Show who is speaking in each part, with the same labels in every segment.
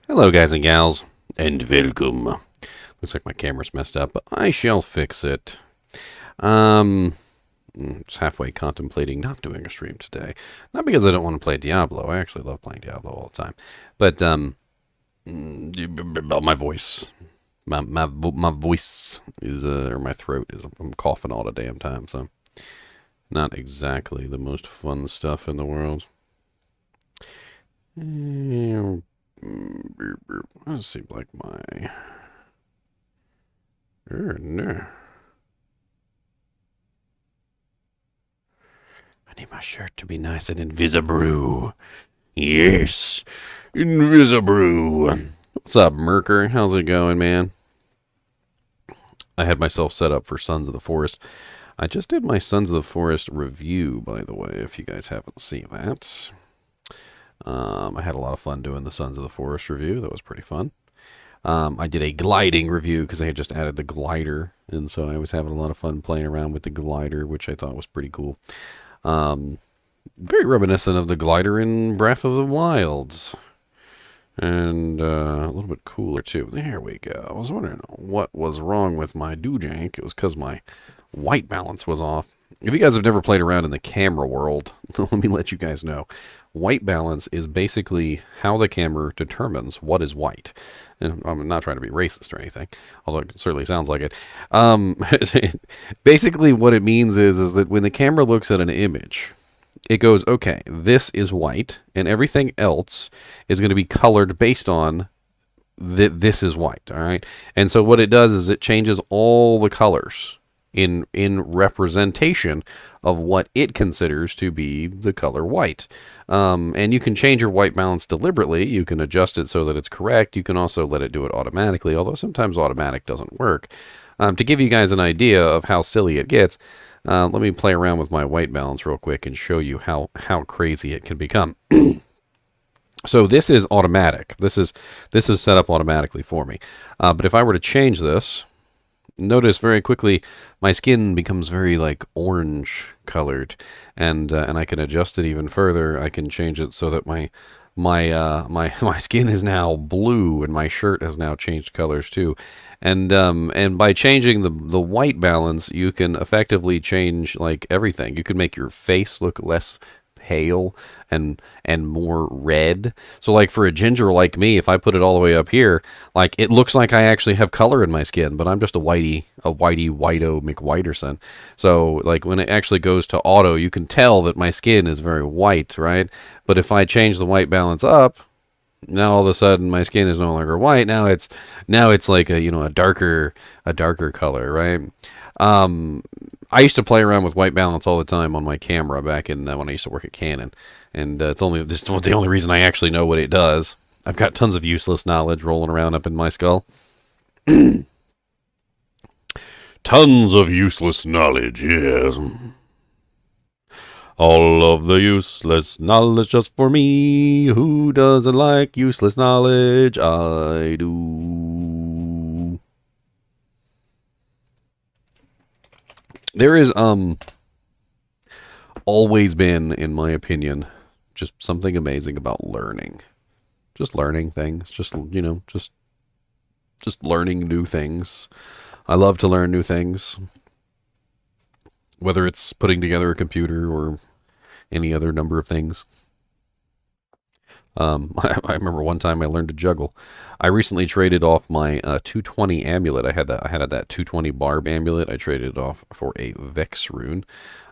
Speaker 1: Hello guys and gals, and welcome. Looks like my camera's messed up, but I shall fix it. Um, just halfway contemplating not doing a stream today. Not because I don't want to play Diablo. I actually love playing Diablo all the time. But, my voice. My voice is, or my throat is, I'm coughing all the damn time, so not exactly the most fun stuff in the world. That seems like my... no. I need my shirt to be nice and invisible. Yes, invisible. What's up, Merker? How's it going, man? I had myself set up for Sons of the Forest. I just did my Sons of the Forest review, by the way, if you guys haven't seen that. I had a lot of fun doing the Sons of the Forest review. That was pretty fun. I did a gliding review because they had just added the glider, and so I was having a lot of fun playing around with the glider, which I thought was pretty cool. Very reminiscent of the glider in Breath of the Wilds. And a little bit cooler, too. There we go. I was wondering what was wrong with my doojank. It was because my white balance was off. If you guys have never played around in the camera world, let me let you guys know. White balance is basically how the camera determines what is white. And I'm not trying to be racist or anything, although it certainly sounds like it. Basically what it means is that when the camera looks at an image, it goes, okay, this is white, and everything else is going to be colored based on this is white, all right? And so what it does is it changes all the colors in representation of what it considers to be the color white. And you can change your white balance deliberately. You can adjust it so that it's correct. You can also let it do it automatically, although sometimes automatic doesn't work. To give you guys an idea of how silly it gets, let me play around with my white balance real quick and show you how crazy it can become. So this is automatic. This is set up automatically for me. But if I were to change this, notice very quickly my skin becomes very like orange colored, and I can adjust it even further. I can change it so that my skin is now blue, and my shirt has now changed colors too. And by changing the white balance, you can effectively change like everything. You can make your face look less pale and more red. So like for a ginger like me, if I put it all the way up here, like it looks like I actually have color in my skin, but I'm just a whitey whiteo McWhiterson. So like when it actually goes to auto, you can tell that my skin is very white, right? But if I change the white balance up, now all of a sudden my skin is no longer white. Now it's like a darker color, right? I used to play around with white balance all the time on my camera back in when I used to work at Canon, and it's only this is the only reason I actually know what it does. I've got tons of useless knowledge rolling around up in my skull. Tons of useless knowledge, yes. All of the useless knowledge just for me. Who doesn't like useless knowledge? I do. There is always been, in my opinion, just something amazing about learning. Just learning things. Just learning new things. I love to learn new things. Whether it's putting together a computer or any other number of things. I remember one time I learned to juggle. I recently traded off my 220 amulet. I had that 220 barb amulet. I traded it off for a Vex rune.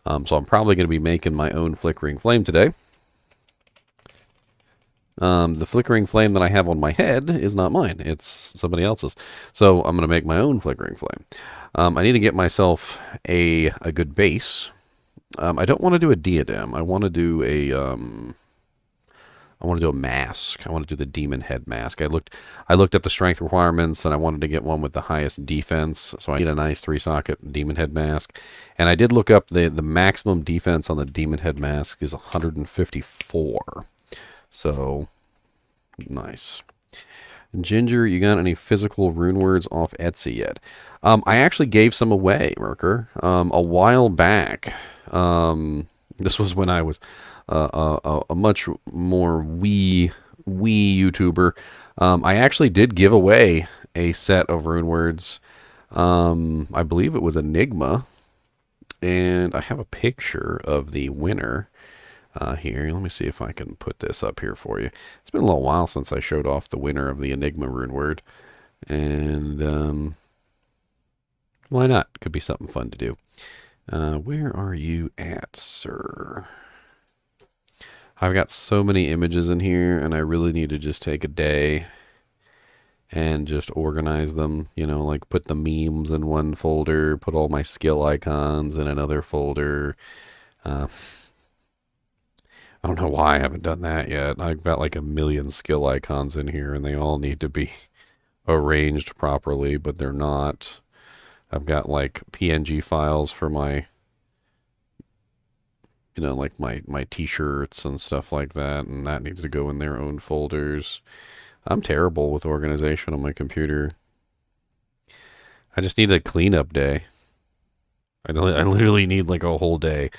Speaker 1: So I'm probably going to be making my own flickering flame today. The flickering flame that I have on my head is not mine. It's somebody else's. So I'm going to make my own flickering flame. I need to get myself a good base. I don't want to do a diadem. I want to do a mask. I want to do the demon head mask. I looked up the strength requirements, and I wanted to get one with the highest defense. So I need a nice 3-socket demon head mask. And I did look up the maximum defense on the demon head mask is 154. So nice. Ginger, you got any physical rune words off Etsy yet? I actually gave some away, Merker, a while back. This was when I was a much more wee YouTuber. I actually did give away a set of rune words. I believe it was Enigma, and I have a picture of the winner here. Let me see if I can put this up here for you. It's been a little while since I showed off the winner of the Enigma rune word, and why not? Could be something fun to do. Where are you at, sir? I've got so many images in here, and I really need to just take a day and just organize them, you know, like put the memes in one folder, put all my skill icons in another folder. I don't know why I haven't done that yet. I've got like a million skill icons in here, and they all need to be arranged properly, but they're not. I've got like PNG files for my, you know, like my t-shirts and stuff like that, and that needs to go in their own folders. I'm terrible with organization on my computer. I just need a cleanup day. I literally need like a whole day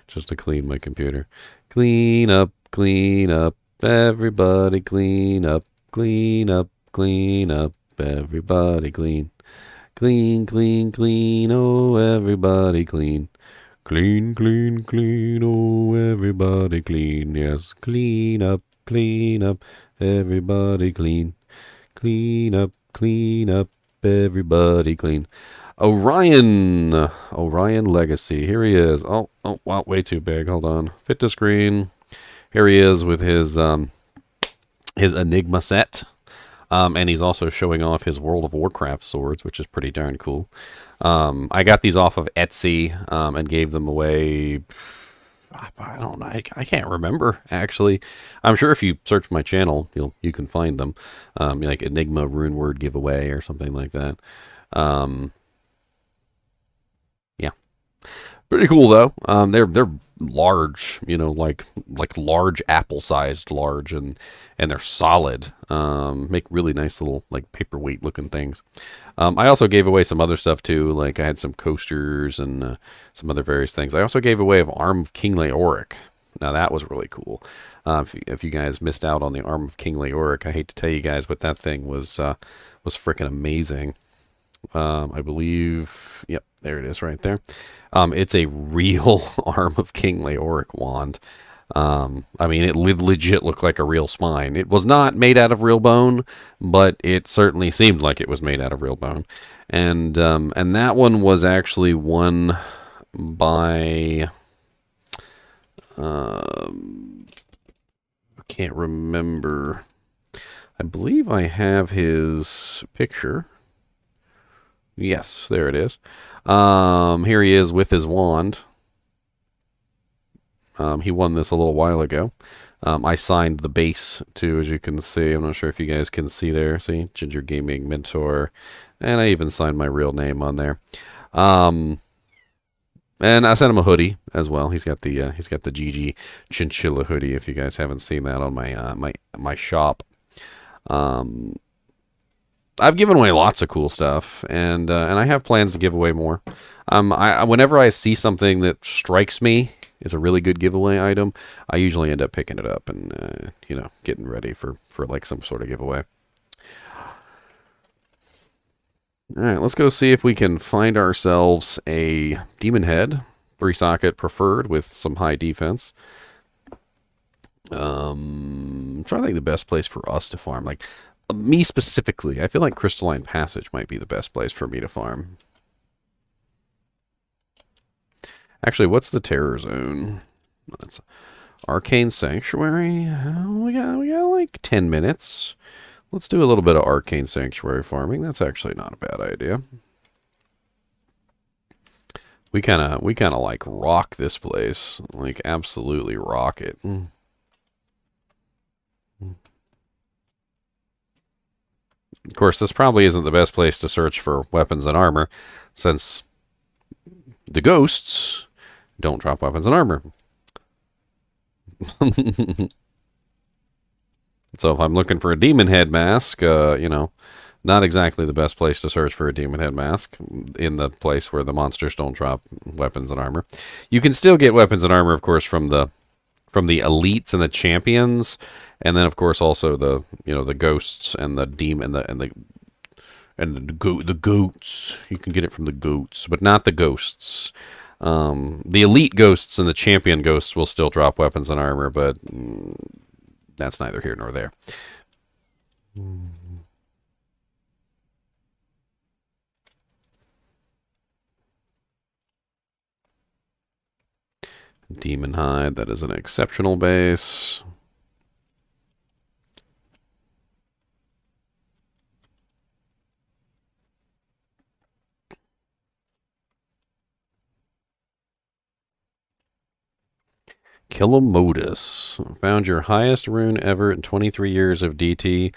Speaker 1: just to clean my computer. Clean up, everybody clean up, everybody clean. Clean, oh everybody clean. Clean, oh everybody clean. Yes, clean up, everybody clean. Clean up, everybody clean. Orion Legacy. Here he is. Oh, wow, way too big. Hold on. Fit to screen. Here he is with his Enigma set. And he's also showing off his World of Warcraft swords, which is pretty darn cool. I got these off of Etsy and gave them away. I don't know. I can't remember, actually. I'm sure if you search my channel, you can find them. Like Enigma Rune Word Giveaway or something like that. Yeah. Pretty cool, though. They're large, you know, like large apple-sized large, and they're solid. Make really nice little like paperweight looking things. I also gave away some other stuff too, like I had some coasters and some other various things. I also gave away an Arm of King Leoric. Now that was really cool. If you guys missed out on the Arm of King Leoric, I hate to tell you guys, but that thing was freaking amazing. I believe, yep, there it is right there. It's a real Arm of King Leoric wand. I mean, it legit looked like a real spine. It was not made out of real bone, but it certainly seemed like it was made out of real bone. And that one was actually won by, I can't remember. I believe I have his picture. Yes, there it is. Here he is with his wand. He won this a little while ago. I signed the base too, as you can see. I'm not sure if you guys can see there. See, Ginger Gaming Mentor, and I even signed my real name on there. And I sent him a hoodie as well. He's got the GG Chinchilla hoodie. If you guys haven't seen that on my shop. I've given away lots of cool stuff, and I have plans to give away more. Whenever I see something that strikes me as a really good giveaway item, I usually end up picking it up and getting ready for like some sort of giveaway. All right, let's go see if we can find ourselves a Demon Head, 3-socket preferred with some high defense. I'm trying to think the best place for us to farm. Like, me specifically, I feel like Crystalline Passage might be the best place for me to farm. Actually, what's the Terror Zone? That's Arcane Sanctuary. We got like 10 minutes. Let's do a little bit of Arcane Sanctuary farming. That's actually not a bad idea. We kind of like rock this place. Like absolutely rock it. Of course, this probably isn't the best place to search for weapons and armor, since the ghosts don't drop weapons and armor. So if I'm looking for a Demon Head mask, not exactly the best place to search for a Demon Head mask, in the place where the monsters don't drop weapons and armor. You can still get weapons and armor, of course, from the elites and the champions, And then, of course, also the ghosts and the demon and the goats. You can get it from the goats, but not the ghosts. The elite ghosts and the champion ghosts will still drop weapons and armor, but that's neither here nor there. Demon Hide, that is an exceptional base. Kilomodus. Found your highest rune ever in 23 years of DT.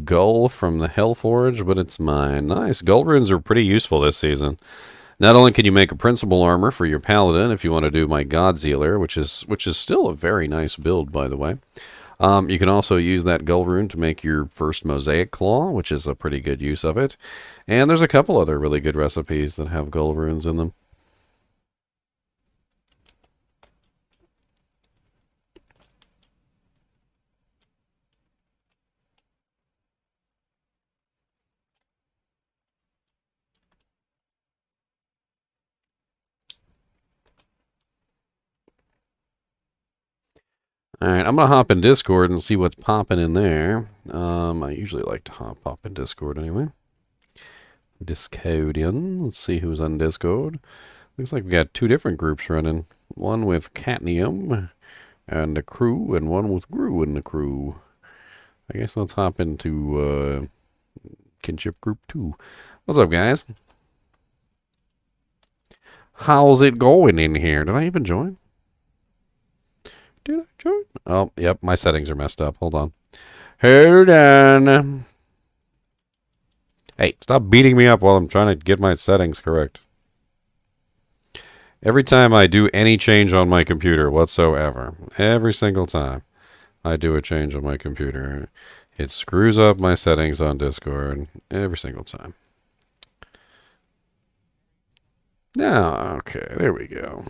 Speaker 1: Gull from the Hellforge, but it's mine. Nice. Gull runes are pretty useful this season. Not only can you make a principal armor for your paladin if you want to do my Godsealer, which is still a very nice build, by the way. You can also use that Gull rune to make your first Mosaic Claw, which is a pretty good use of it. And there's a couple other really good recipes that have Gull runes in them. Alright, I'm going to hop in Discord and see what's popping in there. I usually like to hop in Discord anyway. Discordian. Let's see who's on Discord. Looks like we got two different groups running. One with Catnium and the crew, and one with Gru and the crew. I guess let's hop into Kinship Group 2. What's up, guys? How's it going in here? Did I even join? Did I join? Oh, yep, my settings are messed up. Hold on. Hold on. Hey, stop beating me up while I'm trying to get my settings correct. Every time I do any change on my computer whatsoever, every single time I do a change on my computer, it screws up my settings on Discord every single time. Now, okay, there we go.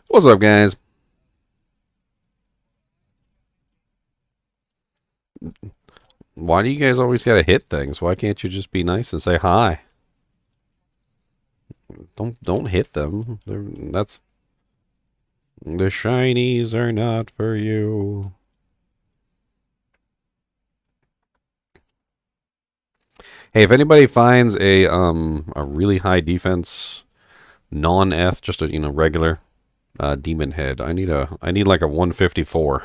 Speaker 1: What's up, guys? Why do you guys always gotta hit things? Why can't you just be nice and say hi? Don't hit them. That's the shinies are not for you. Hey, if anybody finds a really high defense non-eth, just a regular demon head, I need like a 154.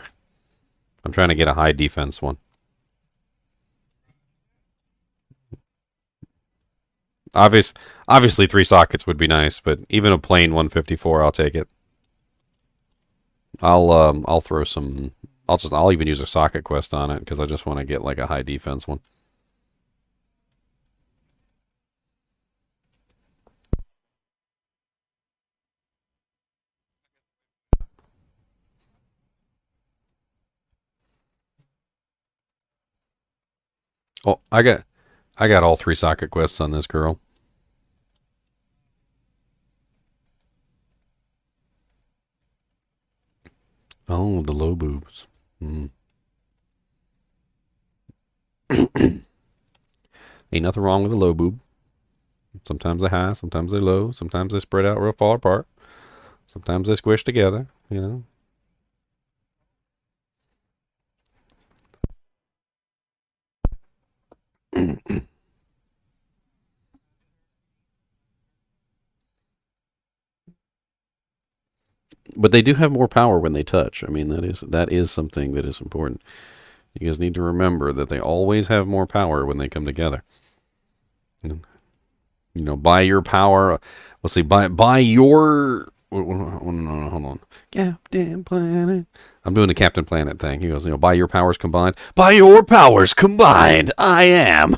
Speaker 1: I'm trying to get a high defense one. Obviously 3 sockets would be nice, but even a plain 154, I'll take it. I'll throw some. I'll even use a socket quest on it because I just want to get like a high defense one. Oh, I got all 3 socket quests on this girl. Oh, the low boobs. Mm. Ain't nothing wrong with a low boob. Sometimes they're high, sometimes they're low, sometimes they spread out real far apart. Sometimes they squish together, But they do have more power when they touch. I mean, that is something that is important. You guys need to remember that they always have more power when they come together. By your power. Let's see. By your. Hold on. Captain Planet. I'm doing the Captain Planet thing. He goes, by your powers combined. By your powers combined, I am.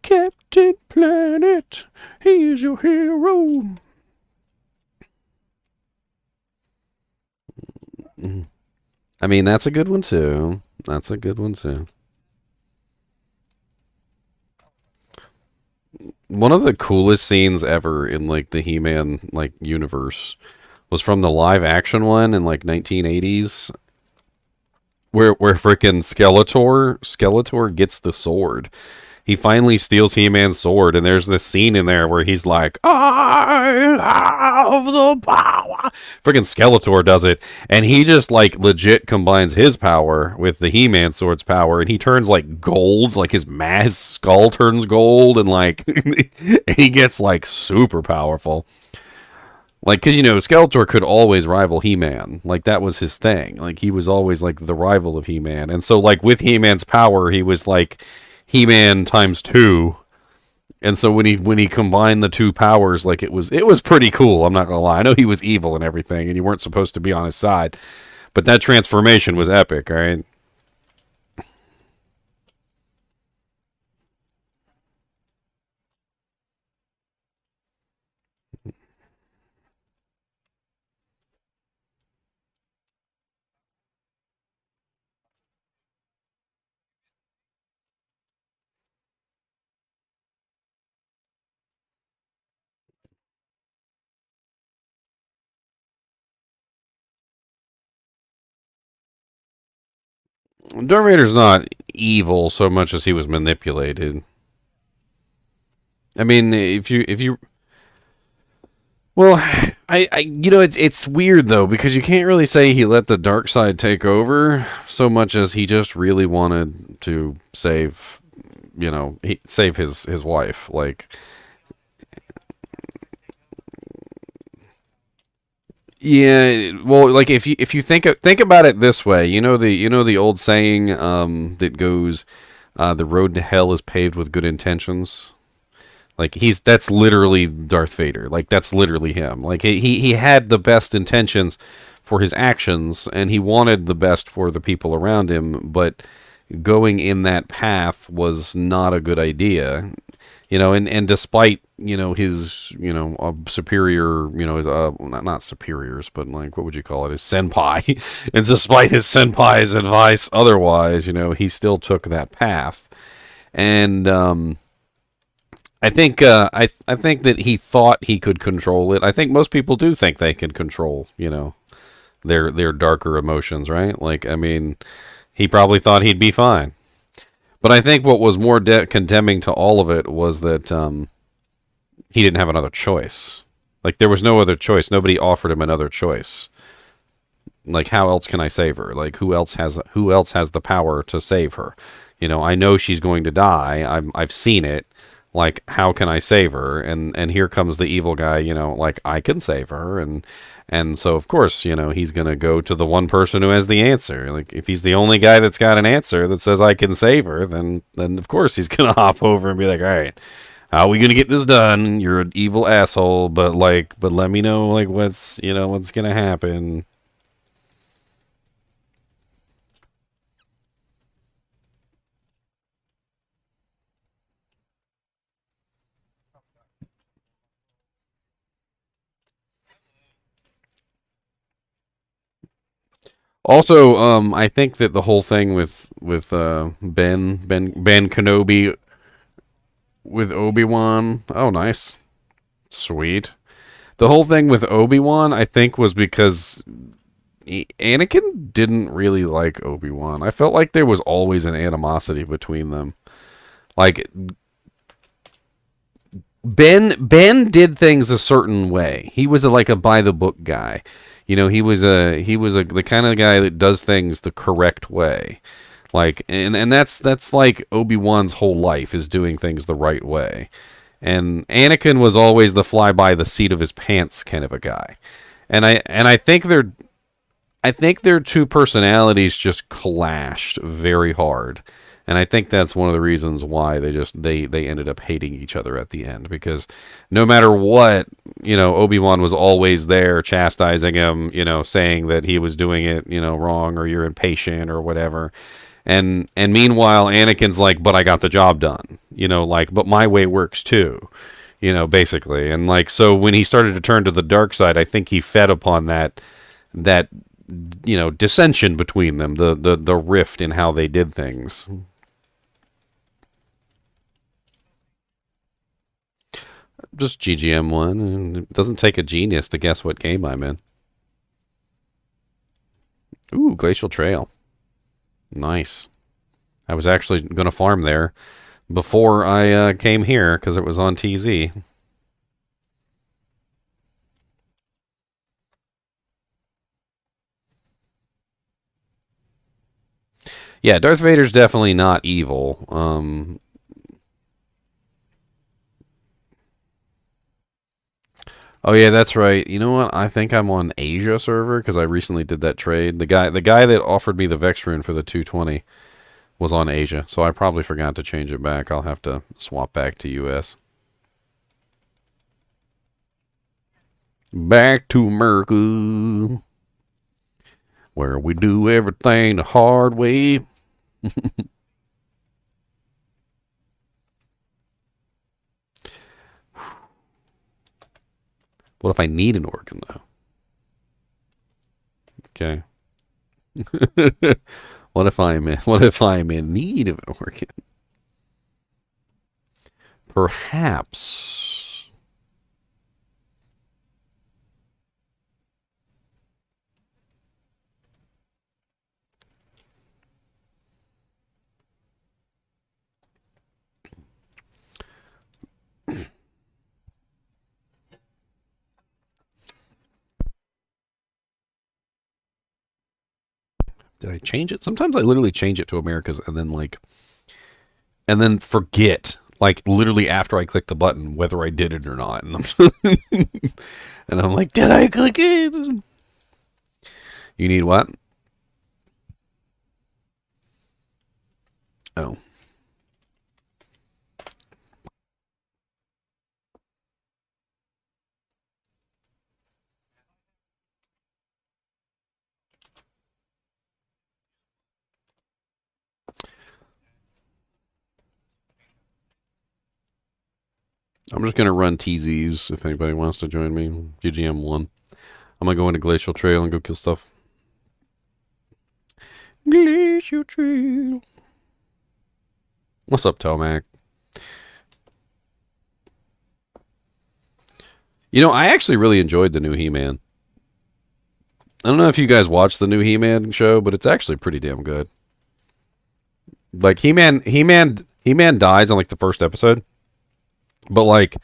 Speaker 1: Captain Planet, he's your hero. I mean, that's a good one too. That's a good one too. one of the coolest scenes ever in like the He-Man like universe was from the live action one in like 1980s, where freaking Skeletor gets the sword. He finally steals He-Man's sword, and there's this scene in there where he's like, "I have the power." Freaking Skeletor does it, and he just like legit combines his power with the He-Man sword's power, and he turns like gold, like his skull turns gold, and like he gets like super powerful. Like, because, Skeletor could always rival He-Man. Like, that was his thing. Like, he was always, like, the rival of He-Man. And so, like, with He-Man's power, he was, like, He-Man times two. And so when he combined the two powers, like, it was pretty cool, I'm not gonna lie. I know he was evil and everything, and you weren't supposed to be on his side. But that transformation was epic, all right? Darth Vader's not evil so much as he was manipulated. I mean, if you well, it's weird though because you can't really say he let the dark side take over so much as he just really wanted to save his wife. Like, yeah, well, like if you think about it this way, the old saying that goes, "The road to hell is paved with good intentions." Like that's literally Darth Vader. Like that's literally him. Like he had the best intentions for his actions and he wanted the best for the people around him, but going in that path was not a good idea. And despite, his, superior, his, not superiors, but like, what would you call it? His senpai. And despite his senpai's advice otherwise, he still took that path. And, I think that he thought he could control it. I think most people do think they can control, their darker emotions, right? Like, I mean, he probably thought he'd be fine. But I think what was more condemning to all of it was that he didn't have another choice. Like, there was no other choice. Nobody offered him another choice. Like, how else can I save her? Like, who else has the power to save her? I know she's going to die. I've seen it. Like, how can I save her? And here comes the evil guy, like, I can save her. And so, of course, he's going to go to the one person who has the answer. Like, if he's the only guy that's got an answer that says I can save her, then of course he's going to hop over and be like, all right, how are we going to get this done? You're an evil asshole, but let me know, like, what's going to happen. Also, I think that the whole thing with Ben Kenobi with Obi-Wan. Oh, nice, sweet. The whole thing with Obi-Wan, I think, was because Anakin didn't really like Obi-Wan. I felt like there was always an animosity between them. Like, Ben did things a certain way. He was like a by the book guy. He was the kind of guy that does things the correct way. Like, and that's like Obi-Wan's whole life is doing things the right way. And Anakin was always the fly by the seat of his pants kind of a guy. And I think their two personalities just clashed very hard. And I think that's one of the reasons why they ended up hating each other at the end, because no matter what, Obi-Wan was always there chastising him, saying that he was doing it, wrong, or you're impatient or whatever. And meanwhile Anakin's like, but I got the job done. Like, but my way works too. Basically. And like, so when he started to turn to the dark side, I think he fed upon that dissension between them, the rift in how they did things. just GGM1. And it doesn't take a genius to guess what game I'm in. Ooh, Glacial Trail. Nice. I was actually going to farm there before I came here because it was on TZ. Yeah, Darth Vader's definitely not evil. Oh yeah, that's right. You know what? I think I'm on Asia server because I recently did that trade. The guy that offered me the Vex rune for the 220 was on Asia, so I probably forgot to change it back. I'll have to swap back to US. Back to America, where we do everything the hard way. What if I need an organ though? Okay. What if I'm in need of an organ? Perhaps. Did I change it? Sometimes I literally change it to America's and then forget, like literally after I click the button, whether I did it or not. And I'm like, did I click it? You need what? Oh. I'm just going to run TZs if anybody wants to join me. GGM1. I'm going to go into Glacial Trail and go kill stuff. Glacial Trail. What's up, Tomac? You know, I actually really enjoyed the new He-Man. I don't know if you guys watched the new He-Man show, but it's actually pretty damn good. Like He-Man dies on like the first episode, but like,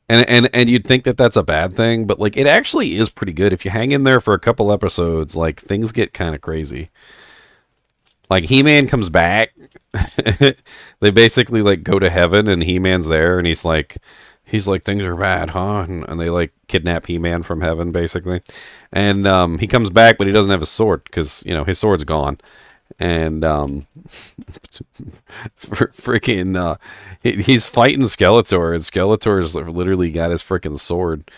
Speaker 1: and you'd think that that's a bad thing, but like it actually is pretty good if you hang in there for a couple episodes. Like things get kind of crazy. Like He-Man comes back, they basically like go to heaven, and He-Man's there, and he's like things are bad, huh? And they like kidnap He-Man from heaven, basically, and he comes back, but he doesn't have a sword because his sword's gone. And freaking he's fighting Skeletor, and Skeletor's literally got his freaking sword,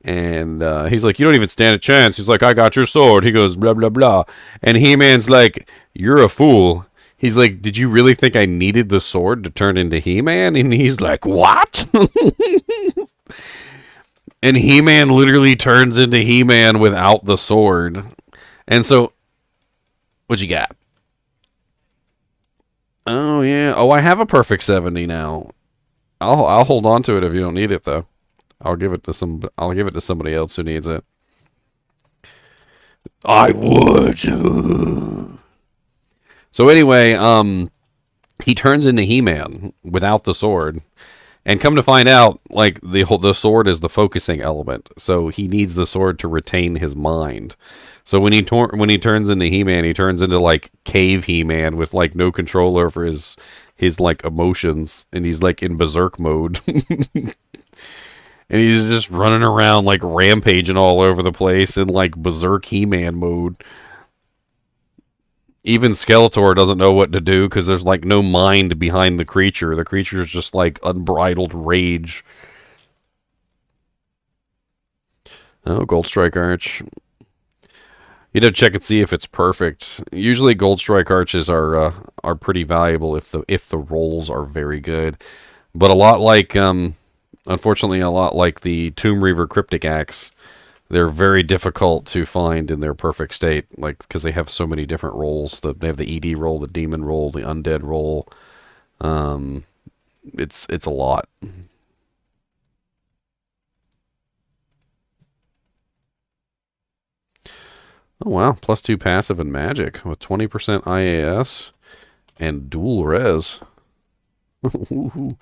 Speaker 1: and he's like, you don't even stand a chance. He's like, I got your sword. He goes, blah blah blah, and He-Man's like, you're a fool. He's like, did you really think I needed the sword to turn into He-Man? And he's like, what? And He-Man literally turns into He-Man without the sword. And so what you got? Oh yeah. Oh, I have a perfect 70 now. I'll hold on to it if you don't need it though. I'll give it to somebody else who needs it. I would. So anyway, he turns into He-Man without the sword. And come to find out, like the sword is the focusing element, so he needs the sword to retain his mind. So when he turns into He-Man, he turns into like cave He-Man with like no control over his like emotions, and he's like in berserk mode, and he's just running around like rampaging all over the place in like berserk He-Man mode. Even Skeletor doesn't know what to do because there's like no mind behind the creature. The creature's just like unbridled rage. Oh, Gold Strike Arch. You'd have to check and see if it's perfect. Usually, Gold Strike Arches are pretty valuable if the rolls are very good. But a lot like unfortunately, a lot like the Tomb Reaver Cryptic Axe, they're very difficult to find in their perfect state, like because they have so many different rolls. They have the ED roll, the Demon roll, the Undead roll. It's a lot. Oh wow, +2 passive and magic with 20% IAS and dual res. Do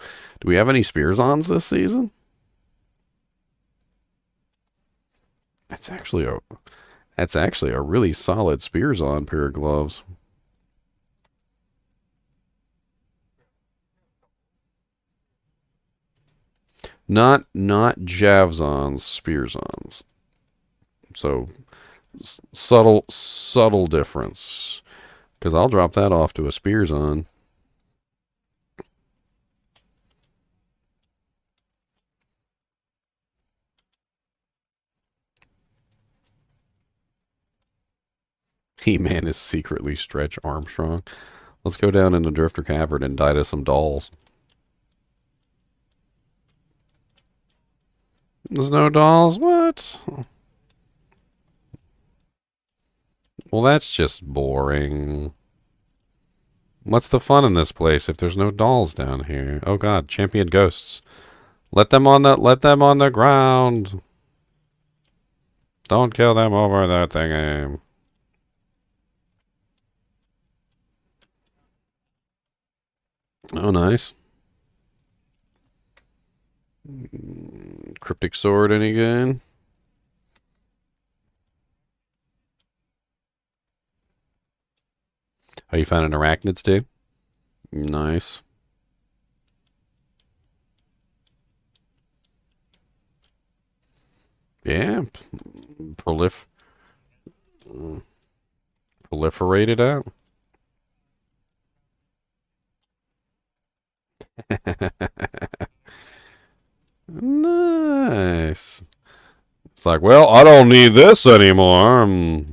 Speaker 1: we have any Spears-Ons this season? That's actually a really solid Spears-On pair of gloves. Not Javs-Ons, Spears-Ons. So subtle difference. Because I'll drop that off to a Spears-On. He-Man is secretly Stretch Armstrong. Let's go down into Drifter Cavern and die to some dolls. There's no dolls? What? Well, that's just boring. What's the fun in this place if there's no dolls down here? Oh god, champion ghosts. Let them on the ground. Don't kill them over that thing. Oh, nice. Cryptic sword, any good? Oh, you found an arachnids too? Nice. Yeah. Proliferated out. Nice. It's like, well, I don't need this anymore.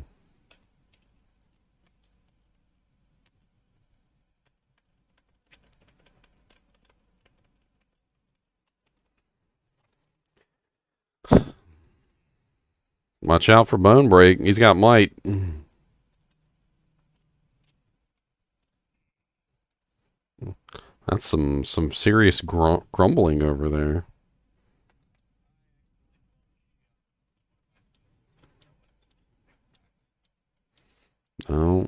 Speaker 1: Watch out for Bone Break. He's got might. That's some serious grumbling over there. Oh.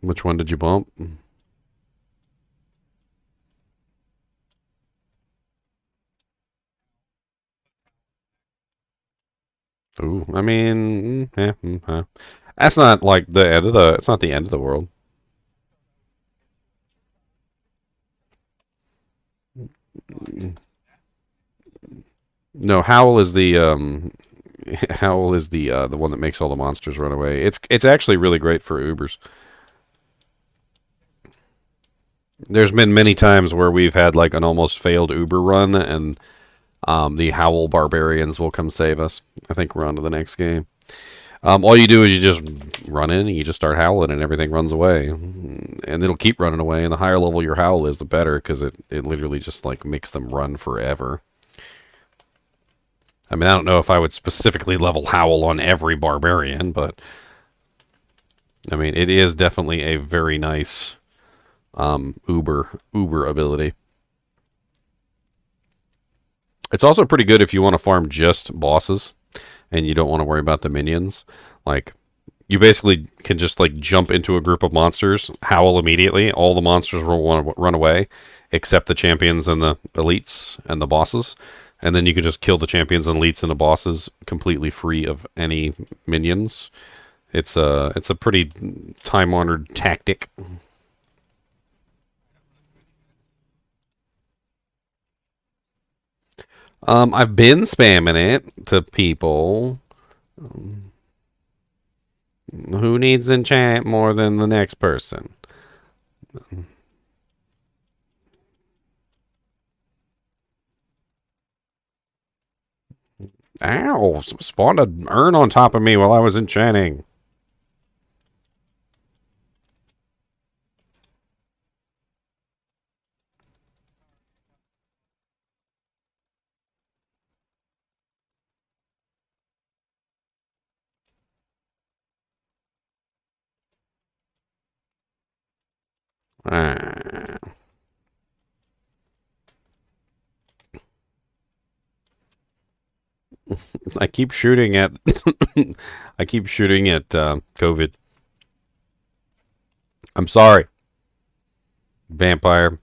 Speaker 1: Which one did you bump? Ooh, I mean, that's not like the end of the. It's not the end of the world. No, Howl is the Howl is the one that makes all the monsters run away. It's actually really great for Ubers. There's been many times where we've had like an almost failed Uber run, and the Howl barbarians will come save us. I think we're on to the next game. All you do is you just run in and you just start howling and everything runs away. And it'll keep running away. And the higher level your howl is, the better, because it literally just like makes them run forever. I mean, I don't know if I would specifically level howl on every barbarian, but I mean, it is definitely a very nice Uber ability. It's also pretty good if you want to farm just bosses and you don't want to worry about the minions. Like, you basically can just like jump into a group of monsters, howl immediately. All the monsters will want to run away, except the champions and the elites and the bosses. And then you can just kill the champions and elites and the bosses completely free of any minions. It's a pretty time-honored tactic. I've been spamming it to people. Who needs enchant more than the next person? Ow! Spawned an urn on top of me while I was enchanting. Ah. I keep shooting at I keep shooting at COVID. I'm sorry, vampire.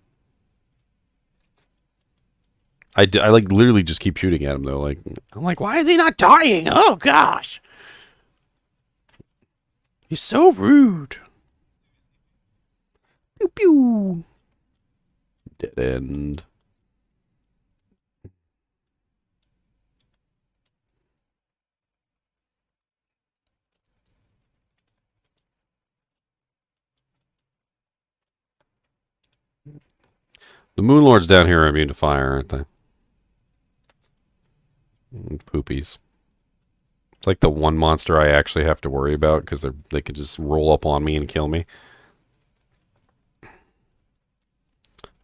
Speaker 1: I like literally just keep shooting at him though. Like I'm like, why is he not dying? Oh gosh, he's so rude. Pew pew. Dead end. The Moon Lords down here are immune to fire, aren't they? Poopies. It's like the one monster I actually have to worry about because they could just roll up on me and kill me.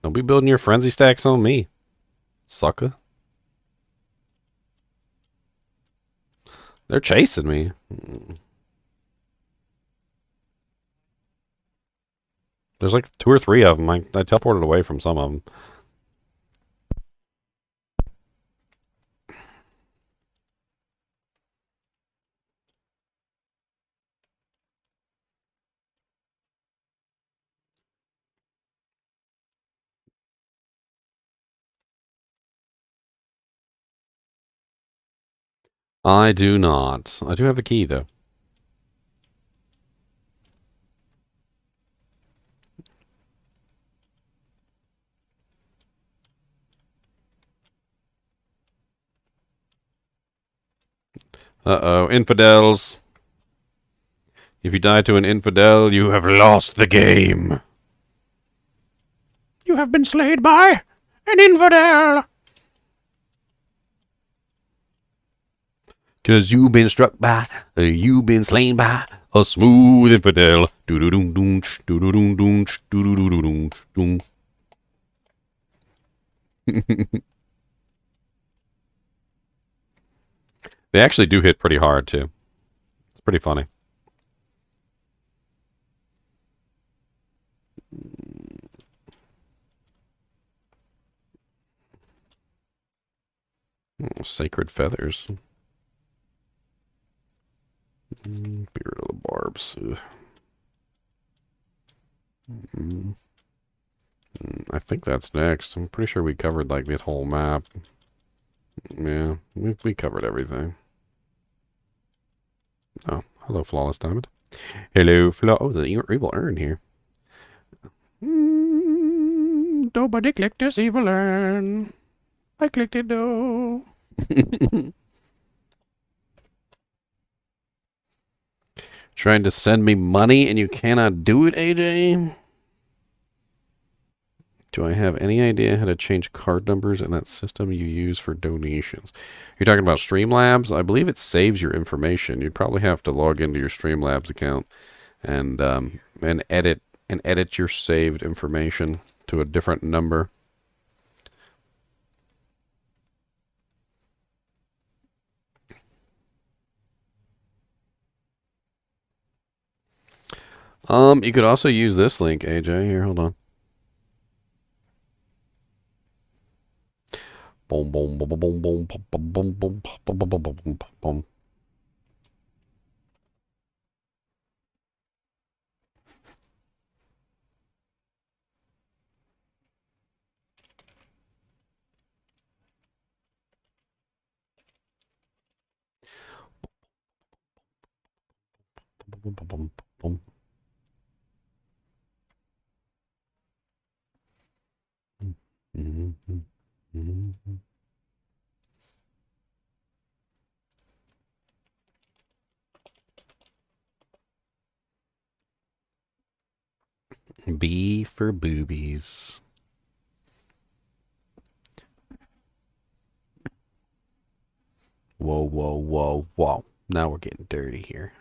Speaker 1: Don't be building your frenzy stacks on me, sucker. They're chasing me. There's like 2 or 3 of them. I teleported away from some of them. I do not. I do have a key though. Uh-oh, infidels. If you die to an infidel, you have lost the game. You have been slayed by an infidel. Cause you've been struck by, you've been slain by a smooth infidel. Do-do-doom-doom, do-do-doom-doom, do-do-do-doom-doom. They actually do hit pretty hard, too. It's pretty funny. Oh, sacred feathers. Beard of the barbs. I think that's next. I'm pretty sure we covered like this whole map. Yeah, we covered everything. Oh, hello, Flawless Diamond. Hello, Oh, the evil urn here. Nobody clicked this evil urn. I clicked it though. Trying to send me money and you cannot do it, AJ? Do I have any idea how to change card numbers in that system you use for donations? You're talking about Streamlabs? I believe it saves your information. You'd probably have to log into your Streamlabs account and edit your saved information to a different number. You could also use this link, AJ. Here, hold on. Boom, boom, boom, boom, boom, boom, boom, boom, boom, boom, boom, boom, boom. B for boobies. Whoa, whoa, whoa, whoa. Now we're getting dirty here.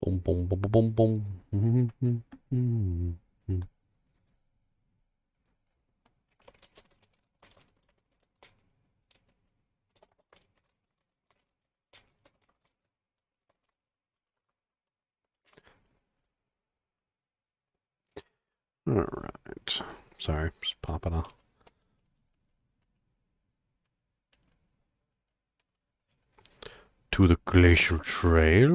Speaker 1: Boom, boom, boom, boom, boom, boom. All right. Sorry, just popping off. To the glacial trail.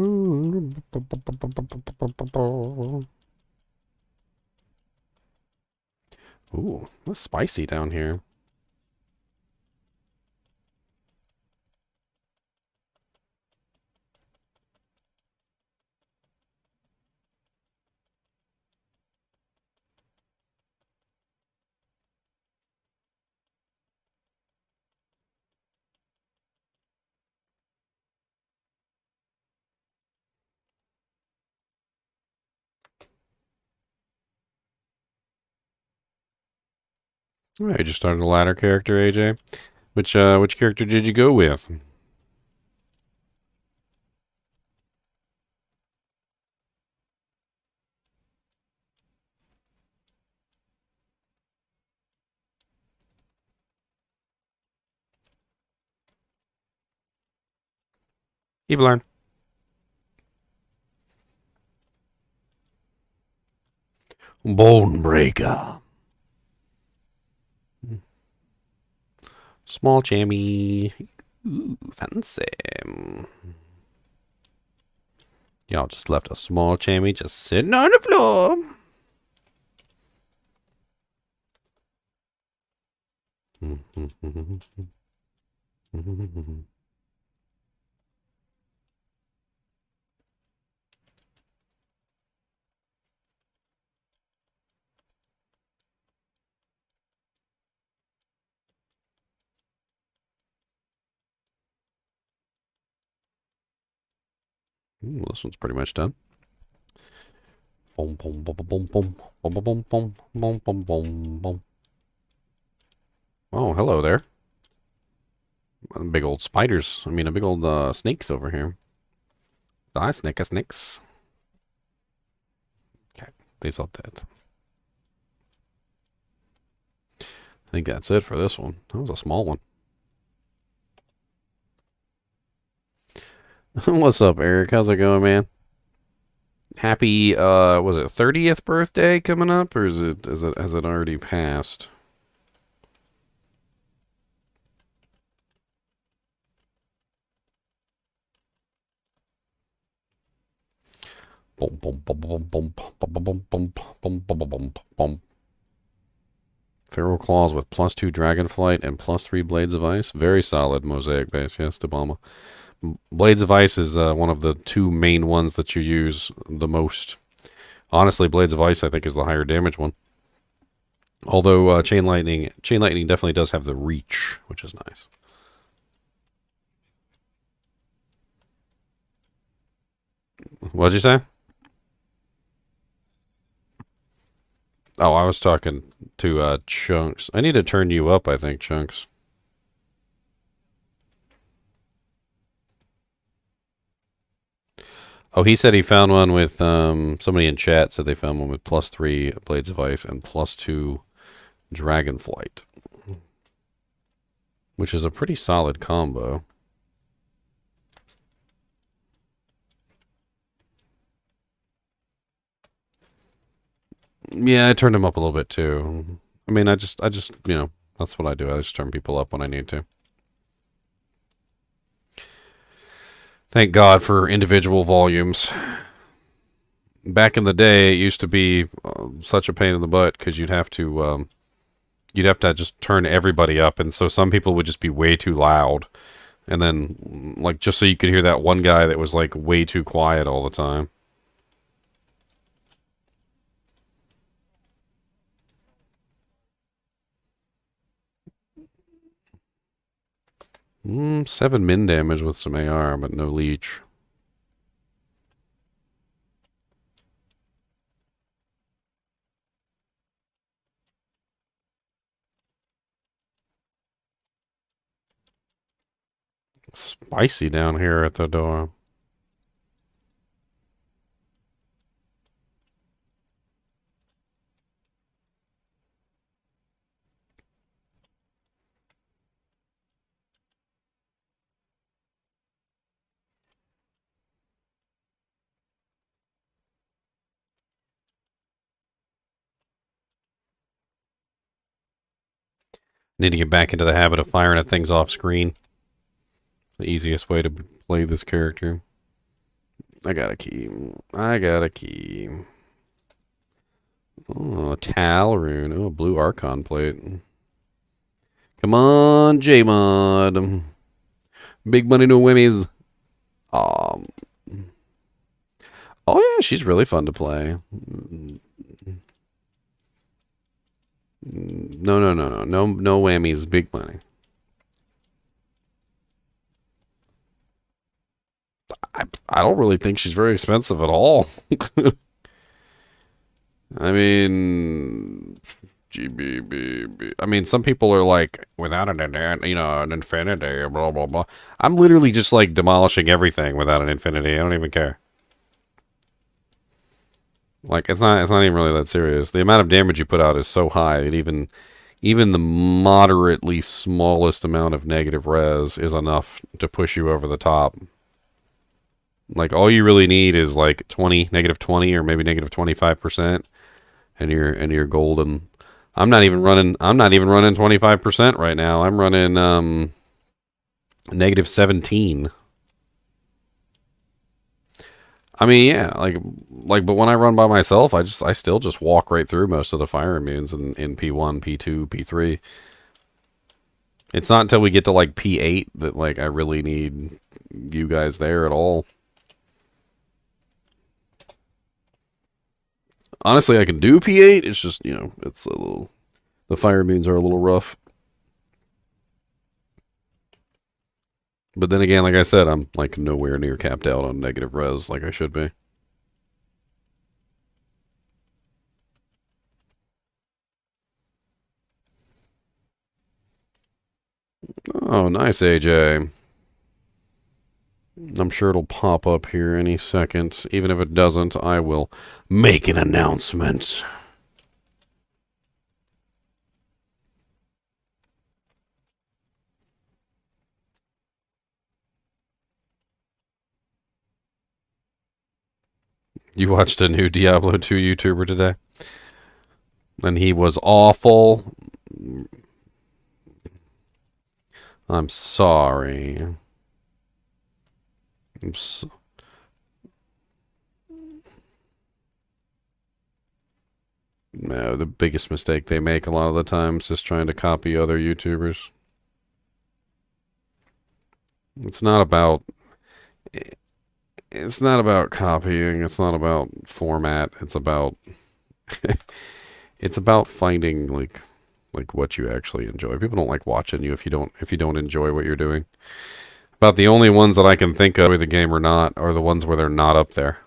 Speaker 1: Ooh, that's spicy down here. All right, just started a ladder character, AJ. Which character did you go with? Evil Bonebreaker. Small jammy. Ooh, fancy. Y'all just left a small jammy just sitting on the floor. Ooh, this one's pretty much done. Boom, boom, boom, boom, boom, boom, boom, boom, boom, boom, boom, boom, boom. Oh, hello there. Big old spiders. I mean, a big old snakes over here. Die, snakes. Okay, these all dead. I think that's it for this one. That was a small one. What's up, Eric? How's it going, man? Happy, was it 30th birthday coming up, or has it already passed? Boom, boom, boom, boom, boom, boom, boom, boom, boom, boom, boom, boom, boom. Feral Claws with +2 Dragonflight and +3 Blades of Ice. Very solid Mosaic base, yes, Dabama. Blades of Ice is one of the two main ones that you use the most. Honestly, Blades of Ice I think is the higher damage one. Although Chain Lightning definitely does have the reach, which is nice. What'd you say? Oh, I was talking to Chunks. I need to turn you up, I think, Chunks. Oh, he said he found one with somebody in chat said they found one with +3 Blades of Ice and +2 Dragonflight, which is a pretty solid combo. Yeah, I turned him up a little bit too. I mean, I just, that's what I do. I just turn people up when I need to. Thank God for individual volumes. Back in the day, it used to be such a pain in the butt because you'd have to just turn everybody up, and so some people would just be way too loud, and then like just so you could hear that one guy that was like way too quiet all the time. Mm, 7 min damage with some AR, but no leech. Spicy down here at the door. Need to get back into the habit of firing at things off screen. The easiest way to play this character. I got a key. I got a key. Oh, a Tal rune. Oh, a blue Archon plate. Come on, J-Mod. Big money, no whammies. Oh yeah, she's really fun to play. No whammies, big money. I don't really think she's very expensive at all. I mean, GBBB. I mean, some people are like, without an infinity, blah blah blah. I'm literally just like demolishing everything without an infinity. I don't even care. Like it's not even really that serious. The amount of damage you put out is so high that even the moderately smallest amount of negative res is enough to push you over the top. Like all you really need is like negative 20 or maybe negative 25%, and you're golden. I'm not even running 25% right now. I'm running negative 17. I mean, yeah, but when I run by myself, I still just walk right through most of the fire immunes in P1, P2, P3. It's not until we get to like P8 that like I really need you guys there at all. Honestly, I can do P8. It's just, it's a little, the fire immunes are a little rough. But then again, like I said, I'm like nowhere near capped out on negative res like I should be. Oh, nice, AJ. I'm sure it'll pop up here any second. Even if it doesn't, I will make an announcement. You watched a new Diablo 2 YouTuber today? And he was awful. I'm sorry. No, the biggest mistake they make a lot of the times is trying to copy other YouTubers. It's not about copying. It's not about format. It's about it's about finding like what you actually enjoy. People don't like watching you if you don't enjoy what you're doing. About the only ones that I can think of, whether the game or not, are the ones where they're not up there.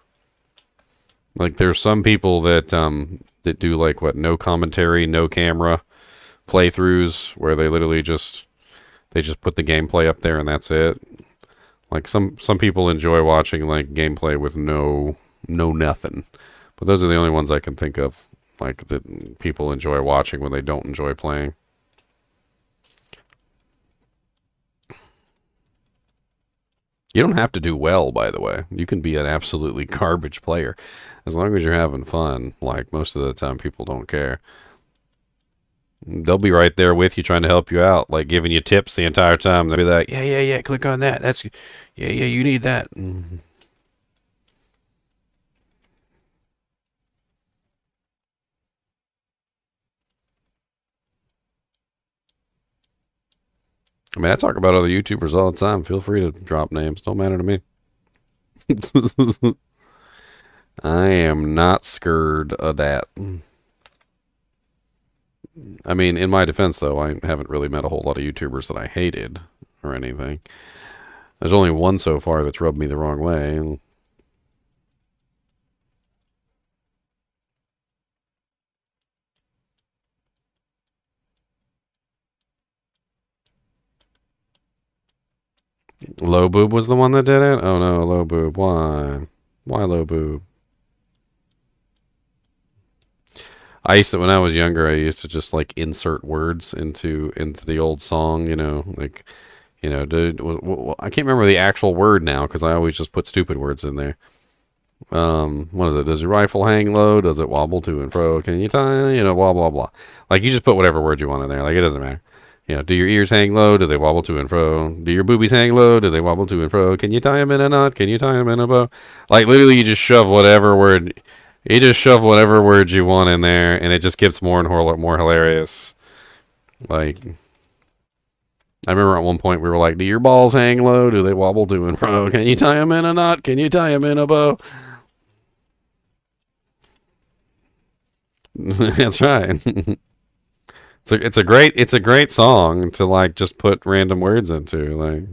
Speaker 1: Like there's some people that do like no commentary, no camera playthroughs where they literally just put the gameplay up there and that's it. Like some people enjoy watching like gameplay with no nothing. But those are the only ones I can think of like that people enjoy watching when they don't enjoy playing. You don't have to do well, by the way. You can be an absolutely garbage player. As long as you're having fun, like most of the time people don't care. They'll be right there with you trying to help you out, like giving you tips the entire time. They'll be like, yeah, click on that. That's, yeah, you need that. I mean, I talk about other YouTubers all the time. Feel free to drop names. Don't matter to me. I am not scared of that. I mean, in my defense, though, I haven't really met a whole lot of YouTubers that I hated or anything. There's only one so far that's rubbed me the wrong way. Low Boob was the one that did it? Oh no, Low Boob. Why? Why Low Boob? I used to, when I was younger, I used to just like insert words into the old song, like, dude, I can't remember the actual word now because I always just put stupid words in there. What is it? Does your rifle hang low? Does it wobble to and fro? Can you tie? Blah blah blah. Like you just put whatever word you want in there. Like it doesn't matter. You know, do your ears hang low? Do they wobble to and fro? Do your boobies hang low? Do they wobble to and fro? Can you tie them in a knot? Can you tie them in a bow? Like literally, you just shove whatever word, you just shove whatever words you want in there, and it just gets more and more hilarious. Like, I remember at one point we were like, "Do your balls hang low? Do they wobble to and fro? Can you tie them in a knot? Can you tie them in a bow?" That's right. It's a great song to like just put random words into. Like,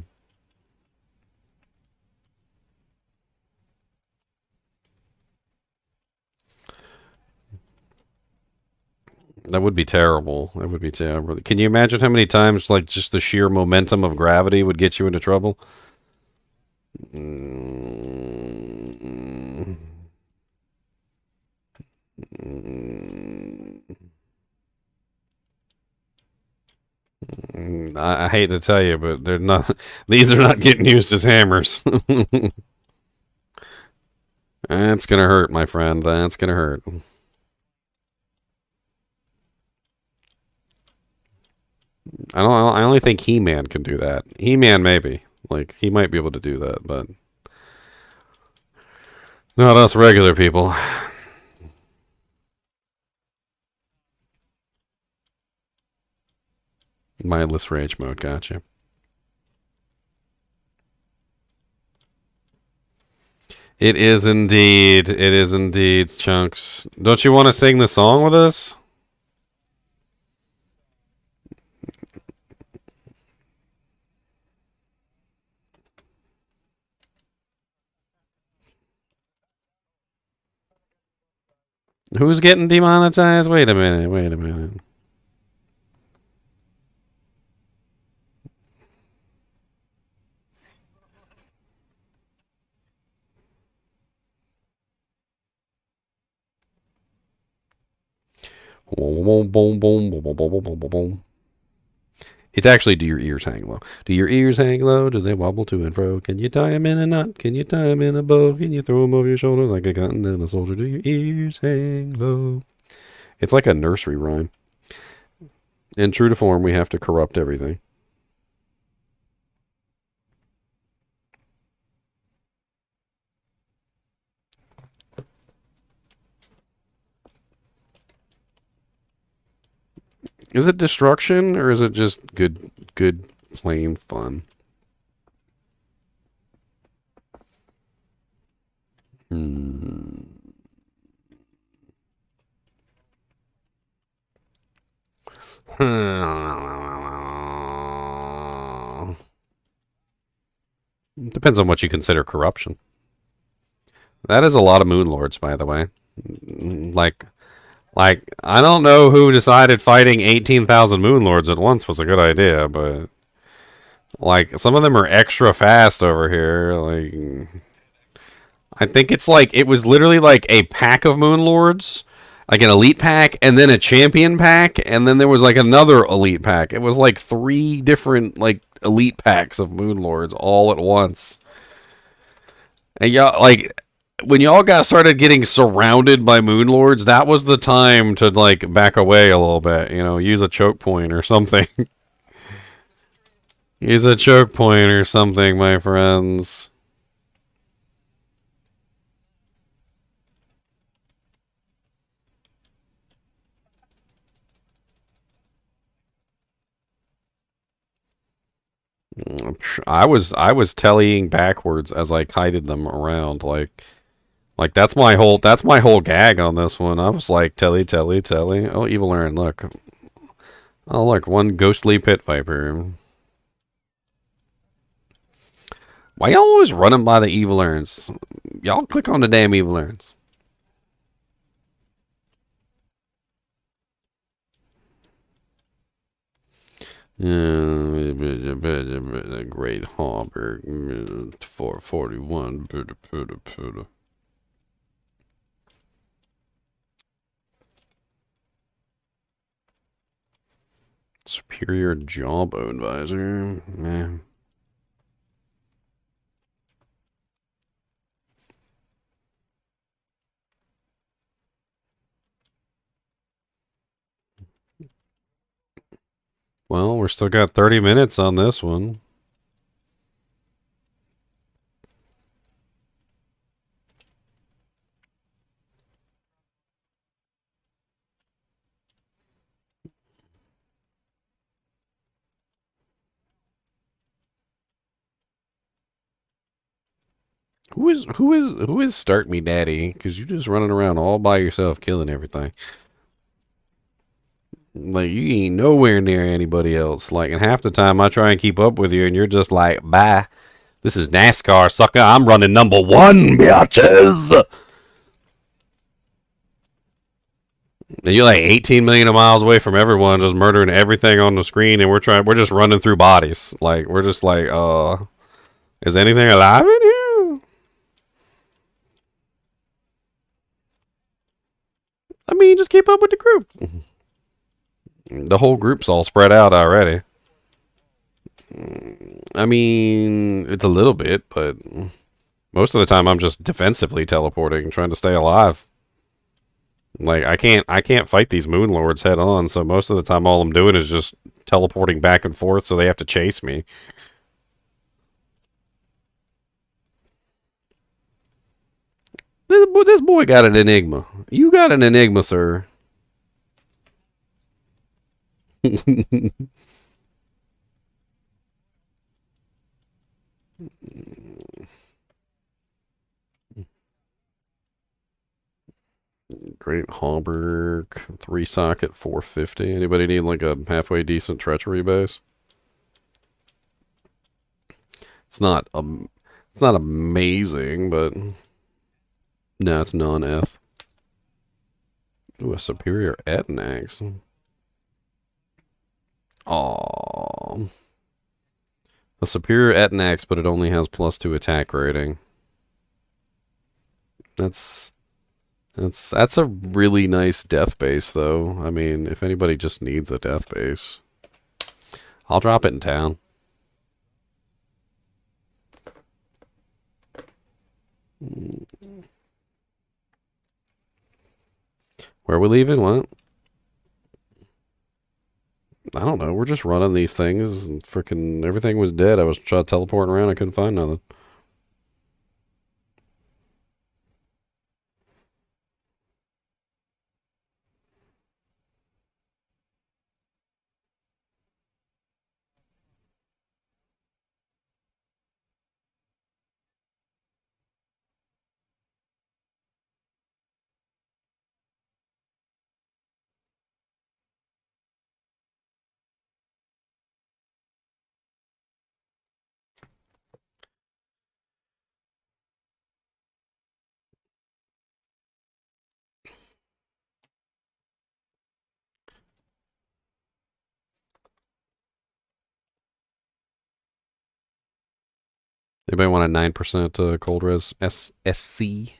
Speaker 1: that would be terrible. That would be terrible. Can you imagine how many times like just the sheer momentum of gravity would get you into trouble? Mm, mm, I hate to tell you, but they're not. These are not getting used as hammers. That's gonna hurt, my friend. That's gonna hurt. I don't. I only think He-Man can do that. He-Man maybe. Like he might be able to do that, but not us regular people. Mindless rage mode. Gotcha. It is indeed. It is indeed, Chunks. Don't you want to sing the song with us? Who's getting demonetized? Wait a minute. Wait a minute. Boom, boom, boom, boom, boom, boom, boom, boom, boom. It's actually do your ears hang low? Do your ears hang low? Do they wobble to and fro? Can you tie them in a knot? Can you tie them in a bow? Can you throw them over your shoulder like a continental soldier? Do your ears hang low? It's like a nursery rhyme. And true to form, we have to corrupt everything. Is it destruction or is it just good, plain fun? Hmm. Depends on what you consider corruption. That is a lot of moon lords, by the way. Like, I don't know who decided fighting 18,000 moon lords at once was a good idea, but like some of them are extra fast over here. Like, I think it's like it was literally like a pack of moon lords, like an elite pack, and then a champion pack, and then there was like another elite pack. It was like three different like elite packs of moon lords all at once. And y'all like when y'all got started getting surrounded by moon lords, that was the time to like back away a little bit. You know, use a choke point or something. Use a choke point or something, my friends. I was tellying backwards as I kited them around like that's my whole gag on this one. I was like telly telly telly. Oh, evil Aaron, look. Oh, look, one ghostly pit viper. Why y'all always running by the evil urns? Y'all click on the damn evil urns. Great Harbor 441. Superior Jawbone Visor. Man. Well, we're still got 30 minutes on this one. Who is Start Me Daddy? Because you're just running around all by yourself, killing everything. Like you ain't nowhere near anybody else. Like, and half the time I try and keep up with you, and you're just like, bye. This is NASCAR, sucker. I'm running number one, bitches. And you're like 18 million miles away from everyone, just murdering everything on the screen, and we're just running through bodies. Like we're just like, is anything alive in here? I mean, just keep up with the group. The whole group's all spread out already. I mean, it's a little bit, but most of the time I'm just defensively teleporting, trying to stay alive. Like I can't fight these moon lords head on, so most of the time all I'm doing is just teleporting back and forth, so they have to chase me. This boy got an enigma. You got an enigma, sir. Great Hallberg, 3-socket, 450. Anybody need like a halfway decent treachery base? It's not it's not amazing, but no, it's non-eth. Ooh, a superior Etnax. Aww. A superior Etnax, but it only has +2 attack rating. That's a really nice death base, though. I mean, if anybody just needs a death base, I'll drop it in town. Where are we leaving? What? I don't know. We're just running these things. And freaking everything was dead. I was trying to teleport around. I couldn't find nothing. Anybody want a 9% cold res SC?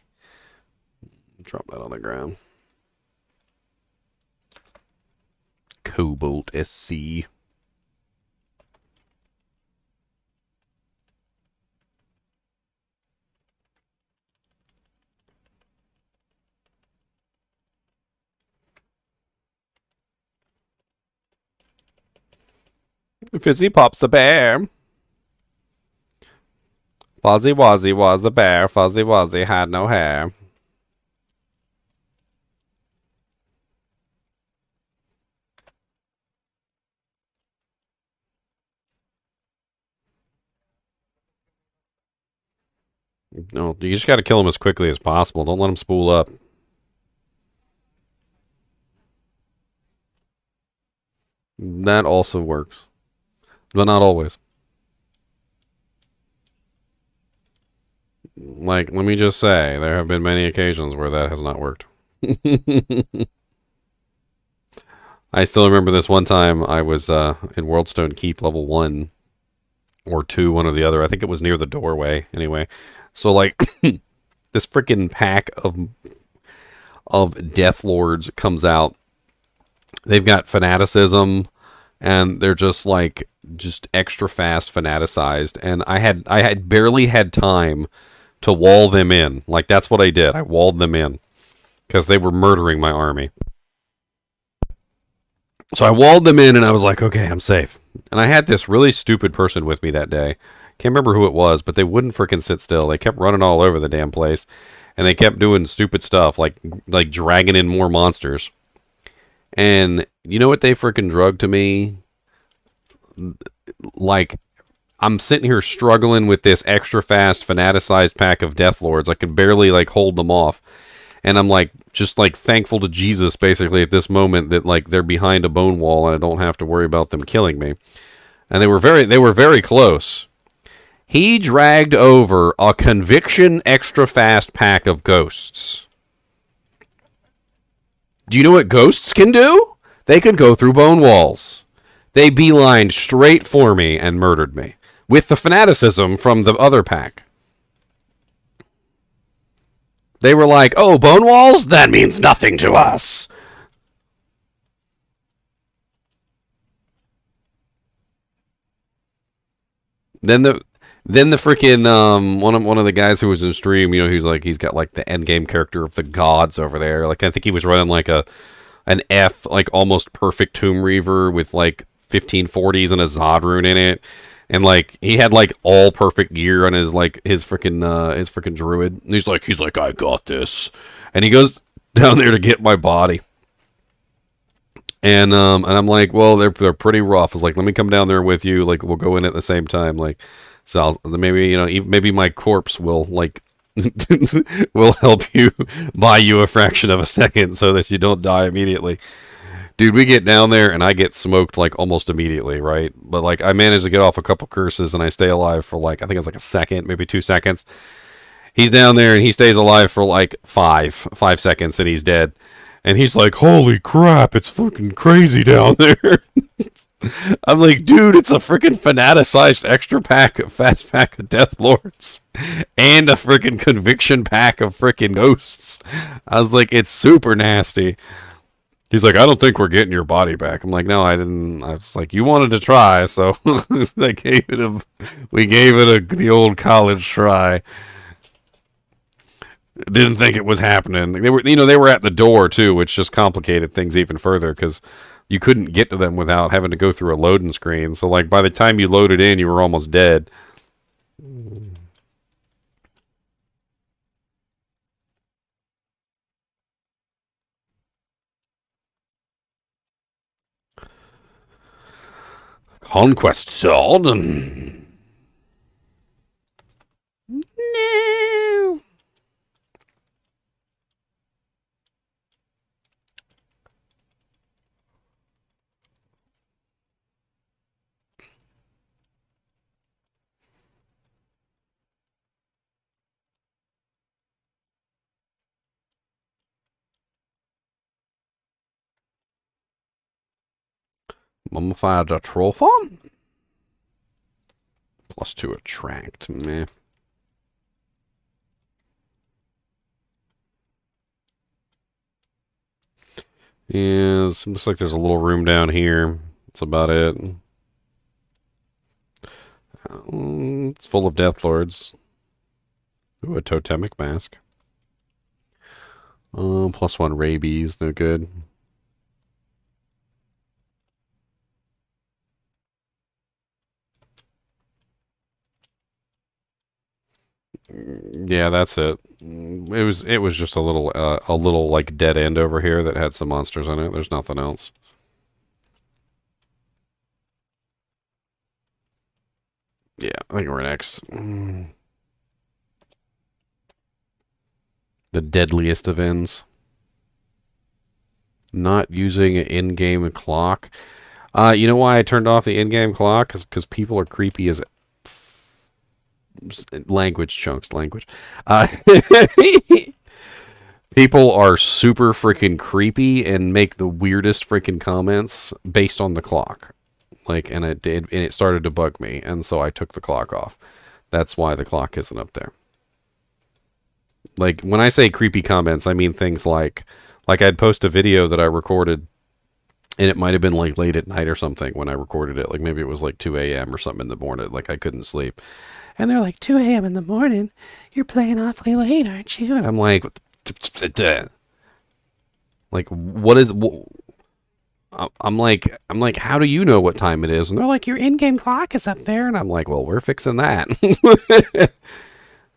Speaker 1: Drop that on the ground. Cobalt SC. Fizzy Pop's the bear. Fuzzy Wuzzy was a bear. Fuzzy Wuzzy had no hair. No, you just got to kill him as quickly as possible. Don't let him spool up. That also works, but not always. Like, let me just say, there have been many occasions where that has not worked. I still remember this one time I was in Worldstone Keep level 1 or 2, one or the other. I think it was near the doorway, anyway. So, like, this freaking pack of Death Lords comes out. They've got fanaticism, and they're just like extra fast fanaticized. And I had barely had time to wall them in. Like, that's what I did. I walled them in because they were murdering my army. So I walled them in, and I was like, okay, I'm safe. And I had this really stupid person with me that day. Can't remember who it was, but they wouldn't freaking sit still. They kept running all over the damn place, and they kept doing stupid stuff like dragging in more monsters. And you know what they freaking drug to me? Like, I'm sitting here struggling with this extra fast fanaticized pack of Death Lords. I can barely like hold them off. And I'm like just like thankful to Jesus basically at this moment that like they're behind a bone wall and I don't have to worry about them killing me. And they were very close. He dragged over a conviction extra fast pack of ghosts. Do you know what ghosts can do? They can go through bone walls. They beelined straight for me and murdered me with the fanaticism from the other pack. They were like, oh, bone walls? That means nothing to us. Then the freaking one of the guys who was in stream, you know, he's got like the end game character of the gods over there. Like I think he was running like an F like almost perfect Tomb Reaver with like 1540s and a Zod rune in it. And like he had like all perfect gear on his freaking druid. And he's like, I got this. And he goes down there to get my body. And I'm like, well, they're pretty rough. I was like, let me come down there with you. Like we'll go in at the same time. Like, so maybe maybe my corpse will like will help you buy you a fraction of a second so that you don't die immediately. Dude, we get down there and I get smoked like almost immediately, right? But like I managed to get off a couple curses and I stay alive for like I think it's like a second, maybe 2 seconds. He's down there and he stays alive for like 5 seconds and he's dead. And he's like, holy crap, it's fucking crazy down there. I'm like, dude, it's a freaking fanaticized extra pack of fast pack of Death Lords and a freaking conviction pack of freaking ghosts. I was like, it's super nasty. He's like, I don't think we're getting your body back. I'm like, no, I didn't. I was like, you wanted to try, so we gave it the old college try. Didn't think it was happening. They were at the door too, which just complicated things even further because you couldn't get to them without having to go through a loading screen. So like by the time you loaded in, you were almost dead. Conquest sword. No. Mummified Trophon? +2 attract. Meh. Yeah, it looks like there's a little room down here. That's about it. It's full of Death Lords. Ooh, a totemic mask. +1 rabies, no good. Yeah, that's it. It was just a little like dead end over here that had some monsters in it. There's nothing else. Yeah, I think we're next. The deadliest of ends. Not using an in-game clock. You know why I turned off the in-game clock? Because people are creepy as language chunks. People are super freaking creepy and make the weirdest freaking comments based on the clock. Like, and it started to bug me, and so I took the clock off. That's why the clock isn't up there. Like, when I say creepy comments, I mean things like I'd post a video that I recorded, and it might have been like late at night or something when I recorded it. Like maybe it was like 2 a.m. or something in the morning. Like I couldn't sleep. And they're like, 2 a.m. in the morning? You're playing awfully late, aren't you? And I'm like, like, what is... I'm like, how do you know what time it is? And they're like, your in-game clock is up there. And I'm like, well, we're fixing that.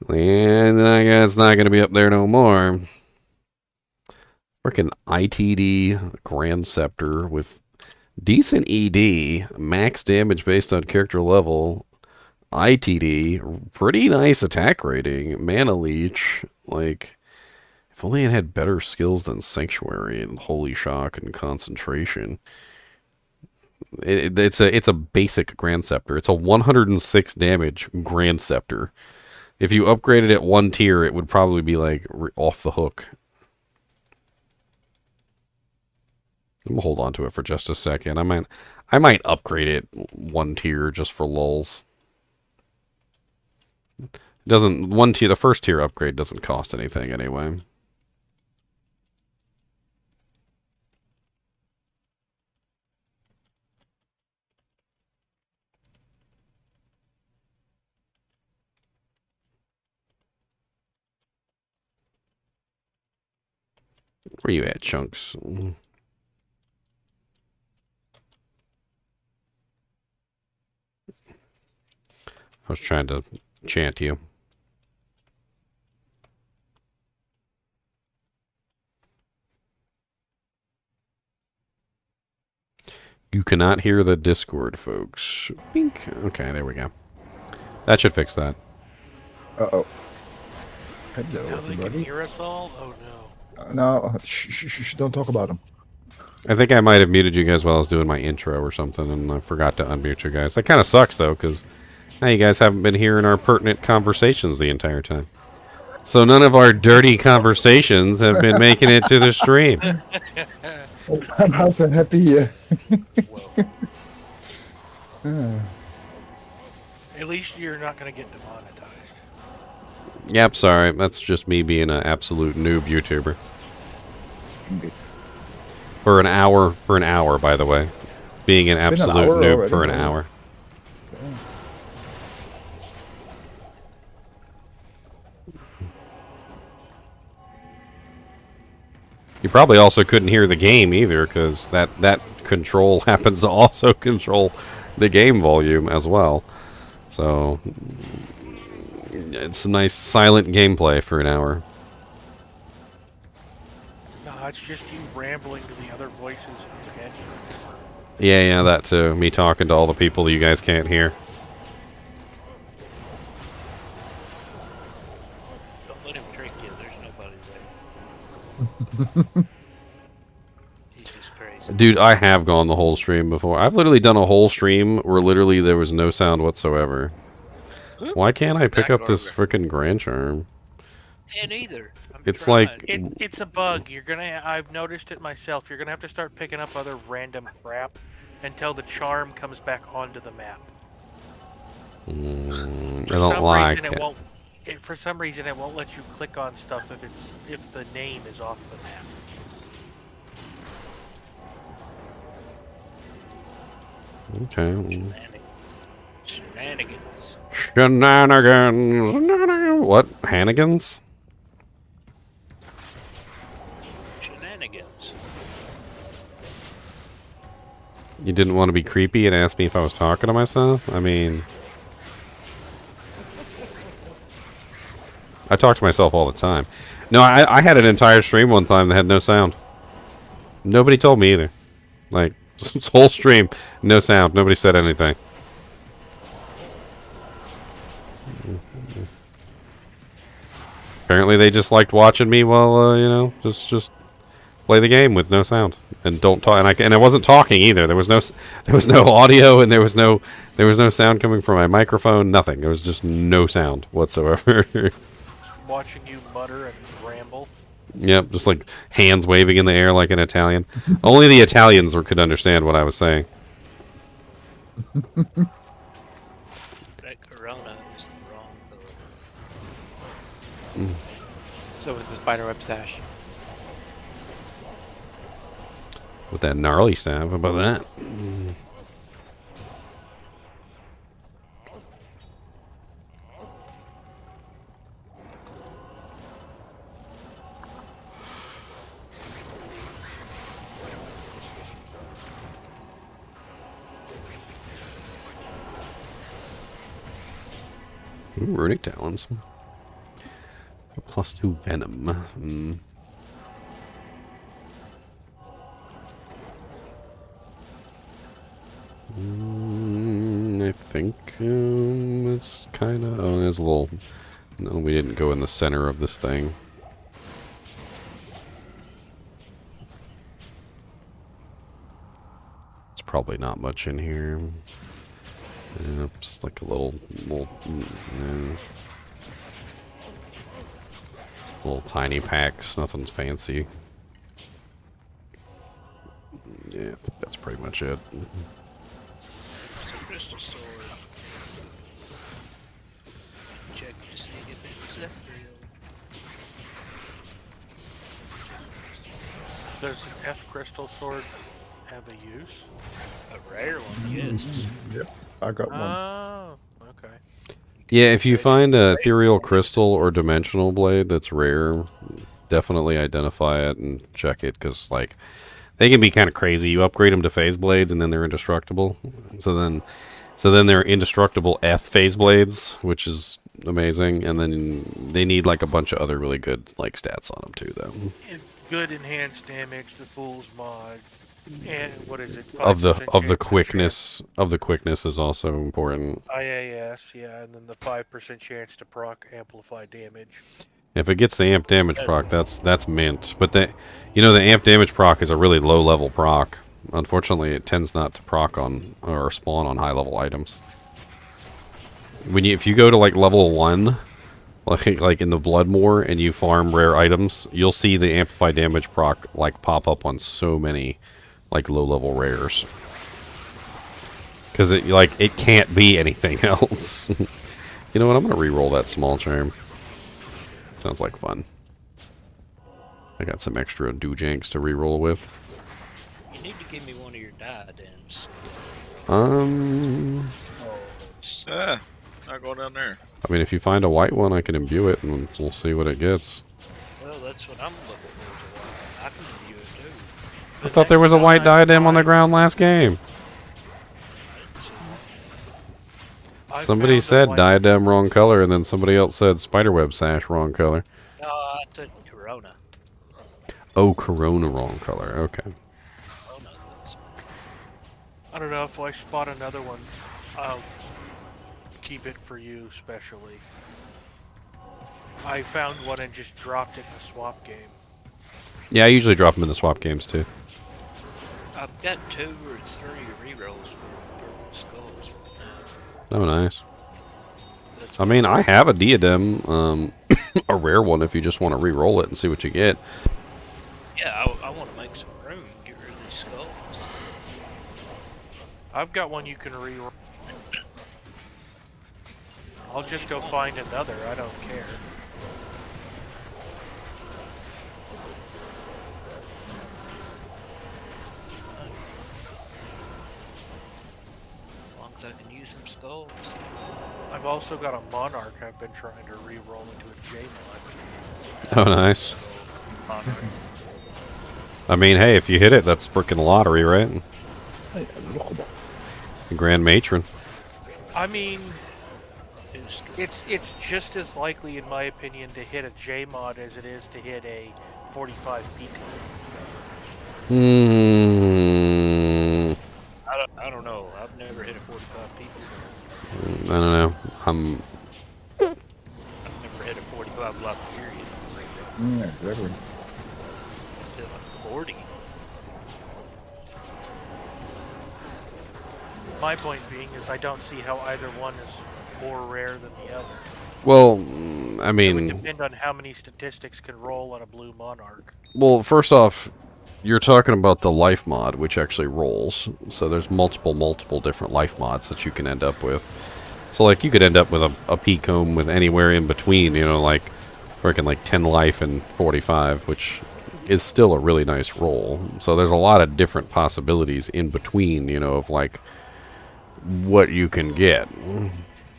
Speaker 1: And I guess it's not going to be up there no more. Freaking ITD Grand Scepter with decent ED, max damage based on character level, ITD, pretty nice attack rating, mana leech. Like, if only it had better skills than Sanctuary and Holy Shock and Concentration. It's a basic Grand Scepter. It's a 106 damage Grand Scepter. If you upgraded it one tier, it would probably be like off the hook. I'm gonna hold on to it for just a second. I might upgrade it one tier just for lulz. It doesn't one tier, the first tier upgrade doesn't cost anything anyway. Where you at, Chunks? I was trying to chant you. You cannot hear the Discord, folks. Bink. Okay, there we go. That should fix that.
Speaker 2: Uh-oh. Hello,
Speaker 3: Now
Speaker 2: everybody.
Speaker 3: they can hear us all? Oh, no.
Speaker 2: No, shh, don't talk about them.
Speaker 1: I think I might have muted you guys while I was doing my intro or something, and I forgot to unmute you guys. That kind of sucks, though, because now you guys haven't been hearing our pertinent conversations the entire time. So none of our dirty conversations have been making it to the stream.
Speaker 2: I'm not so happy.
Speaker 3: At least you're not going to get demonetized.
Speaker 1: Yep, sorry. That's just me being an absolute noob YouTuber. For an hour, by the way. Being an absolute noob
Speaker 2: already,
Speaker 1: for an hour. You probably also couldn't hear the game either, because that control happens to also control the game volume as well. So it's a nice silent gameplay for an hour.
Speaker 3: No, it's just you rambling to the other voices in your head.
Speaker 1: Yeah, that too. Me talking to all the people that you guys can't hear.
Speaker 4: Don't let him trick you. There's nobody there. He's just crazy.
Speaker 1: Dude, I have gone the whole stream before. I've literally done a whole stream where literally there was no sound whatsoever. Why can't I pick up this freaking Grand Charm?
Speaker 4: Can't either.
Speaker 1: It's like...
Speaker 3: It's a bug. I've noticed it myself. You're gonna have to start picking up other random crap until the charm comes back onto the map.
Speaker 1: I don't like it.
Speaker 3: For some reason, it won't let you click on stuff if the name is off the map.
Speaker 1: Okay.
Speaker 4: Shenanigans.
Speaker 1: Shenanigans. What? Hanigans?
Speaker 4: Shenanigans.
Speaker 1: You didn't want to be creepy and ask me if I was talking to myself? I mean... I talk to myself all the time. No, I had an entire stream one time that had no sound. Nobody told me either. Like, this whole stream, no sound. Nobody said anything. Apparently they just liked watching me while, you know, just play the game with no sound and don't talk. And I wasn't talking either. There was no audio, and there was no sound coming from my microphone. Nothing. There was just no sound whatsoever.
Speaker 3: Watching you mutter and ramble.
Speaker 1: Yep, just like hands waving in the air like an Italian. Only the Italians could understand what I was saying.
Speaker 4: That Corona is wrong to...
Speaker 5: So was the spiderweb sash.
Speaker 1: With that gnarly staff, how about that? Ooh, runic talons. +2 venom. I think it's kind of. Oh, there's a little. No, we didn't go in the center of this thing. It's probably not much in here. Just like a little. Little tiny packs, nothing fancy. Yeah, I think that's pretty much it.
Speaker 4: It's a crystal sword. Check to see if it was ethereal.
Speaker 3: Does an F crystal sword have a use?
Speaker 4: A rare one, yes.
Speaker 2: Yep, I got one.
Speaker 3: Oh, okay.
Speaker 1: Yeah, if you find a ethereal crystal or dimensional blade that's rare, definitely identify it and check it, because like they can be kind of crazy. You upgrade them to phase blades and then they're indestructible. So then they're indestructible F phase blades, which is amazing, and then they need like a bunch of other really good like stats on them too, though.
Speaker 3: Good enhanced damage, the Fool's mod, and what is it?
Speaker 1: Of
Speaker 3: 5%
Speaker 1: the
Speaker 3: chance to
Speaker 1: quickness is also important.
Speaker 3: IAS, yeah, and then the 5% chance to proc amplify damage.
Speaker 1: If it gets the amp damage proc, that's mint. But the amp damage proc is a really low level proc. Unfortunately, it tends not to proc on or spawn on high level items. If you go to like level 1, like in the Bloodmoor, and you farm rare items, you'll see the amplify damage proc like pop up on so many like low level rares. Because it can't be anything else. You know what? I'm gonna re-roll that small charm. Sounds like fun. I got some extra doojanks to re-roll with.
Speaker 4: You need to give me one of your diadems.
Speaker 6: I'll go down there.
Speaker 1: I mean, if you find a white one, I can imbue it, and we'll see what it gets.
Speaker 4: Well, that's what I'm looking for. I can view it too.
Speaker 1: I thought there was a white diadem on the ground last game. Somebody said diadem wrong color, and then somebody else said spiderweb sash wrong color.
Speaker 4: No, I said Corona.
Speaker 1: Oh, corona wrong color. Okay.
Speaker 4: Corona looks-
Speaker 3: I don't know, if I spot another one, I'll keep it for you specially. I found one and just dropped it in the swap game.
Speaker 1: Yeah, I usually drop them in the swap games too.
Speaker 4: I've got 2 or 3 rerolls for purple skulls now.
Speaker 1: Oh, nice.
Speaker 4: That's
Speaker 1: I mean, I have a diadem, a rare one if you just want to re-roll it and see what you get.
Speaker 4: Yeah, I want to make some room, get rid of these skulls.
Speaker 3: I've got one you can reroll. I'll just go find another, I don't care.
Speaker 4: As long as I can use some skulls.
Speaker 3: I've also got a Monarch I've been trying to re-roll into a J-Mod.
Speaker 1: Oh, nice.
Speaker 3: Monarch.
Speaker 1: I mean, hey, if you hit it, that's freaking lottery, right?
Speaker 2: Hey, look.
Speaker 1: The Grand Matron.
Speaker 3: I mean, it's just as likely, in my opinion, to hit a J-Mod as it is to hit a 45 Pico.
Speaker 4: I don't know. I've never hit a 45 people.
Speaker 1: I don't know.
Speaker 4: I've never hit a 45 block period.
Speaker 2: Yeah, exactly.
Speaker 4: Hit like 40.
Speaker 3: My point being is I don't see how either one is more rare than the other.
Speaker 1: Well, I
Speaker 3: It would
Speaker 1: mean,
Speaker 3: depend on how many statistics can roll on a blue Monarch.
Speaker 1: well, first off, you're talking about the life mod, which actually rolls. So there's multiple different life mods that you can end up with. So, like, you could end up with a P-comb with anywhere in between, like, freaking, like, 10 life and 45, which is still a really nice roll. So there's a lot of different possibilities in between, of, like, what you can get.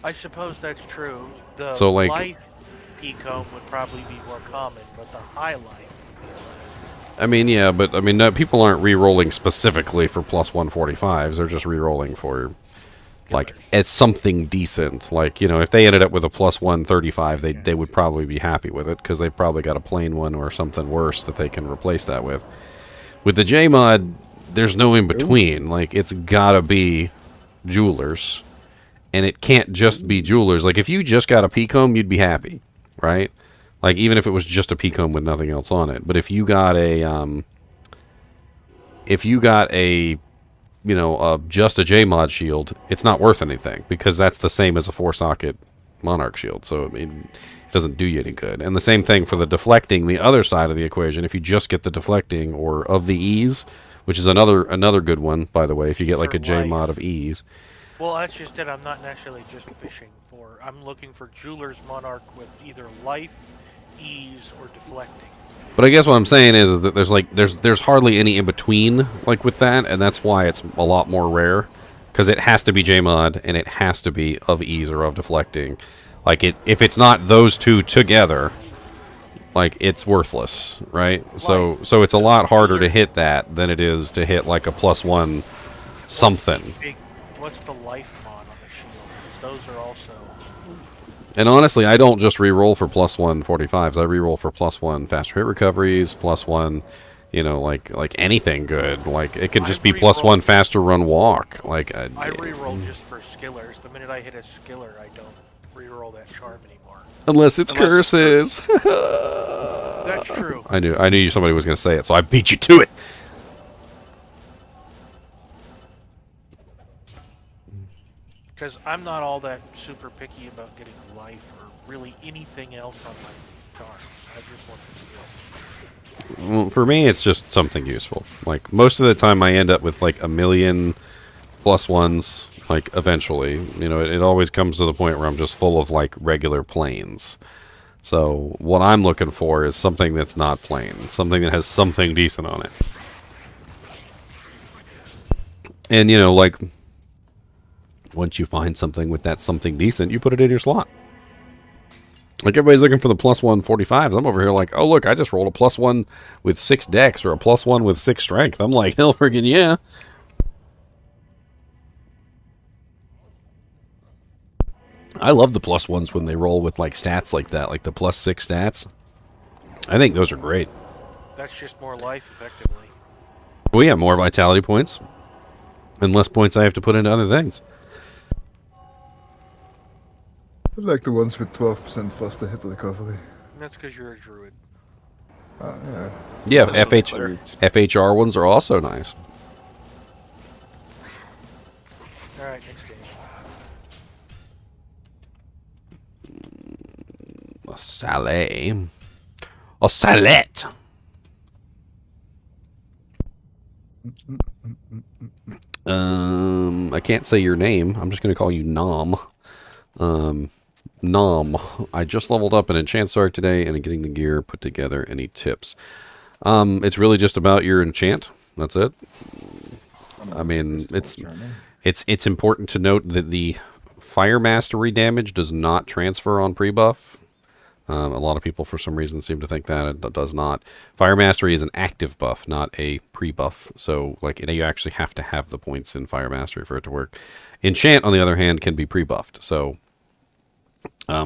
Speaker 3: I suppose that's true. The
Speaker 1: So, like-
Speaker 3: life P-comb would probably be more common, but the high life.
Speaker 1: I mean, yeah, but, no, people aren't re-rolling specifically for plus 145s. They're just re-rolling for like it's something decent. Like, you know, if they ended up with a plus 135, they would probably be happy with it because they've probably got a plain one or something worse that they can replace that with. With the J mod, there's no in between. Like, it's gotta be jewelers, and it can't just be jewelers. Like, if you just got a P-comb, you'd be happy, right? Like, even if it was just a P-comb with nothing else on it. But if you got a you know, just a J-mod shield, it's not worth anything because that's the same as a 4-socket Monarch shield. So it doesn't do you any good. And the same thing for the deflecting, the other side of the equation. If you just get the deflecting or of the ease, which is another good one, by the way, if you get like a J-mod of ease.
Speaker 3: Well, that's just it. I'm not necessarily just fishing for. I'm looking for Jeweler's Monarch with either life, ease, or deflecting.
Speaker 1: But I guess what I'm saying is that there's hardly any in between like with that, and that's why it's a lot more rare, because it has to be J-mod and it has to be of ease or of deflecting. Like if it's not those two together, like it's worthless, right? So it's a lot harder to hit that than it is to hit like a +1 something.
Speaker 3: What's the life mod on the shield? Because those are also.
Speaker 1: And honestly, I don't just re-roll for +1 45s. I re-roll for +1 faster hit recoveries, +1, you know, like anything good. Like it could just be +1 faster run walk. Like
Speaker 3: I re-roll just for skillers. The minute I hit a skiller, I don't re-roll that charm anymore.
Speaker 1: Unless it's curses.
Speaker 3: That's true.
Speaker 1: I knew somebody was going to say it, so I beat you to it.
Speaker 3: Because I'm not all that super picky about getting life or really anything else on my charms. I just want the skill.
Speaker 1: Well, for me, it's just something useful. Like most of the time, I end up with like a million +1s. Like eventually, you know, it always comes to the point where I'm just full of like regular planes. So what I'm looking for is something that's not plain, something that has something decent on it. And you know, like once you find something with that something decent, you put it in your slot. Like everybody's looking for the +1 45s. I'm over here like, oh look, I just rolled a +1 with 6 dex or a +1 with 6 strength. I'm like, hell friggin' yeah. I love the +1s when they roll with like stats like that, like the +6 stats. I think those are great.
Speaker 3: That's just more life, effectively.
Speaker 1: Well, yeah, more vitality points and less points I have to put into other things.
Speaker 2: I like the ones with 12% faster hit recovery.
Speaker 3: And that's because you're a druid.
Speaker 2: Yeah.
Speaker 1: Yeah,
Speaker 4: That's better.
Speaker 1: FHR ones are also nice.
Speaker 3: Alright, next game.
Speaker 1: A salad. A salad. I can't say your name. I'm just going to call you Nom. Nom. I just leveled up an enchant start today and getting the gear put together. Any tips? It's really just about your enchant. That's it. I mean, it's important to note that the fire mastery damage does not transfer on pre-buff. A lot of people, for some reason, seem to think that it does not. Fire Mastery is an active buff, not a pre-buff. So, like, you actually have to have the points in Fire Mastery for it to work. Enchant, on the other hand, can be pre-buffed. So,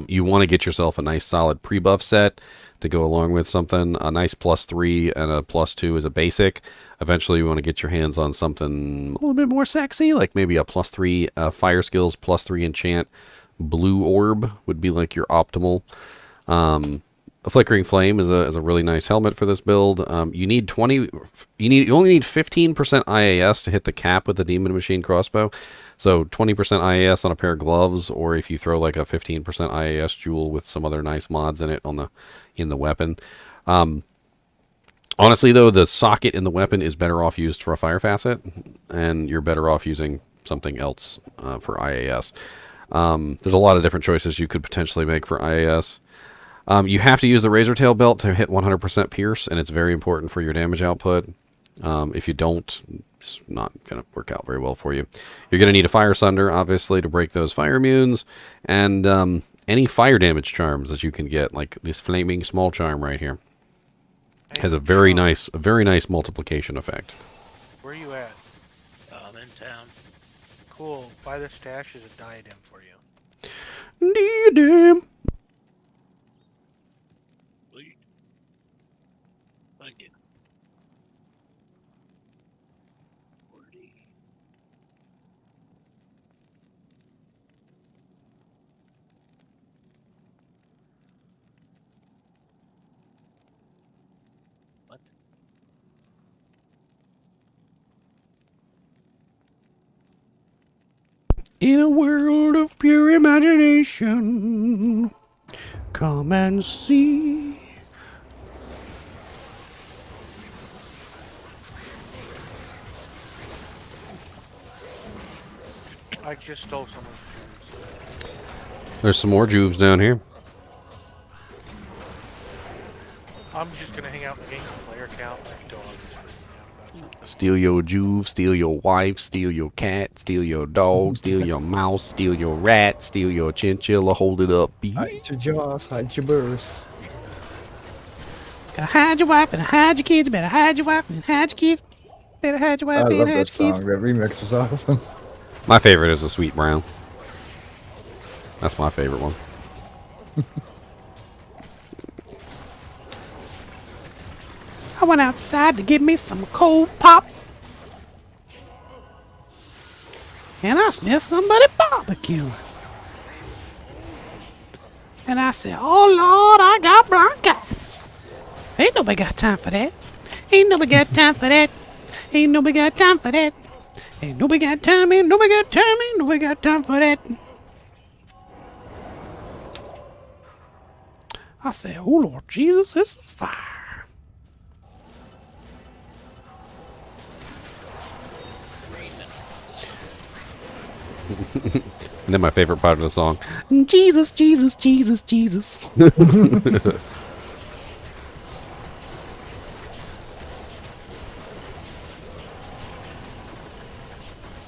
Speaker 1: you want to get yourself a nice, solid pre-buff set to go along with something. A nice +3 and a +2 is a basic. Eventually, you want to get your hands on something a little bit more sexy, like maybe a +3 Fire Skills, +3 Enchant. Blue Orb would be like your optimal. A Flickering Flame is a really nice helmet for this build. You only need 15% IAS to hit the cap with the Demon Machine crossbow. So 20% IAS on a pair of gloves, or if you throw like a 15% IAS jewel with some other nice mods in it in the weapon. Honestly though, the socket in the weapon is better off used for a fire facet, and you're better off using something else for IAS. There's a lot of different choices you could potentially make for IAS. You have to use the Razor Tail Belt to hit 100% Pierce, and it's very important for your damage output. If you don't, it's not going to work out very well for you. You're going to need a Fire Sunder, obviously, to break those fire immunes, and any fire damage charms that you can get, like this Flaming Small Charm right here. Has a very nice multiplication effect.
Speaker 3: Where are you at?
Speaker 4: I'm in town.
Speaker 3: Cool. Buy the stash as a diadem for you.
Speaker 1: Diadem.
Speaker 4: Sweet. Thank you. 40. What?
Speaker 1: In a world of pure imagination, come and see.
Speaker 3: I just stole someone's shoes.
Speaker 1: There's some more juves down here.
Speaker 3: I'm just gonna hang out in the game for player count like dogs.
Speaker 1: Steal your juve, steal your wife, steal your cat, steal your dog, steal your mouse, steal your rat, steal your chinchilla, hold it up.
Speaker 2: Hide your jaws, hide your burrs.
Speaker 1: Gotta hide your wife and hide your kids. Better hide your wife and hide your kids. Better hide your wife
Speaker 2: I
Speaker 1: and
Speaker 2: love
Speaker 1: hide
Speaker 2: that
Speaker 1: your kids.
Speaker 2: song. That remix was awesome.
Speaker 1: My favorite is the Sweet Brown. That's my favorite one. I went outside to get me some cold pop. And I smelled somebody barbecuing. And I said, oh Lord, I got bronchitis. Ain't nobody got time for that. Ain't nobody got time for that. Ain't nobody got time for that. Ain't nobody got time, ain't nobody got time, ain't nobody got time for that. I said, oh Lord Jesus, it's a fire. And then my favorite part of the song, Jesus, Jesus, Jesus, Jesus.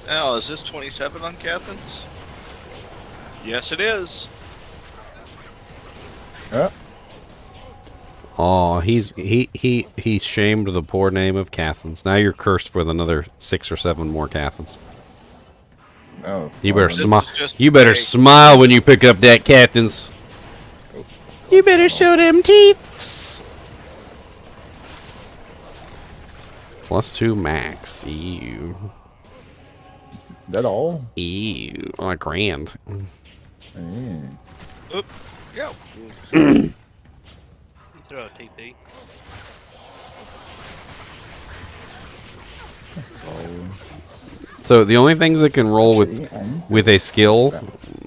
Speaker 6: Now, is this 27 on Catherine's? Yes, it is.
Speaker 2: Yeah.
Speaker 1: Oh, he shamed the poor name of Cathans. Now you're cursed with another 6 or 7 more Cathans.
Speaker 2: No.
Speaker 1: You better
Speaker 6: This
Speaker 1: smile.
Speaker 6: is just
Speaker 1: You better
Speaker 6: a-
Speaker 1: smile when you pick up that Cathans. You better show them teeth. +2 max. Ew.
Speaker 2: That all?
Speaker 1: Ew. Oh, a grand.
Speaker 2: Mm.
Speaker 6: Oop. Yeah.
Speaker 4: You throw a TP.
Speaker 1: So the only things that can roll with
Speaker 2: Yeah.
Speaker 1: a skill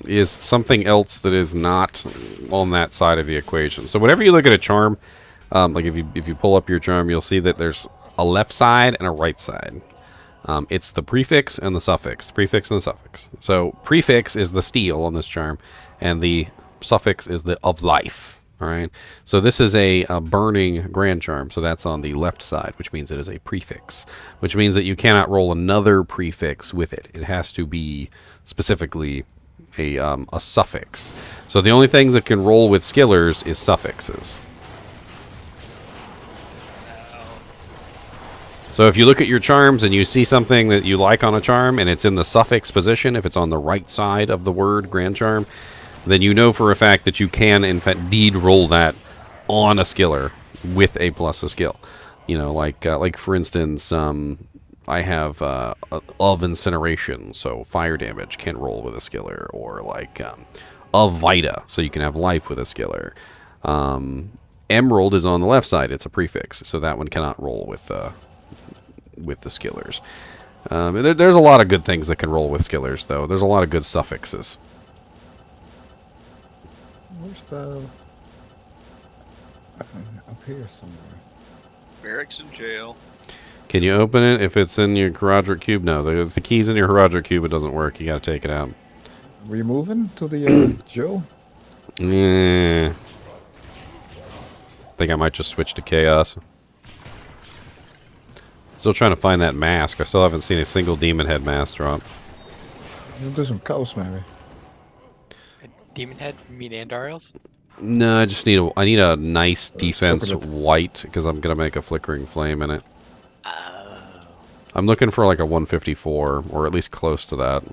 Speaker 1: is something else that is not on that side of the equation. So whenever you look at a charm, like if you pull up your charm, you'll see that there's a left side and a right side. It's the prefix and the suffix. Prefix and the suffix. So prefix is the steal on this charm, and the suffix is the of life. All right. So this is a burning grand charm. So that's on the left side, which means it is a prefix, which means that you cannot roll another prefix with it. It has to be specifically a suffix. So the only things that can roll with skillers is suffixes. So if you look at your charms and you see something that you like on a charm and it's in the suffix position, if it's on the right side of the word grand charm, then you know for a fact that you can indeed roll that on a skiller with a plus a skill. You know, like for instance, I have of incineration, so fire damage can roll with a skiller, or like of vita, so you can have life with a skiller. Emerald is on the left side; it's a prefix, so that one cannot roll with the skillers. There's a lot of good things that can roll with skillers, though. There's a lot of good suffixes.
Speaker 2: Where's the... Up here somewhere.
Speaker 6: Barracks and jail.
Speaker 1: Can you open it if it's in your Herodric Cube? No, if the key's in your Herodric Cube, it doesn't work. You gotta take it out.
Speaker 2: We moving to the Joe?
Speaker 1: Yeah. Think I might just switch to Chaos. Still trying to find that mask. I still haven't seen a single Demon Head mask drop.
Speaker 2: We'll do some cows, maybe.
Speaker 5: A demon head from me and Andariels?
Speaker 1: No, I need a nice defense
Speaker 2: look at it.
Speaker 1: white, because I'm gonna make a flickering flame in it.
Speaker 5: Oh.
Speaker 1: I'm looking for like a 154, or at least close to that.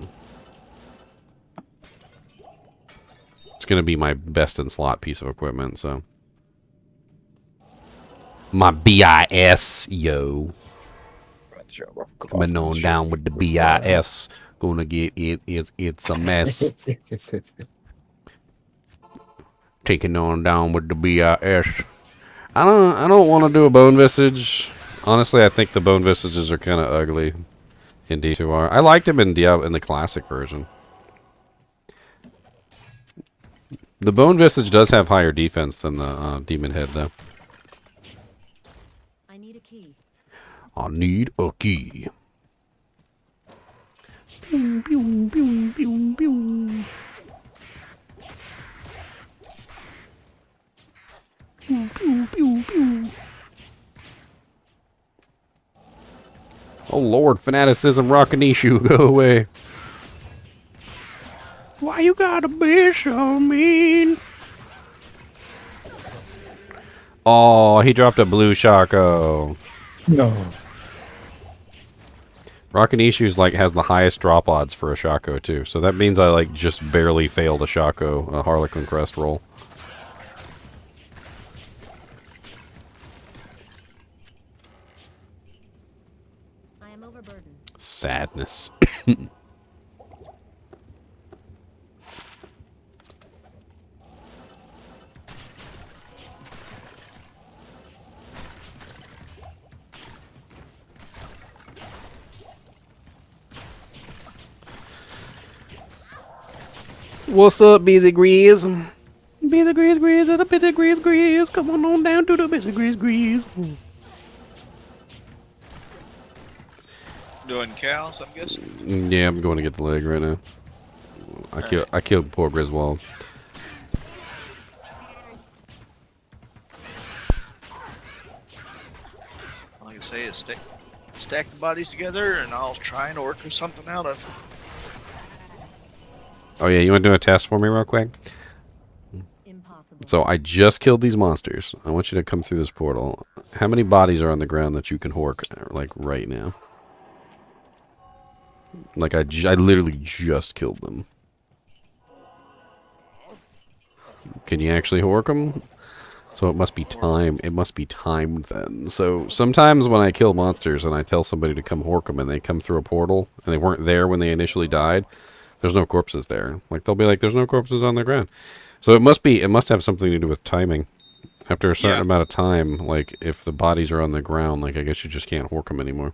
Speaker 1: going to be my best in slot piece of equipment, so. My BIS, yo. Coming on down with the BIS. Gonna get it. It's a mess. Taking on down with the BIS. I don't want to do a bone visage. Honestly, I think the bone visages are kind of ugly in D2R. I liked him in the classic version. The bone visage does have higher defense than the demon head, though.
Speaker 7: I need a key.
Speaker 1: I need a key. Pew, pew, pew, pew, pew. Pew, pew, pew, pew. Oh Lord, fanaticism, rockin' issue, go away. Why you gotta be so mean? Oh, he dropped a blue Shaco.
Speaker 2: No.
Speaker 1: Rockin' Issues like has the highest drop odds for a Shaco too, so that means I like just barely failed a Shaco, a Harlequin Crest roll.
Speaker 7: I am overburdened.
Speaker 1: Sadness. What's up, Busy Grease? Busy Grease Grease at the Busy Grease Grease. Come on down to the Busy Grease Grease.
Speaker 6: Doing cows, I'm guessing.
Speaker 1: Yeah, I'm going to get the leg right now. I killed poor Griswold.
Speaker 6: All I can say is stack the bodies together, and I'll try and order something out of.
Speaker 1: Oh yeah, you want to do a test for me real quick?
Speaker 7: Impossible.
Speaker 1: So I just killed these monsters. I want you to come through this portal. How many bodies are on the ground that you can hork, like, right now? Like, I literally just killed them. Can you actually hork them? So it must be time. It must be timed then. So sometimes when I kill monsters and I tell somebody to come hork them and they come through a portal and they weren't there when they initially died, there's no corpses there. Like, they'll be like, there's no corpses on the ground. So it must have something to do with timing. After a certain amount of time, like, if the bodies are on the ground, like, I guess you just can't hork them anymore.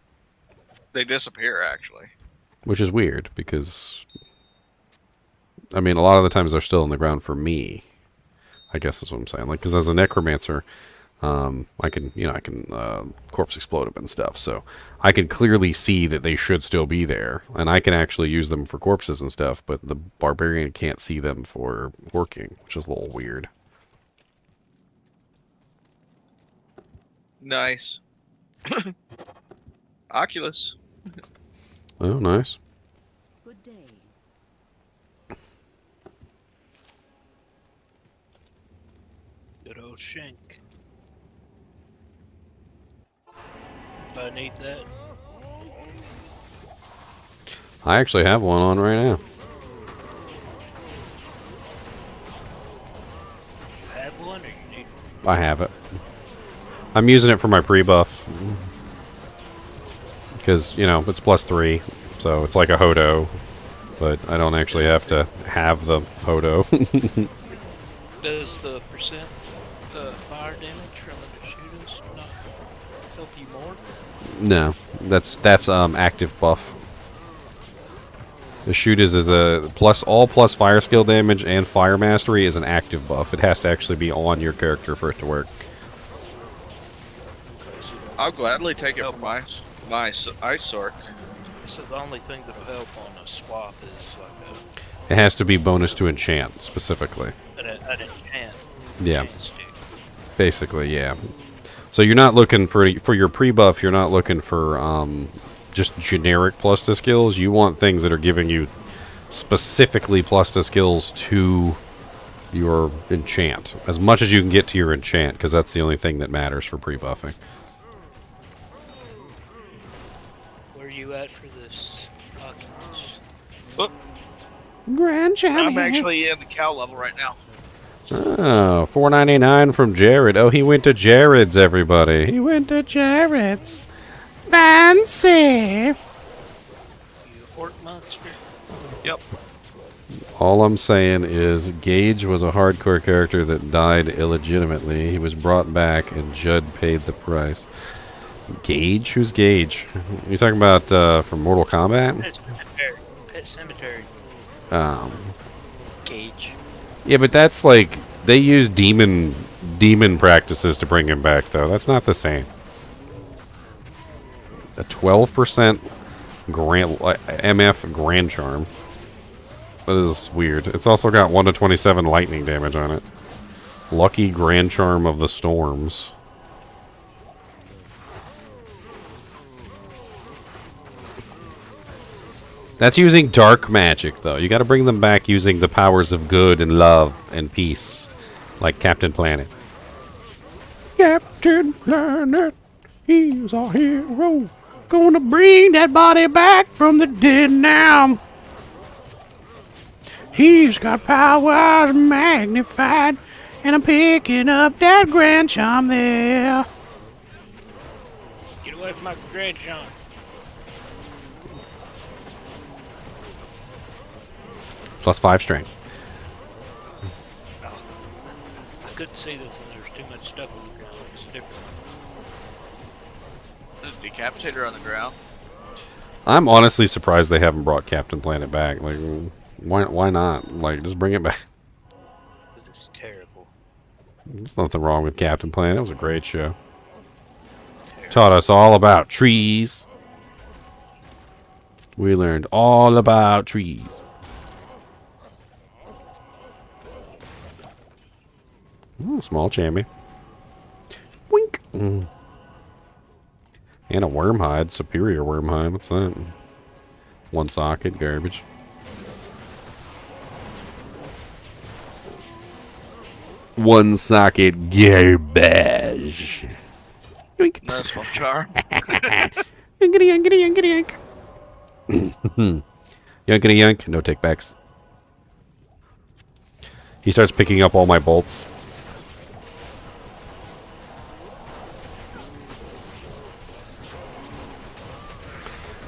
Speaker 6: They disappear, actually.
Speaker 1: Which is weird, because, I mean, a lot of the times they're still on the ground for me, I guess is what I'm saying. Like, because as a necromancer, I can corpse explode them and stuff, so I can clearly see that they should still be there, and I can actually use them for corpses and stuff, but the barbarian can't see them for working, which is a little weird.
Speaker 6: Nice. Oculus.
Speaker 1: Oh, nice.
Speaker 7: Good day.
Speaker 4: Good old shank. I need that.
Speaker 1: I actually have one on right now.
Speaker 4: You have one, or you need?
Speaker 1: I have it. I'm using it for my pre-buff. Because, you know, it's +3, so it's like a Hodo. But I don't actually have to have the Hodo.
Speaker 4: Does the percent fire damage from the shooters not help you more?
Speaker 1: No, that's active buff. The shooters is a all plus fire skill damage and fire mastery is an active buff. It has to actually be on your character for it to work.
Speaker 6: I'll gladly take it for my ice sword.
Speaker 4: So the only thing that'll help on a swap is like
Speaker 1: It has to be bonus to enchant specifically.
Speaker 4: an enchant.
Speaker 1: Yeah,
Speaker 4: enchant stick.
Speaker 1: basically, yeah. So you're not looking for your pre-buff. You're not looking for just generic plus to skills. You want things that are giving you specifically plus to skills to your enchant. As much as you can get to your enchant, because that's the only thing that matters for pre-buffing.
Speaker 4: Where are you at for this Oculus?
Speaker 6: Look,
Speaker 1: Grand champion.
Speaker 6: I'm actually in the cow level right now.
Speaker 1: Oh, $4.99 from Jared. Oh, he went to Jared's, everybody. He went to Jared's. Fancy.
Speaker 4: You orc monster.
Speaker 6: Yep.
Speaker 1: All I'm saying is Gage was a hardcore character that died illegitimately. He was brought back, and Judd paid the price. Gage? Who's Gage? You talking about from Mortal Kombat?
Speaker 4: Pet cemetery. Pet cemetery.
Speaker 5: Gauge.
Speaker 1: Yeah, but that's like they use demon practices to bring him back, though. That's not the same. A 12% MF Grand Charm. That is weird. It's also got 1 to 27 lightning damage on it. Lucky Grand Charm of the Storms. That's using dark magic, though. You gotta bring them back using the powers of good and love and peace. Like Captain Planet. Captain Planet, he's our hero. Gonna bring that body back from the dead now. He's got powers magnified, and I'm picking up that Grand Charm there.
Speaker 4: Get away from my Grand John.
Speaker 1: +5 strength.
Speaker 4: I couldn't see this, and there's too much stuff on the ground. It's different.
Speaker 6: There's a decapitator on the ground.
Speaker 1: I'm honestly surprised they haven't brought Captain Planet back. Like, why not? Like, just bring it back.
Speaker 4: This is terrible.
Speaker 1: There's nothing wrong with Captain Planet. It was a great show. Taught us all about trees. We learned all about trees. Ooh, small chamois. Wink. And a worm hide. Superior worm hide. What's that? 1 socket. Garbage. One socket. Garbage. Yoink.
Speaker 6: Nice small charm.
Speaker 1: Yankity yankity yankity yank. Yankity yank. No takebacks. He starts picking up all my bolts.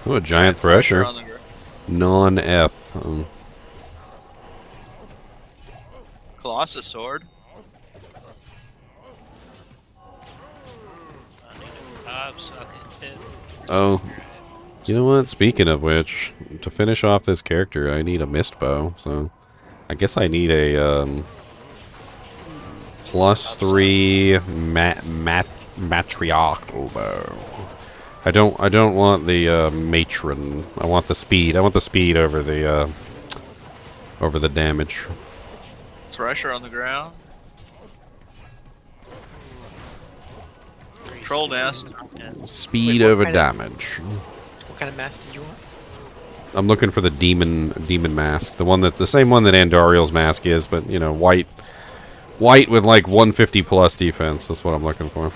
Speaker 1: Oh, a giant thresher.
Speaker 6: On the ground.
Speaker 1: Non-F.
Speaker 6: Colossus sword.
Speaker 4: I need a 5-socket head.
Speaker 1: Oh. You know what? Speaking of which, to finish off this character, I need a mist bow. So, I guess I need a +3 matriarchal bow. I don't want the matron. I want the speed. I want the speed over the damage.
Speaker 6: Thresher on the ground. Troll nest.
Speaker 1: Speed
Speaker 5: Wait, what
Speaker 1: over
Speaker 5: kind of-
Speaker 1: damage.
Speaker 5: What kind of mask did you want?
Speaker 1: I'm looking for the demon mask, the same one that Andariel's mask is, but you know, white with like 150 plus defense. That's what I'm looking for.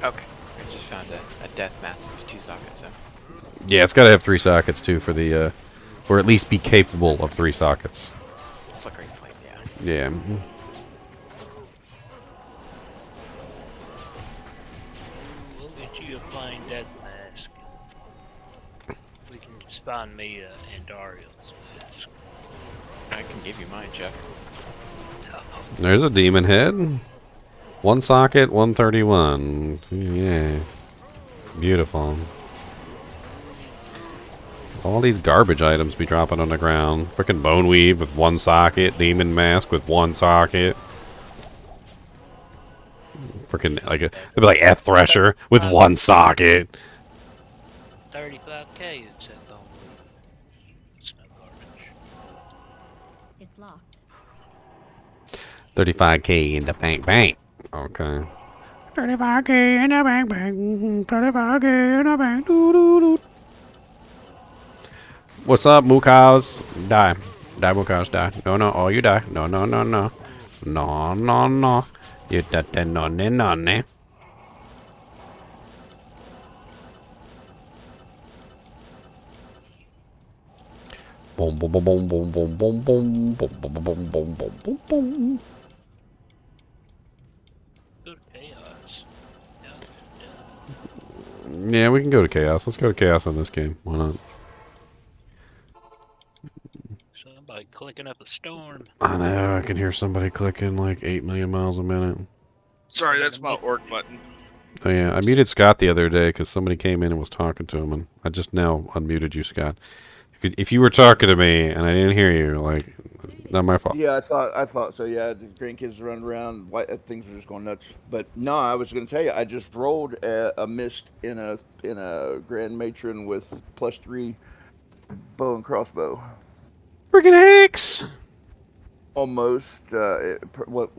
Speaker 5: Okay. I just found a death mask. There's 2 sockets. So.
Speaker 1: Yeah, it's got to have 3 sockets too for the, or at least be capable of 3 sockets.
Speaker 5: Flickering flame, yeah.
Speaker 1: Yeah.
Speaker 4: We'll get you a plain death mask. We can spawn me Andariel's mask.
Speaker 5: I can give you mine, Jeff.
Speaker 1: There's a demon head. 1 socket, 131. Yeah. Beautiful. All these garbage items be dropping on the ground. Frickin' bone weave with 1 socket. Demon mask with 1 socket. Frickin' like it'd be like F thresher with 1 socket.
Speaker 4: 35k it said on the... It's no garbage.
Speaker 7: It's locked.
Speaker 1: 35k in the bank bank. Okay. 35k in the bank bank. 35k in the bank. Doo doo doo. What's up, Mookows? Die. Die, Mookows, die. No, no. Oh, you die. No, no, no, no. No, no, no. You die, no, no, no. Boom, boom, boom, boom, boom, boom, boom, boom, boom, boom, boom, boom, boom, boom, boom.
Speaker 4: Go to chaos. Yeah,
Speaker 1: Yeah, we can go to chaos. Let's go to chaos on this game. Why not?
Speaker 4: somebody clicking up a storm.
Speaker 1: I know. I can hear somebody clicking like 8 million miles a minute.
Speaker 6: Sorry, that's my orc button.
Speaker 1: Oh yeah, I muted Scott the other day because somebody came in and was talking to him, and I just now unmuted you, Scott. If you were talking to me and I didn't hear you, like, not my fault.
Speaker 8: Yeah, I thought so. Yeah, the grandkids running around, things are just going nuts. But no, I was going to tell you, I just rolled a mist in a grand matron with +3 bow and crossbow.
Speaker 1: Freaking hex!
Speaker 8: Almost what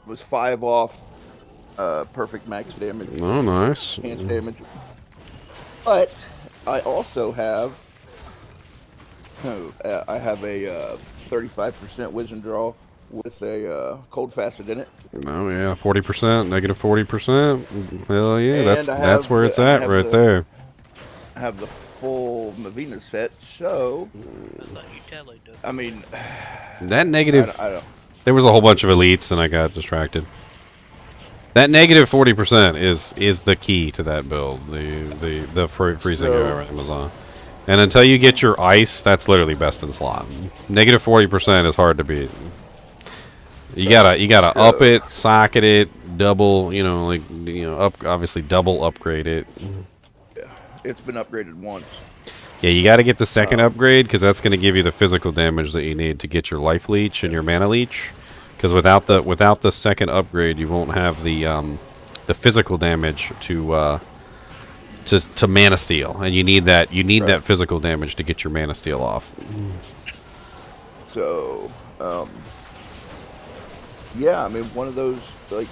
Speaker 8: was 5 off perfect max damage.
Speaker 1: Oh, nice.
Speaker 8: Enhanced damage. But I also have I have a 35% wisdom draw with a cold facet in it.
Speaker 1: Oh yeah, 40%, negative 40%. Hell yeah,
Speaker 8: And
Speaker 1: that's where it's at right there.
Speaker 8: I have the full Mavina set, so
Speaker 4: I thought you tallied up.
Speaker 8: I mean,
Speaker 1: That negative.
Speaker 8: I don't.
Speaker 1: There was a whole bunch of elites, and I got distracted. That negative 40% is the key to that build. The freezing over Amazon. And until you get your ice, that's literally best in slot. Negative 40% is hard to beat. You gotta up it, socket it, double, obviously double upgrade it.
Speaker 8: Yeah, it's been upgraded once.
Speaker 1: Yeah, you gotta get the second upgrade because that's gonna give you the physical damage that you need to get your life leech and your mana leech. Because without the second upgrade, you won't have the physical damage to mana steal, and you need that physical damage to get your mana steal off.
Speaker 8: So, yeah, I mean, one of those like.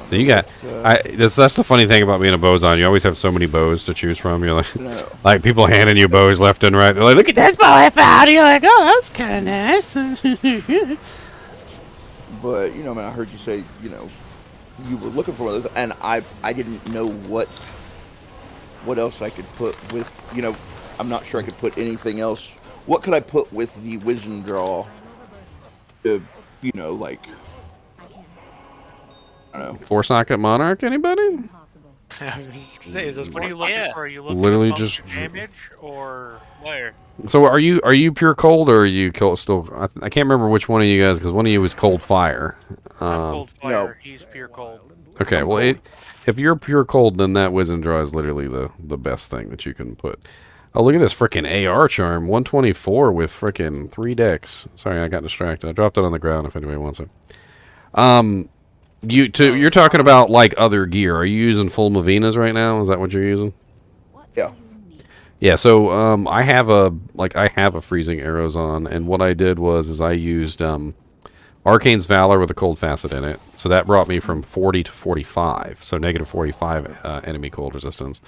Speaker 1: So you got, that's the funny thing about being a boson. You always have so many bows to choose from. You're like, like people handing you bows left and right. They're like, look at this bow I found. You're like, oh, that's kind of nice.
Speaker 8: But man, I heard you say, you were looking for one of those, and I didn't know what else I could put with, I'm not sure I could put anything else. What could I put with the wisdom draw to, like.
Speaker 1: Four socket monarch, anybody?
Speaker 7: Impossible.
Speaker 5: I was just gonna say, is this
Speaker 3: What are you looking for? Are you looking
Speaker 1: Literally
Speaker 3: at
Speaker 1: just
Speaker 3: damage or
Speaker 4: Where?
Speaker 1: So are you pure cold or are you cold still? I can't remember which one of you guys because one of you was cold fire.
Speaker 3: I'm cold fire? He's pure cold.
Speaker 1: Okay, well if you're pure cold, then that wisdom draw is literally the best thing that you can put. Oh, look at this freaking AR charm, 124 with freaking 3 decks. Sorry, I got distracted. I dropped it on the ground. If anybody wants it. You're talking about like other gear. Are you using full Mavinas right now? Is that what you're using?
Speaker 8: Yeah.
Speaker 1: Yeah. So I have a freezing arrows on, and what I did was I used Arcane's Valor with a cold facet in it. So that brought me from 40 to 45. So negative 45 enemy cold resistance.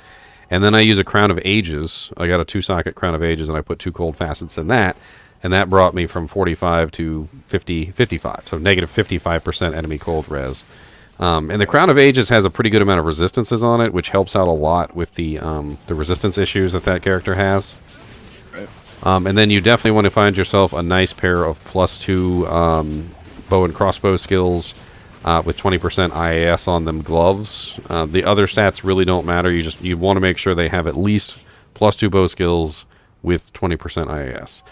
Speaker 1: And then I use a Crown of Ages. I got a 2-socket Crown of Ages, and I put 2 cold facets in that. And that brought me from 45 to 55. So negative 55% enemy cold res. And the Crown of Ages has a pretty good amount of resistances on it, which helps out a lot with the resistance issues that character has. And then you definitely want to find yourself a nice pair of +2 bow and crossbow skills with 20% IAS on them gloves. The other stats really don't matter. You want to make sure they have at least +2 bow skills with 20% IAS.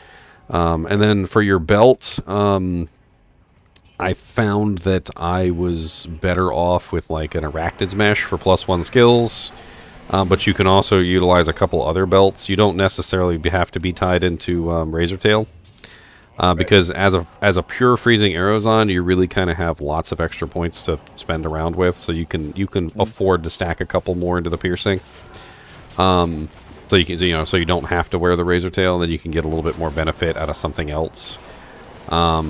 Speaker 1: And then for your belt, I found that I was better off with like an Arachnid's Mesh for +1 skills. But you can also utilize a couple other belts. You don't necessarily have to be tied into Razortail. Because as a pure freezing arrows on, you really kind of have lots of extra points to spend around with. So you can afford to stack a couple more into the piercing. So you can, so you don't have to wear the Razortail, and then you can get a little bit more benefit out of something else. I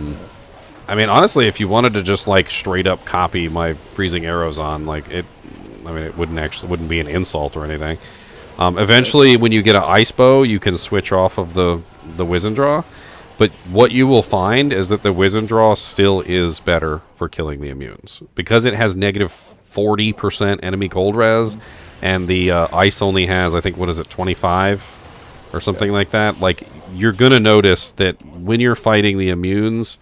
Speaker 1: mean, honestly, if you wanted to just like straight up copy my freezing arrows on, like it wouldn't be an insult or anything. Eventually, when you get an ice bow, you can switch off of the Wizen Draw. But what you will find is that the Wizen Draw still is better for killing the immunes because it has negative 40% enemy cold res, and the ice only has, I think, what is it, 25 or something like that. Like, you're gonna notice that when you're fighting the immunes,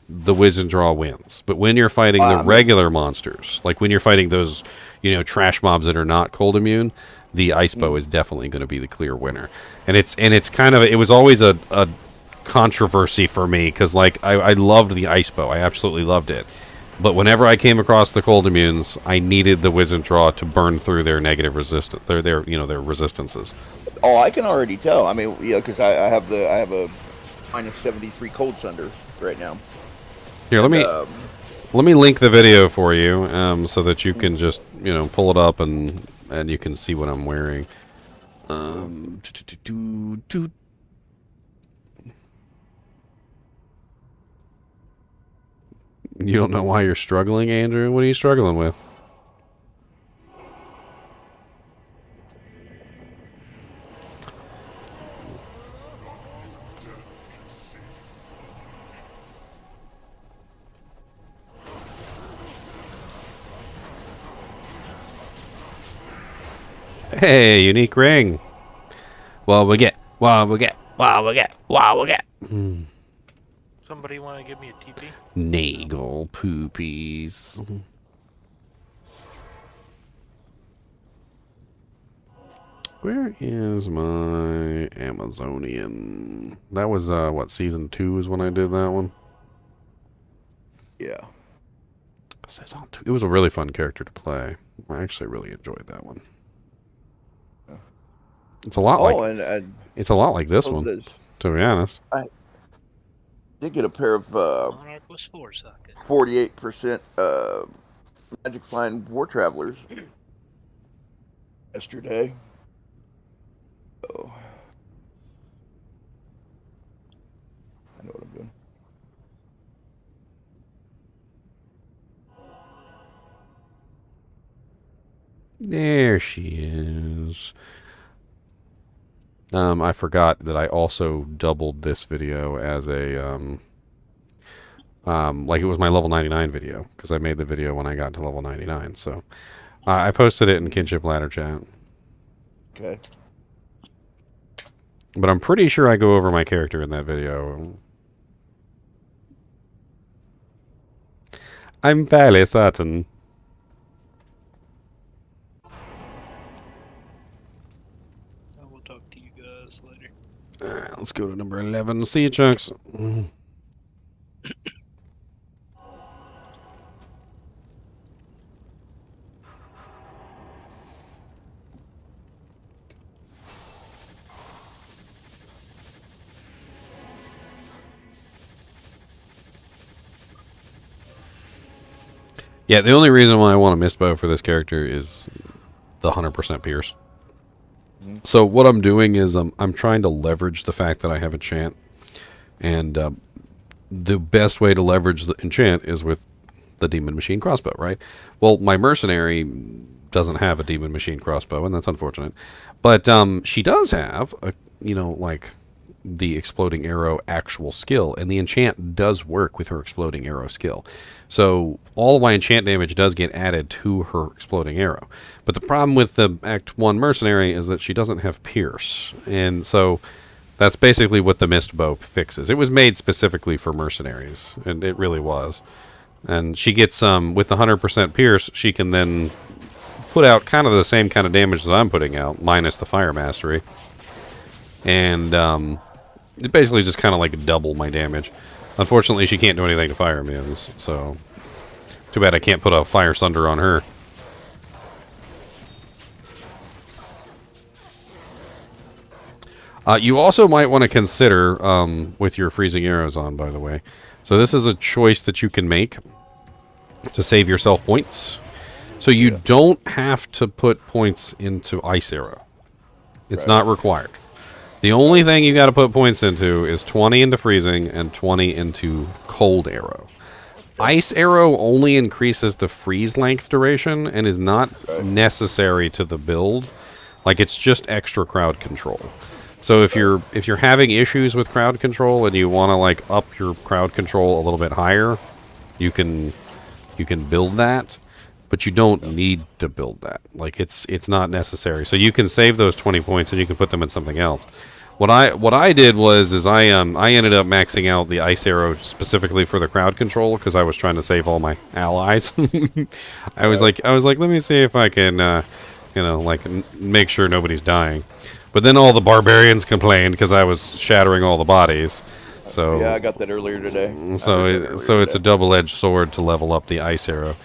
Speaker 1: the Wiz and Draw wins. But when you're fighting the regular monsters, like when you're fighting those, trash mobs that are not cold immune, the ice bow is definitely going to be the clear winner. And it's kind of, it was always a controversy for me, because like I loved the ice bow, I absolutely loved it. But whenever I came across the cold immunes, I needed the Wiz and Draw to burn through their negative resistance, their resistances.
Speaker 8: Oh, I can already tell. I mean, because I have a minus 73 cold sunder right now.
Speaker 1: Here, let me link the video for you, so that you can just pull it up and you can see what I'm wearing. You don't know why you're struggling, Andrew? What are you struggling with? Hey, unique ring. What we get?
Speaker 3: Somebody want to give me a TP?
Speaker 1: Nagel poopies. Where is my Amazonian? That was, what, season 2 is when I did that one?
Speaker 8: Yeah.
Speaker 1: Season 2. It was a really fun character to play. I actually really enjoyed that one. It's a lot it's a lot like this one, to be honest.
Speaker 8: I did get a pair of
Speaker 4: Monarch was 4 socket.
Speaker 8: 48% Magic Flying War Travelers yesterday. Oh, I know what I'm doing.
Speaker 1: There she is. I forgot that I also doubled this video as a, like it was my level 99 video, because I made the video when I got to level 99, so I posted it in Kinship Ladder Chat.
Speaker 8: Okay.
Speaker 1: But I'm pretty sure I go over my character in that video. I'm fairly certain. Alright, let's go to number 11. See you, Chunks. Yeah, the only reason why I want a mist bow for this character is the 100% pierce. So what I'm doing is I'm trying to leverage the fact that I have enchant, and the best way to leverage the enchant is with the demon machine crossbow, right? Well, my mercenary doesn't have a demon machine crossbow, and that's unfortunate. But she does have a, like the exploding arrow actual skill, and the enchant does work with her exploding arrow skill. So all of my enchant damage does get added to her exploding arrow. But the problem with the Act 1 mercenary is that she doesn't have pierce, and so that's basically what the mist bow fixes. It was made specifically for mercenaries, and it really was. And she gets with the 100% pierce, she can then put out kind of the same kind of damage that I'm putting out, minus the fire mastery. And it basically just kind of like double my damage. Unfortunately, she can't do anything to fire immunes, so too bad I can't put a fire sunder on her. You also might want to consider, with your freezing arrows on, by the way. So this is a choice that you can make to save yourself points. So you don't have to put points into ice arrow. It's not required. The only thing you got to put points into is 20 into freezing and 20 into cold arrow. Ice arrow only increases the freeze length duration and is not necessary to the build. Like, it's just extra crowd control. So if you're having issues with crowd control and you want to like up your crowd control a little bit higher, you can build that. but you don't need to build that. Like it's not necessary. So you can save those 20 points and you can put them in something else. What I did was I ended up maxing out the ice arrow specifically for the crowd control because I was trying to save all my allies. I was like let me see if I can make sure nobody's dying. But then all the barbarians complained because I was shattering all the bodies. So
Speaker 8: yeah, I got that earlier today.
Speaker 1: So it's a double-edged sword to level up the ice arrow.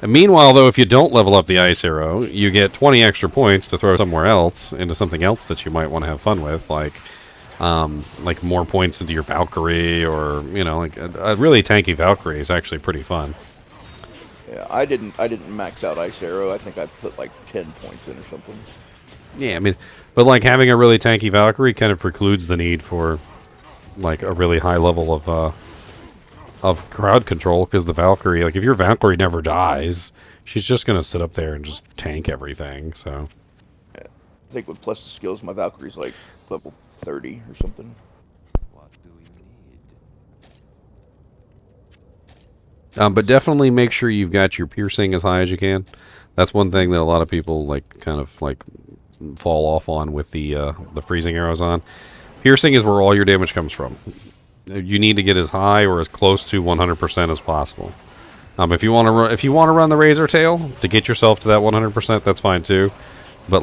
Speaker 1: And meanwhile, though, if you don't level up the ice arrow, you get 20 extra points to throw somewhere else into something else that you might want to have fun with, like more points into your Valkyrie, or like a really tanky Valkyrie is actually pretty fun.
Speaker 8: Yeah, I didn't max out ice arrow. I think I put like 10 points in or something.
Speaker 1: Yeah, I mean, but like having a really tanky Valkyrie kind of precludes the need for like a really high level of crowd control, because the Valkyrie, like if your Valkyrie never dies, she's just gonna sit up there and just tank everything. So
Speaker 8: yeah. I think with plus the skills, my Valkyrie's like level 30 or something.
Speaker 9: What do you need?
Speaker 1: But definitely make sure you've got your piercing as high as you can. That's one thing that a lot of people kind of fall off on with the freezing arrows on. Piercing is where all your damage comes from. You need to get as high or as close to 100% as possible. If you want to run the razor tail to get yourself to that 100%, that's fine too. But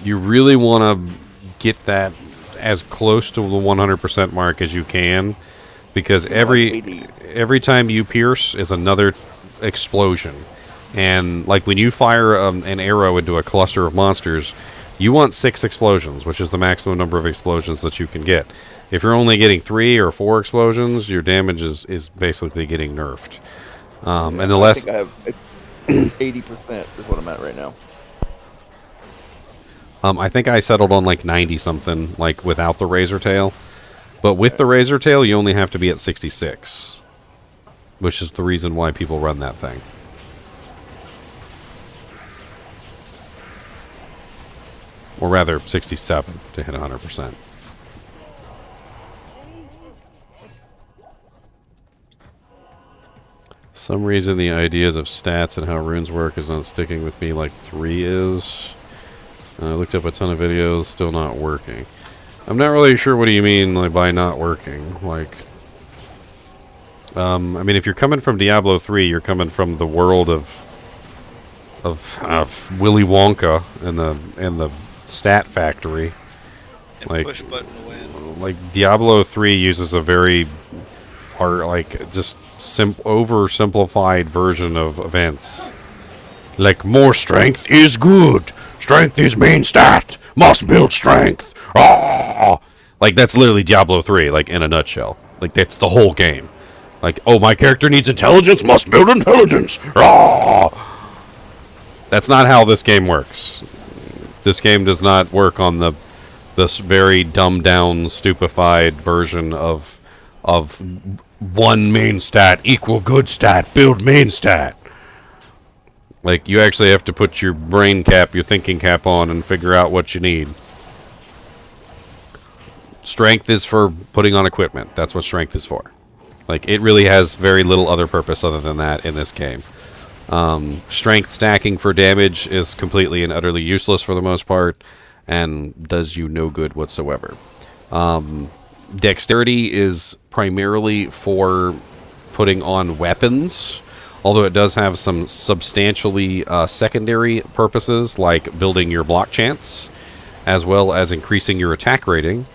Speaker 1: you really want to get that as close to the 100% mark as you can, because every time you pierce is another explosion. And when you fire an arrow into a cluster of monsters, you want 6 explosions, which is the maximum number of explosions that you can get. If you're only getting 3 or 4 explosions, your damage is basically getting nerfed. And the less...
Speaker 8: I think I have 80% is what I'm at right now.
Speaker 1: I think I settled on 90-something, without the razor tail. But with the razor tail, you only have to be at 66. Which is the reason why people run that thing. Or rather, 67 to hit 100%. Some reason the ideas of stats and how runes work is not sticking with me like 3 is. I looked up a ton of videos, still not working. I'm not really sure what do you mean by not working. I mean, if you're coming from Diablo 3, you're coming from the world of Willy Wonka and the stat factory.
Speaker 6: And push button to win.
Speaker 1: Diablo 3 uses a very just oversimplified version of events. More strength is good. Strength is main stat. Must build strength. Ah! That's literally Diablo 3, in a nutshell. That's the whole game. Oh, my character needs intelligence. Must build intelligence. Ah! That's not how this game works. This game does not work on this very dumbed down, stupefied version of one main stat equal good stat, build main stat. You actually have to put your brain cap, your thinking cap on and figure out what you need. Strength is for putting on equipment. That's what strength is for. It really has very little other purpose other than that in this game. Strength stacking for damage is completely and utterly useless for the most part, and does you no good whatsoever. Dexterity is primarily for putting on weapons, although it does have some substantially secondary purposes, like building your block chance, as well as increasing your attack rating,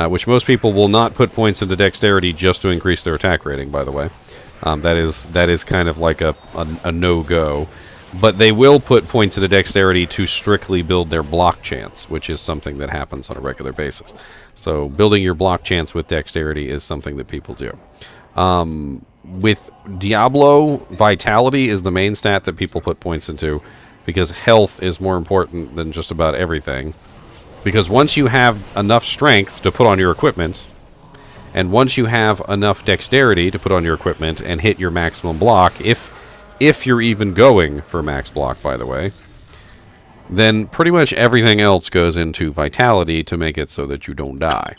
Speaker 1: which most people will not put points into dexterity just to increase their attack rating, by the way. That is kind of like a no-go. But they will put points into dexterity to strictly build their block chance, which is something that happens on a regular basis. So building your block chance with dexterity is something that people do. With Diablo, vitality is the main stat that people put points into, because health is more important than just about everything. Because once you have enough strength to put on your equipment, and once you have enough dexterity to put on your equipment and hit your maximum block, if you're even going for max block, by the way, then pretty much everything else goes into vitality to make it so that you don't die.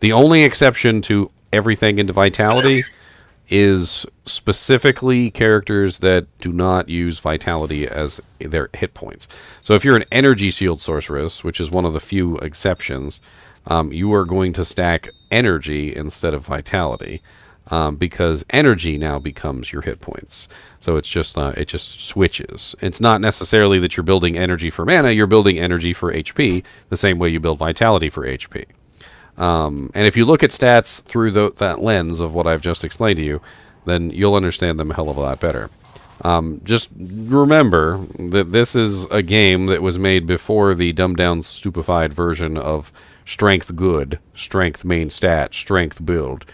Speaker 1: The only exception to everything into vitality is specifically characters that do not use vitality as their hit points. So if you're an energy shield sorceress, which is one of the few exceptions, you are going to stack energy instead of vitality, because energy now becomes your hit points. So it's just it just switches. It's not necessarily that you're building energy for mana, you're building energy for HP, the same way you build vitality for HP. And if you look at stats through that lens of what I've just explained to you, then you'll understand them a hell of a lot better. Just remember that this is a game that was made before the dumbed-down, stupefied version of strength good, strength main stat, strength build.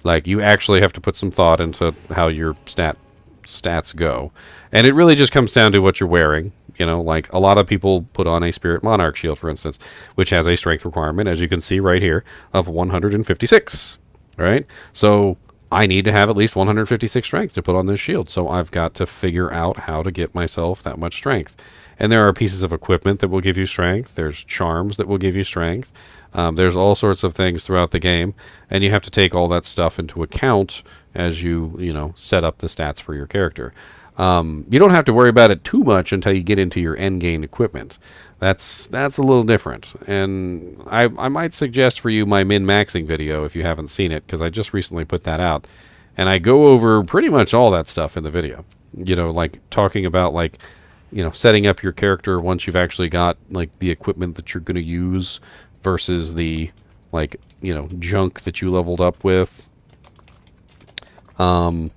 Speaker 1: Like, you actually have to put some thought into how your stats go. And it really just comes down to what you're wearing. You know, like, a lot of people put on a Spirit Monarch shield, for instance, which has a strength requirement, as you can see right here, of 156, right? So I need to have at least 156 strength to put on this shield, so I've got to figure out how to get myself that much strength. And there are pieces of equipment that will give you strength. There's charms that will give you strength. There's all sorts of things throughout the game, and you have to take all that stuff into account as you set up the stats for your character. You don't have to worry about it too much until you get into your endgame equipment. That's a little different. And I might suggest for you my min-maxing video if you haven't seen it, because I just recently put that out. And I go over pretty much all that stuff in the video. You know, like talking about, like, setting up your character once you've actually got, like, the equipment that you're going to use versus the, like, junk that you leveled up with. And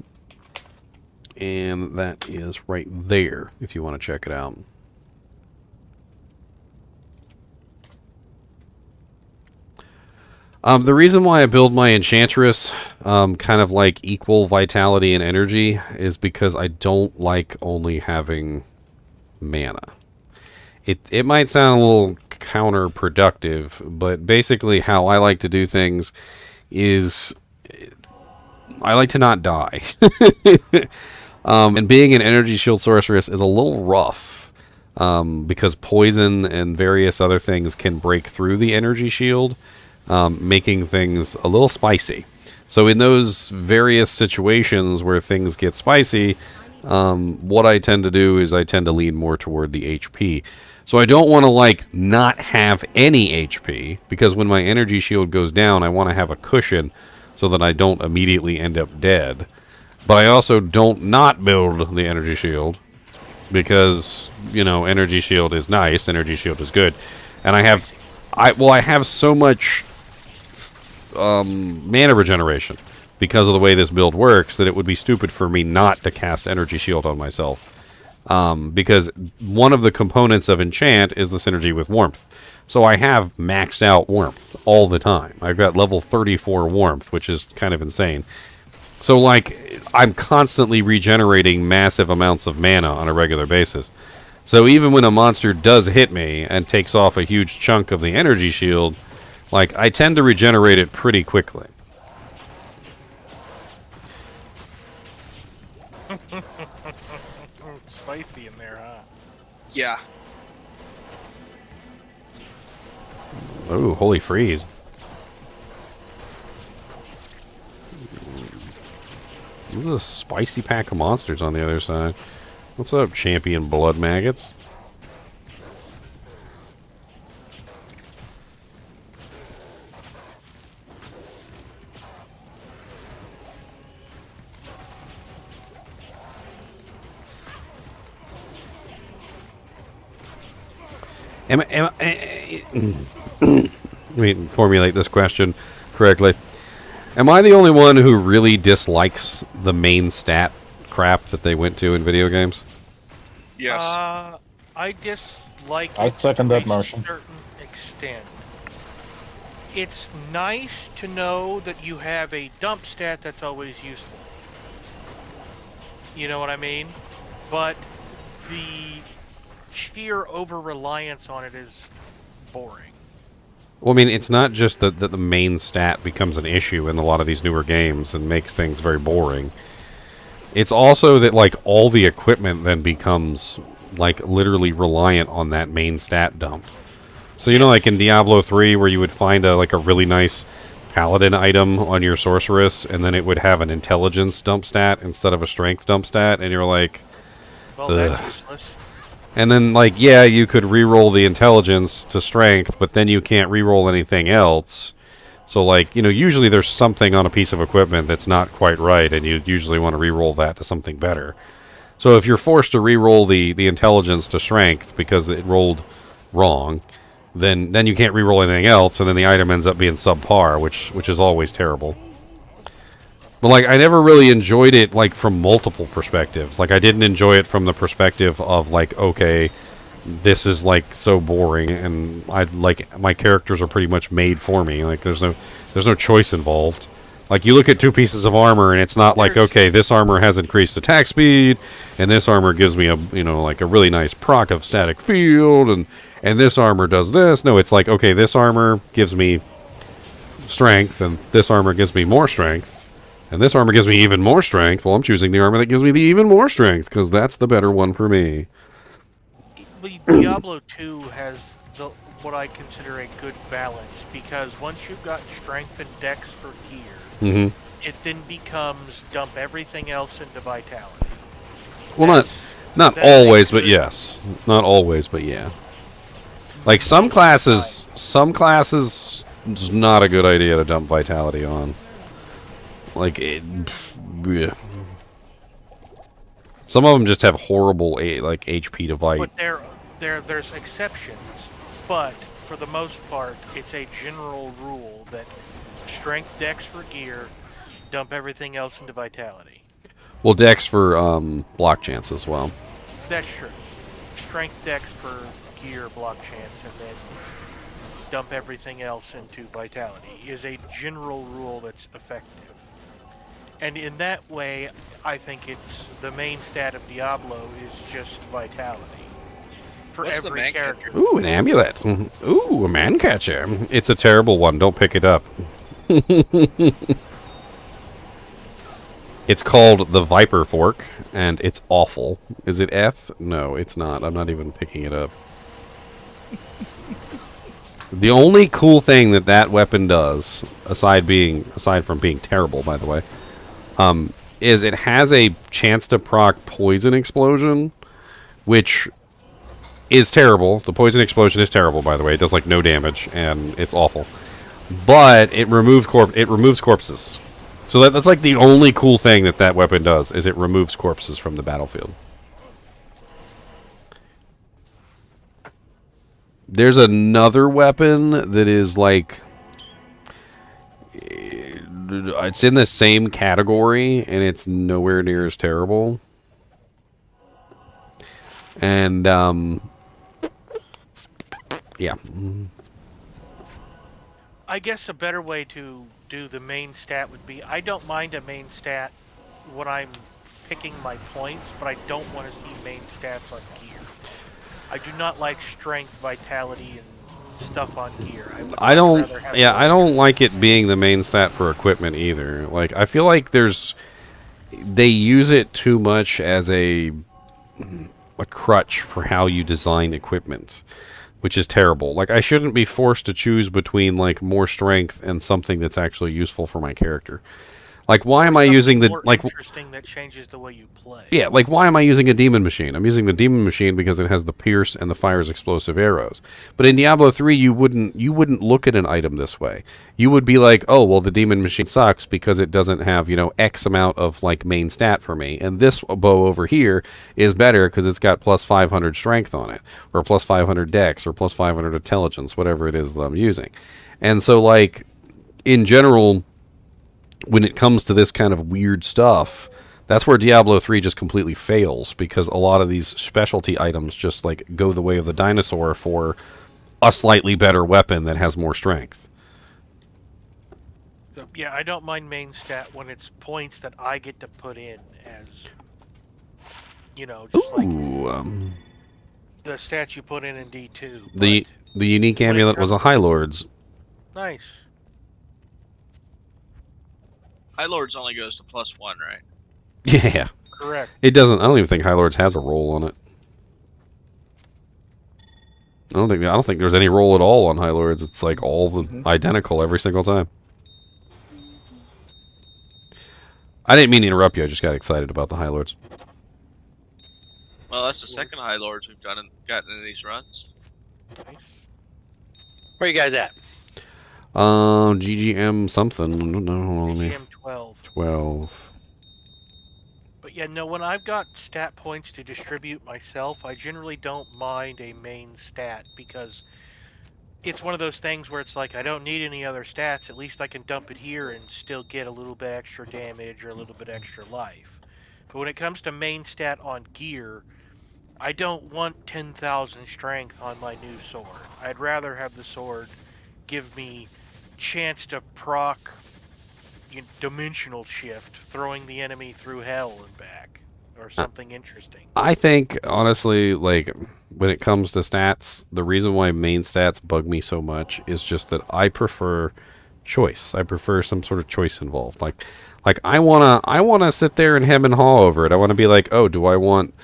Speaker 1: that is right there, if you want to check it out. The reason why I build my Enchantress kind of like equal vitality and energy is because I don't like only having mana. It might sound a little counterproductive, but basically how I like to do things is I like to not die. And being an energy shield sorceress is a little rough because poison and various other things can break through the energy shield, making things a little spicy. So in those various situations where things get spicy, what I tend to do is I tend to lean more toward the HP. So I don't want to, like, not have any HP, because when my energy shield goes down, I want to have a cushion so that I don't immediately end up dead. But I also don't not build the energy shield, because, energy shield is nice, energy shield is good. And I have so much mana regeneration because of the way this build works that it would be stupid for me not to cast energy shield on myself. Because one of the components of enchant is the synergy with warmth. So I have maxed out warmth all the time. I've got level 34 warmth, which is kind of insane. So, like, I'm constantly regenerating massive amounts of mana on a regular basis. So even when a monster does hit me and takes off a huge chunk of the energy shield, like, I tend to regenerate it pretty quickly.
Speaker 3: Spicy in there, huh?
Speaker 6: Yeah.
Speaker 1: Oh, holy freeze. There's a spicy pack of monsters on the other side. What's up, champion blood maggots? Let me formulate this question correctly. Am I the only one who really dislikes the main stat crap that they went to in video games?
Speaker 6: Yes.
Speaker 3: I dislike
Speaker 10: I
Speaker 3: it
Speaker 10: second
Speaker 3: to
Speaker 10: that
Speaker 3: a
Speaker 10: motion.
Speaker 3: certain extent. It's nice to know that you have a dump stat that's always useful. You know what I mean? But the sheer over-reliance on it is boring.
Speaker 1: Well, I mean, it's not just that the main stat becomes an issue in a lot of these newer games and makes things very boring. It's also that, like, all the equipment then becomes, like, literally reliant on that main stat dump. So, like in Diablo 3, where you would find a really nice paladin item on your sorceress, and then it would have an intelligence dump stat instead of a strength dump stat, and you're like,
Speaker 3: Well, that's
Speaker 1: ugh.
Speaker 3: useless.
Speaker 1: And then, like, yeah, you could re-roll the intelligence to strength, but then you can't re-roll anything else. So, like, you know, usually there's something on a piece of equipment that's not quite right, and you usually want to re-roll that to something better. So if you're forced to re-roll the intelligence to strength because it rolled wrong, then you can't re-roll anything else, and then the item ends up being subpar, which is always terrible. But, like, I never really enjoyed it, like, from multiple perspectives. Like, I didn't enjoy it from the perspective of, like, okay, this is, like, so boring, and my characters are pretty much made for me. Like, there's no choice involved. Like, you look at two pieces of armor, and it's not like, okay, this armor has increased attack speed, and this armor gives me a, you know, like, a really nice proc of static field, and this armor does this. No, it's like, okay, this armor gives me strength, and this armor gives me more strength. And this armor gives me even more strength. Well, I'm choosing the armor that gives me the even more strength, because that's the better one for me.
Speaker 3: Diablo 2 has what I consider a good balance, because once you've got strength and dex for gear, it then becomes dump everything else into vitality.
Speaker 1: Well, not always, but yes. Not always, but yeah. Like, some classes, it's not a good idea to dump vitality on. Like, bleh. Some of them just have horrible, like, HP to Vite.
Speaker 3: But there's exceptions, but for the most part, it's a general rule that strength dex for gear, dump everything else into vitality.
Speaker 1: Well, dex for block chance as well.
Speaker 3: That's true. Strength dex for gear, block chance, and then dump everything else into vitality is a general rule that's effective. And in that way, I think it's the main stat of Diablo is just vitality. For
Speaker 6: What's the
Speaker 3: every
Speaker 6: man
Speaker 3: character.
Speaker 6: catcher?
Speaker 1: Ooh, an amulet. Ooh, a man catcher. It's a terrible one. Don't pick it up. It's called the Viper Fork, and it's awful. Is it F? No, it's not. I'm not even picking it up. The only cool thing that weapon does, aside from being terrible, by the way, is it has a chance to proc Poison Explosion, which is terrible. The Poison Explosion is terrible, by the way. It does, like, no damage, and it's awful. But it removes corpses. So that's, like, the only cool thing that weapon does, is it removes corpses from the battlefield. There's another weapon that is, like, it's in the same category, and it's nowhere near as terrible. And, yeah.
Speaker 3: I guess a better way to do the main stat would be, I don't mind a main stat when I'm picking my points, but I don't want to see main stats on gear. I do not like strength, vitality, and stuff on gear.
Speaker 1: I don't like it being the main stat for equipment either. Like, I feel like they use it too much as a crutch for how you design equipment, which is terrible. Like, I shouldn't be forced to choose between, like, more strength and something that's actually useful for my character. Like, why am I using the, like,
Speaker 3: interesting that changes the way you play.
Speaker 1: yeah, like, why am I using a demon machine? I'm using the demon machine because it has the pierce and the fires explosive arrows. But in Diablo 3, you wouldn't look at an item this way. You would be like, oh, well, the demon machine sucks because it doesn't have, you know, X amount of, like, main stat for me. And this bow over here is better because it's got plus 500 strength on it, or plus 500 dex, or plus 500 intelligence, whatever it is that I'm using. And so, like, in general, when it comes to this kind of weird stuff, that's where Diablo 3 just completely fails, because a lot of these specialty items just, like, go the way of the dinosaur for a slightly better weapon that has more strength.
Speaker 3: So, yeah, I don't mind main stat when it's points that I get to put in as, you know, just like the stats you put in D2.
Speaker 1: The unique amulet was a High Lord's.
Speaker 3: Nice.
Speaker 6: High Lords only goes to +1, right?
Speaker 1: Yeah.
Speaker 3: Correct.
Speaker 1: It doesn't. I don't even think High Lords has a roll on it. I don't think there's any roll at all on High Lords. It's like all identical every single time. I didn't mean to interrupt you. I just got excited about the High Lords.
Speaker 6: Well, that's the second High Lords we've gotten in these runs.
Speaker 5: Where you guys at?
Speaker 1: GGM something. No, hold on, let me.
Speaker 3: GM 12.
Speaker 1: 12.
Speaker 3: But yeah, no, when I've got stat points to distribute myself, I generally don't mind a main stat because it's one of those things where it's like I don't need any other stats. At least I can dump it here and still get a little bit extra damage or a little bit extra life. But when it comes to main stat on gear, I don't want 10,000 strength on my new sword. I'd rather have the sword give me chance to proc dimensional shift, throwing the enemy through hell and back, or something interesting.
Speaker 1: I think, honestly, like, when it comes to stats, the reason why main stats bug me so much is just that I prefer choice. I prefer some sort of choice involved. Like I wanna sit there and hem and haw over it. I want to be like, oh, do I want,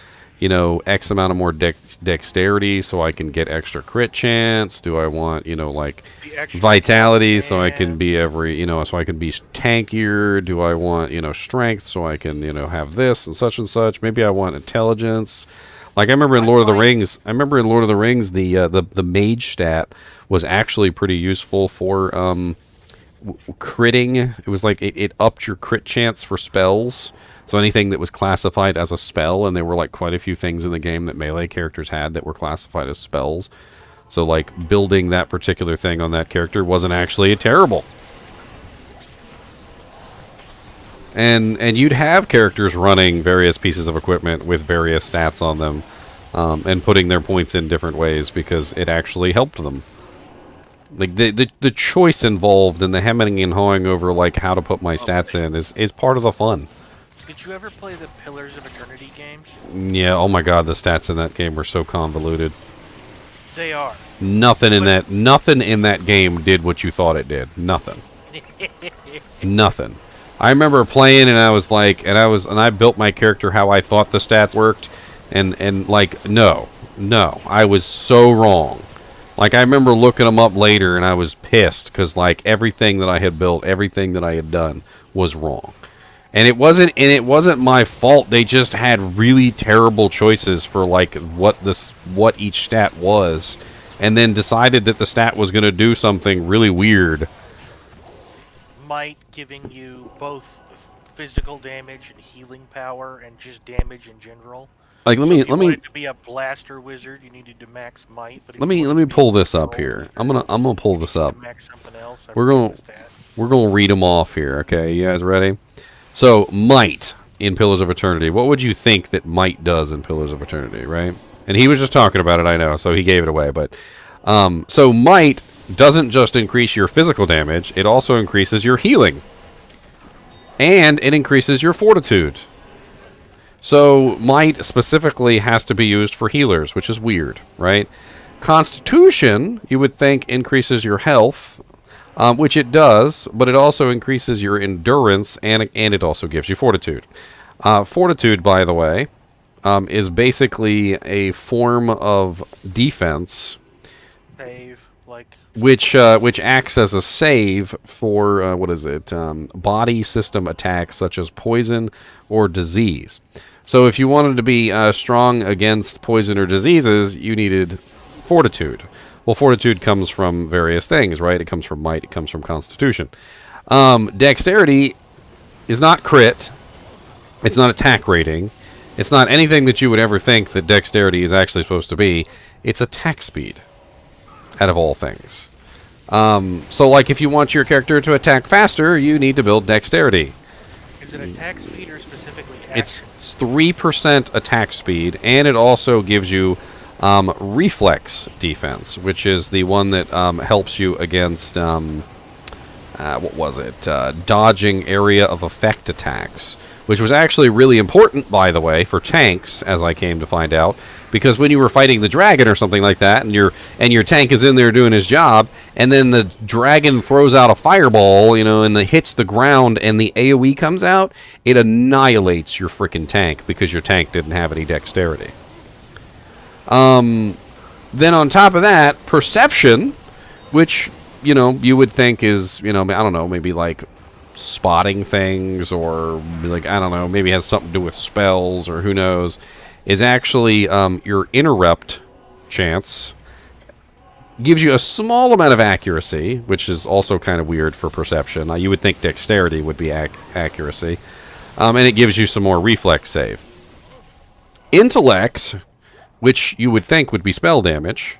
Speaker 1: X amount of more dexterity so I can get extra crit chance? Do I want, like vitality so I can be so I can be tankier? Do I want, strength so I can, have this and such? Maybe I want intelligence. Like I remember in Lord of the Rings, the mage stat was actually pretty useful for critting. It was like it upped your crit chance for spells. So anything that was classified as a spell, and there were like quite a few things in the game that melee characters had that were classified as spells. So like building that particular thing on that character wasn't actually terrible. And you'd have characters running various pieces of equipment with various stats on them, and putting their points in different ways because it actually helped them. Like the choice involved in the hemming and hawing over like how to put my stats in is part of the fun.
Speaker 3: Did you ever play the Pillars of Eternity games?
Speaker 1: Yeah, oh my god, the stats in that game were so convoluted.
Speaker 3: They are.
Speaker 1: Nothing in that game did what you thought it did. Nothing. Nothing. I remember playing and I was like, and I built my character how I thought the stats worked, and like no, I was so wrong. Like I remember looking them up later and I was pissed because like everything that I had built, everything that I had done was wrong. And it wasn't my fault. They just had really terrible choices for like what each stat was, and then decided that the stat was going to do something really weird.
Speaker 3: Might giving you both physical damage and healing power, and just damage in general.
Speaker 1: Like let me
Speaker 3: to be a blaster wizard, you needed to max might. But
Speaker 1: let me pull this up here. I'm gonna pull this up.
Speaker 3: Max something else.
Speaker 1: We're gonna read them off here. Okay, you guys ready? So, might in Pillars of Eternity. What would you think that might does in Pillars of Eternity, right? And he was just talking about it, I know, so he gave it away. But so might doesn't just increase your physical damage, it also increases your healing. And it increases your fortitude. So, might specifically has to be used for healers, which is weird, right? Constitution, you would think, increases your health, which it does, but it also increases your endurance, and it also gives you fortitude. Fortitude, by the way, is basically a form of defense,
Speaker 3: save, like
Speaker 1: which acts as a save for body system attacks such as poison or disease. So if you wanted to be strong against poison or diseases, you needed fortitude. Well, fortitude comes from various things, right? It comes from might, it comes from constitution. Dexterity is not crit. It's not attack rating. It's not anything that you would ever think that dexterity is actually supposed to be. It's attack speed, out of all things. So, like, if you want your character to attack faster, you need to build dexterity.
Speaker 3: Is it attack speed or specifically action?
Speaker 1: It's 3% attack speed, and it also gives you reflex defense, which is the one that helps you against dodging area of effect attacks, which was actually really important, by the way, for tanks, as I came to find out, because when you were fighting the dragon or something like that, and your tank is in there doing his job, and then the dragon throws out a fireball, and it hits the ground, and the AoE comes out, it annihilates your freaking tank because your tank didn't have any dexterity. Then on top of that, perception, which, you would think is, I don't know, maybe like spotting things, or like, I don't know, maybe has something to do with spells, or who knows, is actually your interrupt chance gives you a small amount of accuracy, which is also kind of weird for perception. You would think dexterity would be accuracy. And it gives you some more reflex save. Intellect, which you would think would be spell damage,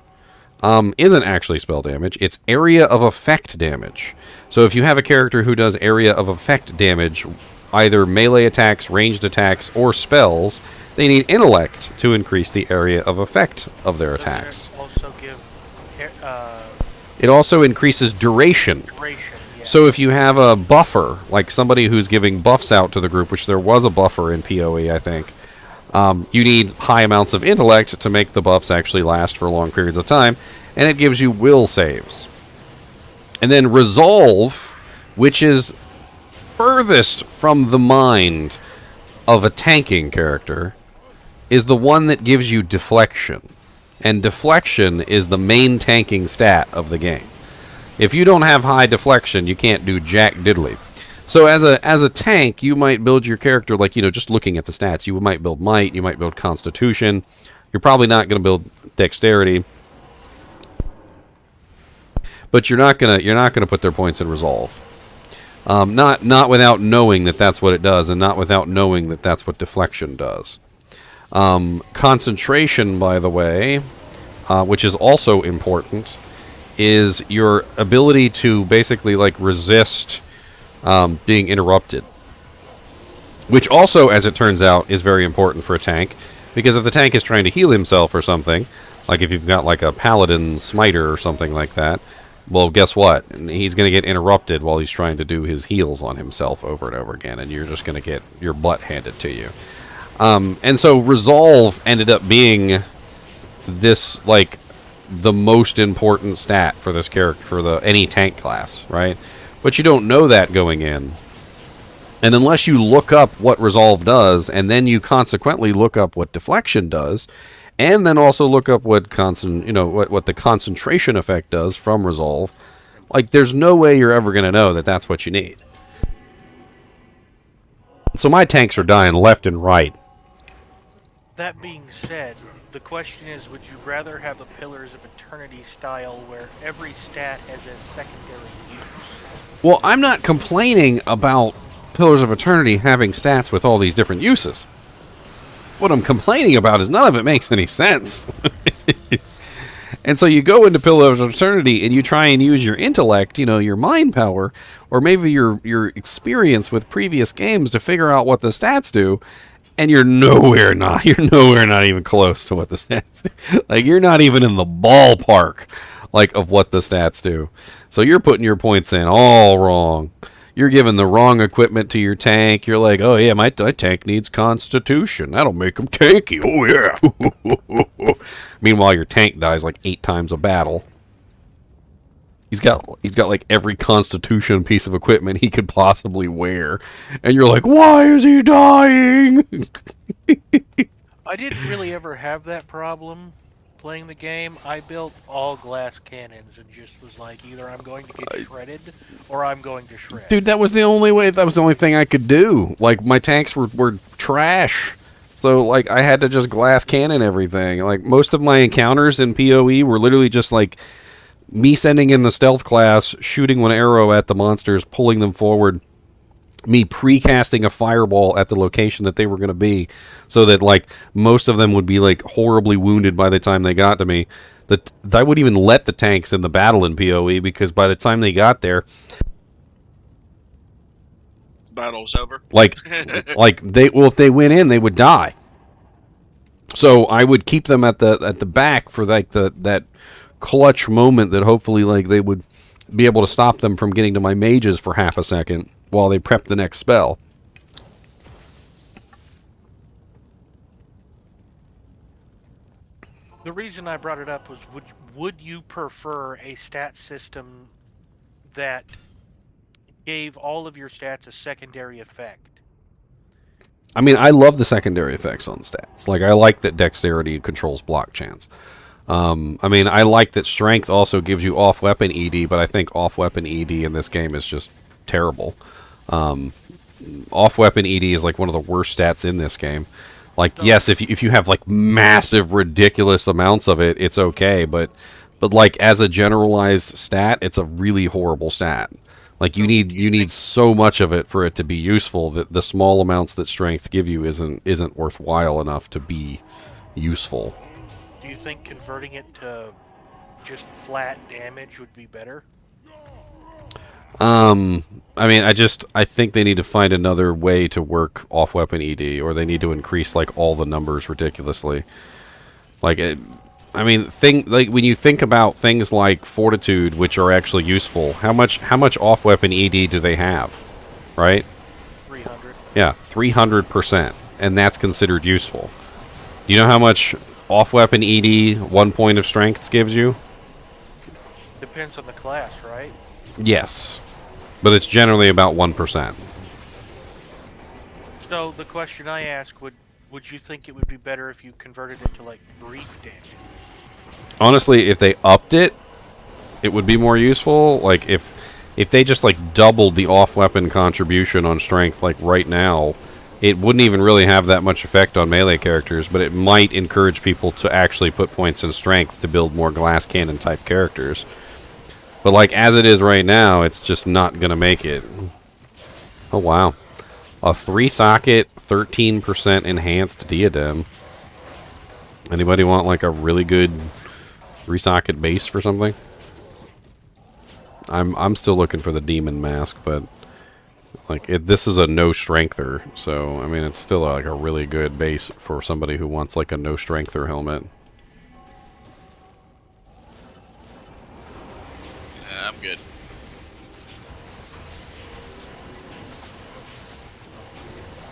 Speaker 1: isn't actually spell damage. It's area of effect damage. So if you have a character who does area of effect damage, either melee attacks, ranged attacks, or spells, they need intellect to increase the area of effect of their attacks.
Speaker 3: Also give,
Speaker 1: it also increases duration.
Speaker 3: yeah.
Speaker 1: So if you have a buffer, like somebody who's giving buffs out to the group, which there was a buffer in PoE, I think, you need high amounts of intellect to make the buffs actually last for long periods of time, and it gives you will saves. And then resolve, which is furthest from the mind of a tanking character, is the one that gives you deflection. And deflection is the main tanking stat of the game. If you don't have high deflection, you can't do jack diddly. So as a tank, you might build your character, like, you know, just looking at the stats, you might build might, you might build constitution. You're probably not going to build dexterity, but you're not gonna put their points in resolve. Not without knowing that that's what it does, and not without knowing that that's what deflection does. Concentration, by the way, which is also important, is your ability to basically like resist being interrupted. Which also, as it turns out, is very important for a tank, because if the tank is trying to heal himself or something, like if you've got like a paladin smiter or something like that, well, guess what? He's going to get interrupted while he's trying to do his heals on himself over and over again, and you're just going to get your butt handed to you. And so resolve ended up being this, like, the most important stat for this character, for any tank class, right? But you don't know that going in. And unless you look up what resolve does, and then you consequently look up what deflection does, and then also look up what what the concentration effect does from resolve, like, there's no way you're ever going to know that that's what you need. So my tanks are dying left and right.
Speaker 3: That being said, the question is, would you rather have a Pillars of Eternity style where every stat has a secondary use?
Speaker 1: Well, I'm not complaining about Pillars of Eternity having stats with all these different uses. What I'm complaining about is none of it makes any sense. And so you go into Pillars of Eternity and you try and use your intellect, your mind power, or maybe your experience with previous games to figure out what the stats do, and you're nowhere not even close to what the stats do. Like, you're not even in the ballpark, like, of what the stats do. So you're putting your points in all wrong. You're giving the wrong equipment to your tank. You're like, oh yeah, my tank needs constitution. That'll make him tanky. Oh yeah. Meanwhile, your tank dies like 8 times a battle. He's got like every constitution piece of equipment he could possibly wear, and you're like, why is he dying?
Speaker 3: I didn't really ever have that problem playing the game. I built all glass cannons and just was like, either I'm going to get shredded or I'm going to shred.
Speaker 1: Dude, that was the only way. That was the only thing I could do. Like, my tanks were trash. So, like, I had to just glass cannon everything. Like, most of my encounters in PoE were literally just, like, me sending in the stealth class, shooting one arrow at the monsters, pulling them forward, me precasting a fireball at the location that they were going to be, so that, like, most of them would be, like, horribly wounded by the time they got to me. I wouldn't even let the tanks in the battle in PoE, because by the time they got there,
Speaker 6: Battle's over.
Speaker 1: If they went in, they would die. So I would keep them at the back for, like, that clutch moment that hopefully, like, they would be able to stop them from getting to my mages for half a second while they prep the next spell.
Speaker 3: The reason I brought it up was, would you prefer a stat system that gave all of your stats a secondary effect?
Speaker 1: I mean, I love the secondary effects on stats. Like, I like that dexterity controls block chance. I mean, I like that strength also gives you off-weapon ED, but I think off-weapon ED in this game is just terrible. Off-weapon ED is like one of the worst stats in this game. Like, yes, if you have like massive, ridiculous amounts of it, it's okay. But like as a generalized stat, it's a really horrible stat. Like you need so much of it for it to be useful that the small amounts that strength give you isn't worthwhile enough to be useful.
Speaker 3: Do you think converting it to just flat damage would be better?
Speaker 1: I mean, I think they need to find another way to work off-weapon ED, or they need to increase like all the numbers ridiculously. Like, I mean, when you think about things like fortitude, which are actually useful, how much off-weapon ED do they have, right?
Speaker 3: 300.
Speaker 1: Yeah, 300%, and that's considered useful. Do you know how much off-weapon ED 1 point of strength gives you?
Speaker 3: Depends on the class, right?
Speaker 1: Yes, but it's generally about 1%.
Speaker 3: So the question I ask, would you think it would be better if you converted it to like brief damage?
Speaker 1: Honestly, if they upped it, it would be more useful. Like if they just like doubled the off-weapon contribution on strength like right now, it wouldn't even really have that much effect on melee characters, but it might encourage people to actually put points in strength to build more glass cannon type characters. But like as it is right now, it's just not gonna make it. Oh wow. A 3-socket, 13% enhanced diadem. Anybody want like a really good 3-socket base for something? I'm still looking for the demon mask, but like this is a no strengther, so I mean it's still like a really good base for somebody who wants like a no strengther helmet.
Speaker 6: Yeah, I'm good.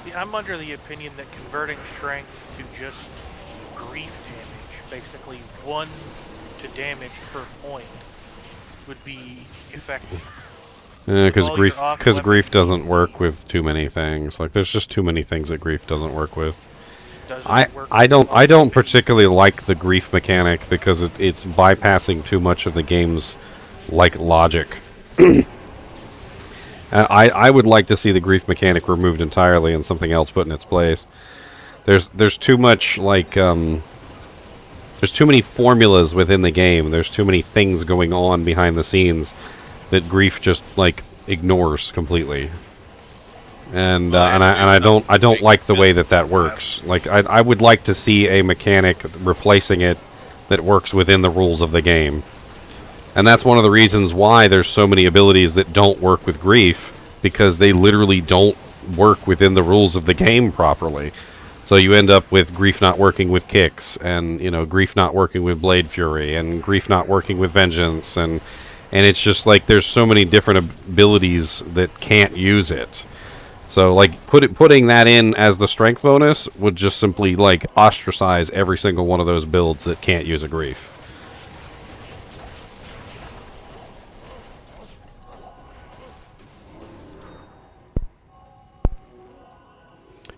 Speaker 3: See, I'm under the opinion that converting strength to just grief damage, basically 1 to damage per point, would be effective.
Speaker 1: Because
Speaker 3: All your
Speaker 1: grief doesn't work with too many things. Like there's just too many things that grief doesn't work with. I don't particularly like the grief mechanic because it's bypassing too much of the game's like logic. I would like to see the grief mechanic removed entirely and something else put in its place. There's too much like there's too many formulas within the game. There's too many things going on behind the scenes that grief just like ignores completely. And I don't like the way that works. Like I would like to see a mechanic replacing it that works within the rules of the game. And that's one of the reasons why there's so many abilities that don't work with grief, because they literally don't work within the rules of the game properly. So you end up with grief not working with kicks, and grief not working with blade fury, and grief not working with vengeance, and it's just like there's so many different abilities that can't use it. So like putting that in as the strength bonus would just simply like ostracize every single one of those builds that can't use a grief.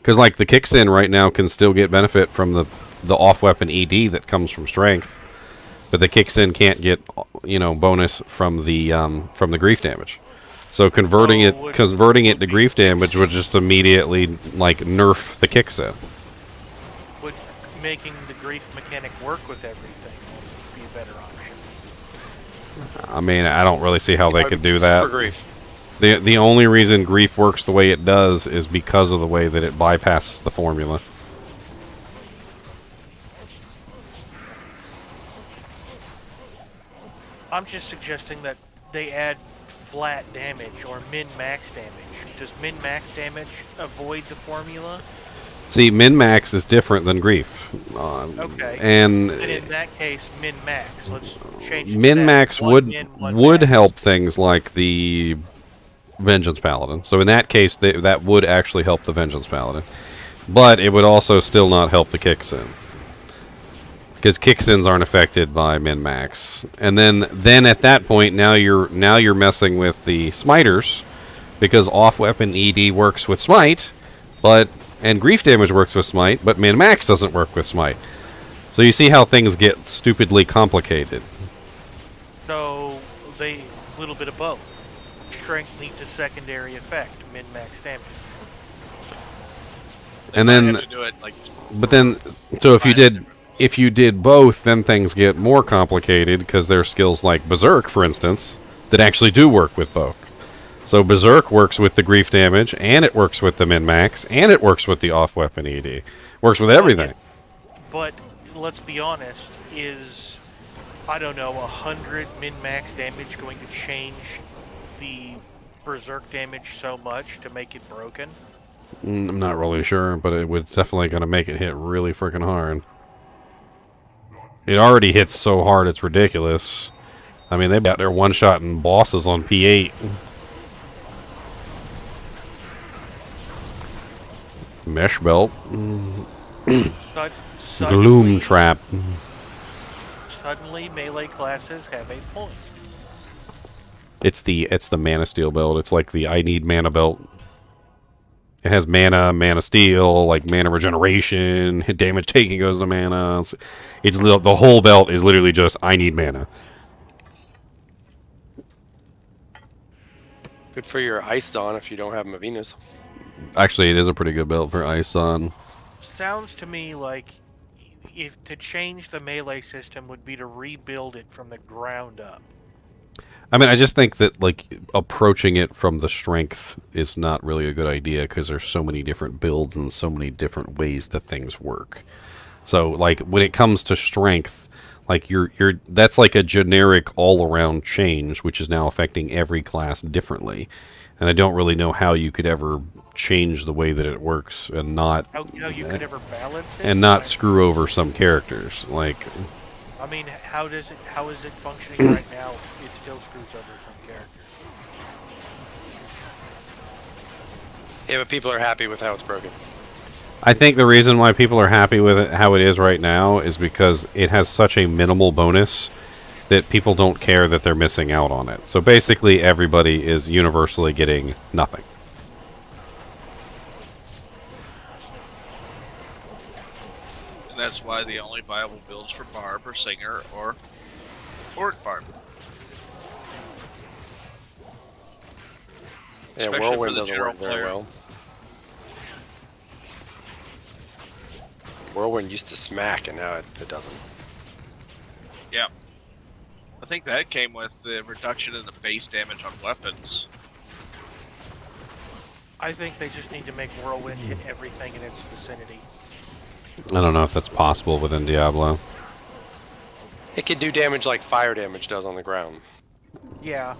Speaker 1: Because like the kicksin right now can still get benefit from the off-weapon ED that comes from strength, but the kicksin can't get bonus from the grief damage. So converting it to grief damage would just immediately like nerf the kicksin.
Speaker 3: Would making the grief mechanic work with everything be a better option?
Speaker 1: I mean, I don't really see how they could do that.
Speaker 6: Super grief.
Speaker 1: The only reason grief works the way it does is because of the way that it bypasses the formula.
Speaker 3: I'm just suggesting that they add flat damage or min-max damage. Does min-max damage avoid the formula?
Speaker 1: See, min-max is different than grief.
Speaker 3: Okay.
Speaker 1: And
Speaker 3: in that case, min-max. Let's change it to
Speaker 1: min-max
Speaker 3: that. One min, one
Speaker 1: would
Speaker 3: max.
Speaker 1: help things like the Vengeance Paladin. So in that case, that would actually help the Vengeance Paladin. But it would also still not help the Kicksin. Because Kicksins aren't affected by min-max. And then at that point, now you're messing with the Smiters, because off-weapon ED works with Smite, and grief damage works with Smite, but min-max doesn't work with Smite. So you see how things get stupidly complicated.
Speaker 3: So they a little bit of both. strength needs a secondary effect, min-max damage.
Speaker 1: And
Speaker 6: They might
Speaker 1: then,
Speaker 6: have to do it, like,
Speaker 1: but then, so if you did both, then things get more complicated because there's skills like Berserk, for instance, that actually do work with both. So Berserk works with the grief damage, and it works with the min-max, and it works with the off-weapon ED. Works with everything.
Speaker 3: But let's be honest, is, I don't know, 100 min-max damage going to change the Berserk damage so much to make it broken?
Speaker 1: I'm not really sure, but it was definitely going to make it hit really freaking hard. It already hits so hard it's ridiculous. I mean, they've got their one-shotting bosses on P8. Mesh belt. Gloom trap.
Speaker 3: Suddenly, melee classes have a point.
Speaker 1: It's the mana steel belt. It's like the I need mana belt. It has mana steel, like mana regeneration, hit damage taking goes to mana. It's the whole belt is literally just I need mana.
Speaker 10: Good for your ice on if you don't have Mavinas.
Speaker 1: Actually, it is a pretty good belt for ice on.
Speaker 3: Sounds to me like if to change the melee system would be to rebuild it from the ground up.
Speaker 1: I mean, I just think that, like, approaching it from the strength is not really a good idea because there's so many different builds and so many different ways that things work. So, like, when it comes to strength, like, that's like a generic all-around change, which is now affecting every class differently. And I don't really know how you could ever change the way that it works and not...
Speaker 3: How you could ever balance it?
Speaker 1: And not screw over some characters, like...
Speaker 3: I mean, how is it functioning right now? It still screws over some characters.
Speaker 10: Yeah, but people are happy with how it's broken.
Speaker 1: I think the reason why people are happy with it how it is right now is because it has such a minimal bonus that people don't care that they're missing out on it. So basically everybody is universally getting nothing.
Speaker 6: and that's why the only viable builds for Barb are Singer or Orc Barb.
Speaker 10: Yeah,
Speaker 6: Especially
Speaker 10: Whirlwind
Speaker 6: for the
Speaker 10: doesn't
Speaker 6: general
Speaker 10: work very
Speaker 6: player.
Speaker 10: well. Whirlwind used to smack, and now it doesn't.
Speaker 6: Yeah. I think that came with the reduction in the base damage on weapons.
Speaker 3: I think they just need to make Whirlwind hit everything in its vicinity.
Speaker 1: I don't know if that's possible within Diablo.
Speaker 10: It can do damage like fire damage does on the ground.
Speaker 3: Yeah.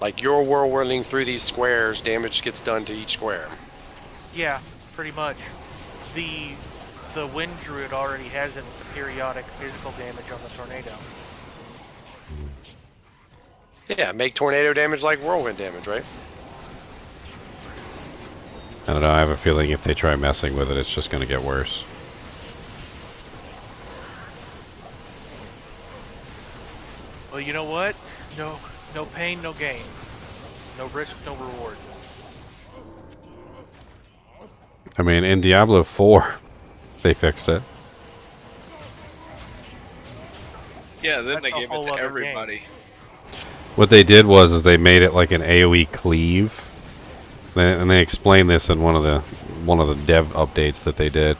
Speaker 10: Like you're whirlwinding through these squares, damage gets done to each square.
Speaker 3: Yeah, pretty much. The Wind Druid already has a periodic physical damage on the tornado.
Speaker 10: Yeah, make tornado damage like whirlwind damage, right?
Speaker 1: I don't know, I have a feeling if they try messing with it, it's just going to get worse.
Speaker 3: Well, you know what? No pain, no gain. No risk, no reward.
Speaker 1: I mean, in Diablo 4, they fixed it.
Speaker 6: Yeah, then
Speaker 3: That's
Speaker 6: they
Speaker 3: a
Speaker 6: gave it
Speaker 3: whole
Speaker 6: to
Speaker 3: other
Speaker 6: everybody.
Speaker 1: What they did was they made it like an AoE cleave. And they explained this in one of the dev updates that they did.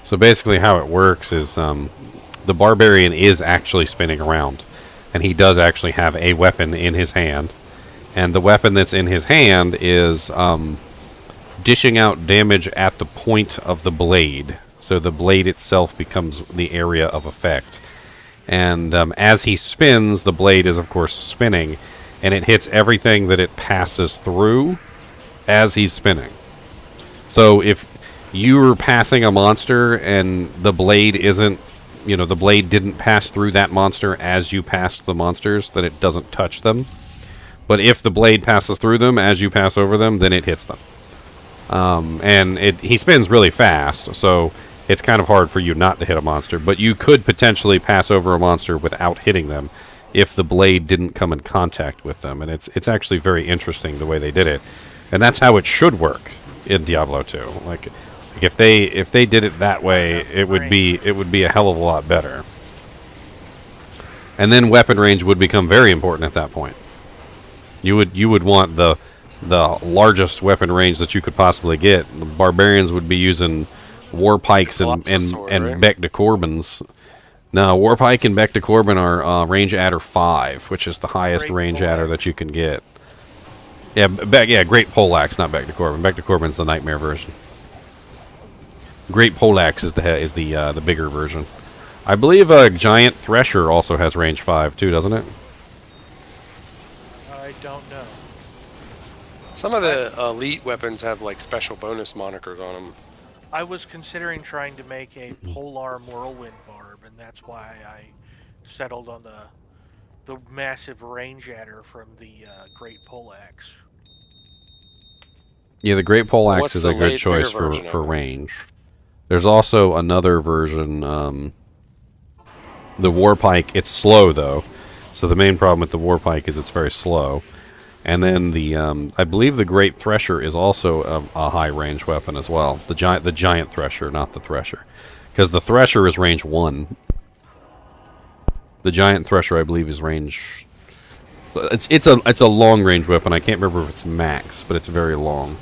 Speaker 1: So basically how it works is the barbarian is actually spinning around. And he does actually have a weapon in his hand. And the weapon that's in his hand is dishing out damage at the point of the blade. So the blade itself becomes the area of effect. And as he spins, the blade is, of course, spinning. And it hits everything that it passes through as he's spinning. So if you were passing a monster and the blade isn't, the blade didn't pass through that monster as you passed the monsters, then it doesn't touch them. But if the blade passes through them as you pass over them, then it hits them. And he spins really fast, so it's kind of hard for you not to hit a monster. But you could potentially pass over a monster without hitting them if the blade didn't come in contact with them. And it's actually very interesting the way they did it. And that's how it should work in Diablo 2. Like if they did it that way, it would be a hell of a lot better. And then weapon range would become very important at that point. You would want the largest weapon range that you could possibly get. The barbarians would be using war pikes and
Speaker 10: right?
Speaker 1: Beck de Corbins. No, war pike and Beck de Corbin are range adder 5, which is the highest
Speaker 3: Great
Speaker 1: range
Speaker 3: poleaxe.
Speaker 1: adder that you can get. Yeah, great poleaxe, not Beck de Corbin. Beck de Corbin's the nightmare version. Great poleaxe is the bigger version. I believe a giant thresher also has range 5 too, doesn't it?
Speaker 3: I don't know.
Speaker 10: Some of the elite weapons have like special bonus monikers on them.
Speaker 3: I was considering trying to make a polar whirlwind barb, and that's why I settled on the massive range adder from the great poleaxe.
Speaker 1: Yeah, the great poleaxe
Speaker 10: What's
Speaker 1: is
Speaker 10: the
Speaker 1: a good
Speaker 10: bigger
Speaker 1: choice
Speaker 10: version
Speaker 1: for
Speaker 10: of it?
Speaker 1: range. There's also another version, the war pike. It's slow though, so the main problem with the war pike is it's very slow. And then the I believe the great thresher is also a high range weapon as well. The giant thresher, not the thresher, because the thresher is range 1. The giant thresher, I believe, is range. It's a long range weapon. I can't remember if it's max, but it's very long.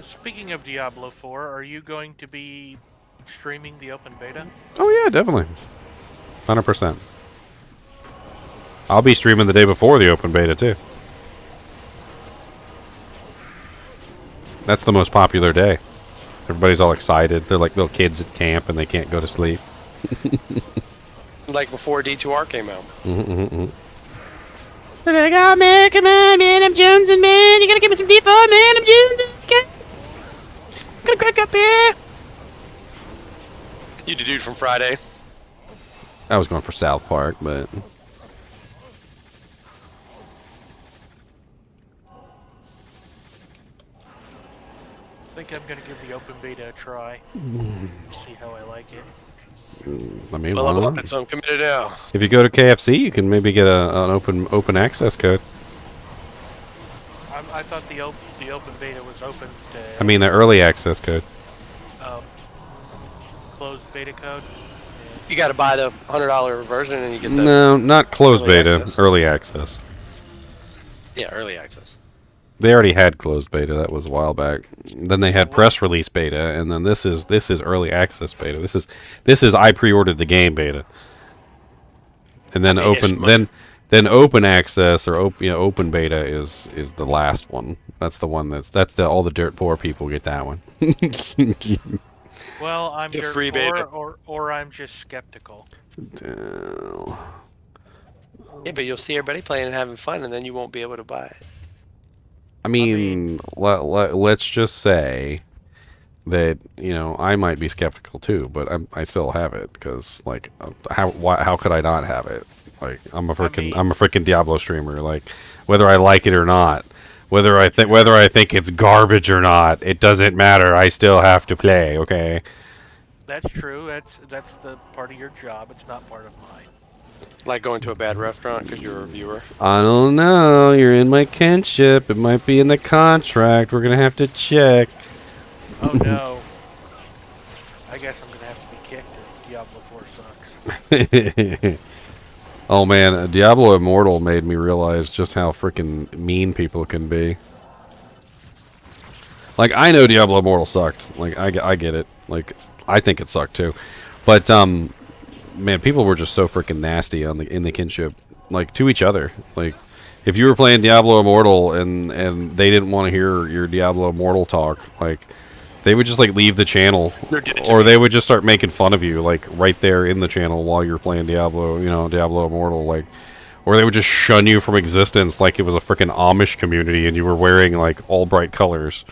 Speaker 3: Speaking of Diablo 4, are you going to be streaming the open beta?
Speaker 1: Oh yeah, definitely. 100%. I'll be streaming the day before the open beta too. That's the most popular day. Everybody's all excited. They're like little kids at camp and they can't go to sleep.
Speaker 10: Like before D2R came out.
Speaker 1: They're like, oh man, come on, man, I'm jonesing, man. You gotta give me some D4, man. I'm jonesing. Okay. I'm gonna crack up here.
Speaker 10: You the dude from Friday.
Speaker 1: I was going for South Park, but
Speaker 3: I think I'm going to give the open beta a try. See how I like it.
Speaker 1: I mean,
Speaker 10: Well,
Speaker 1: why
Speaker 10: I'm
Speaker 1: not?
Speaker 10: up, so I'm committed now.
Speaker 1: If you go to KFC, you can maybe get an open access code.
Speaker 3: I thought the open beta was open to
Speaker 1: I mean, the early access code.
Speaker 3: closed beta code.
Speaker 10: You got to buy the $100 version and you get the
Speaker 1: No, not closed
Speaker 10: early
Speaker 1: beta.
Speaker 10: access.
Speaker 1: Early access.
Speaker 10: yeah early access.
Speaker 1: They already had closed beta. That was a while back. Then they had press release beta, and then this is early access beta. This is I pre-ordered the game beta, and then then open access or open beta is the last one. That's the one all the dirt poor people get that one.
Speaker 3: Well, I'm
Speaker 10: Get
Speaker 3: dirt
Speaker 10: free
Speaker 3: poor,
Speaker 10: beta.
Speaker 3: or I'm just skeptical.
Speaker 10: Yeah, but you'll see everybody playing and having fun, and then you won't be able to buy it.
Speaker 1: I mean, let's just say that I might be skeptical too, but I still have it because like how could I not have it? Like I'm a freaking Diablo streamer. Like whether I like it or not, whether I think it's garbage or not, it doesn't matter. I still have to play. Okay.
Speaker 3: That's true. That's the part of your job. It's not part of mine.
Speaker 10: Like going to a bad restaurant because you're a reviewer.
Speaker 1: I don't know. You're in my kinship. It might be in the contract. We're gonna have to check.
Speaker 3: Oh no. I guess I'm gonna have to be kicked if Diablo 4 sucks.
Speaker 1: Oh man, Diablo Immortal made me realize just how freaking mean people can be. Like I know Diablo Immortal sucked. Like I get it. Like I think it sucked too. But man, people were just so freaking nasty in the kinship, like to each other. Like if you were playing Diablo Immortal and they didn't want to hear your Diablo Immortal talk, like they would just like leave the channel, or they would just start making fun of you like right there in the channel while you're playing Diablo, Diablo Immortal, like, or they would just shun you from existence like it was a freaking Amish community and you were wearing like all bright colors.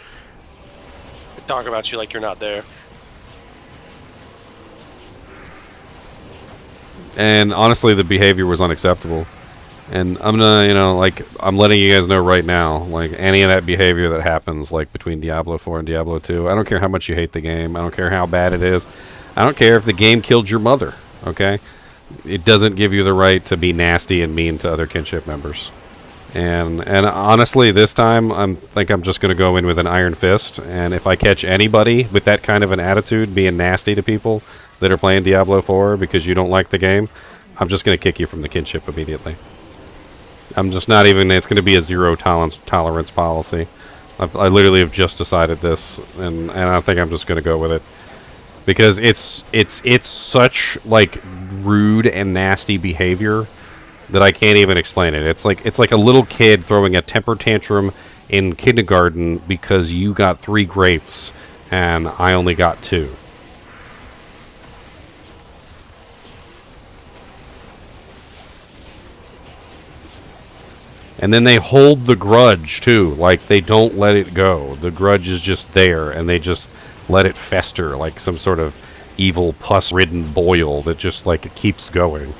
Speaker 10: Talk about you like you're not there.
Speaker 1: And honestly, the behavior was unacceptable. And I'm gonna, I'm letting you guys know right now, like, any of that behavior that happens, like, between Diablo 4 and Diablo 2, I don't care how much you hate the game, I don't care how bad it is, I don't care if the game killed your mother, okay? It doesn't give you the right to be nasty and mean to other kinship members. And honestly, this time I'm just gonna go in with an iron fist. And if I catch anybody with that kind of an attitude, being nasty to people that are playing Diablo 4 because you don't like the game, I'm just gonna kick you from the kinship immediately. I'm just not even. It's gonna be a zero tolerance policy. I literally have just decided this, and I think I'm just gonna go with it because it's such like rude and nasty behavior that I can't even explain it. It's like a little kid throwing a temper tantrum in kindergarten because you got 3 grapes and I only got 2. And then they hold the grudge too, like they don't let it go. The grudge is just there and they just let it fester like some sort of evil pus-ridden boil that just like it keeps going.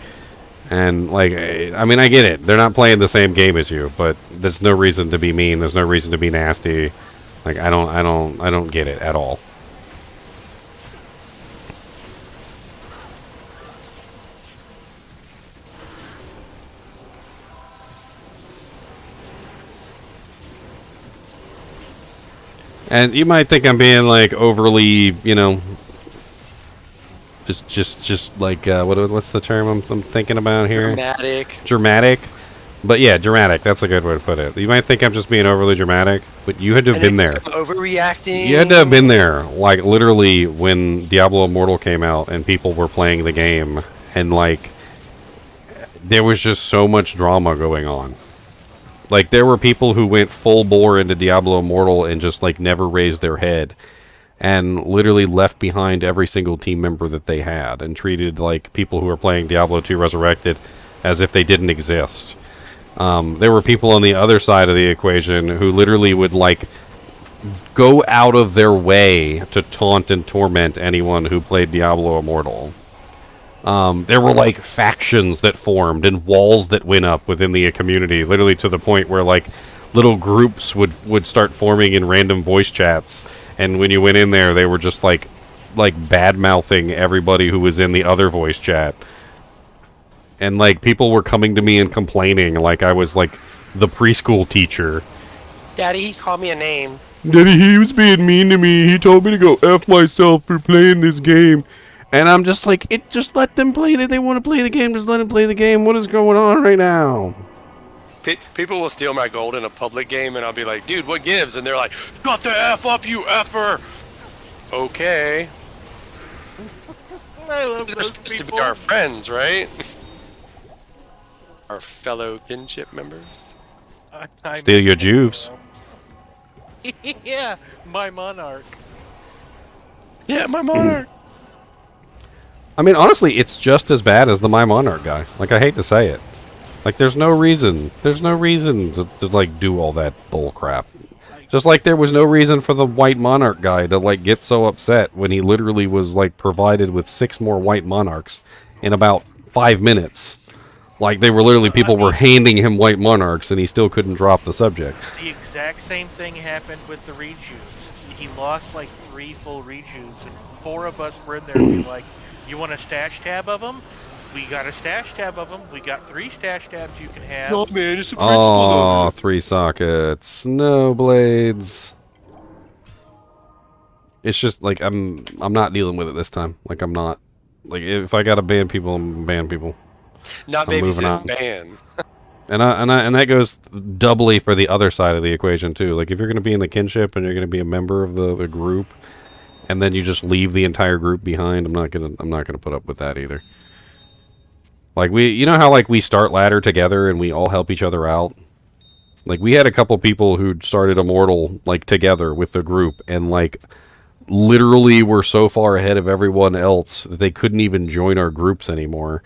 Speaker 1: And like, I mean, I get it. They're not playing the same game as you, but there's no reason to be mean. There's no reason to be nasty. Like, I don't get it at all. And you might think I'm being like overly, you know, just like what's the term I'm thinking about here? Dramatic. But yeah, dramatic. That's a good way to put it. You might think I'm just being overly dramatic, but you had to have been there.
Speaker 10: Overreacting.
Speaker 1: You had to have been there, like literally when Diablo Immortal came out and people were playing the game, and like there was just so much drama going on. Like there were people who went full bore into Diablo Immortal and just like never raised their head, and literally left behind every single team member that they had, and treated like people who were playing Diablo 2 Resurrected as if they didn't exist. There were people on the other side of the equation who literally would like go out of their way to taunt and torment anyone who played Diablo Immortal. There were like factions that formed and walls that went up within the community, literally to the point where like little groups would start forming in random voice chats, and when you went in there they were just like bad-mouthing everybody who was in the other voice chat. And like people were coming to me and complaining like I was like the preschool teacher.
Speaker 10: Daddy, he's called me a name.
Speaker 1: Daddy, he was being mean to me. He told me to go F myself for playing this game. And I'm just like, just let them play it. If they want to play the game, just let them play the game. What is going on right now?
Speaker 10: People will steal my gold in a public game, and I'll be like, dude, what gives? And they're like, shut the F up, you effer! Okay.
Speaker 3: I love
Speaker 10: They're
Speaker 3: those
Speaker 10: supposed to be
Speaker 3: people.
Speaker 10: our friends, right? Our fellow kinship members.
Speaker 3: I'm
Speaker 1: Steal your juves.
Speaker 3: Yeah, my monarch.
Speaker 10: Yeah, my monarch.
Speaker 1: I mean, honestly, it's just as bad as the My Monarch guy. Like, I hate to say it. Like, there's no reason to like, do all that bull crap. Just like there was no reason for the White Monarch guy to, like, get so upset when he literally was, like, provided with 6 more White Monarchs in about 5 minutes. Like, they were literally, people were handing him White Monarchs, and he still couldn't drop the subject.
Speaker 3: The exact same thing happened with the rejuves. He lost, like, 3 full rejuves, and 4 of us were in there and be like, you want a stash tab of them? We got a stash tab of them. We got 3 stash tabs you can have.
Speaker 10: No, man, it's a principle.
Speaker 1: Oh, 3 sockets. No blades. It's just, like, I'm not dealing with it this time. Like, I'm not. Like, if I gotta ban people, I'm ban people.
Speaker 10: Not
Speaker 1: I'm moving on.
Speaker 10: babysit, ban.
Speaker 1: And that goes doubly for the other side of the equation, too. Like, if you're gonna be in the kinship and you're gonna be a member of the group, and then you just leave the entire group behind, I'm not gonna put up with that either. Like you know how like we start ladder together and we all help each other out. Like we had a couple people who started Immortal like together with the group, and like literally were so far ahead of everyone else that they couldn't even join our groups anymore,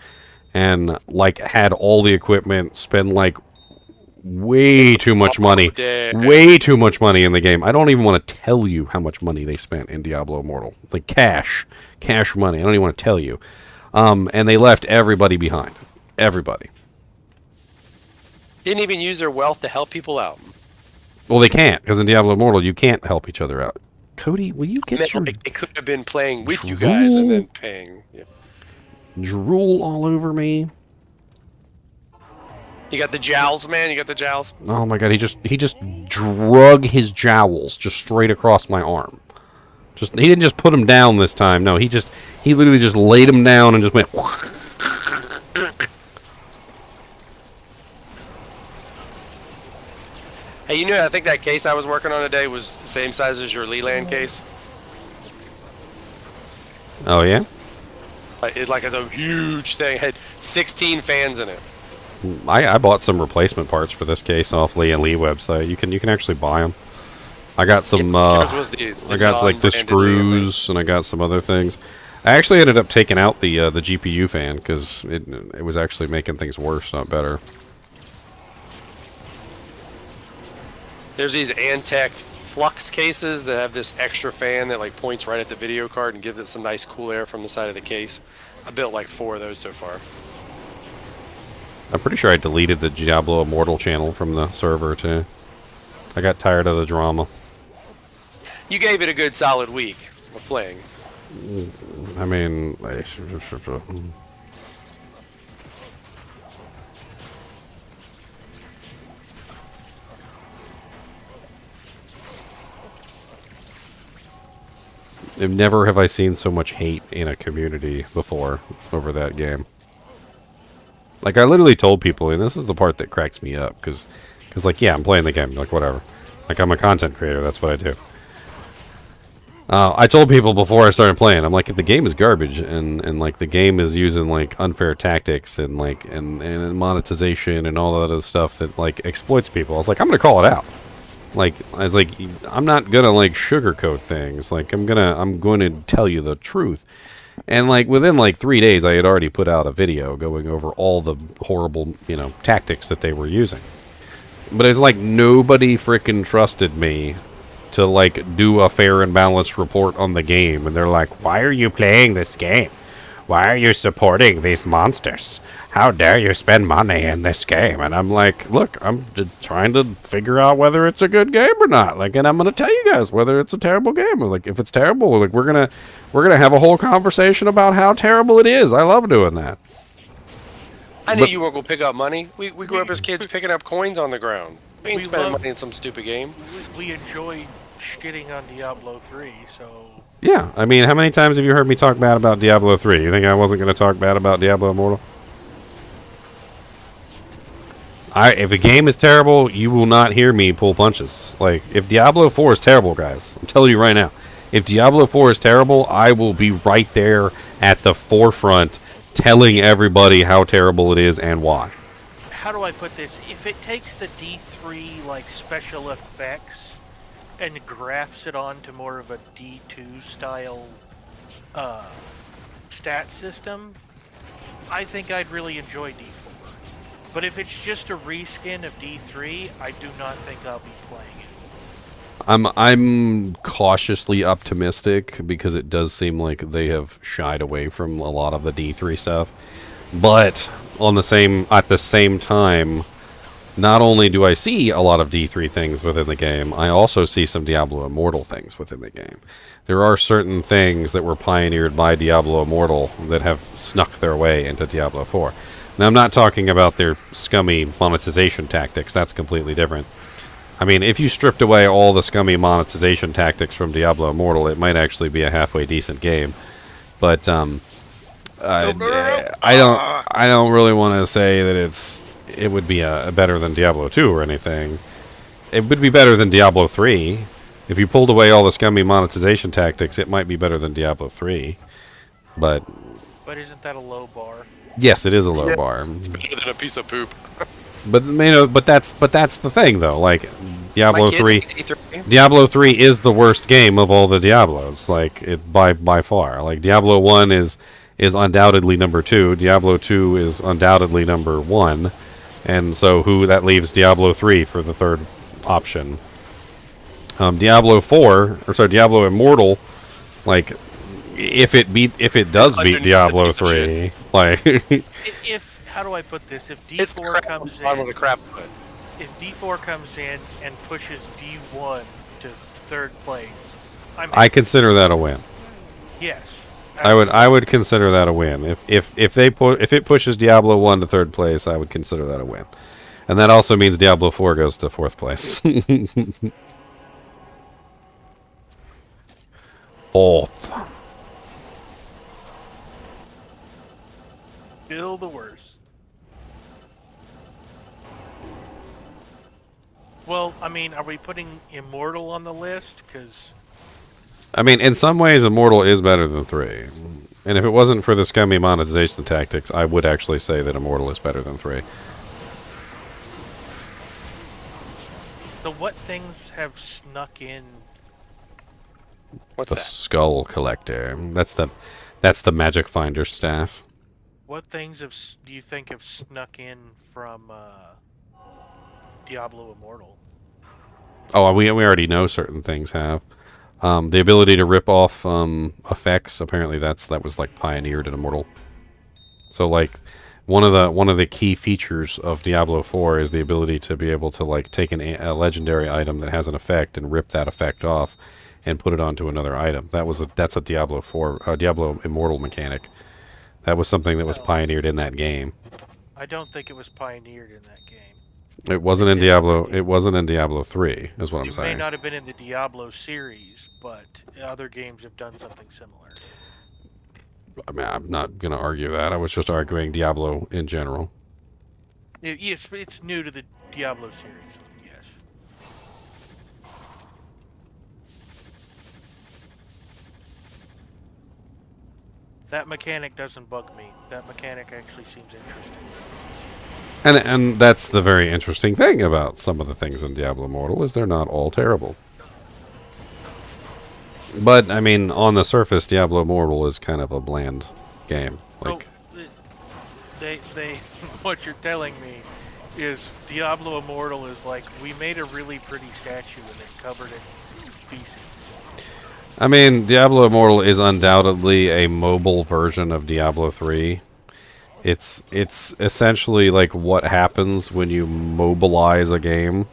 Speaker 1: and like had all the equipment, spend like way too much money. Way too much money in the game. I don't even want to tell you how much money they spent in Diablo Immortal. Like cash money. I don't even want to tell you. And they left everybody behind. Everybody.
Speaker 10: Didn't even use their wealth to help people out.
Speaker 1: Well, they can't, because in Diablo Immortal you can't help each other out. Cody, will you get your
Speaker 10: Like, they could have been playing with you guys and then paying. Yeah.
Speaker 1: drool all over me?
Speaker 10: You got the jowls, man. You got the jowls.
Speaker 1: Oh my god, he just drug his jowls just straight across my arm. Just he didn't just put them down this time. No, he literally just laid them down and just went.
Speaker 10: Hey, you know, I think that case I was working on today was the same size as your Leland case.
Speaker 1: Oh yeah.
Speaker 10: Like it's a huge thing. It had 16 fans in it.
Speaker 1: I bought some replacement parts for this case off Lee and Lee website. You can actually buy them. I got some.
Speaker 10: Yours was the
Speaker 1: I got like the screws and I got some other things. I actually ended up taking out the GPU fan because it was actually making things worse, not better.
Speaker 10: There's these Antec flux cases that have this extra fan that like points right at the video card and gives it some nice cool air from the side of the case. I built like 4 of those so far.
Speaker 1: I'm pretty sure I deleted the Diablo Immortal channel from the server too. I got tired of the drama.
Speaker 10: You gave it a good solid week of playing.
Speaker 1: I mean, never have I seen so much hate in a community before over that game. Like, I literally told people, and this is the part that cracks me up, because like, yeah, I'm playing the game, like, whatever. Like, I'm a content creator, that's what I do. I told people before I started playing, I'm like, if the game is garbage, and like, the game is using, like, unfair tactics, and, like, and monetization, and all that other stuff that, like, exploits people, I was like, I'm gonna call it out. Like, I was like, I'm not gonna, like, sugarcoat things. Like, I'm going to tell you the truth. And, like, within, like, 3 days, I had already put out a video going over all the horrible, you know, tactics that they were using. But it's like nobody frickin' trusted me to, like, do a fair and balanced report on the game. And they're like, why are you playing this game? Why are you supporting these monsters? How dare you spend money in this game? And I'm like, look, I'm just trying to figure out whether it's a good game or not. Like, and I'm gonna tell you guys whether it's a terrible game. Or, like, if it's terrible, like, we're gonna have a whole conversation about how terrible it is. I love doing that.
Speaker 10: I knew you weren't gonna pick up money. We grew up as kids picking up coins on the ground. We ain't spending money in some stupid game.
Speaker 3: We enjoy shitting on Diablo 3, so...
Speaker 1: Yeah, I mean, how many times have you heard me talk bad about Diablo 3? You think I wasn't going to talk bad about Diablo Immortal? If a game is terrible, you will not hear me pull punches. Like, if Diablo 4 is terrible, guys, I'm telling you right now, if Diablo 4 is terrible, I will be right there at the forefront telling everybody how terrible it is and why.
Speaker 3: How do I put this? If it takes the D3, like, special effects and graphs it onto more of a D2 style stat system, I think I'd really enjoy D4. But if it's just a reskin of D3, I do not think I'll be playing it.
Speaker 1: I'm cautiously optimistic because it does seem like they have shied away from a lot of the D3 stuff. But at the same time, not only do I see a lot of D3 things within the game, I also see some Diablo Immortal things within the game. There are certain things that were pioneered by Diablo Immortal that have snuck their way into Diablo 4. Now, I'm not talking about their scummy monetization tactics. That's completely different. I mean, if you stripped away all the scummy monetization tactics from Diablo Immortal, it might actually be a halfway decent game. But I don't really want to say that it would be better than Diablo 2 or anything. It would be better than Diablo 3. If you pulled away all the scummy monetization tactics, it might be better than Diablo 3. But
Speaker 3: isn't that a low bar?
Speaker 1: Yes, it is a low bar.
Speaker 10: It's better than a piece of poop.
Speaker 1: But you know, but that's the thing though. Like Diablo 3
Speaker 10: D3.
Speaker 1: Diablo 3 is the worst game of all the Diablos. Like it by far. Like Diablo 1 is undoubtedly number 2. Diablo 2 is undoubtedly number 1. And so that leaves Diablo 3 for the third option. Diablo Immortal, like if it does beat Diablo 3, like
Speaker 3: How do I put this? If
Speaker 10: it's the
Speaker 3: D4 comes in,
Speaker 10: the crap put.
Speaker 3: if D4 comes in and pushes D1 to third place,
Speaker 1: I consider that a win.
Speaker 3: Yes.
Speaker 1: I would consider that a win. If it pushes Diablo 1 to third place, I would consider that a win. And that also means Diablo 4 goes to 4th place. 4th.
Speaker 3: Still the worst. Well, I mean, are we putting Immortal on the list? Because
Speaker 1: I mean, in some ways, Immortal is better than 3. And if it wasn't for the scummy monetization tactics, I would actually say that Immortal is better than 3.
Speaker 3: so what things have snuck in?
Speaker 10: What's
Speaker 1: The
Speaker 10: that?
Speaker 1: Skull Collector. That's the Magic Finder staff.
Speaker 3: What things do you think have snuck in from Diablo Immortal?
Speaker 1: Oh, we already know certain things have. The ability to rip off effects. Apparently, that was like pioneered in Immortal. So like one of the key features of Diablo 4 is the ability to be able to like take a legendary item that has an effect and rip that effect off and put it onto another item. That's a Diablo 4 Diablo Immortal mechanic. That was something that was pioneered in that game.
Speaker 3: I don't think it was pioneered in that game.
Speaker 1: It wasn't in Diablo. It wasn't in Diablo 3, is what I'm
Speaker 3: It
Speaker 1: saying.
Speaker 3: may not have been in the Diablo series, but other games have done something similar.
Speaker 1: I mean, I'm not going to argue that. I was just arguing Diablo in general.
Speaker 3: Yes, it's new to the Diablo series. Yes. That mechanic doesn't bug me. That mechanic actually seems interesting.
Speaker 1: And that's the very interesting thing about some of the things in Diablo Immortal is they're not all terrible. But I mean, on the surface, Diablo Immortal is kind of a bland game. Like,
Speaker 3: they what you're telling me is Diablo Immortal is like we made a really pretty statue and then covered it in feces.
Speaker 1: I mean, Diablo Immortal is undoubtedly a mobile version of Diablo 3. It's essentially like what happens when you mobilize a game.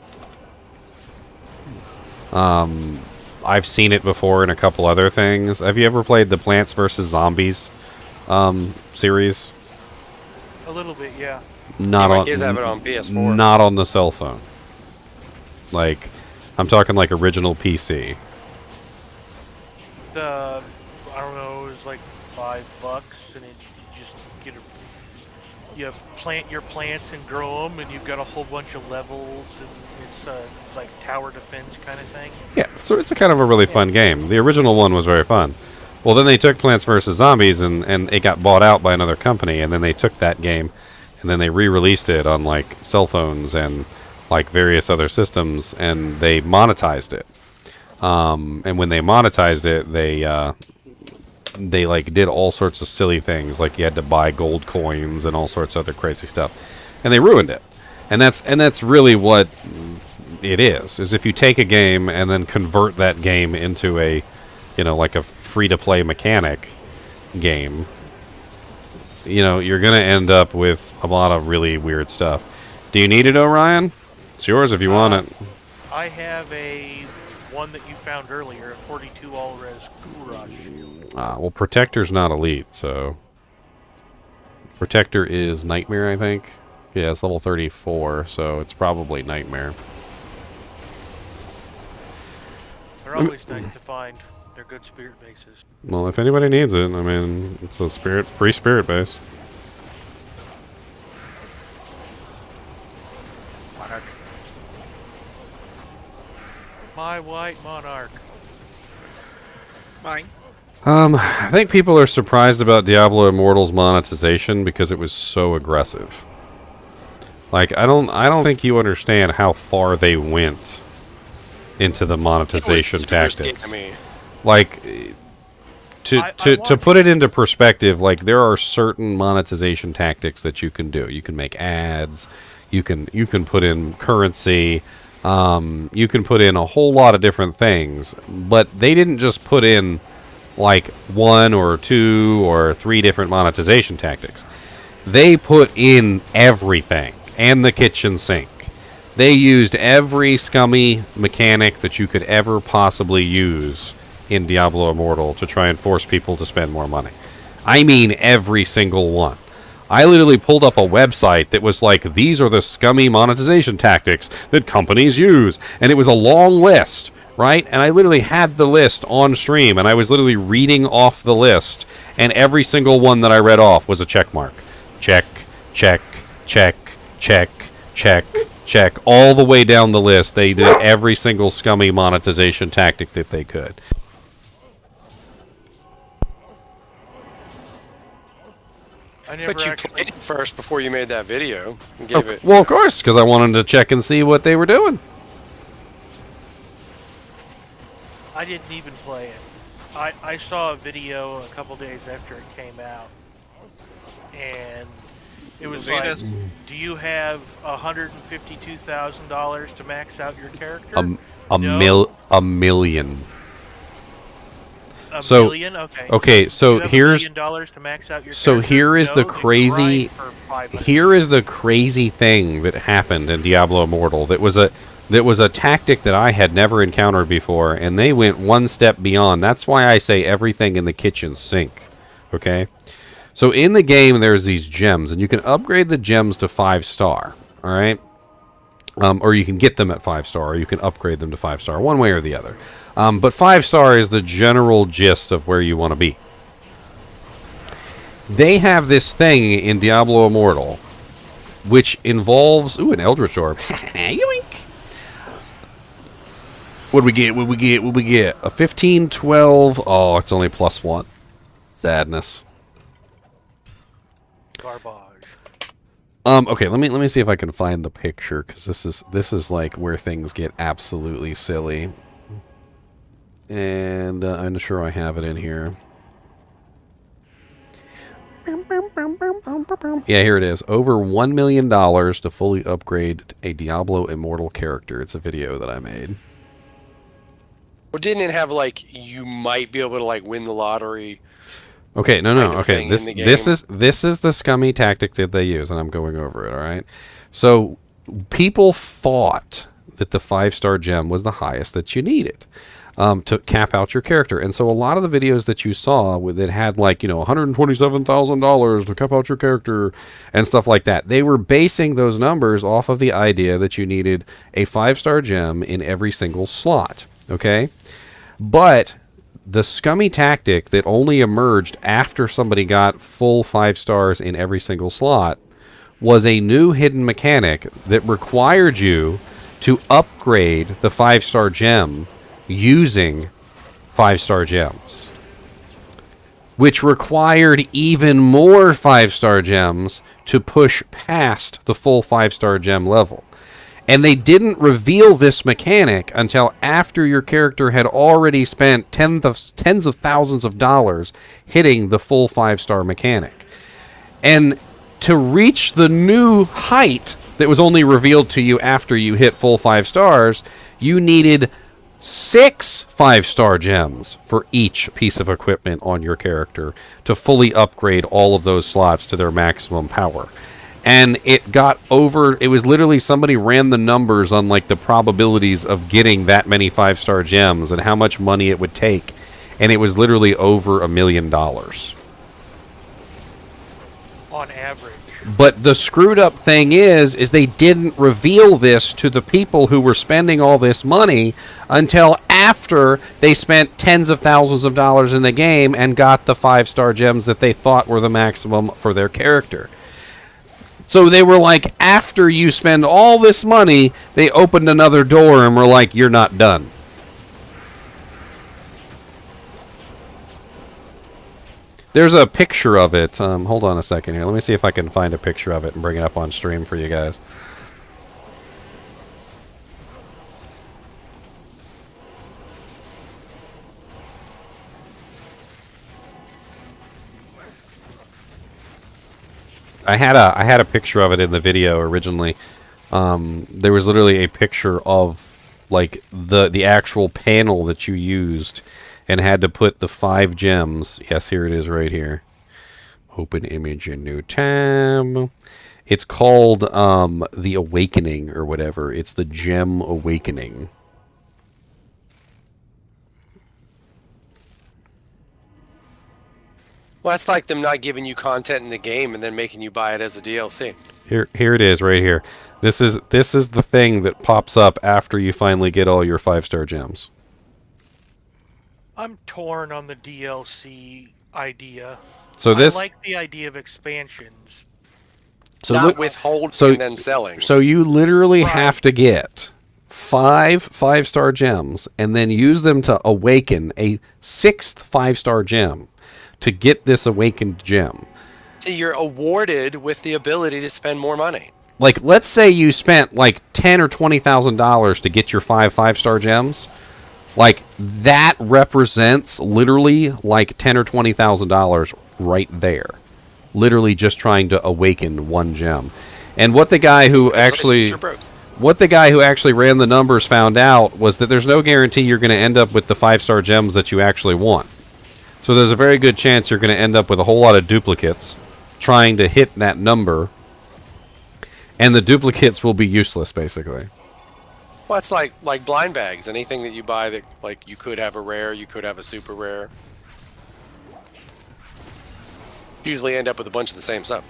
Speaker 1: I've seen it before in a couple other things. Have you ever played the Plants vs. Zombies series?
Speaker 3: A little bit, yeah.
Speaker 1: Not
Speaker 10: my
Speaker 1: on.
Speaker 10: kids have it on PS4.
Speaker 1: Not on the cell phone. Like, I'm talking like original PC.
Speaker 3: I don't know, it was like $5, and you just get you plant your plants and grow them, and you've got a whole bunch of levels, and it's like tower defense kind of thing.
Speaker 1: Yeah, so it's a kind of a really fun game. The original one was very fun. Well, then they took Plants vs. Zombies, and it got bought out by another company, and then they took that game, and then they re-released it on, like, cell phones and, like, various other systems, and they monetized it. And when they monetized it, they like did all sorts of silly things, like you had to buy gold coins and all sorts of other crazy stuff, and they ruined it. And that's really what it is if you take a game and then convert that game into a, like a free-to-play mechanic game, you're gonna end up with a lot of really weird stuff. Do you need it, Orion? It's yours if you want it.
Speaker 3: I have one that you found earlier, a 42 all-res Cool shield.
Speaker 1: Well, Protector's not elite, so... Protector is Nightmare, I think. Yeah, it's level 34, so it's probably Nightmare.
Speaker 3: They're always nice to find. They're good spirit bases.
Speaker 1: Well, if anybody needs it, I mean, it's a free spirit base.
Speaker 3: Monarch. My white monarch.
Speaker 6: Mine.
Speaker 1: I think people are surprised about Diablo Immortal's monetization because it was so aggressive. Like, I don't think you understand how far they went into the monetization tactics. Like, to put it into perspective, like, there are certain monetization tactics that you can do. You can make ads, you can put in currency, you can put in a whole lot of different things, but they didn't just put in like 1 or 2 or 3 different monetization tactics. They put in everything and the kitchen sink. They used every scummy mechanic that you could ever possibly use in Diablo Immortal to try and force people to spend more money. I mean every single one. I literally pulled up a website that was like, these are the scummy monetization tactics that companies use. And it was a long list, right? And I literally had the list on stream, and I was literally reading off the list, and every single one that I read off was a check mark. Check, check, check, check, check, check. All the way down the list, they did every single scummy monetization tactic that they could.
Speaker 3: I never
Speaker 10: But you
Speaker 3: actually.
Speaker 10: played it first before you made that video. And
Speaker 1: Oh,
Speaker 10: gave it.
Speaker 1: well, of course, because I wanted to check and see what they were doing.
Speaker 3: I didn't even play it. I saw a video a couple days after it came out, and it was like,
Speaker 6: Venus.
Speaker 3: do you have $152,000 to max out your character?
Speaker 1: A million.
Speaker 3: A
Speaker 1: So-
Speaker 3: million? Okay.
Speaker 1: Okay, so
Speaker 3: you have
Speaker 1: here's
Speaker 3: $1 million to max out your
Speaker 1: so
Speaker 3: character?
Speaker 1: here is
Speaker 3: No,
Speaker 1: the
Speaker 3: then
Speaker 1: crazy.
Speaker 3: grind for 500.
Speaker 1: Here is the crazy thing that happened in Diablo Immortal. That was a tactic that I had never encountered before, and they went one step beyond. That's why I say everything in the kitchen sink. Okay? So in the game, there's these gems, and you can upgrade the gems to 5-star. All right? Or you can get them at 5-star, or you can upgrade them to 5-star, one way or the other. But 5-star is the general gist of where you want to be. They have this thing in Diablo Immortal, which involves... Ooh, an Eldritch Orb. Yoink! What do we get? What we get? A 15, 12... Oh, it's only +1. Sadness.
Speaker 3: Garbage.
Speaker 1: Okay, let me see if I can find the picture, because this is like where things get absolutely silly. And I'm sure I have it in here. Yeah, here it is. Over $1 million to fully upgrade a Diablo Immortal character. It's a video that I made.
Speaker 10: Well, didn't it have like you might be able to like win the lottery?
Speaker 1: Okay, no.
Speaker 10: kind of
Speaker 1: Okay,
Speaker 10: thing
Speaker 1: this
Speaker 10: in the
Speaker 1: this is the scummy tactic that they use, and I'm going over it. All right. So people thought that the 5-star gem was the highest that you needed to cap out your character, and so a lot of the videos that you saw that had like $127,000 to cap out your character and stuff like that, they were basing those numbers off of the idea that you needed a 5-star gem in every single slot. Okay, but the scummy tactic that only emerged after somebody got full 5 stars in every single slot was a new hidden mechanic that required you to upgrade the 5-star gem using 5-star gems, which required even more 5-star gems to push past the full 5-star gem level. And they didn't reveal this mechanic until after your character had already spent tens of thousands of dollars hitting the full 5-star mechanic. And to reach the new height that was only revealed to you after you hit full 5 stars, you needed 6 5-star gems for each piece of equipment on your character to fully upgrade all of those slots to their maximum power. And it got over, it was literally somebody ran the numbers on like the probabilities of getting that many 5-star gems and how much money it would take. And it was literally over $1 million.
Speaker 3: On average.
Speaker 1: But the screwed up thing is they didn't reveal this to the people who were spending all this money until after they spent tens of thousands of dollars in the game and got the 5-star gems that they thought were the maximum for their character. So they were like, after you spend all this money, they opened another door and were like, you're not done. There's a picture of it. Hold on a second here. Let me see if I can find a picture of it and bring it up on stream for you guys. I had a picture of it in the video originally. There was literally a picture of like the actual panel that you used and had to put the 5 gems. Yes, here it is right here. Open image in new tab. It's called the Awakening or whatever. It's the Gem Awakening.
Speaker 10: Well, that's like them not giving you content in the game and then making you buy it as a DLC.
Speaker 1: Here it is, right here. This is the thing that pops up after you finally get all your 5-star gems.
Speaker 3: I'm torn on the DLC idea.
Speaker 1: So this,
Speaker 3: I like the idea of expansions.
Speaker 1: so
Speaker 10: Not
Speaker 1: look,
Speaker 10: withholding
Speaker 1: so-
Speaker 10: and then selling.
Speaker 1: so you literally
Speaker 3: Right.
Speaker 1: have to get 5-star gems and then use them to awaken a 6th 5-star gem to get this awakened gem.
Speaker 10: So you're awarded with the ability to spend more money.
Speaker 1: Like, let's say you spent like $10,000 or $20,000 to get your 5-star gems. Like, that represents literally like $10,000 or $20,000 right there. Literally just trying to awaken one gem. And what the guy who actually
Speaker 10: You're broke.
Speaker 1: ran the numbers found out was that there's no guarantee you're going to end up with the 5-star gems that you actually want. So there's a very good chance you're going to end up with a whole lot of duplicates trying to hit that number. And the duplicates will be useless, basically.
Speaker 10: Well, it's like blind bags. Anything that you buy that like you could have a rare, you could have a super rare. Usually end up with a bunch of the same stuff.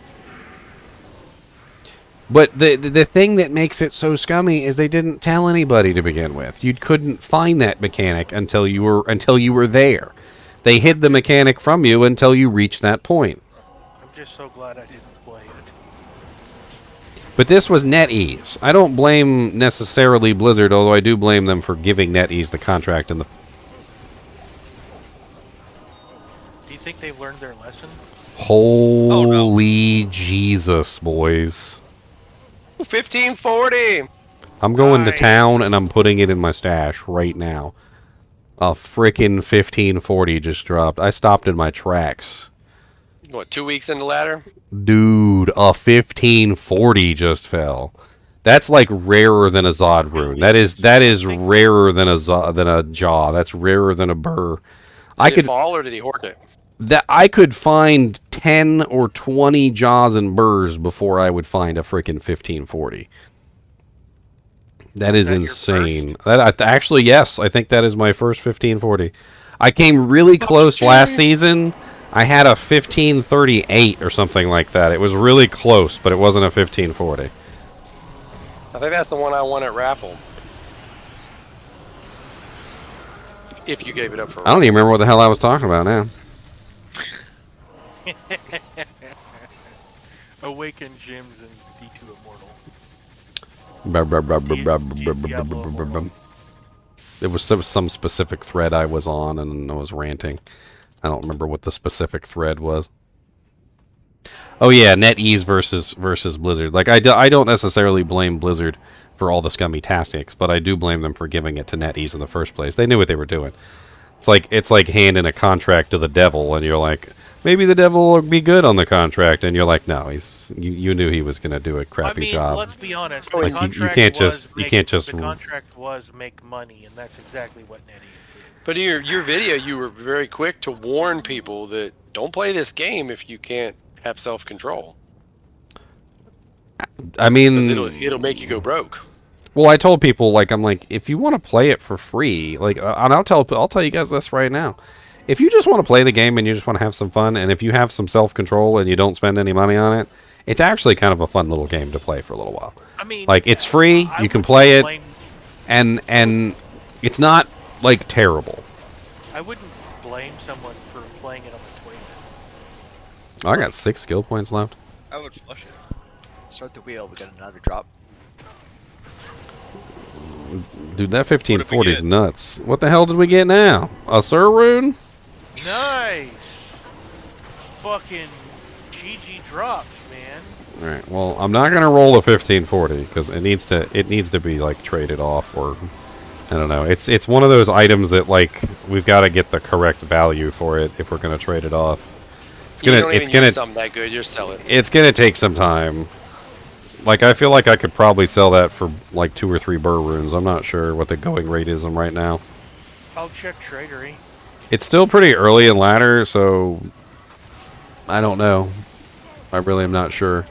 Speaker 1: But the thing that makes it so scummy is they didn't tell anybody to begin with. You couldn't find that mechanic until you were there. They hid the mechanic from you until you reached that point.
Speaker 3: I'm just so glad I didn't play it.
Speaker 1: But this was NetEase. I don't blame necessarily Blizzard, although I do blame them for giving NetEase the contract in the.
Speaker 3: Do you think they've learned their lesson?
Speaker 1: Holy Jesus, boys.
Speaker 10: 1540.
Speaker 1: I'm going to
Speaker 3: Nice.
Speaker 1: town and I'm putting it in my stash right now. A frickin' 1540 just dropped. I stopped in my tracks.
Speaker 10: What, 2 weeks in the ladder?
Speaker 1: Dude, a 1540 just fell. That's like rarer than a Zod rune. That is rarer than a jaw. That's rarer than a burr.
Speaker 10: Did it fall or did he hoard it?
Speaker 1: I could find 10 or 20 jaws and burrs before I would find a freaking 1540. That is
Speaker 3: that your
Speaker 1: insane. Actually, yes, I think that is my first 1540. I came really close last season. I had a 1538 or something like that. It was really close, but it wasn't a 1540.
Speaker 10: I think that's the one I won at raffle. If you gave it up for
Speaker 1: I don't even remember what the hell I was talking about now.
Speaker 3: Awaken gems and D2 Immortal.
Speaker 1: It was some specific thread I was on, and I was ranting. I don't remember what the specific thread was. Oh yeah, NetEase versus Blizzard. Like I don't necessarily blame Blizzard for all the scummy tactics, but I do blame them for giving it to NetEase in the first place. They knew what they were doing. It's like handing a contract to the devil, and you're like, maybe the devil will be good on the contract, and you're like, no, you knew he was going to do a crappy job.
Speaker 3: Let's be honest.
Speaker 1: Like,
Speaker 3: The
Speaker 1: you can't just
Speaker 3: the contract was make money, and that's exactly what NetEase did.
Speaker 10: But in your video, you were very quick to warn people that don't play this game if you can't have self-control.
Speaker 1: I mean,
Speaker 10: it'll make you go broke.
Speaker 1: Well, I told people, I'm like, if you want to play it for free, and I'll tell you guys this right now. If you just want to play the game and you just want to have some fun, and if you have some self-control and you don't spend any money on it, it's actually kind of a fun little game to play for a little while.
Speaker 3: I mean,
Speaker 1: it's free, you can play it, and it's not, terrible.
Speaker 3: I wouldn't blame someone for playing it on the toilet.
Speaker 1: I got 6 skill points left.
Speaker 6: I would flush it.
Speaker 5: Start the wheel, we got another drop.
Speaker 1: Dude, that 1540 is nuts. What the hell did we get now? A Sir Rune?
Speaker 3: Nice! Fucking GG drops, man.
Speaker 1: Alright, well, I'm not going to roll a 1540, because it needs to be, traded off, or... I don't know. It's one of those items that, we've got to get the correct value for it if we're going to trade it off. It's gonna
Speaker 10: use something that good. You're selling.
Speaker 1: It's gonna take some time. I feel like I could probably sell that for 2 or 3 burr runes. I'm not sure what the going rate is right now.
Speaker 3: I'll check Tradery.
Speaker 1: It's still pretty early in ladder, so I don't know. I really am not sure.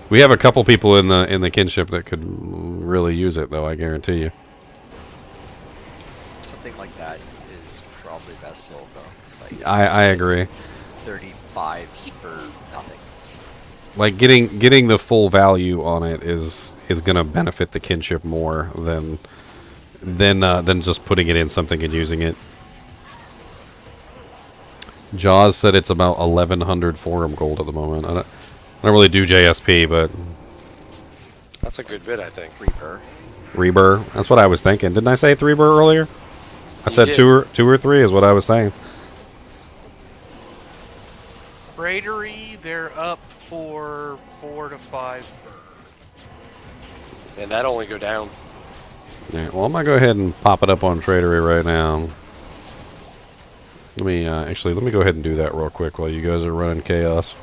Speaker 1: We have a couple people in the kinship that could really use it, though. I guarantee you.
Speaker 5: Something like that is probably best sold though.
Speaker 1: I agree.
Speaker 5: 35s for nothing.
Speaker 1: Like getting the full value on it is gonna benefit the kinship more than just putting it in something and using it. Jaws said it's about 1100 forum gold at the moment. I don't really do JSP, but
Speaker 10: That's a good bid, I think.
Speaker 1: Reaper. That's what I was thinking. Didn't I say 3 burr earlier? I said
Speaker 10: did.
Speaker 1: two or 3 is what I was saying.
Speaker 3: Bradery, they're up for 4 to 5 burr.
Speaker 10: And that only go down.
Speaker 1: Yeah, well, I'm gonna go ahead and pop it up on Tradery right now. Let me let me go ahead and do that real quick while you guys are running chaos.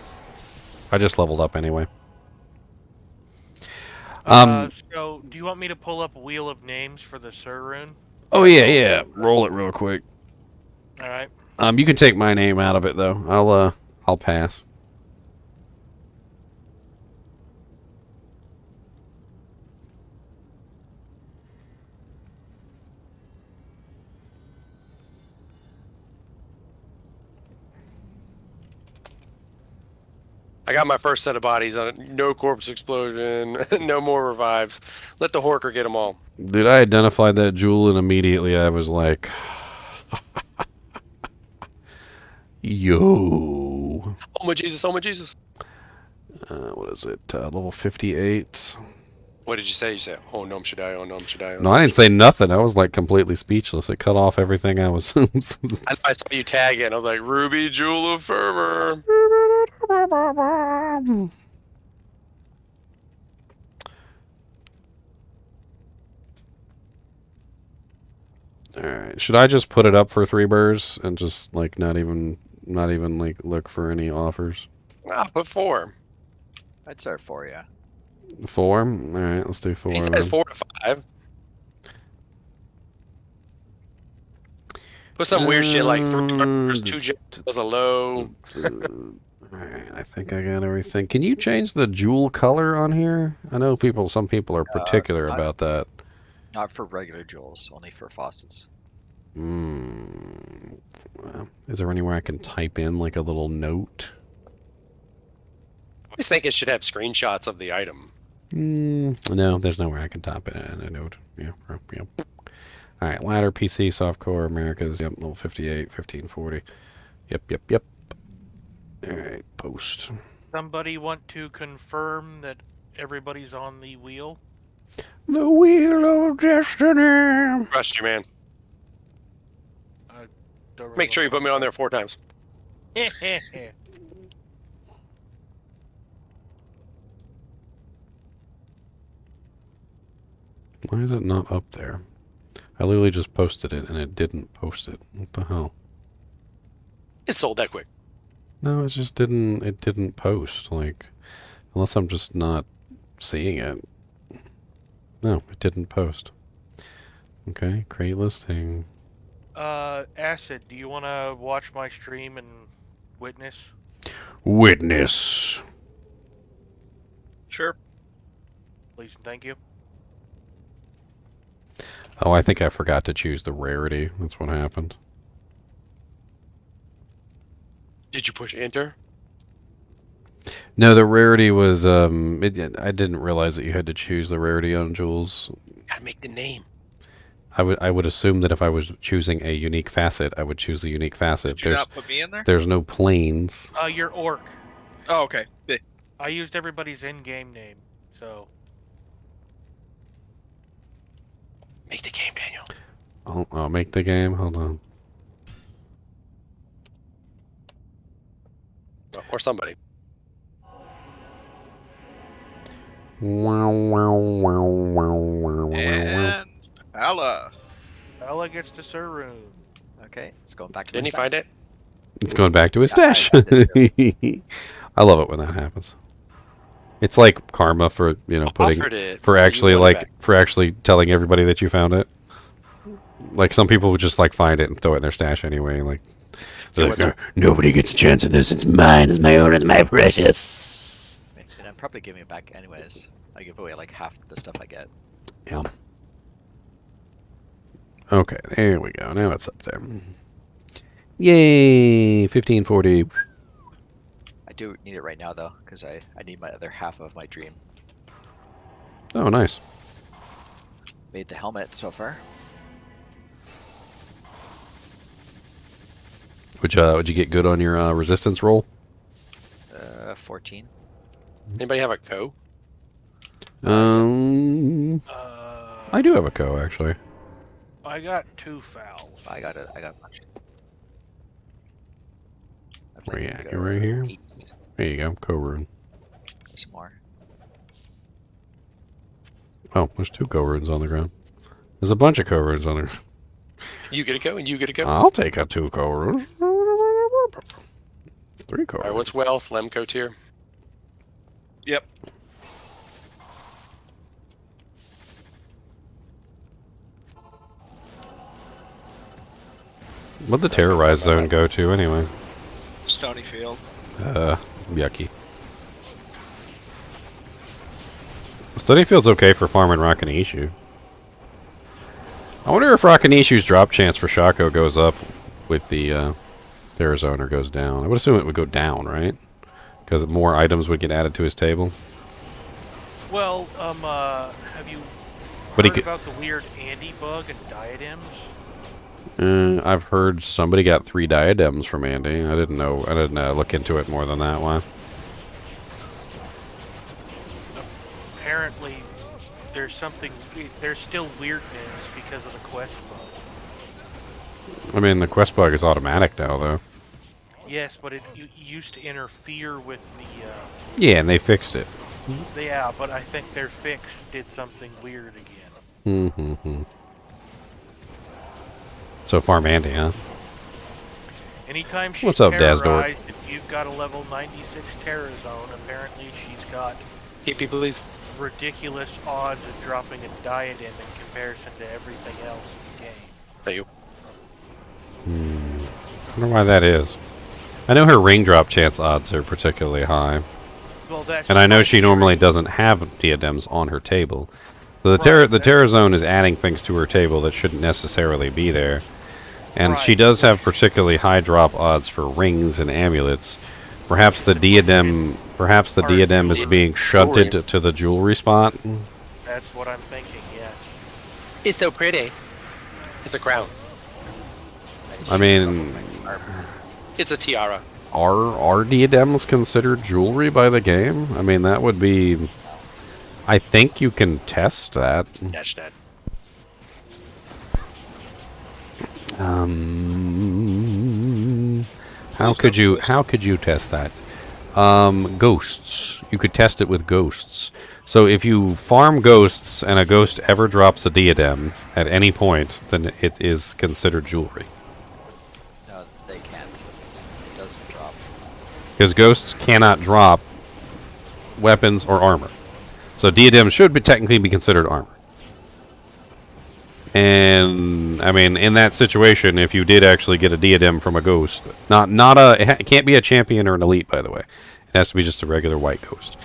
Speaker 1: I just leveled up anyway.
Speaker 3: So, do you want me to pull up a Wheel of Names for the Sur rune?
Speaker 1: Oh yeah. Roll it real quick.
Speaker 3: All right.
Speaker 1: You can take my name out of it though. I'll pass.
Speaker 10: I got my first set of bodies on it. No corpse explosion. No more revives. Let the Horker get them all.
Speaker 1: Dude, I identified that jewel and immediately I was like, yo.
Speaker 10: Oh my Jesus, oh my Jesus.
Speaker 1: What is it? Level 58.
Speaker 10: What did you say? You said, oh Gnome should die, oh Gnome should die. Oh,
Speaker 1: No, I didn't say nothing. I was like completely speechless. It cut off everything I was.
Speaker 10: I saw you tag it. I was like, Ruby Jewel of Fervor.
Speaker 1: Alright. Should I just put it up for 3 burrs and just like not even like look for any offers?
Speaker 10: Nah, put 4.
Speaker 5: I'd start 4, yeah.
Speaker 1: 4? Alright, let's do 4.
Speaker 10: He
Speaker 1: then.
Speaker 10: says 4 to 5. Put some weird shit like 3 burrs, 2 gems as a low.
Speaker 1: Alright, I think I got everything. Can you change the jewel color on here? I know some people are particular about that.
Speaker 5: Not for regular jewels, only for faucets.
Speaker 1: Well, is there anywhere I can type in like a little note?
Speaker 10: I always think it should have screenshots of the item.
Speaker 1: No, there's nowhere I can type it in a note. Yeah. Alright, ladder, PC, softcore, Americas, yep, level 58, 1540. Yep. Alright, post.
Speaker 3: Somebody want to confirm that everybody's on the wheel?
Speaker 1: The Wheel of Destiny!
Speaker 10: Trust you, man. Make sure you put me on there 4 times.
Speaker 1: Why is it not up there? I literally just posted it and it didn't post it. What the hell?
Speaker 10: It sold that quick.
Speaker 1: No, it just didn't post. Like, unless I'm just not seeing it. No, it didn't post. Okay, create listing.
Speaker 3: Acid, do you want to watch my stream and witness?
Speaker 1: Witness.
Speaker 6: Sure.
Speaker 3: Please and thank you.
Speaker 1: Oh, I think I forgot to choose the rarity. That's what happened.
Speaker 10: Did you push enter?
Speaker 1: No, the rarity was, I didn't realize that you had to choose the rarity on jewels.
Speaker 10: Gotta make the name.
Speaker 1: I would assume that if I was choosing a unique facet, I would choose the unique facet.
Speaker 6: Did you not put me in there?
Speaker 1: There's no planes.
Speaker 3: Your orc.
Speaker 6: Oh, okay.
Speaker 3: I used everybody's in-game name, so...
Speaker 10: Make the game, Daniel.
Speaker 1: I'll make the game. Hold on.
Speaker 10: Or somebody.
Speaker 6: And Ella.
Speaker 3: Ella gets the Sur rune.
Speaker 5: Okay, it's going back to
Speaker 10: Didn't
Speaker 5: the
Speaker 10: he find it?
Speaker 1: It's going back to his
Speaker 5: Yeah,
Speaker 1: stash.
Speaker 5: I
Speaker 1: I love it when that happens. It's like karma for
Speaker 10: Offered it,
Speaker 1: for
Speaker 10: but you
Speaker 1: actually
Speaker 10: want it back.
Speaker 1: for actually telling everybody that you found it. Like some people would just like find it and throw it in their stash anyway. Like they're like, "No, nobody gets a chance at this. It's mine. It's my own. It's my precious.
Speaker 5: And I'm probably giving it back anyways. I give away like half the stuff I get.
Speaker 1: Yeah. Okay, there we go. Now it's up there. Yay! 1540.
Speaker 5: I do need it right now though, because I need my other half of my dream.
Speaker 1: Oh, nice.
Speaker 5: Made the helmet so far.
Speaker 1: Would you get good on your resistance roll?
Speaker 5: 14.
Speaker 10: Anybody have a co?
Speaker 1: I do have a co actually.
Speaker 3: I got 2 fouls.
Speaker 5: I got it. I got a bunch.
Speaker 1: Where you at? You're right here.
Speaker 5: 8.
Speaker 1: There you go, co rune.
Speaker 5: Some more.
Speaker 1: Oh, there's 2 co runes on the ground. There's a bunch of co runes on there.
Speaker 10: You get a co and you get a co.
Speaker 1: I'll take a 2 co runes. 3 co
Speaker 10: All right,
Speaker 1: runes.
Speaker 10: what's wealth? Lemco tier.
Speaker 6: Yep.
Speaker 1: What'd the terrorized zone go to anyway?
Speaker 6: Stony Field.
Speaker 1: Yucky. Stonyfield's okay for farming Rakanishu. I wonder if Rakanishu's drop chance for Shaco goes up with the Terror Zone or goes down. I would assume it would go down, right? Because more items would get added to his table.
Speaker 3: Well, have you
Speaker 1: But he
Speaker 3: heard
Speaker 1: could,
Speaker 3: about the weird Andy bug and diadems?
Speaker 1: I've heard somebody got 3 diadems from Andy. I didn't know. I didn't look into it more than that one.
Speaker 3: Apparently, there's still weirdness because of the quest bug.
Speaker 1: I mean, the quest bug is automatic now, though.
Speaker 3: Yes, but it used to interfere with the.
Speaker 1: Yeah, and they fixed it.
Speaker 3: Yeah, but I think their fix did something weird again.
Speaker 1: Mm-hmm. So farm Andy, huh?
Speaker 3: Anytime she's
Speaker 1: What's up, Dazdor?
Speaker 3: terrorized, if you've got a level 96 Terror Zone, apparently she's got
Speaker 10: Keep please.
Speaker 3: ridiculous odds of dropping a diadem in comparison to everything else in the game.
Speaker 10: Thank you.
Speaker 1: I wonder why that is. I know her ring drop chance odds are particularly high.
Speaker 3: Well, that's
Speaker 1: And I know
Speaker 3: my
Speaker 1: she
Speaker 3: theory.
Speaker 1: normally doesn't have diadems on her table. So the
Speaker 3: Right,
Speaker 1: Terror Zone is adding things to her table that shouldn't necessarily be there. And she
Speaker 3: Right.
Speaker 1: does have particularly high drop odds for rings and amulets. Perhaps the diadem is being shunted to the jewelry spot.
Speaker 3: That's what I'm thinking, yes.
Speaker 10: It's so pretty. It's a crown.
Speaker 1: I mean,
Speaker 10: It's a tiara.
Speaker 1: are diadems considered jewelry by the game? I mean, that would be... I think you can test that.
Speaker 10: Dash that.
Speaker 1: How could you test that? Ghosts. You could test it with ghosts. So if you farm ghosts and a ghost ever drops a diadem at any point, then it is considered jewelry.
Speaker 5: No, they can't. It doesn't drop.
Speaker 1: Because ghosts cannot drop weapons or armor. So diadems should technically be considered armor. And I mean, in that situation, if you did actually get a diadem from a ghost, it can't be a champion or an elite, by the way. It has to be just a regular white ghost.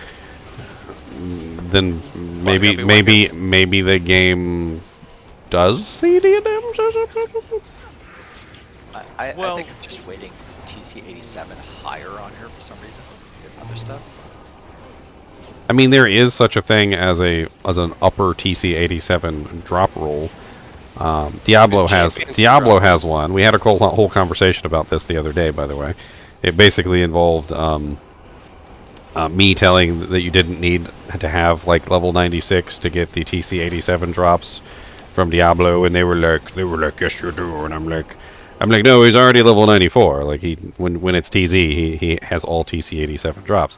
Speaker 1: Then maybe the game does see diadems or something.
Speaker 5: I
Speaker 3: Well-
Speaker 5: think I'm just waiting TC87 higher on her for some reason. Get other stuff.
Speaker 1: I mean, there is such a thing as an upper TC87 drop roll. Diablo has one. We had a whole conversation about this the other day, by the way. It basically involved me telling that you didn't need to have like level 96 to get the TC87 drops from Diablo, and they were like, yes you do, and I'm like, no, he's already level 94. Like when it's TZ, he has all TC87 drops.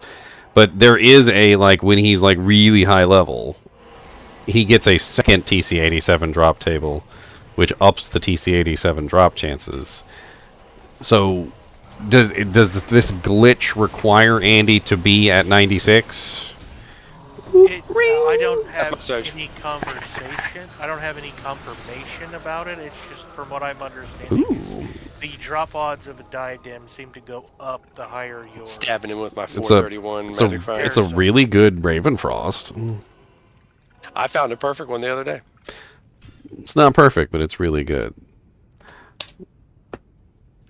Speaker 1: But there is a, like, when he's, like, really high level, he gets a second TC87 drop table, which ups the TC87 drop chances. So, does this glitch require Andy to be at 96?
Speaker 3: I don't
Speaker 10: That's my
Speaker 3: have
Speaker 10: search.
Speaker 3: any conversation. I don't have any confirmation about it. It's just from what I'm understanding.
Speaker 1: Ooh.
Speaker 3: The drop odds of a diadem seem to go up the higher your.
Speaker 10: Stabbing him with my
Speaker 1: It's
Speaker 10: 431 magic fire.
Speaker 1: It's a really good Ravenfrost.
Speaker 10: I found a perfect one the other day.
Speaker 1: It's not perfect, but it's really good.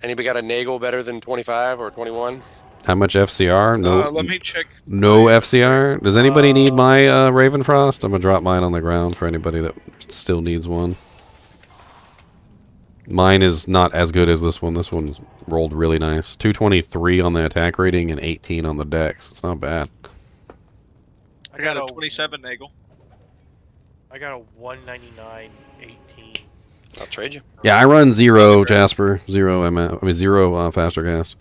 Speaker 10: Anybody got a Nagel better than 25 or 21?
Speaker 1: How much FCR? No,
Speaker 6: Let me check.
Speaker 1: no FCR. Does anybody need my Ravenfrost? I'm gonna drop mine on the ground for anybody that still needs one. Mine is not as good as this one. This one's rolled really nice. 223 on the attack rating and 18 on the dex. It's not bad.
Speaker 6: I got a 27 Nagel.
Speaker 3: I got a 199.18.
Speaker 10: I'll trade you.
Speaker 1: Yeah, I run 0 Jasper, 0 0 faster cast.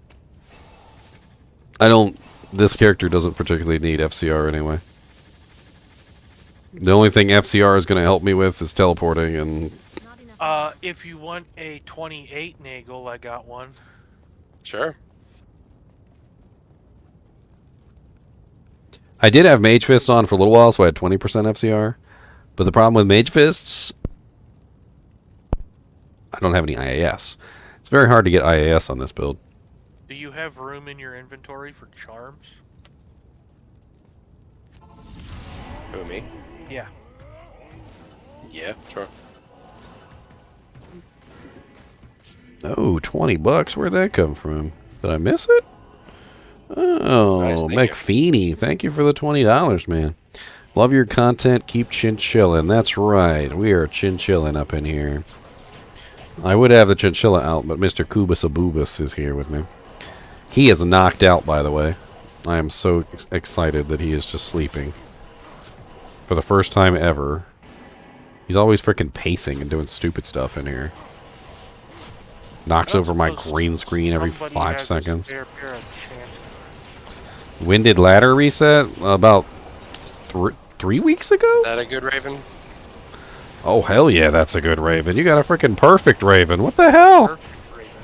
Speaker 1: I don't. This character doesn't particularly need FCR anyway. The only thing FCR is going to help me with is teleporting, and
Speaker 3: If you want a 28 Nagel, I got one.
Speaker 10: Sure.
Speaker 1: I did have Mage Fists on for a little while, so I had 20% FCR. But the problem with Mage Fists, I don't have any IAS. It's very hard to get IAS on this build.
Speaker 3: Do you have room in your inventory for charms?
Speaker 10: Who, me?
Speaker 3: Yeah.
Speaker 10: Yeah, sure.
Speaker 1: Oh, 20 bucks. Where'd that come from? Did I miss it? Oh,
Speaker 10: Nice, thank
Speaker 1: McFeeny. Thank you for the $20, man. Love your content. Keep chinchilling. That's right. We are chinchilling up in here. I would have the chinchilla out, but Mr. Kubus is here with me. He is knocked out, by the way. I am so excited that he is just sleeping. For the first time ever. He's always freaking pacing and doing stupid stuff in here. Knocks over my green screen every 5 seconds. When did ladder reset? About 3 weeks ago?
Speaker 10: Is that a good Raven?
Speaker 1: Oh, hell yeah, that's a good Raven. You got a freaking perfect Raven. What the hell?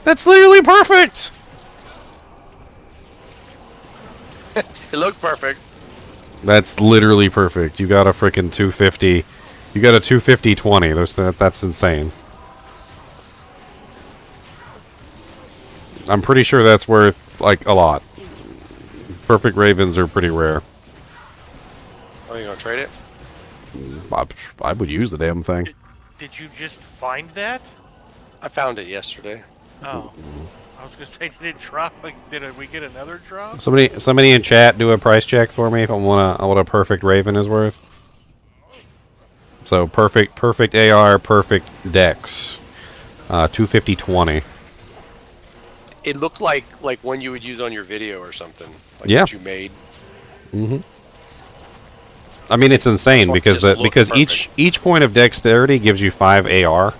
Speaker 1: That's literally perfect!
Speaker 10: It looked perfect.
Speaker 1: That's literally perfect. You got a freaking 250. You got a 250-20. That's insane. I'm pretty sure that's worth, like, a lot. Perfect Ravens are pretty rare.
Speaker 10: Oh, you gonna trade it?
Speaker 1: I would use the damn thing.
Speaker 3: Did you just find that?
Speaker 10: I found it yesterday.
Speaker 3: Oh. I was gonna say, did it drop? Like, did we get another drop?
Speaker 1: Somebody in chat do a price check for me if I want what a perfect Raven is worth. So perfect AR, perfect Dex, 250-20.
Speaker 10: It looked like one you would use on your video or something. Like
Speaker 1: Yeah.
Speaker 10: That you made.
Speaker 1: Mm-hmm. I mean, it's insane because each point of dexterity gives you 5 AR,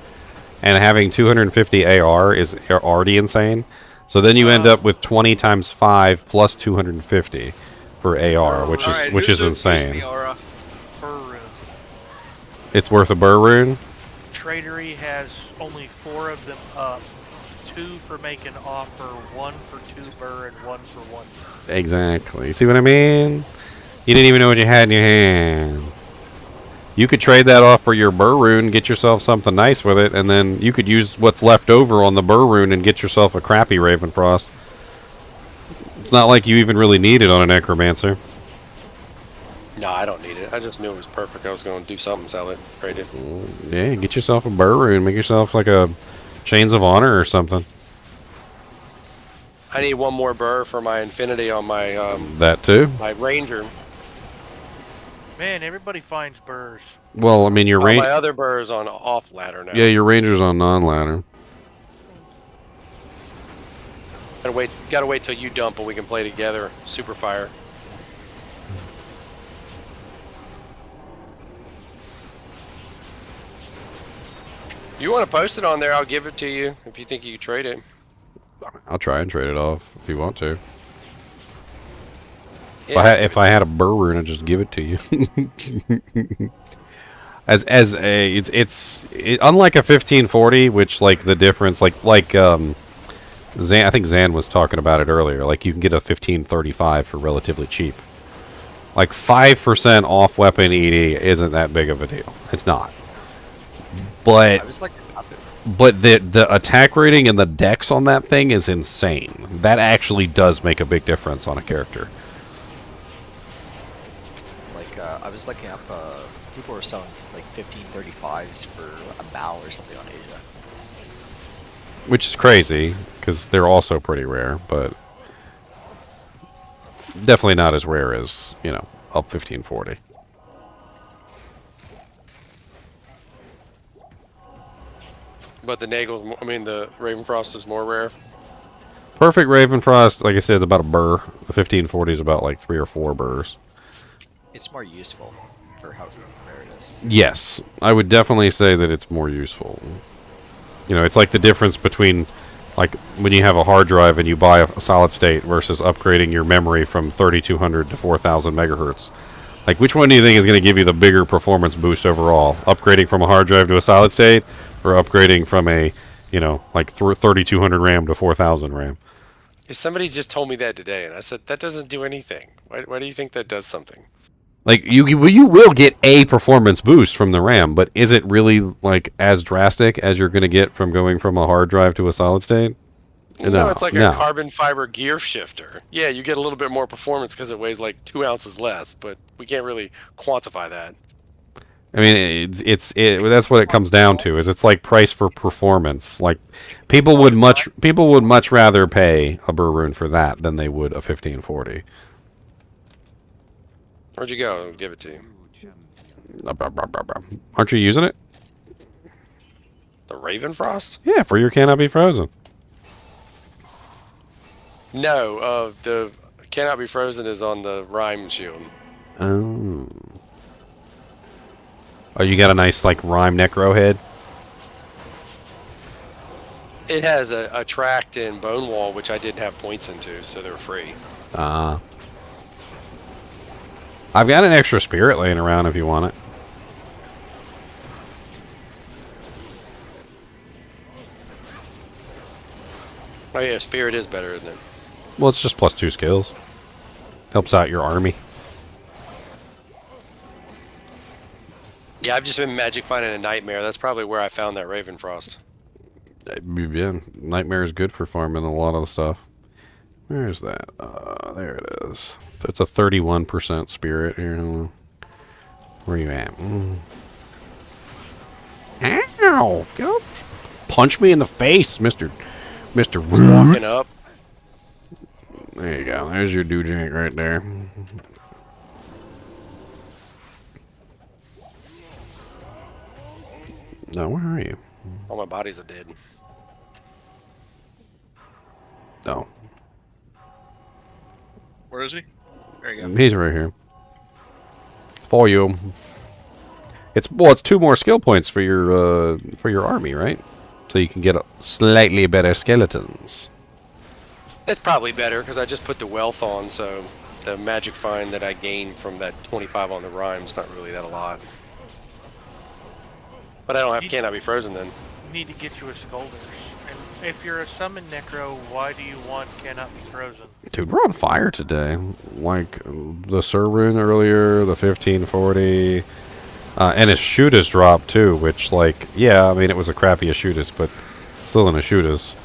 Speaker 1: and having 250 AR is already insane. So then you end up with 20 times 5 plus 250 for AR, which is insane.
Speaker 3: Burr rune.
Speaker 1: It's worth a burr rune.
Speaker 3: Tradery has only 4 of them up. 2 for making offer, 1 for 2 burr, and 1 for 1 burr.
Speaker 1: Exactly. See what I mean? You didn't even know what you had in your hand. You could trade that off for your burr rune, get yourself something nice with it, and then you could use what's left over on the burr rune and get yourself a crappy Ravenfrost. It's not like you even really need it on a necromancer.
Speaker 10: No, I don't need it. I just knew it was perfect. I was going to do something, sell it, trade it.
Speaker 1: Yeah, get yourself a burr rune, make yourself like a Chains of Honor or something.
Speaker 10: I need one more burr for my infinity on my
Speaker 1: that too.
Speaker 10: My ranger.
Speaker 3: Man, everybody finds burrs.
Speaker 1: Well, I mean your
Speaker 10: my other burr is on off ladder now.
Speaker 1: Yeah, your ranger's on non-ladder.
Speaker 10: Gotta wait till you dump and we can play together. Super fire. You want to post it on there? I'll give it to you if you think you can trade it.
Speaker 1: I'll try and trade it off if you want to.
Speaker 10: Yeah.
Speaker 1: If I had a burr rune, I'd just give it to you. It's unlike a 1540, which like the difference Zan, I think Zan was talking about it earlier. Like you can get a 1535 for relatively cheap. Like 5% off weapon ED isn't that big of a deal. It's not. But the attack rating and the dex on that thing is insane. That actually does make a big difference on a character.
Speaker 5: Like I was looking up, people were selling like 1535s for a bow or something on Asia.
Speaker 1: Which is crazy because they're also pretty rare. But definitely not as rare as, you know, up 1540.
Speaker 10: But the Nagel's, the Ravenfrost is more rare.
Speaker 1: Perfect Ravenfrost, like I said, is about a burr. The 1540 is about like 3 or 4 burrs.
Speaker 5: It's more useful for how rare it is.
Speaker 1: Yes, I would definitely say that it's more useful. You know, it's like the difference between, like, when you have a hard drive and you buy a solid state versus upgrading your memory from 3200 to 4000 megahertz. Like, which one do you think is going to give you the bigger performance boost overall? Upgrading from a hard drive to a solid state, or upgrading from a, you know, like 3200 RAM to 4000 RAM?
Speaker 10: Somebody just told me that today, and I said, that doesn't do anything. Why do you think that does something?
Speaker 1: Like, you will get a performance boost from the RAM, but is it really, like, as drastic as you're going to get from going from a hard drive to a solid state?
Speaker 10: No, it's like a carbon fiber gear shifter. Yeah, you get a little bit more performance because it weighs like 2 ounces less, but we can't really quantify that.
Speaker 1: I mean, that's what it comes down to. Is it's like price for performance. Like, people would much rather pay a burr rune for that than they would a 1540.
Speaker 10: Where'd you go? I'll give it to you.
Speaker 1: Aren't you using it?
Speaker 10: The Ravenfrost?
Speaker 1: Yeah, for your Cannot Be Frozen.
Speaker 10: No, the Cannot Be Frozen is on the Rhyme shield.
Speaker 1: Oh. Oh, you got a nice, like, Rhyme Necro head?
Speaker 10: It has a tract in Bone Wall, which I didn't have points into, so they're free.
Speaker 1: Ah. I've got an extra spirit laying around if you want it.
Speaker 10: Oh yeah, spirit is better, isn't it?
Speaker 1: Well, it's just +2 skills. Helps out your army.
Speaker 10: Yeah, I've just been magic finding a Nightmare. That's probably where I found that Ravenfrost.
Speaker 1: Yeah, Nightmare is good for farming a lot of the stuff. Where is that? There it is. It's a 31% spirit here. Where are you at? Ow! Go punch me in the face, Mr.
Speaker 10: Walking up.
Speaker 1: There you go. There's your doojank right there. No, where are you?
Speaker 10: All my bodies are dead.
Speaker 1: Oh.
Speaker 6: Where is he? There you go.
Speaker 1: He's right here. For you. It's 2 more skill points for your army, right? So you can get slightly better skeletons.
Speaker 10: It's probably better because I just put the wealth on, so the magic find that I gained from that 25 on the rhyme's not really that a lot. But I don't have Cannot Be Frozen then.
Speaker 3: Need to get you a Scolders. And if you're a summon Necro, why do you want Cannot Be Frozen?
Speaker 1: Dude, we're on fire today. Like, the Sur Rune earlier, the 1540, and his Shootist dropped too, which, like, yeah, I mean, it was a crappy Shootist, but still an Shootist.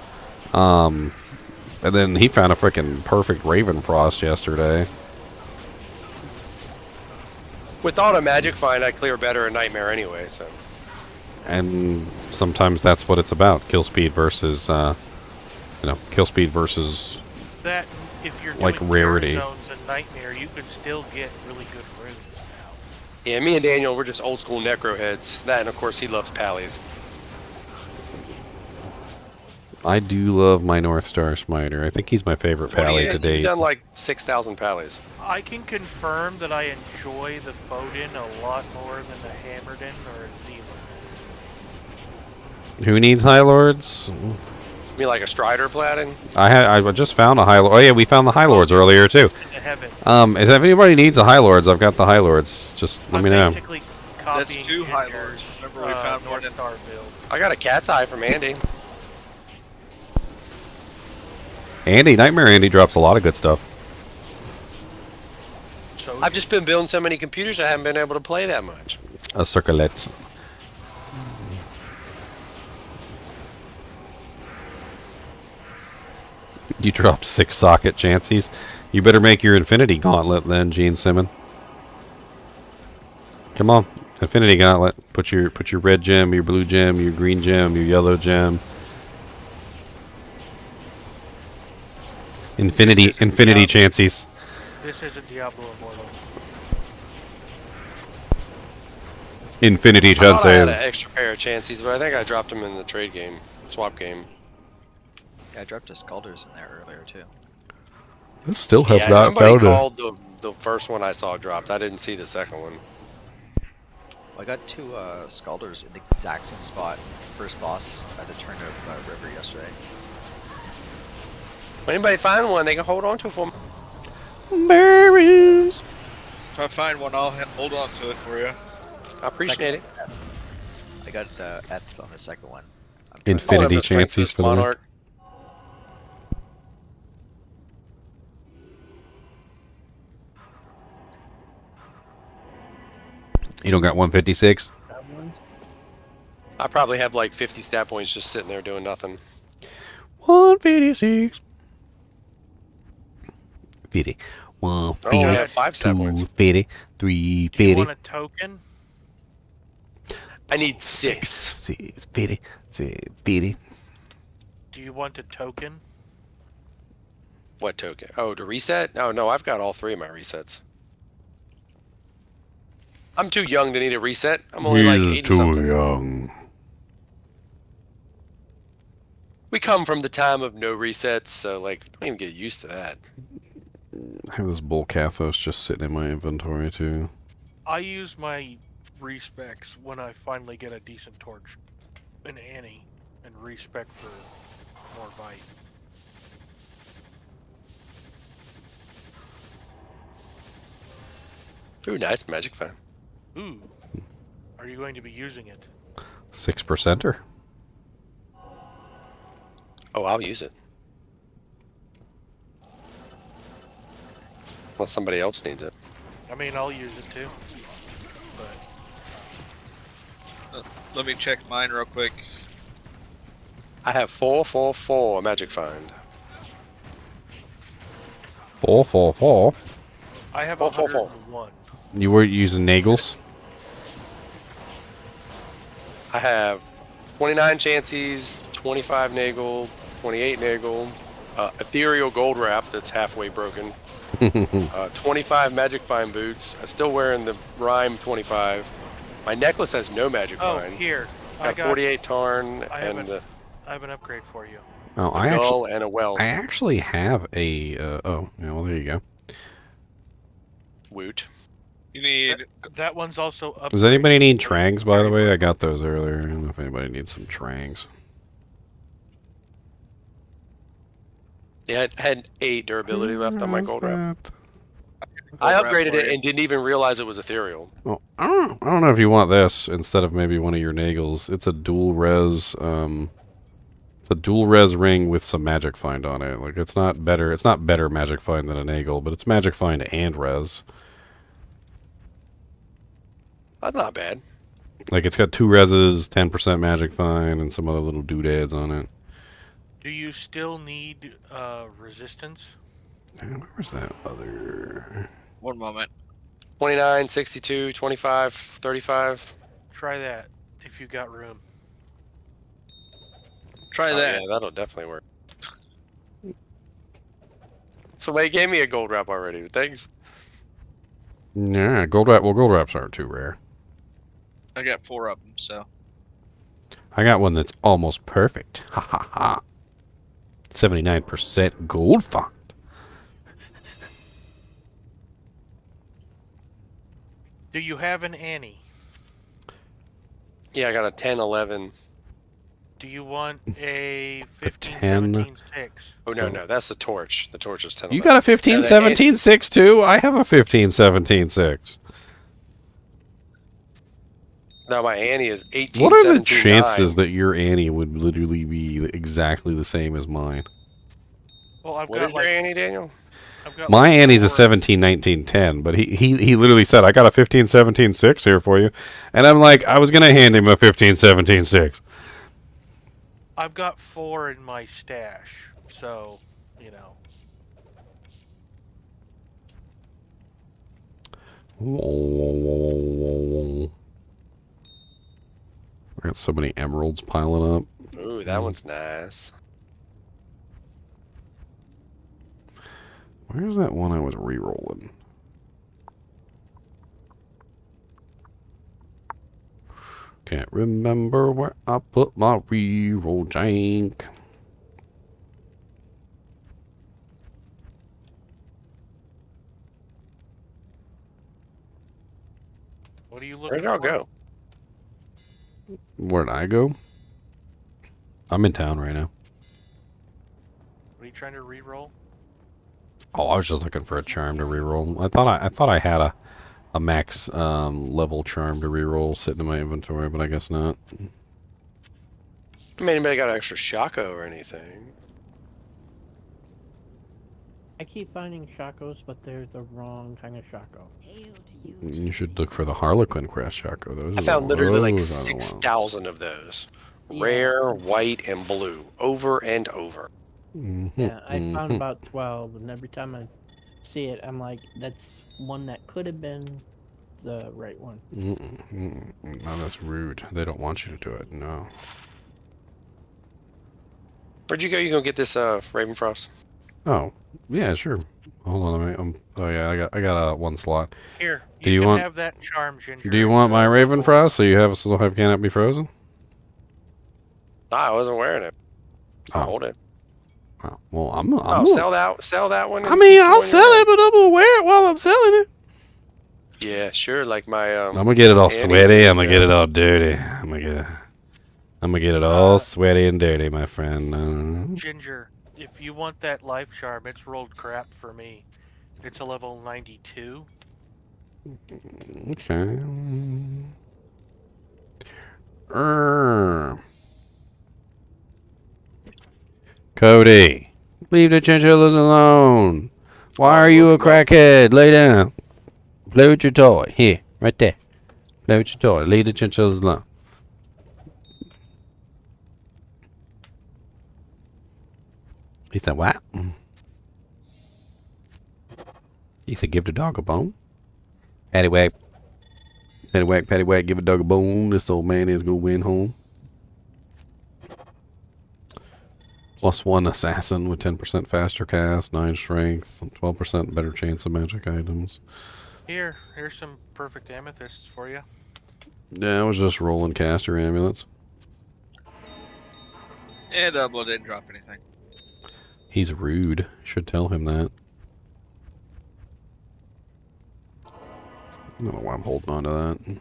Speaker 1: And then he found a freaking perfect Ravenfrost yesterday.
Speaker 10: With auto magic find, I clear better a Nightmare anyway, so.
Speaker 1: And sometimes that's what it's about. Kill speed versus, kill speed versus,
Speaker 3: That, if you're
Speaker 1: like,
Speaker 3: doing
Speaker 1: rarity.
Speaker 3: Zones and Nightmare, you can still get really good runes now.
Speaker 10: Yeah, me and Daniel, we're just old school Necro heads. That, and of course, he loves Pallies.
Speaker 1: I do love my North Star Smiter. I think he's my favorite Pally to date.
Speaker 10: You've done like 6,000 Pallies.
Speaker 3: I can confirm that I enjoy the Foden a lot more than the Hammerden or a Zealand.
Speaker 1: Who needs High Lords?
Speaker 10: You mean like a Strider platting?
Speaker 1: I just found a High Lord. Oh yeah, we found the High Lords earlier too. If anybody needs a High Lords, I've got the High Lords. Just let me know.
Speaker 6: That's 2 High Lords. Remember we found one in
Speaker 3: Star build.
Speaker 10: I got a Cat's Eye from Andy.
Speaker 1: Nightmare Andy drops a lot of good stuff.
Speaker 10: I've just been building so many computers I haven't been able to play that much.
Speaker 1: A circlet. You dropped 6 socket chances. You better make your Infinity Gauntlet then, Gene Simmon. Come on, Infinity Gauntlet. Put your red gem, your blue gem, your green gem, your yellow gem. Infinity chances.
Speaker 3: This isn't Diablo Immortal.
Speaker 1: Infinity
Speaker 10: I thought I had an
Speaker 1: chances.
Speaker 10: extra pair of chances, but I think I dropped them in the trade game, swap game.
Speaker 5: Yeah, I dropped a Scalders in there earlier too.
Speaker 1: I still have
Speaker 10: Yeah,
Speaker 1: not
Speaker 10: somebody
Speaker 1: found it.
Speaker 10: called the first one I saw dropped. I didn't see the second one.
Speaker 5: Well, I got two Scalders in the exact same spot. First boss at the turn of River yesterday.
Speaker 10: If anybody find one, they can hold on to it for me.
Speaker 1: Berries.
Speaker 6: If I find one, I'll hold on to it for you.
Speaker 10: I appreciate it.
Speaker 5: Second F. I got F on the second one.
Speaker 1: Infinity
Speaker 10: Oh,
Speaker 1: chances for the win.
Speaker 10: Monarch.
Speaker 1: You don't got 156?
Speaker 10: I probably have like 50 stat points just sitting there doing nothing.
Speaker 1: 156. 50.
Speaker 10: I
Speaker 1: 150.
Speaker 10: only have 5 stat points.
Speaker 1: 250.
Speaker 3: Do you
Speaker 1: 350.
Speaker 3: want a token?
Speaker 10: I need 6.
Speaker 1: 650. 650.
Speaker 3: Do you want a token?
Speaker 10: What token? Oh, to reset? Oh, no, I've got all 3 of my resets. I'm too young to need a reset. I'm only like 80
Speaker 1: too
Speaker 10: something.
Speaker 1: young.
Speaker 10: We come from the time of no resets, so like, don't even get used to that.
Speaker 1: I have this bull Cathos just sitting in my inventory too.
Speaker 3: I use my respecs when I finally get a decent torch, an Annie, and respec for more bite.
Speaker 10: Ooh, nice magic fan.
Speaker 3: Ooh. Are you going to be using it?
Speaker 1: 6%er.
Speaker 10: Oh, I'll use it. Unless somebody else needs it.
Speaker 3: I mean, I'll use it too. But
Speaker 6: Let me check mine real quick.
Speaker 10: I have 444 magic find.
Speaker 1: 444.
Speaker 3: I have
Speaker 10: 444.
Speaker 3: 101.
Speaker 1: You were using Nagels?
Speaker 10: I have 29 chances, 25 Nagel, 28 Nagel, ethereal gold wrap that's halfway broken, 25 magic find boots. I'm still wearing the rhyme 25. My necklace has no magic
Speaker 3: Oh,
Speaker 10: find.
Speaker 3: here.
Speaker 10: I got 48 tarn
Speaker 3: I
Speaker 10: and
Speaker 3: have an upgrade for you.
Speaker 1: Oh,
Speaker 10: a gull and a well.
Speaker 1: I actually have a. Oh, yeah, well, there you go.
Speaker 10: Woot.
Speaker 6: You need.
Speaker 3: That one's also up.
Speaker 1: Does anybody need trangs, by the way? I got those earlier. I don't know if anybody needs some trangs.
Speaker 10: Yeah, I had 8 durability left on my gold wrap.
Speaker 1: That?
Speaker 10: I
Speaker 6: Gold wrap
Speaker 10: upgraded
Speaker 6: for
Speaker 10: it
Speaker 6: you.
Speaker 10: and didn't even realize it was ethereal.
Speaker 1: Well, I don't know if you want this instead of maybe one of your Nagels. It's a dual res. It's a dual res ring with some magic find on it. Like it's not better. It's not better magic find than a Nagel, but it's magic find and res.
Speaker 10: That's not bad.
Speaker 1: Like it's got 2 reses, 10% magic find, and some other little doodads on it.
Speaker 3: Do you still need resistance?
Speaker 1: Where's that other?
Speaker 6: One moment.
Speaker 10: 29, 62, 25, 35.
Speaker 3: Try that if you got room.
Speaker 6: Try
Speaker 10: Oh,
Speaker 6: that.
Speaker 10: yeah, that'll definitely work. Somebody gave me a gold wrap already. Thanks.
Speaker 1: Yeah, gold wrap. Well, gold wraps aren't too rare.
Speaker 6: I got 4 of them, so.
Speaker 1: I got one that's almost perfect. Ha ha ha. 79% gold find.
Speaker 3: Do you have an Annie?
Speaker 10: Yeah, I got a 10, 11.
Speaker 3: Do you want a 15,
Speaker 1: 10.
Speaker 3: 17, 6?
Speaker 10: Oh, no, that's the torch. The torch is 10,
Speaker 1: You
Speaker 10: 11.
Speaker 1: got a 15, 17, 6 too? I have a 15, 17, 6.
Speaker 10: No, my Annie is 18,
Speaker 1: What are the
Speaker 10: 17,
Speaker 1: chances
Speaker 10: 9.
Speaker 1: that your Annie would literally be exactly the same as mine?
Speaker 3: Well, I've
Speaker 10: What
Speaker 3: got
Speaker 10: is your
Speaker 3: like
Speaker 10: Annie, Daniel?
Speaker 3: I've got
Speaker 1: My
Speaker 3: like
Speaker 1: Annie's a
Speaker 3: 4.
Speaker 1: 17, 19, 10, but he literally said, I got a 15, 17, 6 here for you. And I'm like, I was going to hand him a 15, 17, 6.
Speaker 3: I've got 4 in my stash, so you know.
Speaker 1: I got so many emeralds piling up.
Speaker 10: Ooh, that one's nice.
Speaker 1: Where's that one I was re-rolling? Can't remember where I put my re-roll jank.
Speaker 3: What are you looking
Speaker 10: Where'd y'all
Speaker 3: for?
Speaker 10: go?
Speaker 1: Where'd I go? I'm in town right now.
Speaker 3: What are you trying to re-roll?
Speaker 1: Oh, I was just looking for a charm to re-roll. I thought I had a max level charm to re-roll sitting in my inventory, but I guess not.
Speaker 10: I mean, anybody got an extra Shaco or anything?
Speaker 11: I keep finding Shacos, but they're the wrong kind of Shaco.
Speaker 7: Hail to you,
Speaker 1: You should look for the Harlequin Crest Shaco.
Speaker 10: I found literally like
Speaker 1: Those are the ones.
Speaker 10: 6,000 of those.
Speaker 11: Yeah.
Speaker 10: Rare, white, and blue. Over and over.
Speaker 11: Yeah, I found about 12, and every time I see it, I'm like, that's one that could have been the right one.
Speaker 1: No, that's rude. They don't want you to do it. No.
Speaker 10: Where'd you go? You gonna get this Ravenfrost?
Speaker 1: Oh, yeah, sure. Hold on a minute. Oh yeah, I got one slot.
Speaker 3: Here,
Speaker 1: Do
Speaker 3: you
Speaker 1: you
Speaker 3: can
Speaker 1: want-
Speaker 3: have that charm, Ginger.
Speaker 1: Do you want my Ravenfrost so you still have Cannot Be Frozen?
Speaker 10: Nah, I wasn't wearing it. I'll
Speaker 1: Oh.
Speaker 10: hold it.
Speaker 1: Oh, well, I'm
Speaker 10: Oh, sell that one.
Speaker 1: I
Speaker 10: and
Speaker 1: mean,
Speaker 10: keep the
Speaker 1: I'll
Speaker 10: one
Speaker 1: sell
Speaker 10: you're
Speaker 1: it, but I'm gonna wear it while I'm selling it.
Speaker 10: Yeah, sure. Like my
Speaker 1: I'm gonna get it all
Speaker 10: Annie,
Speaker 1: sweaty. I'm gonna
Speaker 10: yeah.
Speaker 1: get it all dirty. I'm gonna get it all sweaty and dirty, my friend.
Speaker 3: Ginger, if you want that life charm, it's rolled crap for me. It's a level 92.
Speaker 1: Okay. Cody, leave the chinchillas alone. Why are you a crackhead? Lay down. Play with your toy. Here, right there. Play with your toy. Leave the chinchillas alone. He said, what? He said, give the dog a bone. Paddywhack. Paddywhack, paddywhack, give a dog a bone. This old man is gonna win home. +1 assassin with 10% faster cast, 9 strength, 12% better chance of magic items.
Speaker 3: Here's some perfect amethysts for you.
Speaker 1: Yeah, I was just rolling caster amulets.
Speaker 6: And Double didn't drop anything.
Speaker 1: He's rude. Should tell him that. I don't know why I'm holding on to that.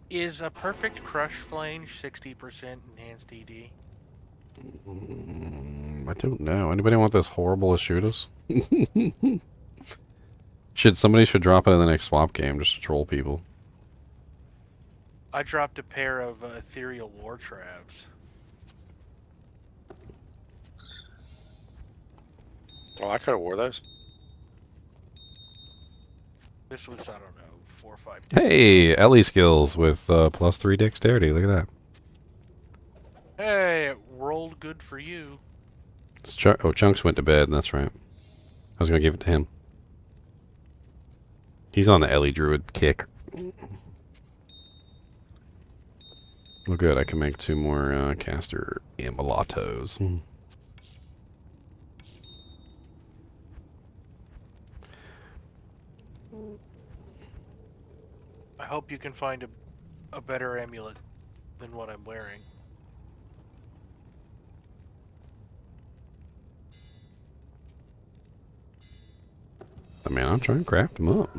Speaker 3: Is a perfect crush flange 60% enhanced ED?
Speaker 1: I don't know. Anybody want this horrible to shoot us? Somebody should drop it in the next swap game just to troll people.
Speaker 3: I dropped a pair of ethereal war travs.
Speaker 10: Oh, I could have wore those.
Speaker 3: This was, I don't know, 4 or 5.
Speaker 1: Hey, Ellie skills with +3 dexterity. Look at that.
Speaker 3: Hey, it rolled good for you.
Speaker 1: It's Chunks went to bed. That's right. I was going to give it to him. He's on the Ellie Druid kick. Well, good. I can make 2 more caster amuletos.
Speaker 3: I hope you can find a better amulet than what I'm wearing.
Speaker 1: I mean, I'll try and craft them up.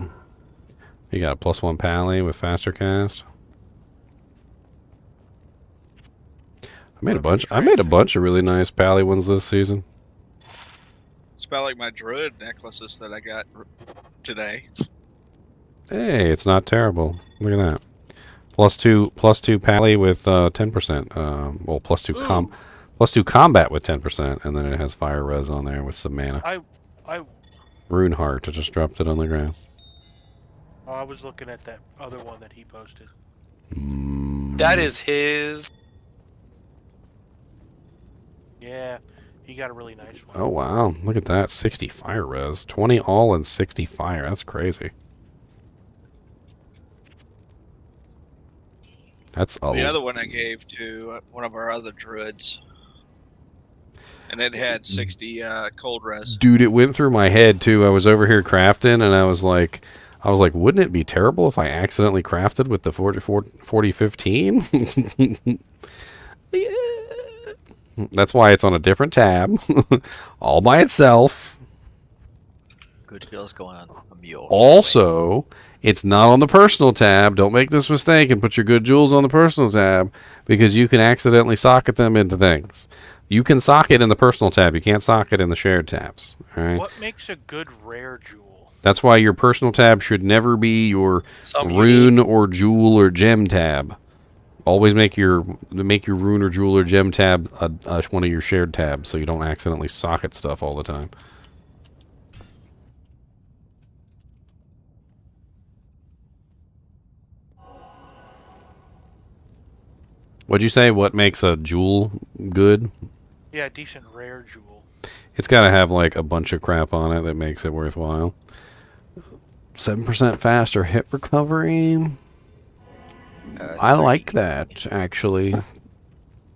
Speaker 1: You got a +1 pally with faster cast. I made a bunch of really nice pally ones this season.
Speaker 6: It's about like my druid necklaces that I got today.
Speaker 1: Hey, it's not terrible. Look at that. +2 pally with 10%. Well, +2 combat with 10%, and then it has fire res on there with some mana.
Speaker 3: I
Speaker 1: Rune heart. I just dropped it on the ground.
Speaker 3: I was looking at that other one that he posted.
Speaker 10: That is his.
Speaker 3: Yeah, he got a really nice one.
Speaker 1: Oh wow! Look at that. 60 fire res. 20 all and 60 fire. That's crazy. That's a
Speaker 6: The other one I gave to one of our other druids. And it had 60 cold res.
Speaker 1: Dude, it went through my head too. I was over here crafting, and I was like, wouldn't it be terrible if I accidentally crafted with the 4015? Yeah. That's why it's on a different tab, all by itself.
Speaker 5: Good feels going on a mule.
Speaker 1: Also, it's not on the personal tab. Don't make this mistake and put your good jewels on the personal tab, because you can accidentally socket them into things. You can socket in the personal tab. You can't socket in the shared tabs. All right?
Speaker 3: What makes a good rare jewel?
Speaker 1: That's why your personal tab should never be your
Speaker 10: Something
Speaker 1: rune or jewel or gem tab. Always make your rune or jewel or gem tab one of your shared tabs, so you don't accidentally socket stuff all the time. What'd you say? What makes a jewel good?
Speaker 3: Yeah, decent rare jewel.
Speaker 1: It's got to have like a bunch of crap on it that makes it worthwhile. 7% faster hit recovery. I like that, actually.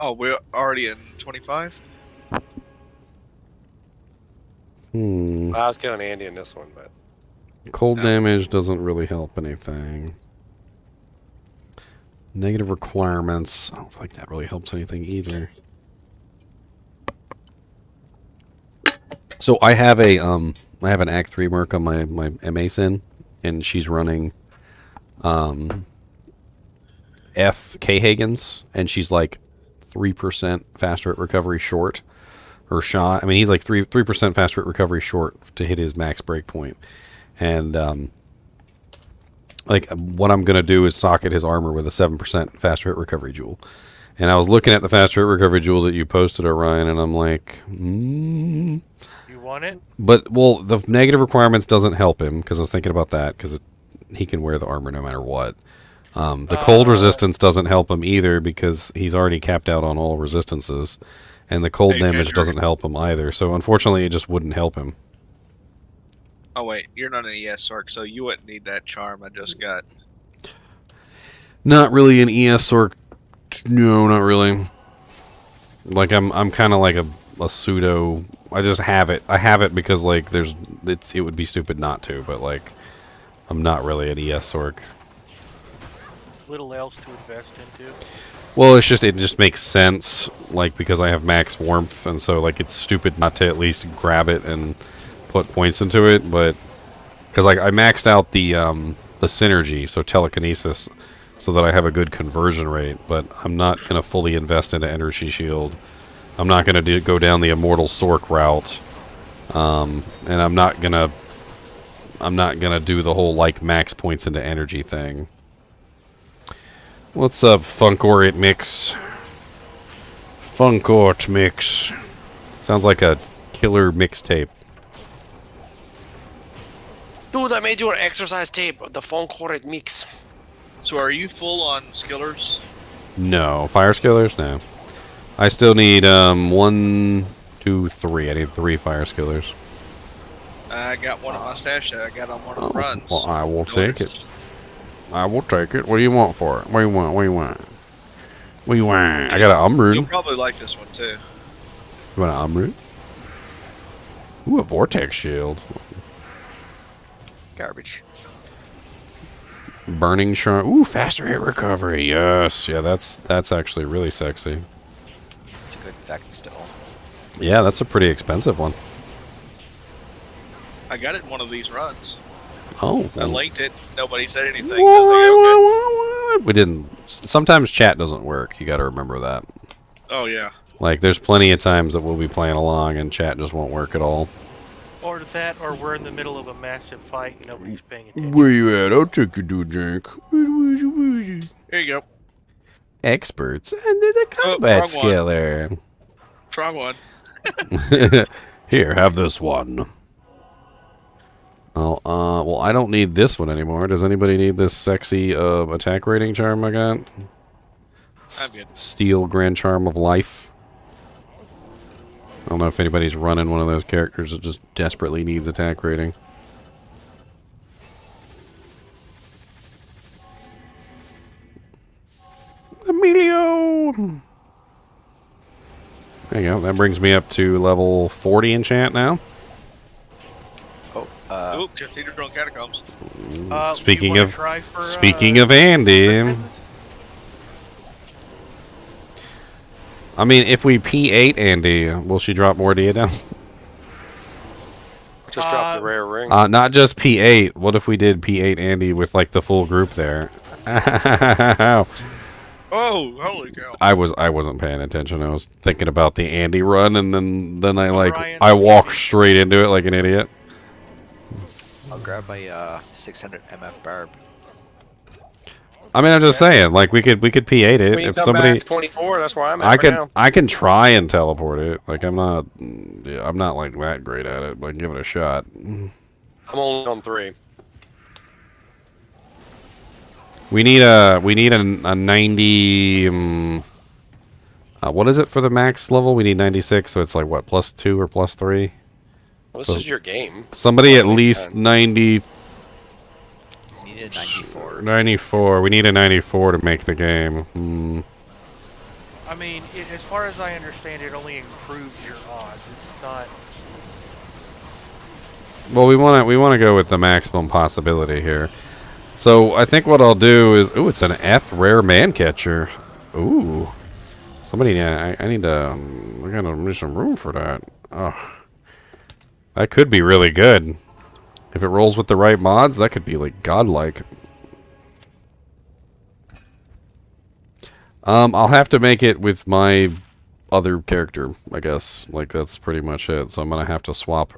Speaker 6: Oh, we're already in 25?
Speaker 10: I was killing Andy in this one, but
Speaker 1: Cold damage doesn't really help anything. Negative requirements. I don't feel like that really helps anything either. So I have an Act 3 merc on my MA Sin, and she's running F K Hagens, and she's like 3% faster at recovery short or shot. I mean, he's like 3% faster at recovery short to hit his max breakpoint. And like what I'm gonna do is socket his armor with a 7% faster hit recovery jewel. And I was looking at the faster hit recovery jewel that you posted, Orion, and I'm like,
Speaker 3: You want it?
Speaker 1: But well, the negative requirements doesn't help him, because I was thinking about that, because he can wear the armor no matter what. The cold resistance doesn't help him either, because he's already capped out on all resistances, and the cold damage doesn't help him either. So unfortunately, it just wouldn't help him.
Speaker 6: Oh wait, you're not an ES Orc, so you wouldn't need that charm I just got.
Speaker 1: Not really an ES Orc. No, not really. Like I'm kind of like a pseudo. I just have it. I have it because like it would be stupid not to. But like, I'm not really an ES Orc.
Speaker 3: Little else to invest into.
Speaker 1: Well, it just makes sense. Like, because I have max warmth, and so like it's stupid not to at least grab it and put points into it. But because like I maxed out the synergy, so telekinesis, so that I have a good conversion rate, but I'm not going to fully invest into Energy Shield. I'm not going to go down the Immortal Sork route, and I'm not gonna do the whole like max points into energy thing. What's up, Funkort Mix? Funkort Mix. Sounds like a killer mixtape.
Speaker 10: dude, I made you an exercise tape of the Funkort mix.
Speaker 6: So are you full on skillers?
Speaker 1: No. Fire skillers? No. I still need 1, 2, 3. I need 3 fire skillers.
Speaker 6: I got one on my stash that I got on one of the runs.
Speaker 1: Well, I will take it. I will take it. What do you want for it? What do you want? What do you want? What do you want? I got an Umroot.
Speaker 6: You'll probably like this one too.
Speaker 1: You want an Umroot? Ooh, a Vortex Shield.
Speaker 5: Garbage.
Speaker 1: Burning Charm. Ooh, faster hit recovery. Yes. Yeah, that's actually really sexy.
Speaker 5: It's a good effect still.
Speaker 1: Yeah, that's a pretty expensive one.
Speaker 6: I got it in one of these runs.
Speaker 1: Oh.
Speaker 6: I linked it. Nobody said anything.
Speaker 1: We didn't. Sometimes chat doesn't work. You got to remember that.
Speaker 6: Oh, yeah.
Speaker 1: Like, there's plenty of times that we'll be playing along and chat just won't work at all.
Speaker 3: Or that, or we're in the middle of a massive fight and nobody's paying attention.
Speaker 1: Where you at? I'll take you to a drink.
Speaker 6: Here you go.
Speaker 1: Experts and the combat skiller.
Speaker 6: Wrong one.
Speaker 1: Here, have this one. Oh, well, I don't need this one anymore. Does anybody need this sexy attack rating charm I got?
Speaker 6: I'm good.
Speaker 1: Steel Grand Charm of Life. I don't know if anybody's running one of those characters that just desperately needs attack rating. Emilio! There you go. That brings me up to level 40 enchant now.
Speaker 5: Oh,
Speaker 6: Ooh, Cathedral and Catacombs.
Speaker 1: Speaking
Speaker 3: you
Speaker 1: of
Speaker 3: wanna try for,
Speaker 1: speaking of Andy, I mean, if we P8 Andy, will she drop more diadems?
Speaker 10: Just dropped the rare ring.
Speaker 1: Not just P8. What if we did P8 Andy with like the full group there?
Speaker 6: Oh, holy cow!
Speaker 1: I wasn't paying attention. I was thinking about the Andy run, and then I
Speaker 3: Orion
Speaker 1: I walked
Speaker 3: Andy.
Speaker 1: straight into it like an idiot.
Speaker 5: I'll grab my 600 MF barb.
Speaker 1: I mean, I'm just saying, like we could P8 it
Speaker 10: When you
Speaker 1: if
Speaker 10: come
Speaker 1: somebody.
Speaker 10: back to 24, that's where I'm at right now.
Speaker 1: I can try and teleport it. Like I'm not like that great at it, but give it a shot.
Speaker 10: I'm only on 3.
Speaker 1: We need a 90. What is it for the max level? We need 96, so it's like what, +2 or +3?
Speaker 10: Well, this
Speaker 1: So
Speaker 10: is your game.
Speaker 1: Somebody at least 90.
Speaker 5: You need a 94.
Speaker 1: 94. We need a 94 to make the game.
Speaker 3: I mean, as far as I understand, it only improves your odds. It's not.
Speaker 1: Well, we want to go with the maximum possibility here. So I think what I'll do is, ooh, it's an F rare man catcher. Ooh, somebody, I need to. We gotta need some room for that. Oh, that could be really good if it rolls with the right mods. That could be like godlike. I'll have to make it with my other character, I guess. Like that's pretty much it. So I'm gonna have to swap.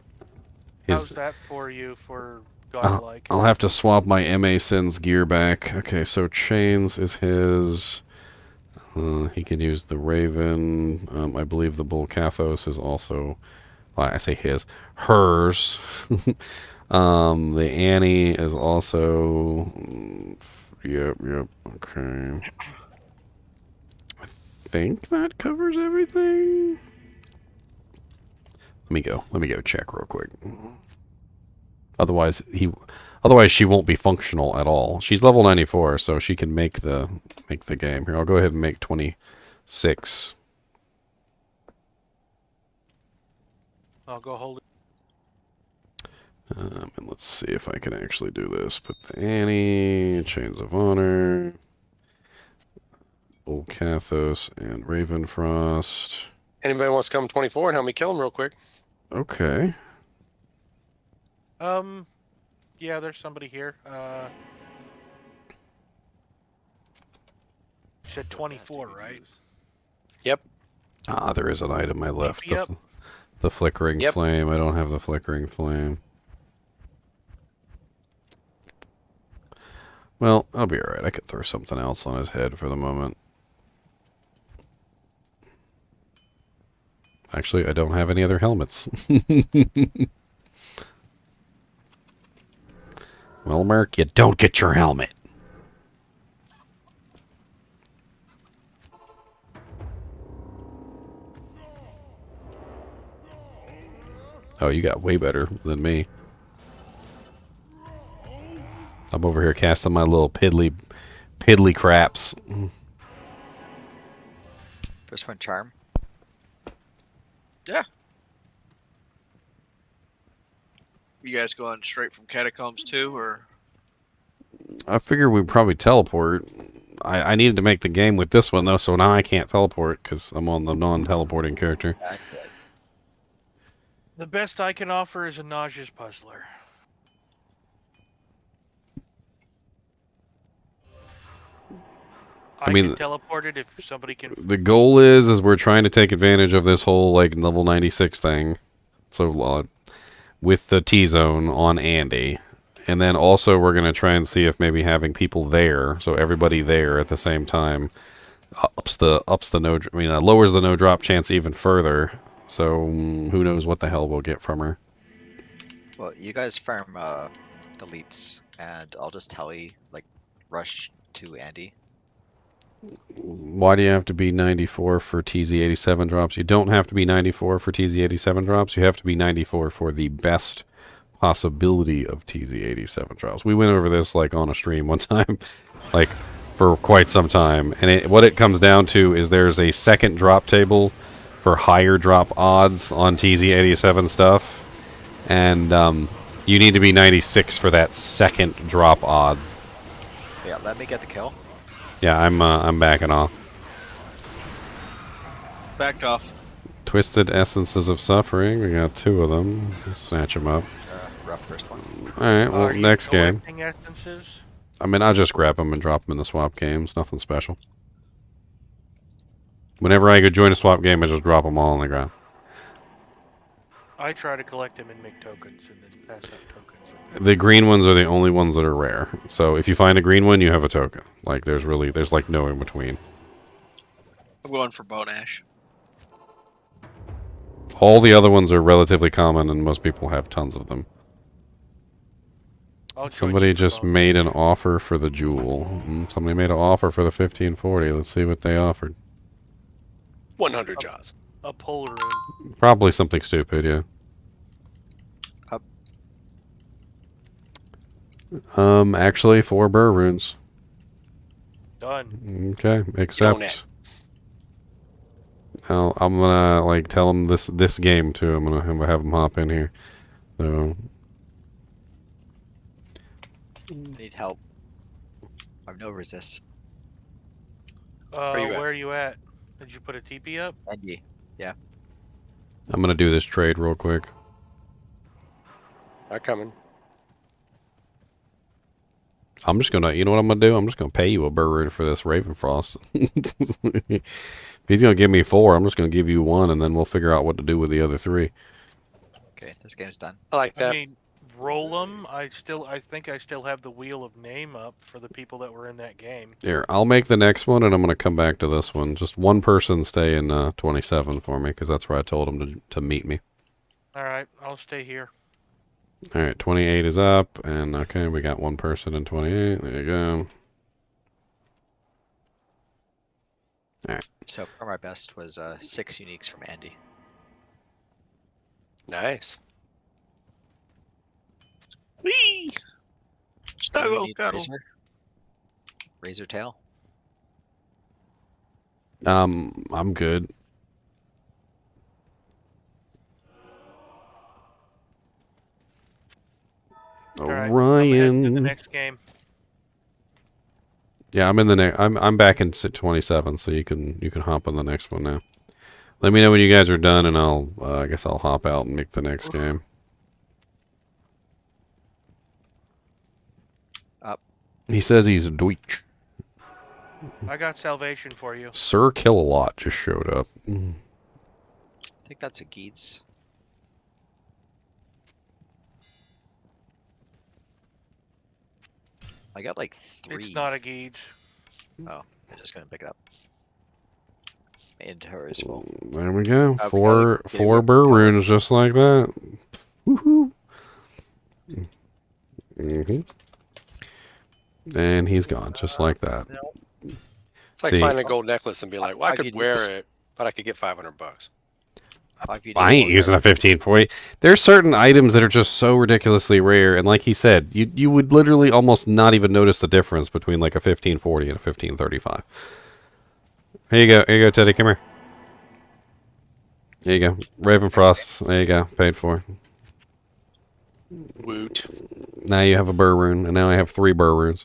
Speaker 3: How's that for you for godlike?
Speaker 1: I'll have to swap my MA Sins gear back. Okay, so Chains is his. He can use the Raven. I believe the Bull Kathos is also. Well, I say his. Hers. The Annie is also. Yep. Okay. I think that covers everything. Let me go check real quick. Otherwise she won't be functional at all. She's level 94, so she can make the game. Here, I'll go ahead and make 26.
Speaker 3: I'll go hold it.
Speaker 1: And let's see if I can actually do this. Put the Annie, Chains of Honor, Old Kathos, and Ravenfrost.
Speaker 10: Anybody wants to come 24 and help me kill him real quick?
Speaker 1: Okay.
Speaker 3: Yeah, there's somebody here. You said 24, right?
Speaker 10: Yep.
Speaker 1: There is an item I left.
Speaker 3: Yep.
Speaker 1: The Flickering
Speaker 10: Yep.
Speaker 1: Flame. I don't have the Flickering Flame. Well, I'll be alright. I could throw something else on his head for the moment. Actually, I don't have any other helmets. Well, Merc, you don't get your helmet. Oh, you got way better than me. I'm over here casting my little piddly craps.
Speaker 5: First one, charm.
Speaker 6: Yeah. You guys going straight from Catacombs 2, or?
Speaker 1: I figured we'd probably teleport. I needed to make the game with this one, though, so now I can't teleport because I'm on the non-teleporting character.
Speaker 3: The best I can offer is a nauseous puzzler. I
Speaker 1: mean,
Speaker 3: can teleport it if somebody can.
Speaker 1: The goal is we're trying to take advantage of this whole like level 96 thing. So with the T-zone on Andy. And then also we're going to try and see if maybe having people there, so everybody there at the same time, lowers the no drop chance even further. So who knows what the hell we'll get from her.
Speaker 5: Well, you guys farm the leaps, and I'll just tally, like, rush to Andy.
Speaker 1: Why do you have to be 94 for TZ87 drops? You don't have to be 94 for TZ87 drops. You have to be 94 for the best possibility of TZ87 drops. We went over this like on a stream one time, like for quite some time. And what it comes down to is there's a second drop table for higher drop odds on TZ87 stuff, and you need to be 96 for that second drop odd.
Speaker 5: Yeah, let me get the kill.
Speaker 1: Yeah, I'm backing off.
Speaker 6: Backed off.
Speaker 1: Twisted Essences of Suffering. We got 2 of them. Let's snatch them up.
Speaker 5: Rough first one.
Speaker 1: All right. Well,
Speaker 3: Are you
Speaker 1: next game.
Speaker 3: collecting essences?
Speaker 1: I mean, I'll just grab them and drop them in the swap games. Nothing special. Whenever I go join a swap game, I just drop them all on the ground.
Speaker 3: I try to collect them and make tokens, and then pass out tokens.
Speaker 1: The green ones are the only ones that are rare. So if you find a green one, you have a token. Like there's like no in between.
Speaker 6: I'm going for Bone Ash.
Speaker 1: All the other ones are relatively common, and most people have tons of them. Somebody just made an offer for the jewel. Somebody made an offer for the 1540. Let's see what they offered.
Speaker 10: 100 jaws.
Speaker 3: A pull room.
Speaker 1: Probably something stupid, yeah.
Speaker 5: Up.
Speaker 1: Actually, 4 burr runes.
Speaker 3: Done.
Speaker 1: Okay, accept. I'm gonna like tell them this game too. I'm gonna have them hop in here. So.
Speaker 5: I need help. I have no resist.
Speaker 3: Where are you at? Did you put a TP up?
Speaker 5: Andy. Yeah.
Speaker 1: I'm gonna do this trade real quick.
Speaker 10: I'm coming.
Speaker 1: I'm just gonna, you know what I'm gonna do? I'm just gonna pay you a burr rune for this Ravenfrost. If he's gonna give me 4, I'm just gonna give you 1, and then we'll figure out what to do with the other 3.
Speaker 5: Okay, this game's done.
Speaker 10: I like that.
Speaker 3: I mean, roll them. I think I still have the Wheel of Name up for the people that were in that game.
Speaker 1: Here, I'll make the next one, and I'm gonna come back to this one. Just one person stay in 27 for me, because that's where I told him to meet me.
Speaker 3: All right, I'll stay here.
Speaker 1: All right, 28 is up, and okay, we got one person in 28. There you go. All right.
Speaker 5: So for my best was 6 uniques from Andy.
Speaker 10: Nice.
Speaker 6: Whee!
Speaker 5: Do you
Speaker 6: Snow
Speaker 5: need
Speaker 6: cuddle.
Speaker 5: Razor tail.
Speaker 1: I'm good.
Speaker 3: All right, I'm gonna head to the
Speaker 1: Orion.
Speaker 3: next game.
Speaker 1: Yeah, I'm in the next. I'm back in 27, so you can hop on the next one now. Let me know when you guys are done, and I'll I guess I'll hop out and make the next game.
Speaker 5: Up.
Speaker 1: He says he's a Deutsch.
Speaker 3: I got salvation for you.
Speaker 1: Sir Killalot just showed up.
Speaker 5: I think that's a Geeds. I got like 3.
Speaker 3: It's not a Geeds.
Speaker 5: Oh, I'm just gonna pick it up. My inventory is full.
Speaker 1: There we go.
Speaker 5: We
Speaker 1: Four
Speaker 5: got
Speaker 1: burr runes just like that. Woohoo! And he's gone just like that.
Speaker 10: It's like
Speaker 1: See,
Speaker 10: finding a gold necklace and being like, well, I
Speaker 5: Five
Speaker 10: could
Speaker 5: uniques.
Speaker 10: wear it, but I could get $500.
Speaker 1: I ain't using a 1540. There's certain items that are just so ridiculously rare, and like he said, you would literally almost not even notice the difference between like a 1540 and a 1535. Here you go, Teddy, come here. There you go, Ravenfrost. There you go, paid for.
Speaker 10: Woot.
Speaker 1: Now you have a burr rune, and now I have 3 burr runes.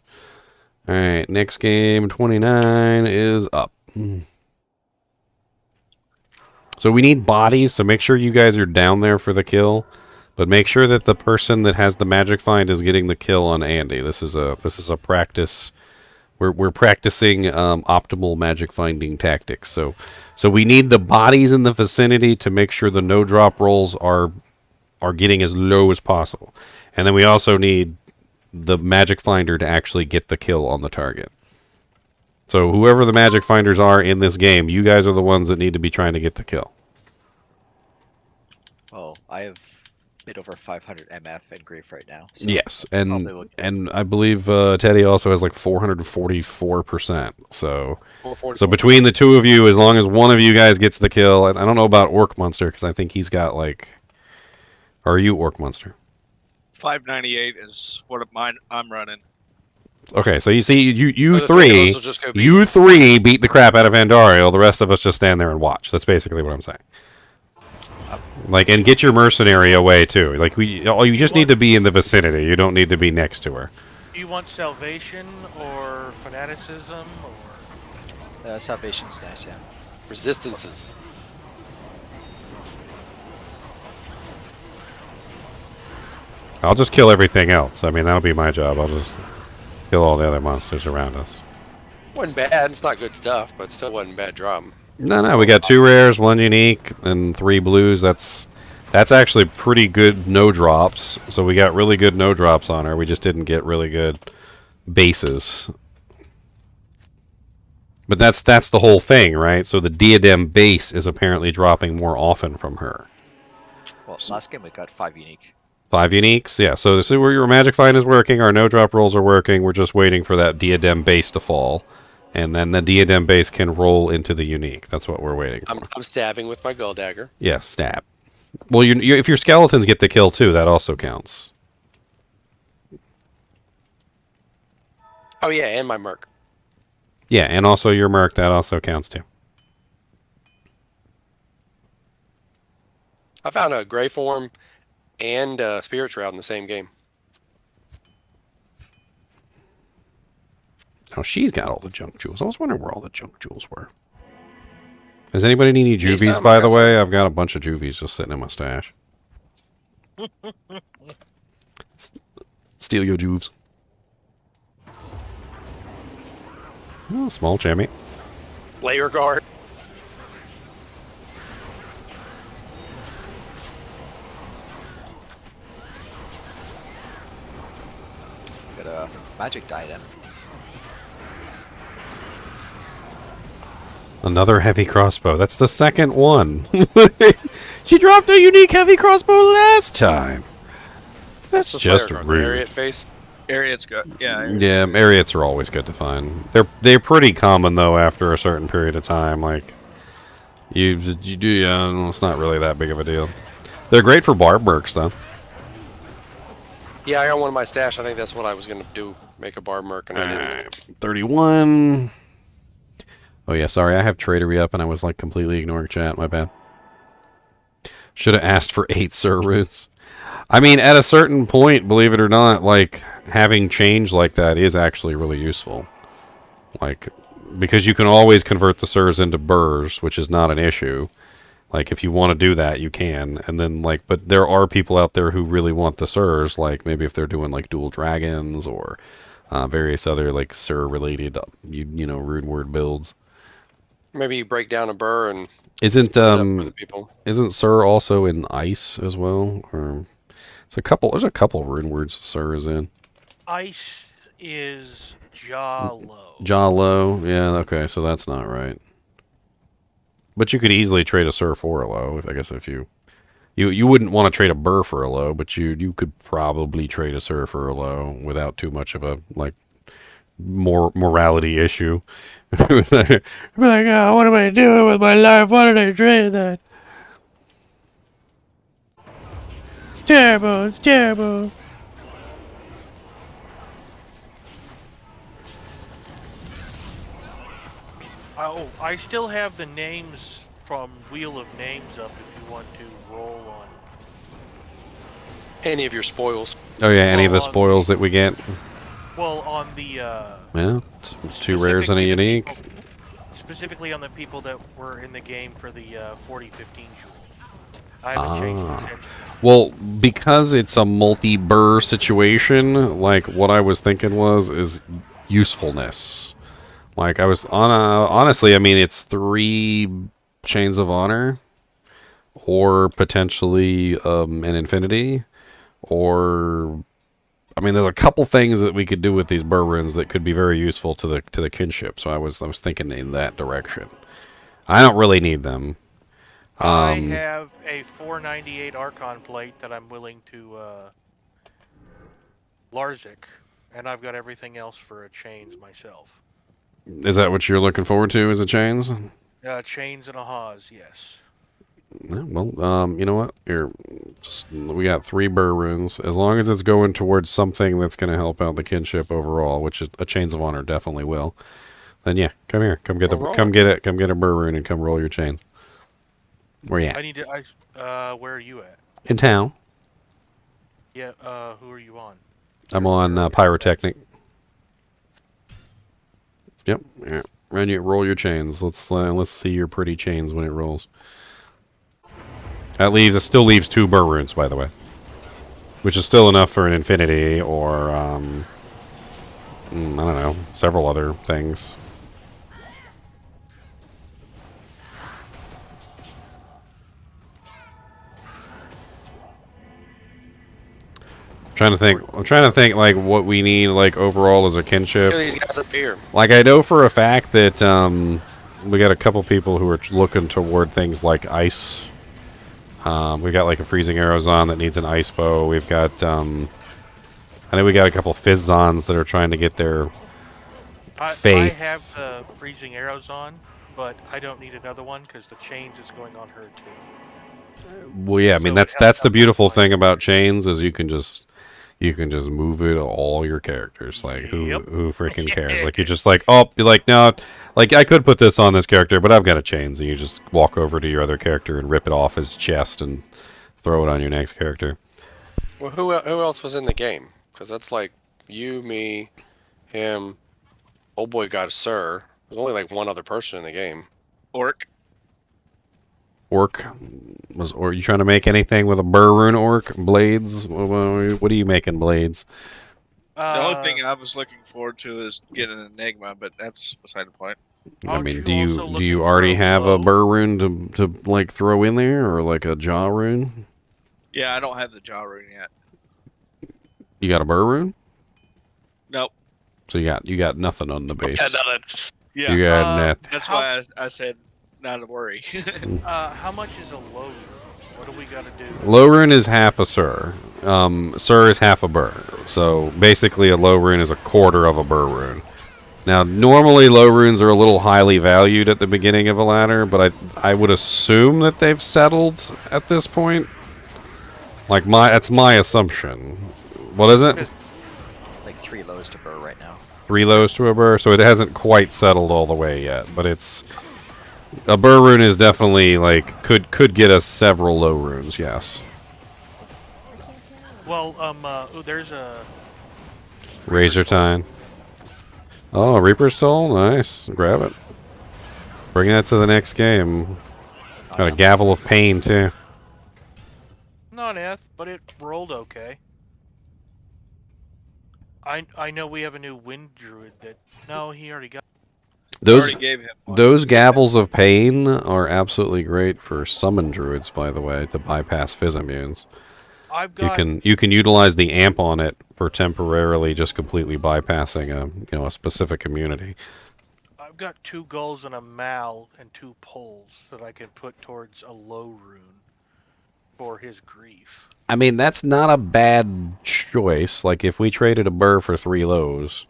Speaker 1: All right, next game, 29 is up. So we need bodies, so make sure you guys are down there for the kill, but make sure that the person that has the magic find is getting the kill on Andy. This is a practice. We're practicing optimal magic finding tactics. So we need the bodies in the vicinity to make sure the no drop rolls are getting as low as possible, and then we also need the magic finder to actually get the kill on the target. So whoever the magic finders are in this game, you guys are the ones that need to be trying to get the kill.
Speaker 5: Well, I have a bit over 500 MF and grief right now. So
Speaker 1: Yes,
Speaker 5: probably will get
Speaker 1: and I believe Teddy also has like 444%. So between the two of you, as long as one of you guys gets the kill, and I don't know about Orc Monster because I think he's got like. Are you Orc Monster?
Speaker 6: 598 is what I'm running.
Speaker 1: Okay, so you see, you
Speaker 10: Or the three of us
Speaker 1: three,
Speaker 10: will just go beat
Speaker 1: you
Speaker 10: it.
Speaker 1: three beat the crap out of Andariel. The rest of us just stand there and watch. That's basically what I'm saying. Like, and get your mercenary away too. Like, you just need to be in the vicinity. You don't need to be next to her.
Speaker 3: Do you want salvation or fanaticism or?
Speaker 5: Salvation's nice, yeah.
Speaker 10: Resistances.
Speaker 1: I'll just kill everything else. I mean, that'll be my job. I'll just kill all the other monsters around us.
Speaker 10: Wasn't bad. It's not good stuff, but still wasn't bad drop.
Speaker 1: No, we got 2 rares, 1 unique, and 3 blues. That's actually pretty good no drops. So we got really good no drops on her. We just didn't get really good bases. But that's the whole thing, right? So the diadem base is apparently dropping more often from her.
Speaker 5: Well, last game we got 5 unique.
Speaker 1: 5 uniques, yeah. So this is where your magic find is working. Our no drop rolls are working. We're just waiting for that diadem base to fall. And then the diadem base can roll into the unique. That's what we're waiting for.
Speaker 10: I'm stabbing with my gold dagger.
Speaker 1: Yeah, stab. Well, if your skeletons get the kill too, that also counts.
Speaker 10: Oh yeah, and my merc.
Speaker 1: Yeah, and also your merc, that also counts too.
Speaker 10: I found a gray form and spirit shroud in the same game.
Speaker 1: Oh, she's got all the junk jewels. I was wondering where all the junk jewels were. Does anybody need any juvies, by the way? I've got a bunch of juvies just sitting in my stash. Steal your juves. Oh, small chimney.
Speaker 10: Layer guard.
Speaker 5: Got a magic diadem.
Speaker 1: Another heavy crossbow. That's the second one. She dropped a unique heavy crossbow last time. That's just rude.
Speaker 10: Ariat face.
Speaker 6: Ariat's good. Yeah.
Speaker 1: Yeah, Ariats are always good to find. They're pretty common though after a certain period of time. Like you do, yeah, it's not really that big of a deal. They're great for barb mercs though.
Speaker 10: Yeah, I got one in my stash. I think that's what I was gonna do. Make a barb merc, and I didn't.
Speaker 1: 31. Oh yeah, sorry, I have tradery up and I was like completely ignoring chat, my bad. Should have asked for 8 Sir roots. I mean, at a certain point, believe it or not, like having change like that is actually really useful. Like, because you can always convert the Sirs into burrs, which is not an issue. Like, if you want to do that, you can. And then, like, but there are people out there who really want the Sirs, like maybe if they're doing like dual dragons or various other like Sir related, you know, rune word builds.
Speaker 10: Maybe you break down a burr and
Speaker 1: isn't
Speaker 10: people.
Speaker 1: Isn't Sir also in ice as well? Or it's a couple. There's a couple rune words Sir is in.
Speaker 3: Ice is jaw low.
Speaker 1: Jaw low. Yeah. Okay. So that's not right. But you could easily trade a Sir for a low. I guess if you wouldn't want to trade a burr for a low, but you could probably trade a Sir for a low without too much of a like morality issue. Be like, oh, what am I doing with my life? Why did I trade that? It's terrible. It's terrible.
Speaker 3: Oh, I still have the names from Wheel of Names up if you want to roll on.
Speaker 10: Any of your spoils.
Speaker 1: Oh yeah, any of the spoils that we get.
Speaker 3: Well, on the
Speaker 1: yeah, 2 rares and a unique.
Speaker 3: Specifically on the people that were in the game for the 4015 jewel. I haven't changed it since.
Speaker 1: Well, because it's a multi-burr situation, like what I was thinking is usefulness. Like I was honestly, I mean, it's 3 chains of honor, or potentially an infinity, or I mean, there's a couple things that we could do with these burr runes that could be very useful to the kinship. So I was thinking in that direction. I don't really need them.
Speaker 3: I have a 498 Archon plate that I'm willing to Larzik, and I've got everything else for a chains myself.
Speaker 1: Is that what you're looking forward to? Is a chains?
Speaker 3: Chains and a Haas, yes.
Speaker 1: Yeah, well, you know what? Here, we got 3 burr runes. As long as it's going towards something that's going to help out the kinship overall, which is a Chains of Honor definitely will. Then yeah, come here, come get a burr rune and come roll your chains. Where you at?
Speaker 3: I need to. Where are you at?
Speaker 1: In town.
Speaker 3: Yeah. Who are you on?
Speaker 1: I'm on Pyrotechnic. Yep. Yeah. Roll your chains. Let's see your pretty chains when it rolls. It still leaves 2 burr runes, by the way, which is still enough for an infinity or I don't know, several other things. I'm trying to think like what we need like overall as a kinship.
Speaker 10: Kill these guys up here.
Speaker 1: Like I know for a fact that we got a couple people who are looking toward things like ice. We got like a freezing arrows on that needs an ice bow. We've got I know we got a couple Fizzons that are trying to get their faith.
Speaker 3: I have the freezing arrows on, but I don't need another one because the chains is going on her too.
Speaker 1: Well, yeah, I mean that's the beautiful thing about chains is you can just move it all your characters. Like who freaking cares? Like you're just like, oh, you're like, no, like I could put this on this character, but I've got a chains, and you just walk over to your other character and rip it off his chest and throw it on your next character.
Speaker 10: Well, who else was in the game? Because that's like you, me, him. Old boy got a Sir. There's only like one other person in the game.
Speaker 6: Orc.
Speaker 1: Orc or you trying to make anything with a burr rune orc? Blades? What are you making, blades?
Speaker 6: The only thing I was looking forward to is getting an Enigma, but that's beside the point.
Speaker 1: I mean, do you already have a burr rune to like throw in there, or like a jaw rune?
Speaker 6: Yeah, I don't have the jaw rune yet.
Speaker 1: You got a burr rune?
Speaker 6: Nope.
Speaker 1: So you got nothing on the base.
Speaker 6: Yeah, nothing. Yeah.
Speaker 1: You got nothing.
Speaker 6: That's why I said not to worry.
Speaker 3: How much is a low rune? What do we got to do?
Speaker 1: Low rune is half a Sir. Sir is half a burr. So basically a low rune is a quarter of a burr rune. Now normally low runes are a little highly valued at the beginning of a ladder, but I would assume that they've settled at this point. Like that's my assumption. What is it?
Speaker 5: Like 3 lows to burr right now.
Speaker 1: 3 lows to a burr, so it hasn't quite settled all the way yet, but it's a burr rune is definitely like could get us several low runes, yes.
Speaker 3: Well, there's a
Speaker 1: Razor Tine. Oh, Reaper's Soul, nice. Grab it. Bring that to the next game. Got a Gavel of Pain too.
Speaker 3: not F, but it rolled okay. I know we have a new wind druid that no, he already got.
Speaker 1: Those Gavels of Pain are absolutely great for summon druids, by the way, to bypass fizz immunes. You can utilize the amp on it for temporarily just completely bypassing a specific immunity.
Speaker 3: I've got 2 gulls and a mal and 2 poles that I can put towards a low rune for his grief.
Speaker 1: I mean, that's not a bad choice. Like if we traded a burr for 3 lows,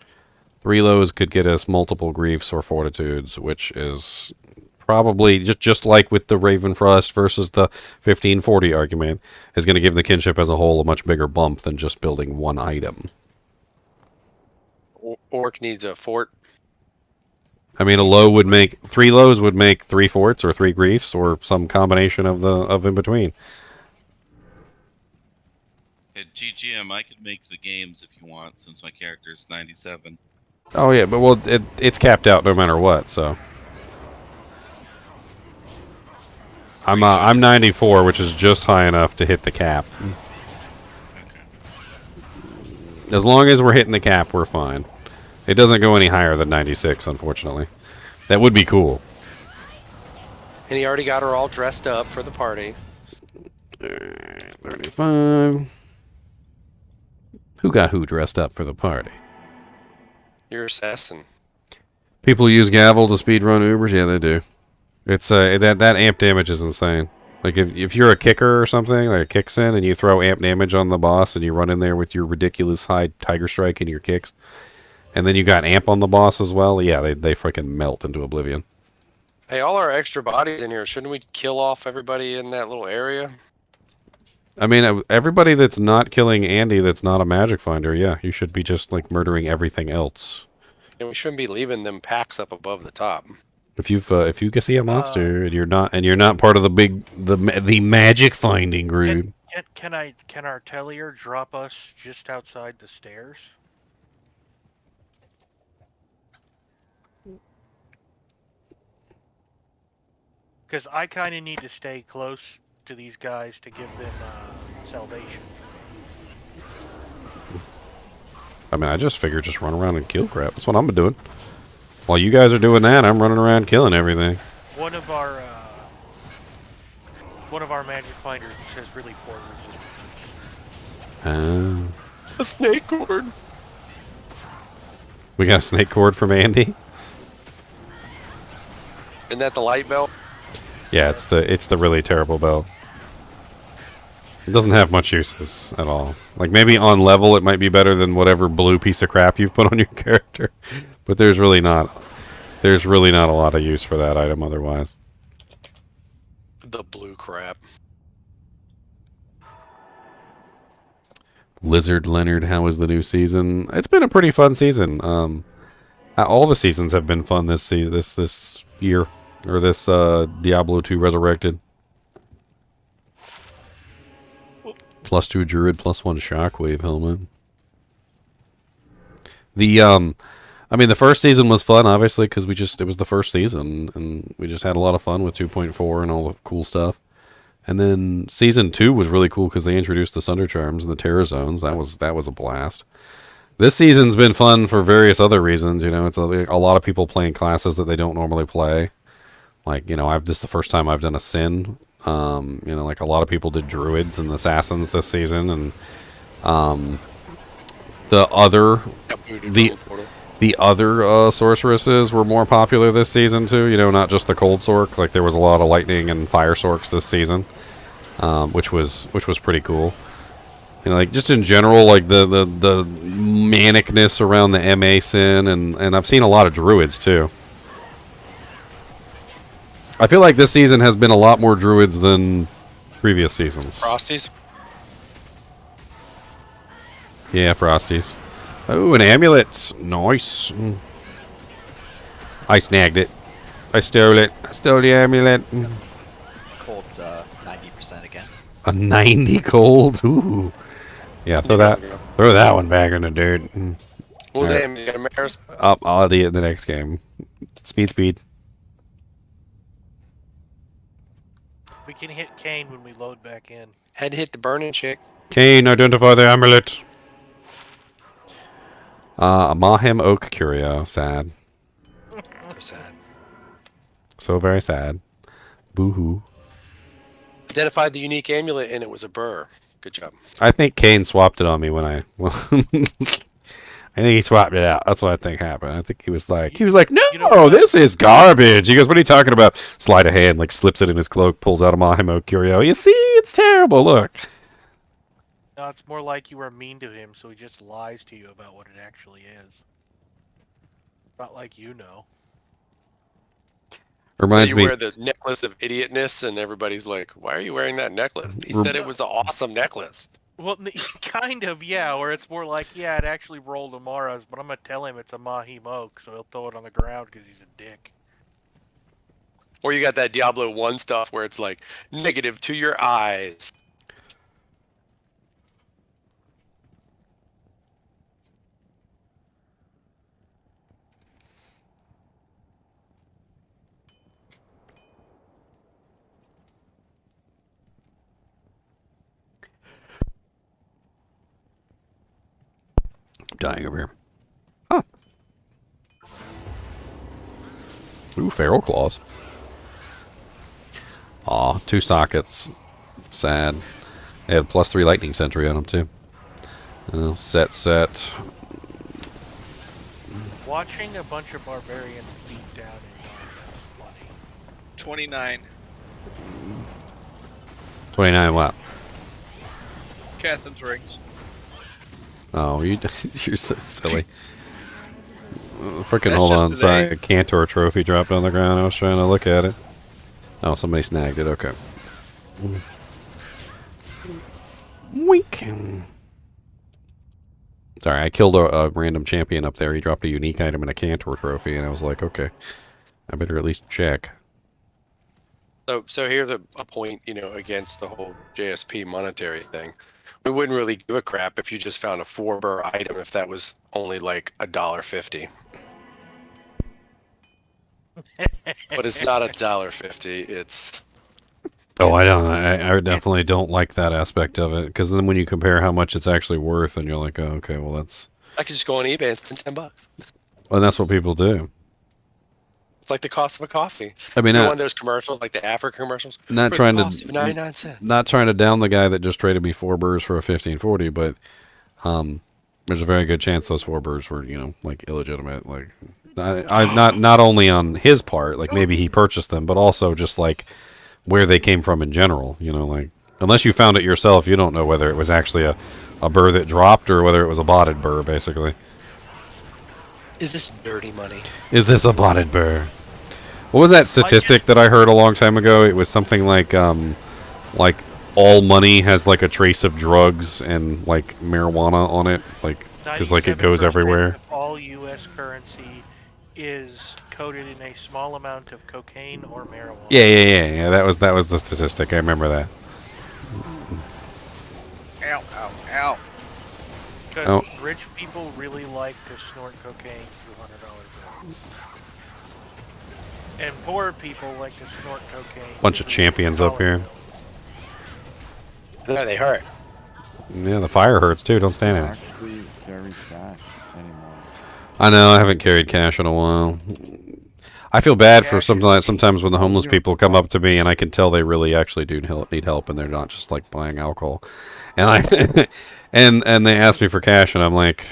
Speaker 1: 3 lows could get us multiple griefs or fortitudes, which is probably just like with the Ravenfrost versus the 1540 argument, is going to give the kinship as a whole a much bigger bump than just building one item.
Speaker 10: Orc needs a fort.
Speaker 1: I mean, a low would make 3 lows would make 3 forts or 3 griefs or some combination of in between.
Speaker 12: At GGM, I could make the games if you want, since my character is 97.
Speaker 1: Oh yeah, but it's capped out no matter what. So I'm 94, which is just high enough to hit the cap.
Speaker 12: Okay.
Speaker 1: As long as we're hitting the cap, we're fine. It doesn't go any higher than 96, unfortunately. That would be cool.
Speaker 10: And he already got her all dressed up for the party.
Speaker 1: 35. Who got who dressed up for the party?
Speaker 10: You're assassin.
Speaker 1: People use Gavel to speedrun Ubers? Yeah, they do. It's that amp damage is insane. Like if you're a kicker or something, like kicks in and you throw amp damage on the boss and you run in there with your ridiculous high Tiger Strike and your kicks, and then you got amp on the boss as well, yeah, they freaking melt into oblivion.
Speaker 10: Hey, all our extra bodies in here, shouldn't we kill off everybody in that little area?
Speaker 1: I mean, everybody that's not killing Andy that's not a magic finder, yeah, you should be just like murdering everything else.
Speaker 10: And we shouldn't be leaving them packs up above the top.
Speaker 1: If you can see a monster and you're not part of the magic finding group.
Speaker 3: Can our Tellier drop us just outside the stairs? Because I kind of need to stay close to these guys to give them salvation.
Speaker 1: I mean, I just figured just run around and kill crap. That's what I'm doing. While you guys are doing that, I'm running around killing everything.
Speaker 3: One of our magic finders has really poor resistance.
Speaker 10: A snake cord.
Speaker 1: We got a snake cord from Andy.
Speaker 10: Isn't that the light belt?
Speaker 1: Yeah, it's the really terrible belt. It doesn't have much uses at all. Like maybe on level it might be better than whatever blue piece of crap you've put on your character, but there's really not a lot of use for that item otherwise.
Speaker 10: The blue crap.
Speaker 1: Lizard Leonard, how was the new season? It's been a pretty fun season. All the seasons have been fun this season, this year, or this Diablo 2 Resurrected. +2 Druid, +1 Shockwave helmet. I mean, the first season was fun, obviously, because it was the first season, and we just had a lot of fun with 2.4 and all the cool stuff. And then season 2 was really cool because they introduced the Sunder Charms and the Terror Zones. That was a blast. This season's been fun for various other reasons. You know, it's a lot of people playing classes that they don't normally play. Like, you know, this is the first time I've done a Sin. You know, like a lot of people did Druids and Assassins this season, and the other sorceresses were more popular this season too. You know, not just the Cold Sork. Like there was a lot of Lightning and Fire Sorks this season, which was pretty cool. You know, like just in general, like the manicness around the MA Sin, and I've seen a lot of Druids too. I feel like this season has been a lot more Druids than previous seasons.
Speaker 10: Frosties?
Speaker 1: Yeah, Frosties. Oh, an amulet. Nice. I snagged it. I stole it. I stole the amulet.
Speaker 5: Cold 90% again.
Speaker 1: A 90 cold? Ooh. Yeah, throw that one back in the dirt.
Speaker 10: Well, damn, you got a mare's?
Speaker 1: I'll do it in the next game. Speed.
Speaker 3: We can hit Kane when we load back in.
Speaker 10: Had to hit the burning chick.
Speaker 1: Kane, identify the amulet. A Mahim Oak Curio. Sad.
Speaker 10: So sad.
Speaker 1: So very sad. Boo-hoo.
Speaker 10: Identified the unique amulet and it was a burr. Good job.
Speaker 1: I think Kane swapped it on me when I I think he swapped it out. That's what I think happened. I think he was like, no, this is garbage. He goes, what are you talking about? Sleight of hand, like slips it in his cloak, pulls out a Mahim Oak Curio. You see, it's terrible. Look.
Speaker 3: No, it's more like you were mean to him, so he just lies to you about what it actually is. Not like you know.
Speaker 1: Reminds me.
Speaker 10: So you wear the necklace of idiotness, and everybody's like, "Why are you wearing that necklace?" He said it was an awesome necklace.
Speaker 3: Well, kind of, yeah. Or it's more like, yeah, it actually rolled Amara's, but I'm gonna tell him it's a Mahim Oak, so he'll throw it on the ground because he's a dick.
Speaker 10: Or you got that Diablo 1 stuff where it's like negative to your eyes.
Speaker 1: I'm dying over here. Oh. Ooh, Feral Claws. Aw, 2 sockets. Sad. They had +3 Lightning Sentry on them, too. Set.
Speaker 3: Watching a bunch of barbarians beat down is funny.
Speaker 6: 29.
Speaker 1: 29 what?
Speaker 6: Catherine's rings.
Speaker 1: Oh, you're so silly. Freaking
Speaker 6: That's
Speaker 1: hold
Speaker 6: just
Speaker 1: on.
Speaker 6: today.
Speaker 1: Sorry, a Cantor trophy dropped on the ground. I was trying to look at it. Oh, somebody snagged it. Okay. Wink. Sorry, I killed a random champion up there. He dropped a unique item and a Cantor trophy, and I was like, okay, I better at least check.
Speaker 10: So here's a point, against the whole JSP monetary thing. We wouldn't really give a crap if you just found a 4-burr item if that was only like $1.50. But it's not $1.50. It's
Speaker 1: Oh, I don't. I definitely don't like that aspect of it, because then when you compare how much it's actually worth, and you're like, oh, okay, well that's.
Speaker 10: I could just go on eBay and spend $10.
Speaker 1: Well, that's what people do.
Speaker 10: It's like the cost of a coffee.
Speaker 1: I mean,
Speaker 10: one of those commercials, like the Africa commercials.
Speaker 1: Not
Speaker 10: for
Speaker 1: trying
Speaker 10: the
Speaker 1: to
Speaker 10: cost of 99 cents.
Speaker 1: Not trying to down the guy that just traded me 4 burrs for a 1540, but there's a very good chance those 4 burrs were, like illegitimate. Like, I not only on his part, like maybe he purchased them, but also just like where they came from in general. Like unless you found it yourself, you don't know whether it was actually a burr that dropped or whether it was a botted burr, basically.
Speaker 10: Is this dirty money?
Speaker 1: Is this a botted burr? What was that statistic that I heard a long time ago? It was something like all money has like a trace of drugs and like marijuana on it, like because like it goes
Speaker 3: 97%
Speaker 1: everywhere.
Speaker 3: of all U.S. currency is coated in a small amount of cocaine or marijuana.
Speaker 1: Yeah. That was the statistic. I remember that.
Speaker 6: Ow, ow, ow.
Speaker 3: Because rich people really like to snort cocaine through $100 bills. And poor people like to snort cocaine.
Speaker 1: Bunch of champions up here.
Speaker 10: Yeah, they hurt.
Speaker 1: Yeah, the fire hurts too. Don't stand in it.
Speaker 9: Actually carry cash anymore.
Speaker 1: I know. I haven't carried cash in a while. I feel bad for something like sometimes when the homeless people come up to me and I can tell they really actually do need help and they're not just like buying alcohol, and I and they ask me for cash and I'm like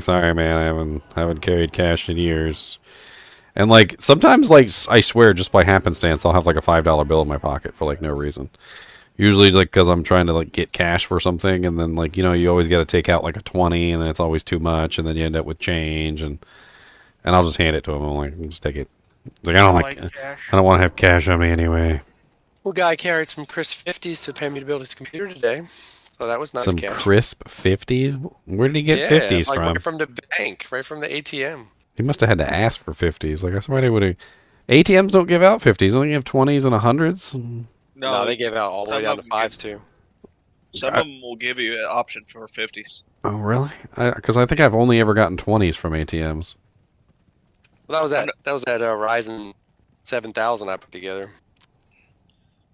Speaker 1: sorry man, I haven't carried cash in years. And like sometimes, like I swear, just by happenstance, I'll have like a $5 bill in my pocket for like no reason. Usually, like because I'm trying to like get cash for something, and then like you always got to take out like a 20, and then it's always too much, and then you end up with change, and I'll just hand it to him. I'm like, just take it. It's like I don't want to have cash on me anyway.
Speaker 10: Well, guy carried some crisp 50s to pay me to build his computer today. So that was nice.
Speaker 1: Some
Speaker 10: cash.
Speaker 1: Crisp 50s. Where did he get 50s
Speaker 10: like
Speaker 1: from?
Speaker 10: Right from the bank, right from the ATM.
Speaker 1: He must have had to ask for 50s. Like somebody would have. ATMs don't give out 50s. They only give 20s and 100s.
Speaker 10: No, they give out all the way down to 5s too.
Speaker 6: Some of them will give you an option for 50s.
Speaker 1: Oh really? Because I think I've only ever gotten 20s from ATMs.
Speaker 10: Well, that was that Ryzen 7000 I put together.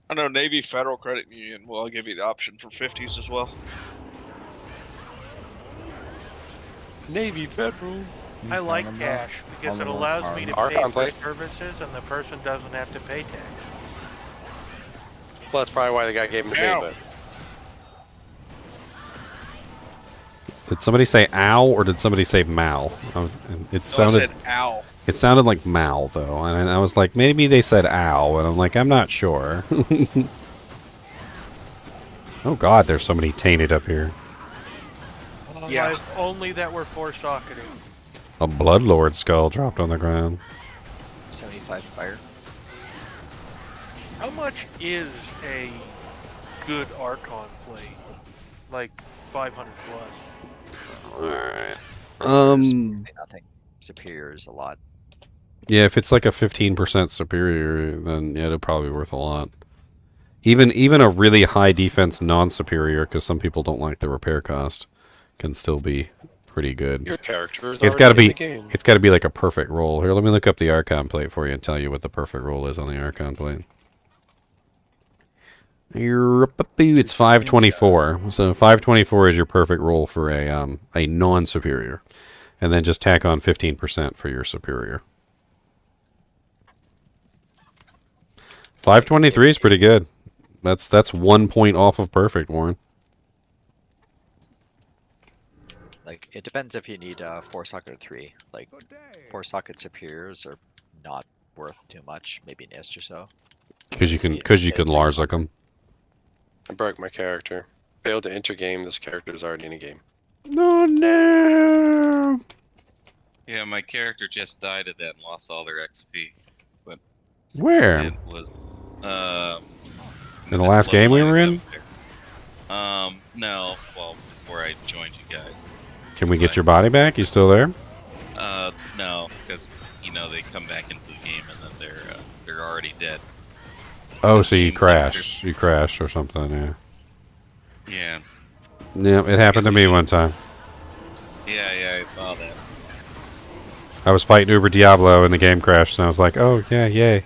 Speaker 6: I know Navy Federal Credit Union will give you the option for 50s as well.
Speaker 10: Navy Federal.
Speaker 3: I like cash because it allows me to pay for services and the person doesn't have to pay tax.
Speaker 10: Well, that's probably why the guy gave him to me, but...
Speaker 1: Did somebody say ow or did somebody say Mal? It sounded.
Speaker 6: I said ow.
Speaker 1: It sounded like Mal though, and I was like, maybe they said ow, and I'm like, I'm not sure. Oh God, there's so many tainted up here.
Speaker 3: Yeah. Only that we're four-socketing.
Speaker 1: A Bloodlord skull dropped on the ground.
Speaker 5: 75 fire.
Speaker 3: How much is a good Archon plate? Like 500 plus.
Speaker 1: Alright.
Speaker 5: Nothing. Superior is a lot.
Speaker 1: Yeah, if it's like a 15% superior, then yeah, it'll probably be worth a lot. Even a really high defense non-superior, because some people don't like the repair cost, can still be pretty good.
Speaker 10: Your character is
Speaker 1: It's got to
Speaker 10: already
Speaker 1: be.
Speaker 10: in the game.
Speaker 1: It's got to be like a perfect roll. Here, let me look up the Archon plate for you and tell you what the perfect roll is on the Archon plate. It's 524. So 524 is your perfect roll for a non-superior, and then just tack on 15% for your superior. 523 is pretty good. That's 1 point off of perfect, Warren.
Speaker 5: Like it depends if you need 4-socket or 3. Like 4-socket superiors are not worth too much, maybe an ist or so.
Speaker 1: Because you can Larzik them.
Speaker 10: I broke my character. Failed to enter game. This character is already in a game.
Speaker 1: Oh no!
Speaker 12: Yeah, Yeah, my character just died of that and lost all their XP. But
Speaker 1: Where?
Speaker 12: it was
Speaker 1: In the last game we were in?
Speaker 12: No. Well, before I joined you guys.
Speaker 1: Can we get your body back? You still there?
Speaker 12: No, because they come back into the game and then they're already dead.
Speaker 1: Oh,
Speaker 12: This
Speaker 1: so you
Speaker 12: game
Speaker 1: crashed. You crashed or something, yeah.
Speaker 12: Yeah.
Speaker 1: Yeah, it happened to me one time.
Speaker 12: Yeah, I saw that.
Speaker 1: I was fighting Uber Diablo and the game crashed and I was like, oh, yeah, yay.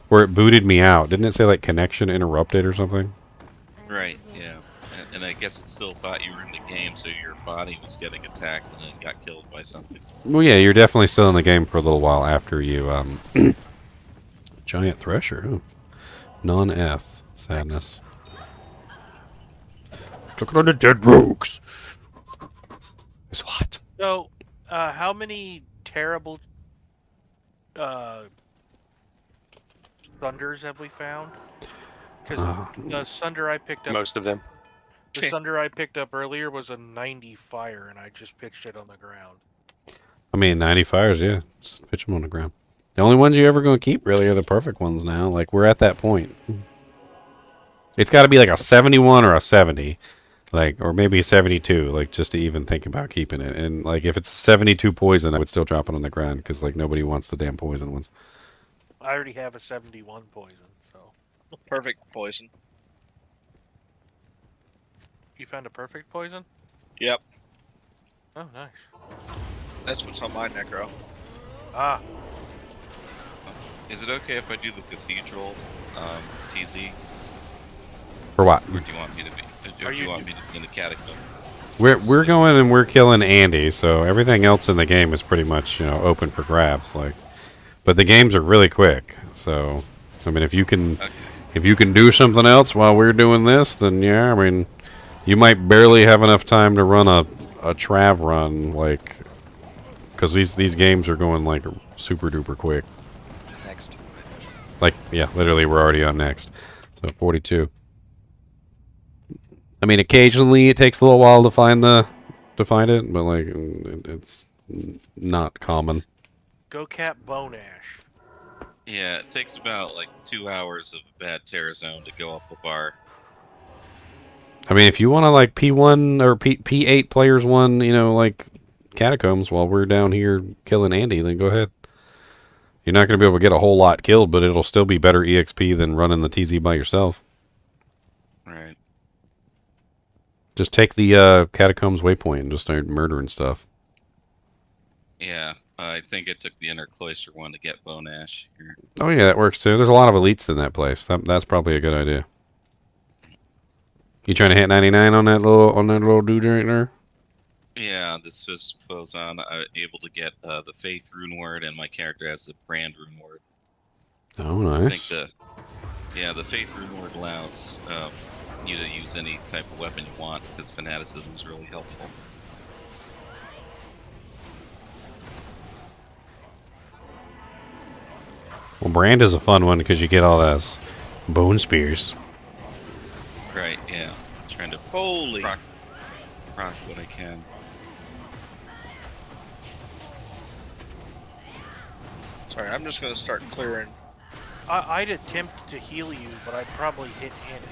Speaker 1: Where it booted me out. Didn't it say, like, connection interrupted or something?
Speaker 12: Right, yeah. And I guess it still thought you were in the game, so your body was getting attacked and then got killed by something.
Speaker 1: Well, yeah, you're definitely still in the game for a little while after you, Giant Thresher. Ooh. Non-F. Sadness. Look at the dead rogues. It's hot.
Speaker 3: So, how many terrible Thunders have we found? Because the Sunder I picked up...
Speaker 10: Most of them.
Speaker 3: The Sunder I picked up earlier was a 90 fire, and I just pitched it on the ground.
Speaker 1: I mean, 90 fires, yeah. Just pitch them on the ground. The only ones you're ever going to keep, really, are the perfect ones now. Like, we're at that point. It's got to be like a 71 or a 70. Like, or maybe a 72, like, just to even think about keeping it. And, like, if it's 72 poison, I would still drop it on the ground, because, like, nobody wants the damn poison ones.
Speaker 3: I already have a 71 poison, so...
Speaker 6: Perfect poison.
Speaker 3: You found a perfect poison?
Speaker 6: Yep.
Speaker 3: Oh, nice.
Speaker 6: That's what's on my necro.
Speaker 3: Ah.
Speaker 12: Is it okay if I do the Cathedral TZ?
Speaker 1: For what?
Speaker 12: Or do you want me to be? Or do you want me to be in the Catacomb?
Speaker 1: We're going and we're killing Andy, so everything else in the game is pretty much, open for grabs. Like, but the games are really quick. So, I mean, if you can do something else while we're doing this, then yeah, I mean, you might barely have enough time to run a trav run, like, because these games are going like super duper quick.
Speaker 5: Next.
Speaker 1: Like, yeah, literally, we're already on next. So 42. I mean, occasionally it takes a little while to find it, but like it's not common.
Speaker 3: Go cap Bone Ash.
Speaker 12: Yeah, it takes about like 2 hours of bad Terra Zone to go up a bar.
Speaker 1: I mean, if you want to like P1 or P8 players one, like Catacombs while we're down here killing Andy, then go ahead. You're not going to be able to get a whole lot killed, but it'll still be better EXP than running the TZ by yourself.
Speaker 12: Right.
Speaker 1: Just take the Catacombs waypoint and just start murdering stuff.
Speaker 12: Yeah, I think it took the Inner Cloister one to get Bone Ash here.
Speaker 1: Oh yeah, that works too. There's a lot of elites in that place. That's probably a good idea. You trying to hit 99 on that little dude right there?
Speaker 12: Yeah, this was Bozan. Able to get the Faith Rune Word, and my character has the Brand Rune Word.
Speaker 1: Oh, nice.
Speaker 12: I think the Faith Rune Word allows you to use any type of weapon you want, because fanaticism is really helpful.
Speaker 1: Well, Brand is a fun one because you get all those bone spears.
Speaker 12: Right, yeah. Trying to proc what I can.
Speaker 6: Sorry, I'm just going to start clearing.
Speaker 3: I'd attempt to heal you, but I'd probably hit Andy.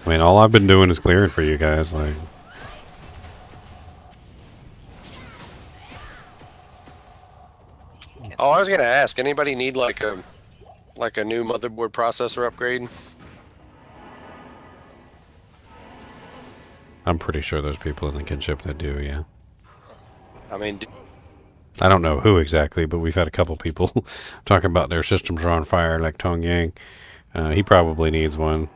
Speaker 1: I mean, all I've been doing is clearing for you guys. Like,
Speaker 10: Oh, I was gonna ask. Anybody need like a new motherboard processor upgrade?
Speaker 1: I'm pretty sure there's people in the kinship that do. Yeah.
Speaker 10: I mean,
Speaker 1: I don't know who exactly, but we've had a couple people talking about their systems are on fire, like Tong Yang. He probably needs one.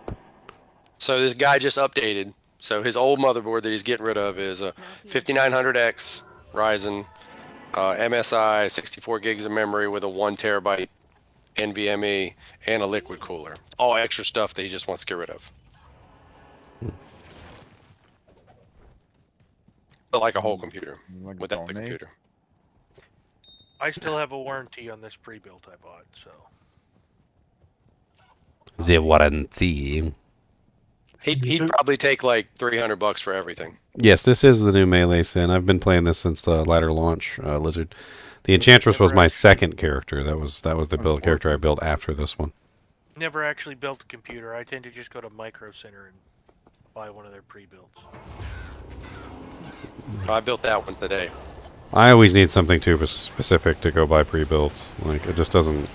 Speaker 10: so this guy just updated. So his old motherboard that he's getting rid of is a 5900X Ryzen, MSI, 64 gigs of memory with a 1 terabyte NVMe and a liquid cooler. All extra stuff that he just wants to get rid of. But like a whole computer without the computer.
Speaker 3: I still have a warranty on this pre-built I bought, so.
Speaker 1: The warranty.
Speaker 10: He'd probably take like $300 for everything.
Speaker 1: Yes, this is the new Melee Sin. I've been playing this since the ladder launch, Lizard. The Enchantress was my second character. That was the build character I built after this one.
Speaker 3: Never actually built a computer. I tend to just go to Micro Center and buy one of their pre-builds.
Speaker 10: I built that one today.
Speaker 1: I always need something too specific to go buy pre-builds. Like, it just doesn't...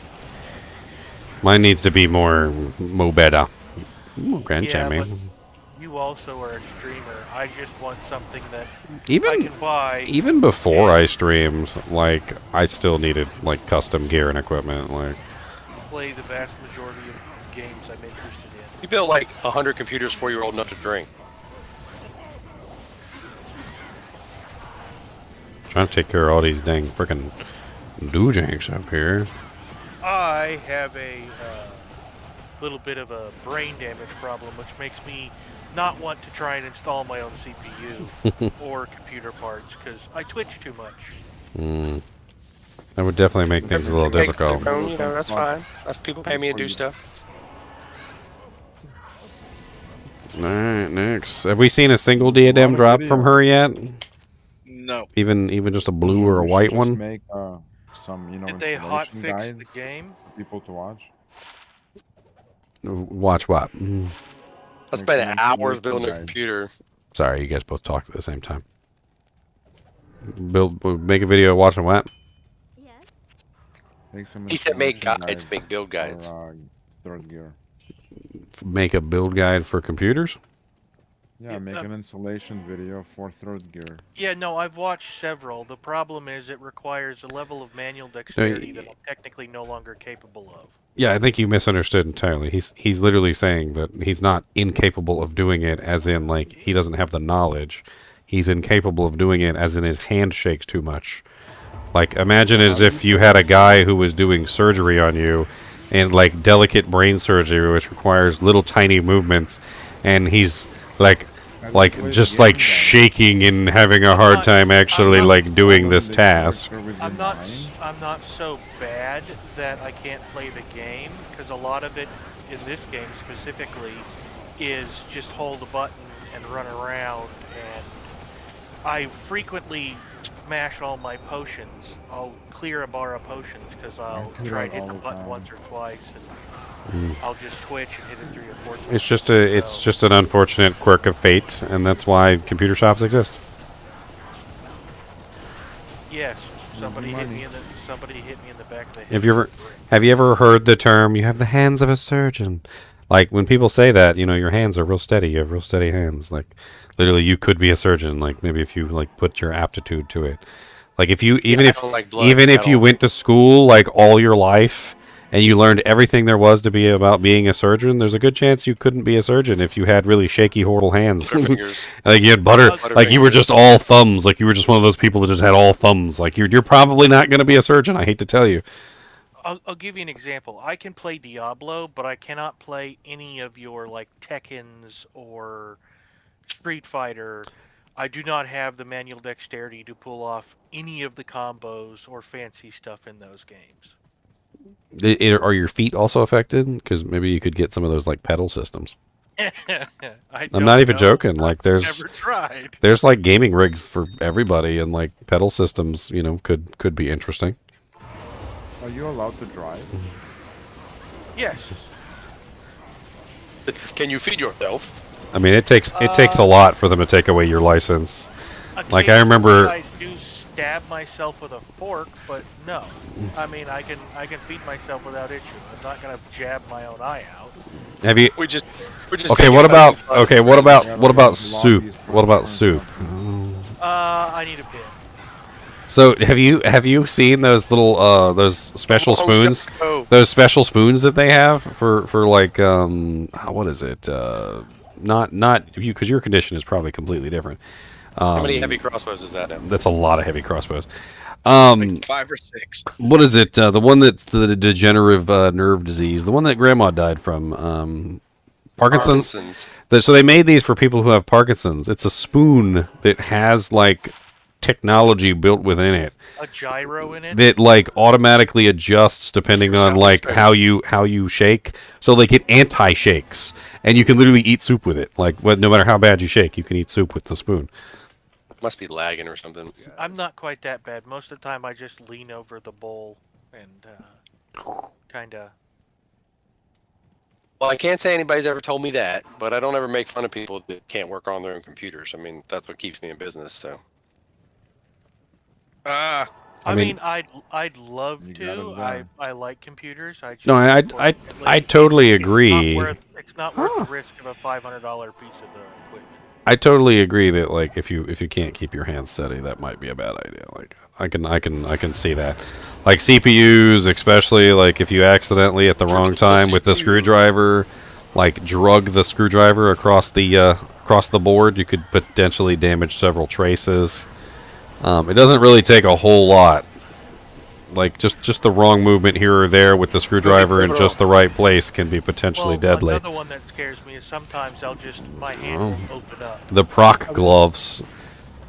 Speaker 1: Mine needs to be more better. Ooh, Grand
Speaker 3: Yeah,
Speaker 1: Chimney.
Speaker 3: but you also are a streamer. I just want something that
Speaker 1: Even
Speaker 3: I can buy.
Speaker 1: even before I streamed, like, I still needed like custom gear and equipment. Like,
Speaker 3: Play the vast majority of games I'm interested in.
Speaker 10: You built like 100 computers before you were old enough to drink.
Speaker 1: trying to take care of all these dang frickin' doojanks up here.
Speaker 3: I have a little bit of a brain damage problem, which makes me not want to try and install my own CPU or computer parts because I twitch too much.
Speaker 1: That would definitely make things a little difficult.
Speaker 10: You know, that's fine. People pay me to do stuff.
Speaker 1: Alright, next. Have we seen a single diadem drop from her yet?
Speaker 6: No.
Speaker 1: Even just a blue or a white one?
Speaker 9: Make some,
Speaker 3: Did they hot
Speaker 9: installation
Speaker 3: fix
Speaker 9: guides
Speaker 3: the game?
Speaker 9: for people to watch.
Speaker 1: Watch what?
Speaker 10: I spent hours building a computer.
Speaker 1: Sorry, you guys both talked at the same time. Make a video watching what?
Speaker 10: He said make guides, make build guides.
Speaker 9: For, third gear.
Speaker 1: Make a build guide for computers?
Speaker 9: Yeah, make an installation video for third gear.
Speaker 3: Yeah, no, I've watched several. The problem is it requires a level of manual dexterity that I'm technically no longer capable of.
Speaker 1: Yeah, I think you misunderstood entirely. He's literally saying that he's not incapable of doing it as in, like, he doesn't have the knowledge. He's incapable of doing it as in his hand shakes too much. Like, imagine as if you had a guy who was doing surgery on you, and, like, delicate brain surgery, which requires little tiny movements, and he's, like just, like, shaking and having a hard time actually, like, doing this task.
Speaker 3: I'm not so bad that I can't play the game, because a lot of it in this game specifically is just hold a button and run around, and I frequently smash all my potions. I'll clear a bar of potions because I'll try and hit the button once or twice, and I'll just twitch and hit it 3 or 4 times.
Speaker 1: It's just an unfortunate quirk of fate, and that's why computer shops exist.
Speaker 3: Yes, somebody hit me in the back of the head.
Speaker 1: Have you ever heard the term "you have the hands of a surgeon"? Like, when people say that, you know, your hands are real steady. You have real steady hands. Like, literally, you could be a surgeon. Like, maybe if you, like, put your aptitude to it. Like, if you even if you went to school like all your life and you learned everything there was to be about being a surgeon, there's a good chance you couldn't be a surgeon if you had really shaky, horrible hands. Like, you had like you were just all thumbs. Like, you were just one of those people that just had all thumbs. Like, you're probably not going to be a surgeon. I hate to tell you.
Speaker 3: I'll give you an example. I can play Diablo, but I cannot play any of your, like, Tekkens or Street Fighter. I do not have the manual dexterity to pull off any of the combos or fancy stuff in those games.
Speaker 1: Are your feet also affected? Because maybe you could get some of those, like, pedal systems. I'm not even joking. Like, there's like gaming rigs for everybody, and, like, pedal systems, you know, could be interesting.
Speaker 9: Are you allowed to drive?
Speaker 3: Yes.
Speaker 10: Can you feed yourself?
Speaker 1: I mean, it takes a lot for them to take away your license. Like, I remember.
Speaker 3: I do stab myself with a fork, but no. I mean, I can feed myself without issue. I'm not gonna jab my own eye out.
Speaker 1: Have you?
Speaker 10: We're just.
Speaker 1: Okay. What about soup? What about soup?
Speaker 3: I need a pin.
Speaker 1: So have you seen those little those special spoons? Those special spoons that they have for like what is it? Not you, because your condition is probably completely different.
Speaker 10: How many heavy crossbows is that?
Speaker 1: That's a lot of heavy crossbows.
Speaker 6: Like 5 or 6.
Speaker 1: What is it? The one that's the degenerative nerve disease, the one that Grandma died from. Parkinson's. So they made these for people who have Parkinson's. It's a spoon that has, like, technology built within it
Speaker 3: A gyro in it.
Speaker 1: that like automatically adjusts depending on like how you shake. So like it anti-shakes, and you can literally eat soup with it. Like no matter how bad you shake, you can eat soup with the spoon.
Speaker 10: Must be lagging or something.
Speaker 3: I'm not quite that bad. Most of the time, I just lean over the bowl and kind of.
Speaker 10: Well, I can't say anybody's ever told me that, but I don't ever make fun of people that can't work on their own computers. I mean, that's what keeps me in business. So.
Speaker 3: I mean, I'd love to. I like computers. I just
Speaker 1: No, I totally agree.
Speaker 3: It's not worth the risk of a $500 piece of equipment.
Speaker 1: I totally agree that like if you can't keep your hands steady, that might be a bad idea. Like I can see that. Like CPUs, especially like if you accidentally at the wrong time with the screwdriver, like drug the screwdriver across the board, you could potentially damage several traces. It doesn't really take a whole lot. Like just the wrong movement here or there with the screwdriver in just the right place can be potentially deadly.
Speaker 3: Another one that scares me is sometimes my hand will open up.
Speaker 1: The proc gloves.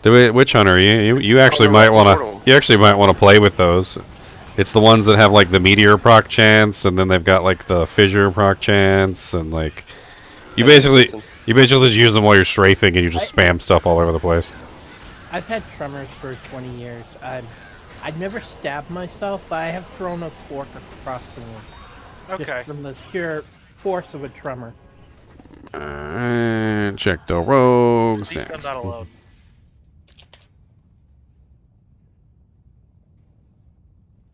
Speaker 1: Witch Hunter, you actually might want to play with those. It's the ones that have like the meteor proc chance, and then they've got like the fissure proc chance, and like you basically just use them while you're strafing, and you just spam stuff all over the place.
Speaker 11: I've had tremors for 20 years. I'd never stabbed myself, but I have thrown a fork across the room.
Speaker 3: Okay.
Speaker 11: Just from the sheer force of a tremor.
Speaker 1: Check the rogues.
Speaker 3: I'm not alone.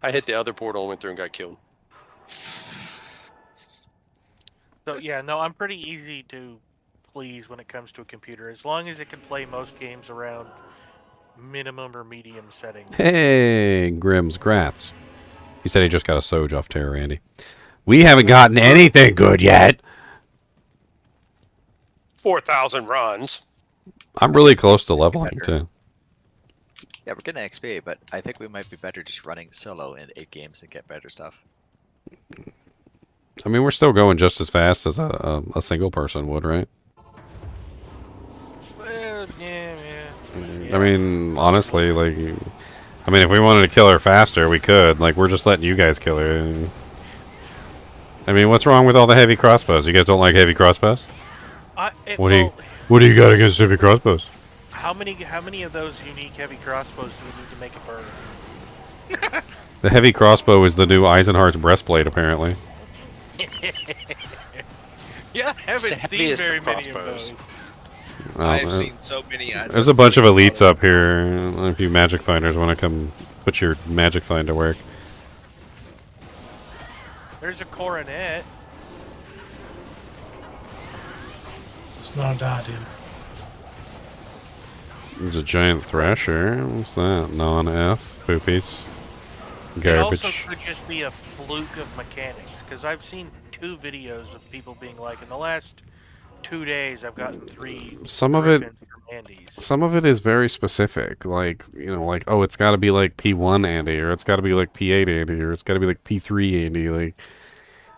Speaker 10: I hit the other portal and went through and got killed.
Speaker 3: So yeah, no, I'm pretty easy to please when it comes to a computer, as long as it can play most games around minimum or medium settings.
Speaker 1: Hey, Grimm's Grats. He said he just got a Soj off Terror Andy. We haven't gotten anything good yet.
Speaker 10: 4,000 runs.
Speaker 1: I'm really close to leveling too.
Speaker 5: Yeah, we're getting XP, but I think we might be better just running solo in 8 games and get better stuff.
Speaker 1: I mean, we're still going just as fast as a single person would, right?
Speaker 3: Well, yeah.
Speaker 1: I mean, honestly, like, I mean, if we wanted to kill her faster, we could. Like, we're just letting you guys kill her. I mean, what's wrong with all the heavy crossbows? You guys don't like heavy crossbows? What do you got against heavy crossbows?
Speaker 3: How many of those unique heavy crossbows do we need to make a burn?
Speaker 1: The heavy crossbow is the new Eisenhardt's breastplate, apparently.
Speaker 3: Yeah, I haven't seen very many of those.
Speaker 6: I've seen so many.
Speaker 1: There's a bunch of elites up here. If you magic finders want to come put your magic find to work.
Speaker 3: There's a coronet.
Speaker 13: It's not that, dude.
Speaker 1: There's a giant thrasher. What's that? Non-F poopies. Garbage.
Speaker 3: It also could just be a fluke of mechanics, because I've seen 2 videos of people being like, in the last 2 days, I've gotten 3.
Speaker 1: Some of it is very specific. Like, you know, like, oh, it's got to be like P1 Andy, or it's got to be like P8 Andy, or it's got to be like P3 Andy. Like,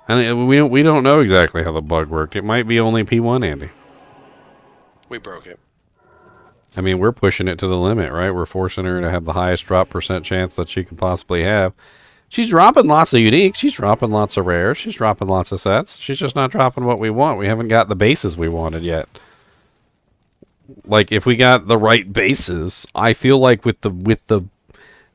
Speaker 1: and we don't know exactly how the bug worked. It might be only P1 Andy.
Speaker 10: We broke it.
Speaker 1: I mean, we're pushing it to the limit, right? We're forcing her to have the highest drop % chance that she can possibly have. She's dropping lots of uniques. She's dropping lots of rares. She's dropping lots of sets. She's just not dropping what we want. We haven't got the bases we wanted yet. Like, if we got the right bases, I feel like with the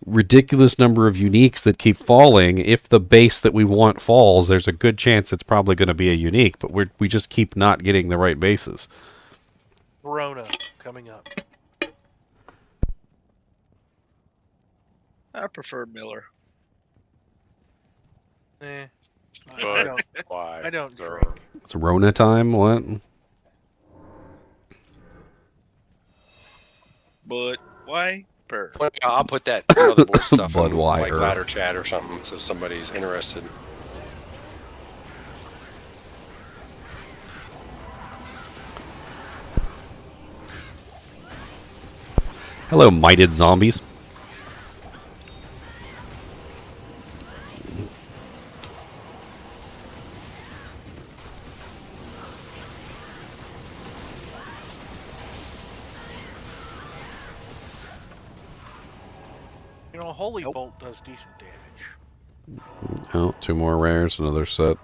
Speaker 1: ridiculous number of uniques that keep falling, if the base that we want falls, there's a good chance it's probably going to be a unique, but we just keep not getting the right bases.
Speaker 3: Verona coming up.
Speaker 6: I prefer Miller.
Speaker 3: I don't drink.
Speaker 1: It's Rona time? What?
Speaker 6: But why?
Speaker 10: I'll put that motherboard stuff in like
Speaker 1: Budweiser.
Speaker 10: ladder chat or something, so somebody's interested.
Speaker 1: Hello, mighted zombies.
Speaker 3: You know, Holy Bolt does decent damage.
Speaker 1: Oh, 2 more rares, another set.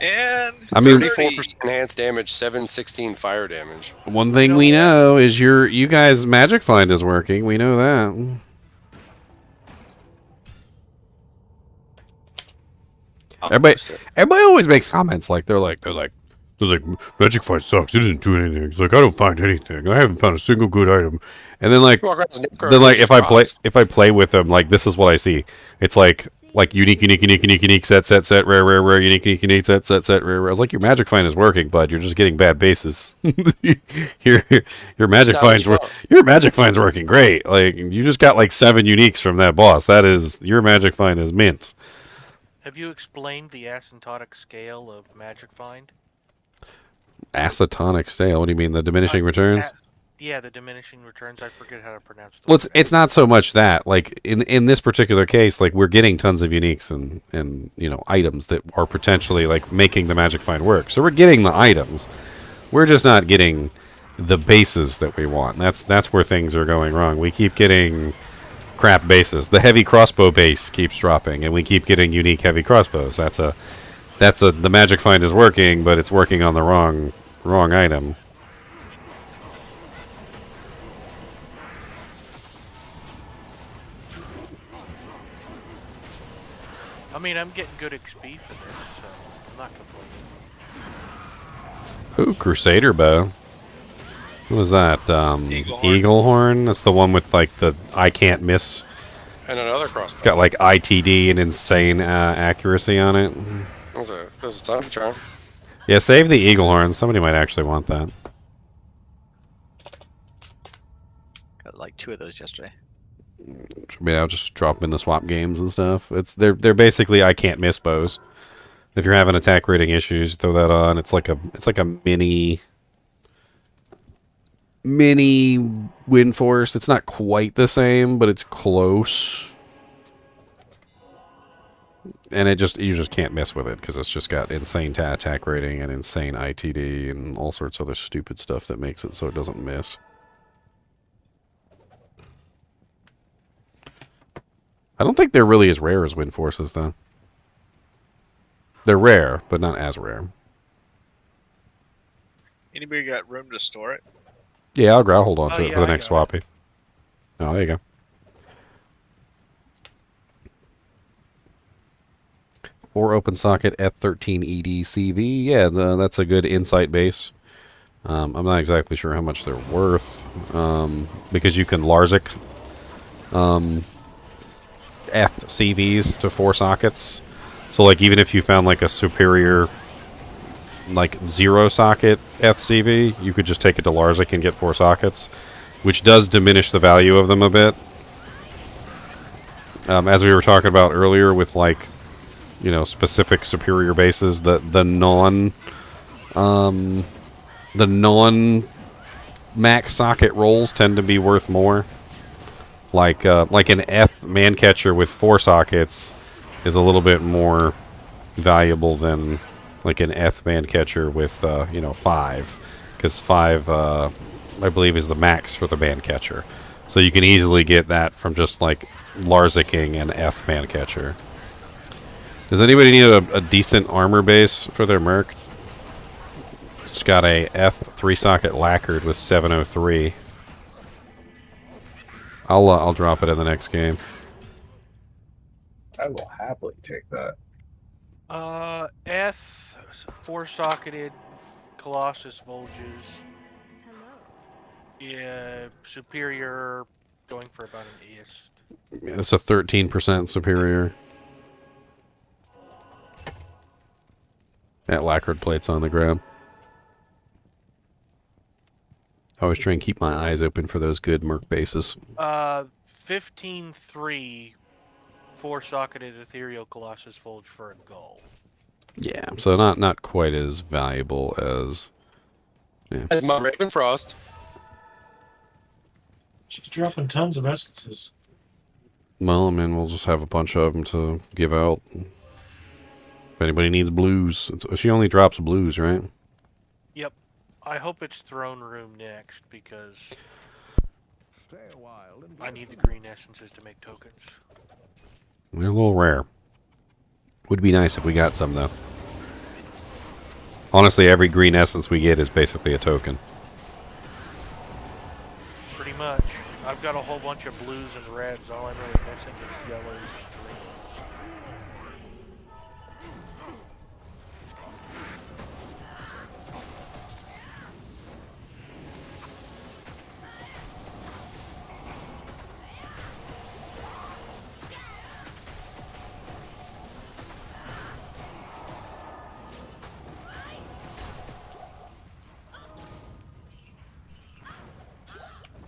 Speaker 6: And
Speaker 1: I mean,
Speaker 10: 34% enhanced damage, 716 fire damage.
Speaker 1: one thing we know is you guys' Magic Find is working. We know that. Everybody always makes comments like they're like Magic Find sucks. It doesn't do anything. It's like I don't find anything. I haven't found a single good item. And then like if I play with them, like this is what I see. It's like unique, set, rare, unique, set, rare. I was like, your Magic Find is working, bud. You're just getting bad bases. your Magic Find's working great. Like you just got like 7 uniques from that boss. That is your Magic Find is mint.
Speaker 3: Have you explained the asymptotic scale of Magic Find?
Speaker 1: Acetonic scale? What do you mean? The diminishing returns?
Speaker 3: Yeah, the diminishing returns. I forget how to pronounce it.
Speaker 1: Well, it's not so much that. Like in this particular case, like we're getting tons of uniques and items that are potentially like making the Magic Find work. So we're getting the items. We're just not getting the bases that we want. That's where things are going wrong. We keep getting crap bases. The heavy crossbow base keeps dropping, and we keep getting unique heavy crossbows. The Magic Find is working, but it's working on the wrong item.
Speaker 3: I mean, I'm getting good XP for this, so I'm not complaining.
Speaker 1: Ooh, Crusader bow. What was that? Eagle horn? That's the one with like the I can't miss.
Speaker 10: And another crossbow.
Speaker 1: It's got like ITD and insane accuracy on it.
Speaker 10: There's a thunder charm.
Speaker 1: Yeah, save the eagle horn. Somebody might actually want that.
Speaker 5: Got like 2 of those yesterday.
Speaker 1: I mean, I'll just drop them in the swap games and stuff. They're basically I can't miss bows. If you're having attack rating issues, throw that on. It's like a mini wind force. It's not quite the same, but it's close. And you just can't mess with it because it's just got insane attack rating and insane ITD and all sorts of other stupid stuff that makes it so it doesn't miss. I don't think they're really as rare as wind forces, though. They're rare, but not as rare.
Speaker 6: Anybody got room to store it?
Speaker 1: Yeah, I'll hold on to it for the next swappy. Oh, there you go. 4 open socket F13 EDCV. Yeah, that's a good insight base. I'm not exactly sure how much they're worth because you can Larzik FCVs to 4 sockets. So like even if you found like a superior like 0 socket FCV, you could just take it to Larzik and get 4 sockets, which does diminish the value of them a bit. As we were talking about earlier with like specific superior bases, the non max socket rolls tend to be worth more. Like an F man catcher with 4 sockets is a little bit more valuable than like an F man catcher with 5, because 5 I believe is the max for the man catcher. So you can easily get that from just like Larzicking an F man catcher. Does anybody need a decent armor base for their merc? It's got a F 3-socket lacquered with 703. I'll drop it in the next game.
Speaker 2: I will happily take that.
Speaker 3: F 4-socketed Colossus Volges. Yeah, superior, going for about an east.
Speaker 1: It's a 13% superior. That lacquered plate's on the ground. I always try and keep my eyes open for those good merc bases.
Speaker 3: 15-3 4-socketed Ethereal Colossus Volge for a goal.
Speaker 1: Yeah, so not quite as valuable as... Yeah.
Speaker 10: As my Raven Frost.
Speaker 13: She's dropping tons of essences.
Speaker 1: Well, I mean, we'll just have a bunch of them to give out. If anybody needs blues. She only drops blues, right?
Speaker 3: Yep. I hope it's Throne Room next, because I need the green essences to make tokens.
Speaker 1: They're a little rare. Would be nice if we got some, though. Honestly, every green essence we get is basically a token.
Speaker 3: Pretty much. I've got a whole bunch of blues and reds. All I'm really missing is yellows and greens.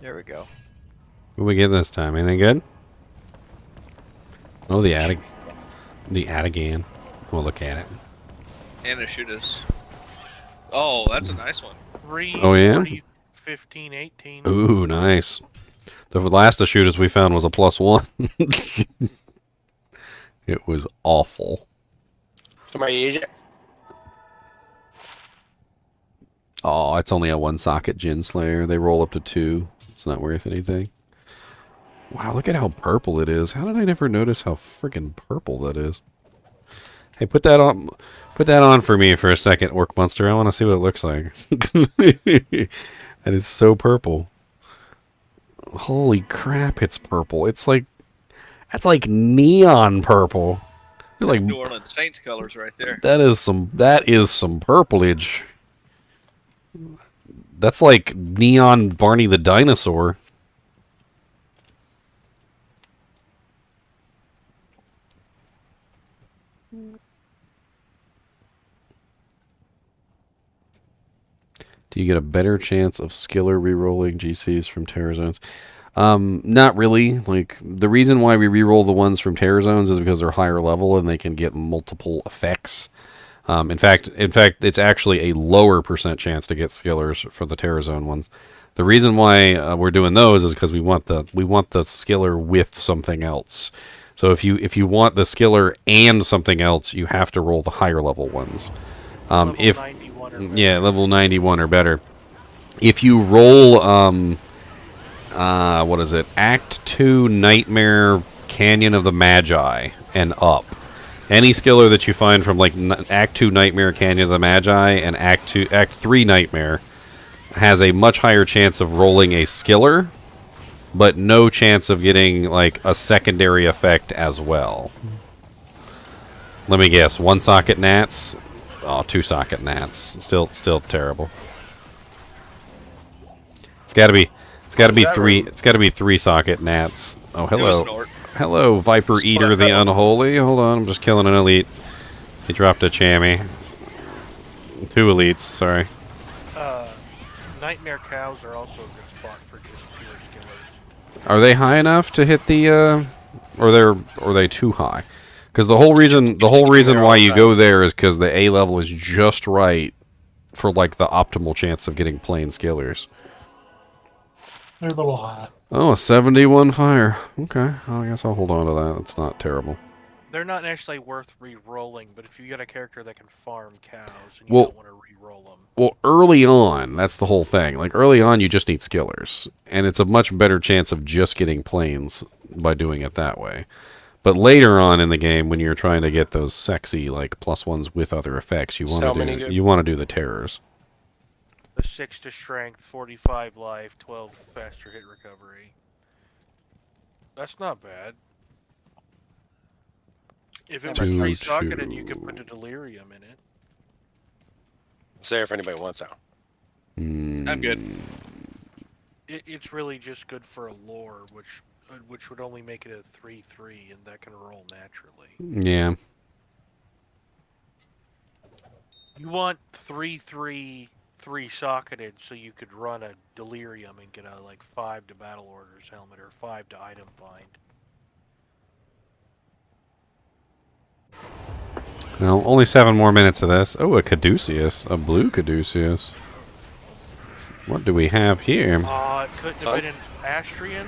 Speaker 5: There we go.
Speaker 1: What we get this time? Anything good? Oh, the attic. The Atigan. We'll look at it.
Speaker 6: And a shoot us. Oh, that's a nice one.
Speaker 3: 3,
Speaker 1: Oh, yeah?
Speaker 3: 40, 15, 18.
Speaker 1: Ooh, nice. The last of shooters we found was a +1. It was awful.
Speaker 10: Somebody eat it.
Speaker 1: Oh, it's only a 1-socket Gin Slayer. They roll up to 2. It's not worth anything. Wow, look at how purple it is. How did I never notice how freaking purple that is? Hey, put that on. Put that on for me for a second, Orc Monster. I want to see what it looks like. That is so purple. Holy crap! It's purple. It's like that's like neon purple. It's
Speaker 6: That's
Speaker 1: like
Speaker 6: New Orleans Saints colors right there.
Speaker 1: that is some purplage. That's like neon Barney the dinosaur. Do you get a better chance of skiller rerolling GCs from Terror Zones? Not really. Like, the reason why we reroll the ones from Terror Zones is because they're higher level and they can get multiple effects. In fact, it's actually a lower % chance to get skillers for the Terror Zone ones. The reason why we're doing those is because we want the skiller with something else. So if you want the skiller and something else, you have to roll the higher level ones.
Speaker 3: Level 91 or better.
Speaker 1: Yeah, level 91 or better. If you roll what is it? Act 2 Nightmare Canyon of the Magi and up. Any skiller that you find from like Act 2 Nightmare Canyon of the Magi and Act 3 Nightmare has a much higher chance of rolling a skiller, but no chance of getting like a secondary effect as well. Let me guess, 1-socket gnats? Oh, 2-socket gnats. Still terrible. It's gotta be 3-socket gnats. Oh, hello. Hello, Viper Eater the Unholy. Hold on, I'm just killing an elite. He dropped a chamois. 2 elites, sorry.
Speaker 3: Nightmare cows are also a good spot for just pure skillers.
Speaker 1: Are they high enough to hit the or are they too high? Because the whole reason why you go there is because the A level is just right for like the optimal chance of getting plain skillers.
Speaker 13: They're a little high.
Speaker 1: Oh, a 71 fire. Okay, well, I guess I'll hold on to that. It's not terrible.
Speaker 3: They're not actually worth re-rolling, but if you get a character that can farm cows and you don't want to re-roll them.
Speaker 1: Well, early on, that's the whole thing. Like, early on, you just need skillers. And it's a much better chance of just getting plains by doing it that way. But later on in the game, when you're trying to get those sexy, like, +1s with other effects, you want to do the terrors.
Speaker 3: The 6 to strength, 45 life, 12 faster hit recovery. That's not bad. If it was 3-socketed, you could put a delirium in it.
Speaker 10: It's there if anybody wants out.
Speaker 6: I'm good.
Speaker 3: It's really just good for a lore, which would only make it a 3/3, and that can roll naturally.
Speaker 1: Yeah.
Speaker 3: You want 3/3 3-socketed so you could run a delirium and get a like 5 to battle orders helmet or 5 to item find.
Speaker 1: Well, only 7 more minutes of this. Oh, a Caduceus. A blue Caduceus. What do we have here?
Speaker 3: It couldn't have been an Astrian.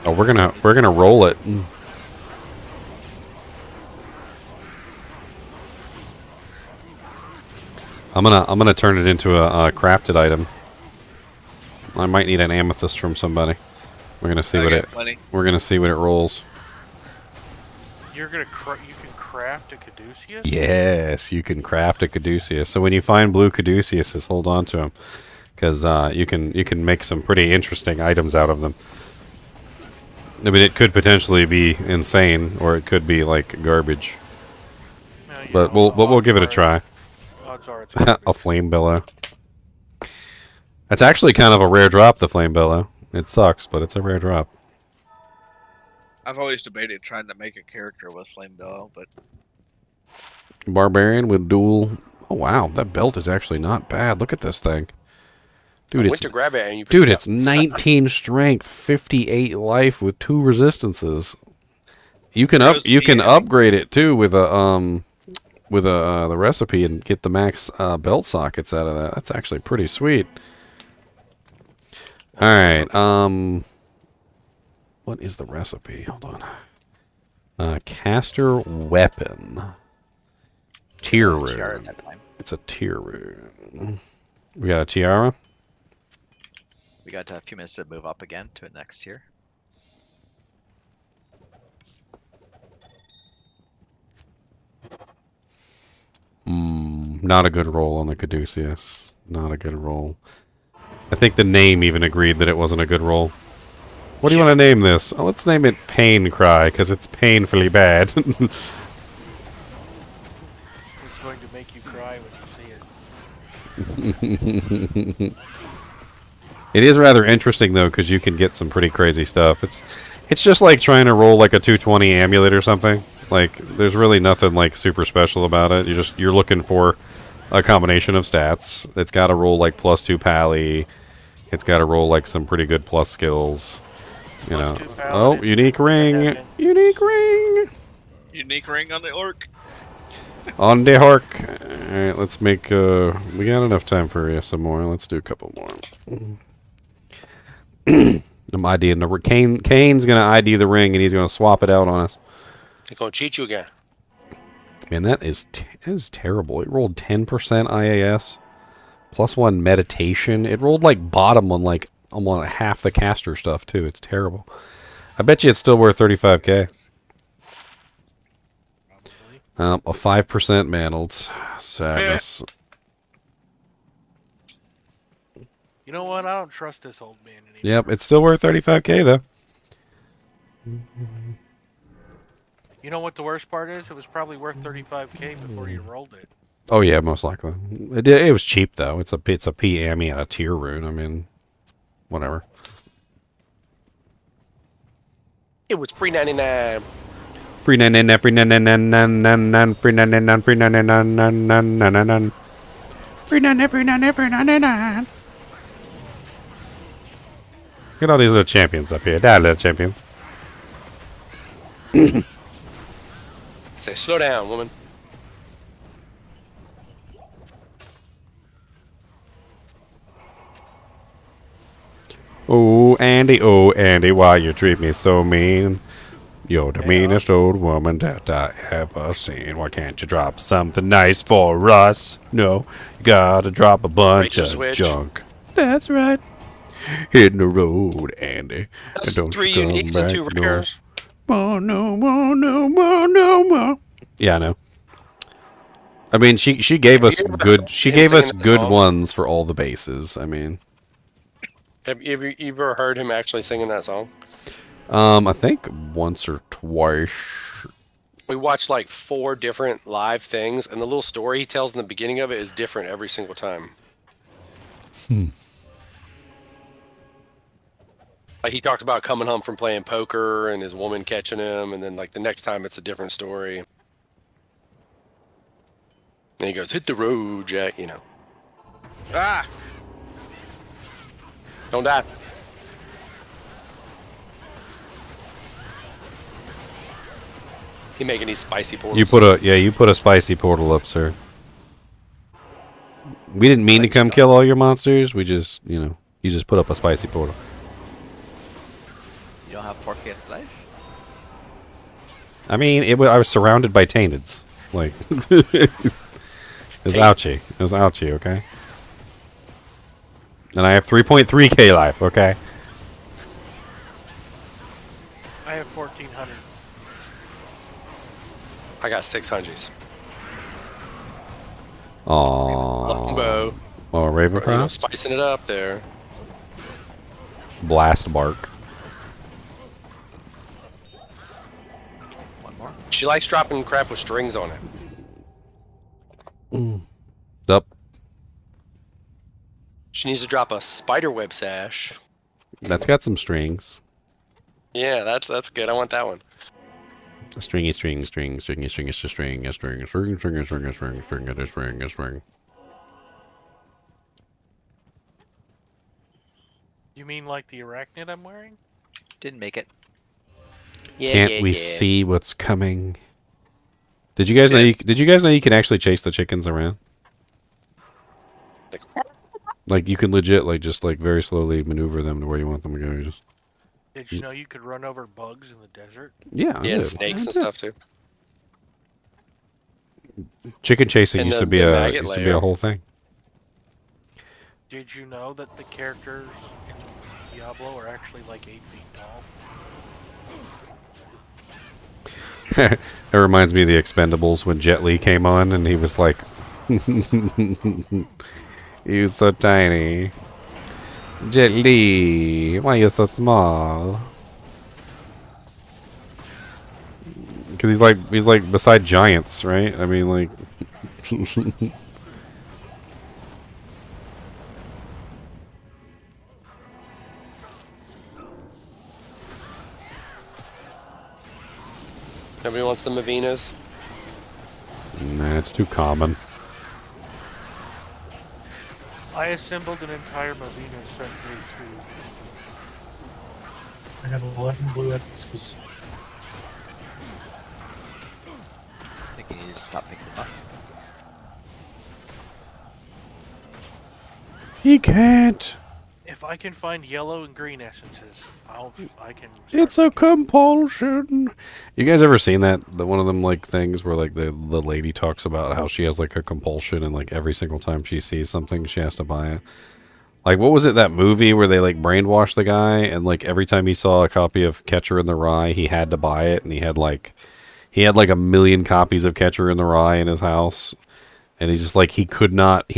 Speaker 1: Oh, we're gonna roll it. I'm gonna turn it into a crafted item. I might need an amethyst from somebody. We're gonna see
Speaker 6: I
Speaker 1: what
Speaker 6: got
Speaker 1: it.
Speaker 6: plenty.
Speaker 1: We're gonna see what it rolls.
Speaker 3: You can craft a caduceus?
Speaker 1: Yes, you can craft a caduceus. So when you find blue caduceuses, hold on to them, because you can make some pretty interesting items out of them. I mean, it could potentially be insane, or it could be like garbage. But we'll give it a try.
Speaker 3: Odds are it's
Speaker 1: A flame bellow. That's actually kind of a rare drop, the flame bellow. It sucks, but it's a rare drop.
Speaker 6: I've always debated trying to make a character with Flame Bellow, but
Speaker 1: Barbarian with dual. Oh wow, that belt is actually not bad. Look at this thing, dude.
Speaker 10: I went to grab it and you picked
Speaker 1: dude,
Speaker 10: it
Speaker 1: it's
Speaker 10: up.
Speaker 1: 19 strength, 58 life with 2 resistances. You can upgrade it too with a the recipe and get the max belt sockets out of that. That's actually pretty sweet. All right, what is the recipe? Hold on. Caster weapon. Tier rune. It's a tier rune. We got a tiara.
Speaker 5: We got a few minutes to move up again to the next tier.
Speaker 1: Not a good roll on the caduceus. Not a good roll. I think the name even agreed that it wasn't a good roll. What do you want to name this? Oh, let's name it Pain Cry, because it's painfully bad.
Speaker 3: It's going to make you cry when you see it.
Speaker 1: It is rather interesting though, because you can get some pretty crazy stuff. It's just like trying to roll like a 220 amulet or something. Like there's really nothing like super special about it. You're looking for a combination of stats. It's got to roll like +2 pally. It's got to roll like some pretty good plus skills. You know. Oh, unique ring. Unique ring.
Speaker 6: unique ring on the orc.
Speaker 1: On the hork. Alright, let's make, we got enough time for some more. Let's do a couple more. I'm IDing the Kane's gonna ID the ring and he's gonna swap it out on us.
Speaker 10: He's gonna cheat you again.
Speaker 1: Man, that is terrible. It rolled 10% IAS. +1 meditation. It rolled like bottom on like almost half the caster stuff too. It's terrible. I bet you it's still worth 35k. A 5% mantled. Sadness.
Speaker 3: You know what? I don't trust this old man anymore.
Speaker 1: Yep, it's still worth 35k though.
Speaker 3: You know what the worst part is? It was probably worth 35k before you rolled it.
Speaker 1: Oh yeah, most likely. It was cheap though. It's a P Ami and a tier rune. I mean, whatever.
Speaker 10: It was $3.99.
Speaker 1: Free 99, free 99, free 99, free 99, free 99. Look at all these little champions up here. Little champions.
Speaker 10: Say, slow down, woman.
Speaker 1: Oh, Andy, why you treat me so mean? You're the meanest old woman that I ever seen. Why can't you drop something nice for us? No, you gotta drop a bunch of junk. That's right. Hit the road, Andy.
Speaker 10: That's
Speaker 1: Don't
Speaker 10: 3
Speaker 1: you come
Speaker 10: uniques
Speaker 1: back
Speaker 10: and 2 rares.
Speaker 1: more. No. Yeah, I know. I mean, she gave us good. She gave us good ones for all the bases. I mean,
Speaker 10: Have you ever heard him actually singing that song?
Speaker 1: I think once or twice.
Speaker 10: We watched like 4 different live things, and the little story he tells in the beginning of it is different every single time. Like he talked about coming home from playing poker and his woman catching him, and then like the next time it's a different story. And he goes, "Hit the road, Jack," you know.
Speaker 6: Ah!
Speaker 10: Don't die. He making these spicy portals.
Speaker 1: You put a spicy portal up, sir. We didn't mean to come kill all your monsters. We just, you just put up a spicy portal.
Speaker 5: You don't have 4K life?
Speaker 1: I mean, I was surrounded by tainteds. Like, it was ouchy. It was ouchy, okay? And I have 3.3k life, okay?
Speaker 3: I have 1,400.
Speaker 10: I got 600s.
Speaker 1: Aww. Oh, Raven
Speaker 10: You know,
Speaker 1: Cross?
Speaker 10: spicing it up there.
Speaker 1: Blast Bark.
Speaker 5: One more.
Speaker 10: She likes dropping crap with strings on it.
Speaker 1: Up.
Speaker 10: She needs to drop a spiderweb sash.
Speaker 1: That's got some strings.
Speaker 10: Yeah, that's good. I want that one.
Speaker 1: A stringy string, string, stringy string, is a string, a string, a string, string, a string, a string, string, a string, a string.
Speaker 3: You mean like the arachnid I'm wearing?
Speaker 5: Didn't make it.
Speaker 10: Yeah,
Speaker 1: Can't we see what's coming? Did you guys know? Did you guys know you can actually chase the chickens around? Like you can legit, like just like very slowly maneuver them to where you want them to go. You just.
Speaker 3: Did you know you could run over bugs in the desert?
Speaker 1: Yeah.
Speaker 10: Yeah, and snakes and stuff too.
Speaker 1: Chicken chasing
Speaker 10: And
Speaker 1: used
Speaker 10: the
Speaker 1: to be a
Speaker 10: maggot
Speaker 1: used to be
Speaker 10: layer.
Speaker 1: a whole thing.
Speaker 3: Did you know that the characters in Diablo are actually like 8 feet tall?
Speaker 1: It reminds me of the Expendables when Jet Li came on and he was like, he was so tiny. Jet Li, why are you so small? Because he's like beside giants, right? I mean, like.
Speaker 10: Nobody wants the Mavinas.
Speaker 1: Nah, it's too common.
Speaker 3: I assembled an entire Mavina set grade 2.
Speaker 13: I got 11 blue essences.
Speaker 5: I think you need to stop picking them up.
Speaker 1: He can't.
Speaker 3: If I can find yellow and green essences, I can.
Speaker 1: It's a compulsion. You guys ever seen that? The one of them like things where like the lady talks about how she has like a compulsion and like every single time she sees something she has to buy it. Like what was it, that movie where they like brainwashed the guy and like every time he saw a copy of Catcher in the Rye he had to buy it, and he had like a million copies of Catcher in the Rye in his house. And he's just like, he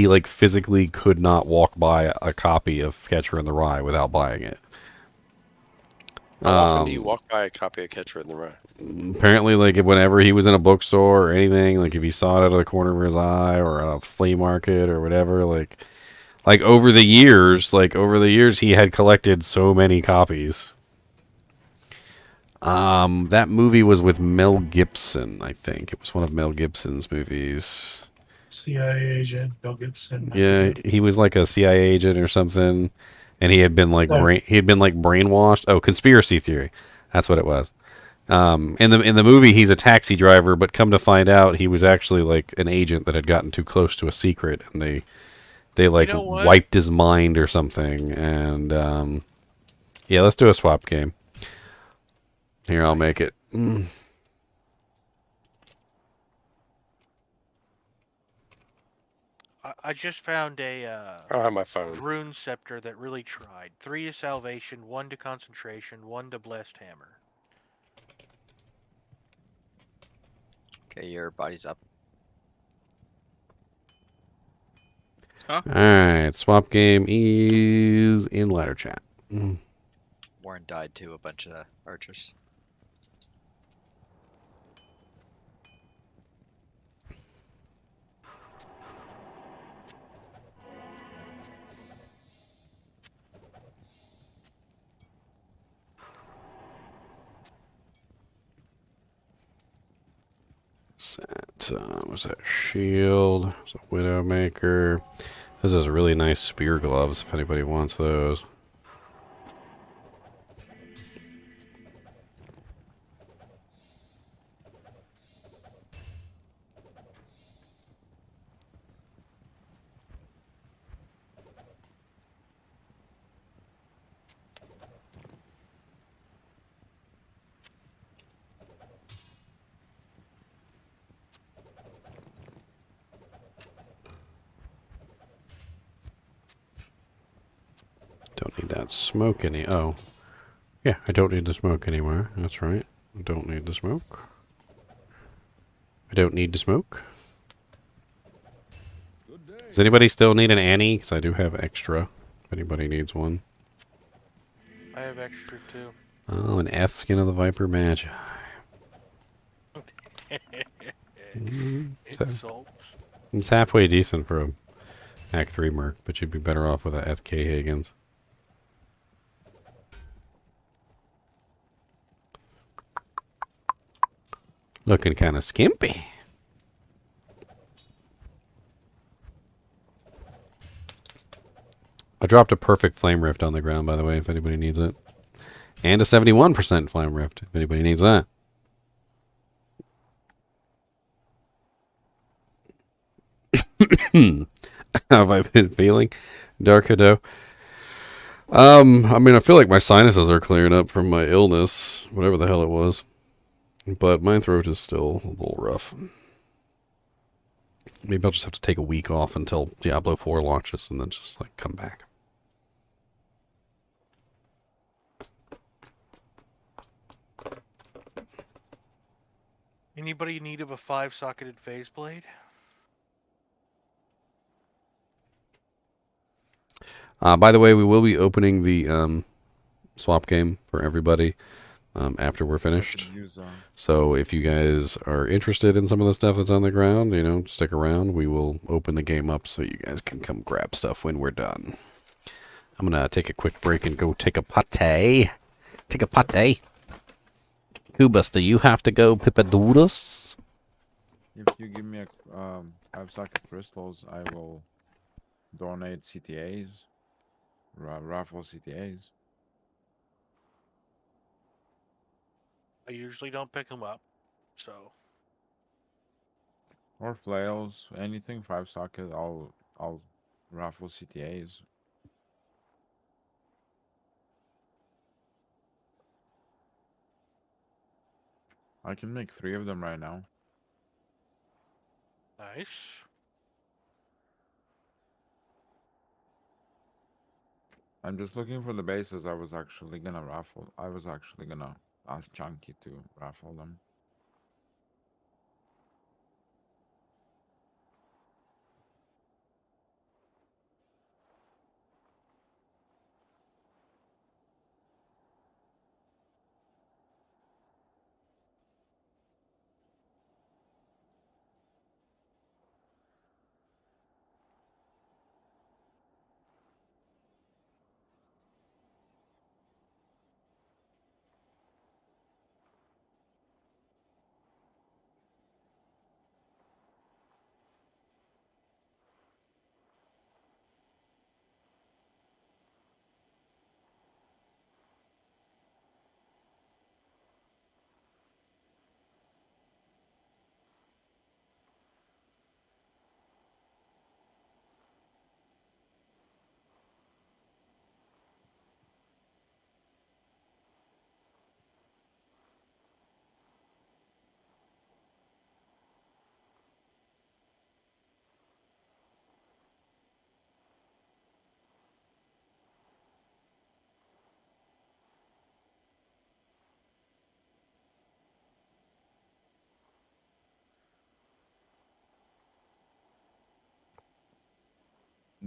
Speaker 1: like physically could not walk by a copy of Catcher in the Rye without buying it.
Speaker 10: How often do you walk by a copy of Catcher in the Rye?
Speaker 1: Apparently, like, whenever he was in a bookstore or anything, like, if he saw it out of the corner of his eye or at a flea market or whatever, like over the years, he had collected so many copies. That movie was with Mel Gibson, I think. It was one of Mel Gibson's movies.
Speaker 13: CIA agent Bill Gibson.
Speaker 1: Yeah, he was like a CIA agent or something, and he had been like brainwashed. Oh, conspiracy theory, that's what it was. In the movie, he's a taxi driver, but come to find out, he was actually like an agent that had gotten too close to a secret, and they like wiped his mind or something. And yeah, let's do a swap game. Here, I'll make it.
Speaker 3: I just found a
Speaker 10: I don't have my phone.
Speaker 3: rune scepter that really tried. 3 to salvation, 1 to concentration, 1 to blessed hammer.
Speaker 5: Okay, your body's up.
Speaker 6: Huh?
Speaker 1: Alright, swap game is in ladder chat.
Speaker 5: Warren died to a bunch of archers.
Speaker 1: Was that shield? Was a Widowmaker. This is really nice spear gloves if anybody wants those. Don't need that smoke any. Oh. Yeah, I don't need the smoke anymore. That's right. I don't need the smoke. I don't need the smoke. Does anybody still need an Annie? Because I do have extra. If anybody needs one.
Speaker 3: I have extra too.
Speaker 1: Oh, an S skin of the Viper Magi.
Speaker 3: Insults.
Speaker 1: It's halfway decent for a Act 3 merc, but you'd be better off with a FK Higgins. Looking kind of skimpy. I dropped a perfect flame rift on the ground, by the way, if anybody needs it. And a 71% flame rift, if anybody needs that. How have I been feeling? Darkado. I mean, I feel like my sinuses are clearing up from my illness, whatever the hell it was. But my throat is still a little rough. Maybe I'll just have to take a week off until Diablo 4 launches and then just, like, come back.
Speaker 3: Anybody in need of a 5-socketed phase blade?
Speaker 1: By the way, we will be opening the swap game for everybody after we're finished. So if you guys are interested in some of the stuff that's on the ground, you know, stick around. We will open the game up so you guys can come grab stuff when we're done. I'm going to take a quick break and go take a pate. Take a pate. Kubus, do you have to go pipaduros?
Speaker 9: If you give me a 5-socket crystals, I will donate CTAs, raffle CTAs.
Speaker 3: I usually don't pick them up, so.
Speaker 9: Or flails, anything 5-socket, I'll raffle CTAs. I can make 3 of them right now.
Speaker 3: Nice.
Speaker 9: I'm just looking for the bases I was actually gonna raffle. I was actually gonna ask Chunky to raffle them.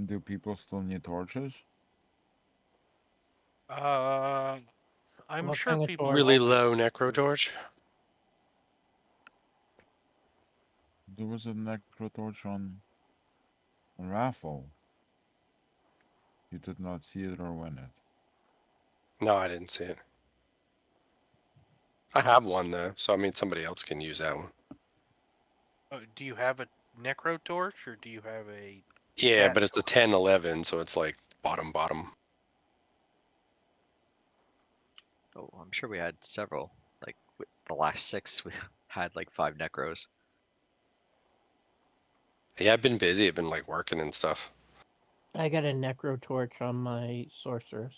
Speaker 9: Do people still need torches?
Speaker 3: I'm
Speaker 11: What
Speaker 3: sure
Speaker 11: kind of
Speaker 3: people
Speaker 11: torch?
Speaker 10: Really
Speaker 3: always
Speaker 10: low
Speaker 3: need
Speaker 10: necro torch.
Speaker 9: There was a necro torch on raffle. You did not see it or win it.
Speaker 10: No, I didn't see it. I have one though, so I mean somebody else can use that one.
Speaker 3: Do you have a necro torch or do you have a?
Speaker 10: Yeah,
Speaker 3: cat
Speaker 10: but it's the 10-11, so it's like bottom.
Speaker 5: Oh, I'm sure we had several. Like the last 6, we had like 5 necros.
Speaker 10: Yeah, I've been busy. I've been like working and stuff.
Speaker 11: I got a necro torch on my sorceress.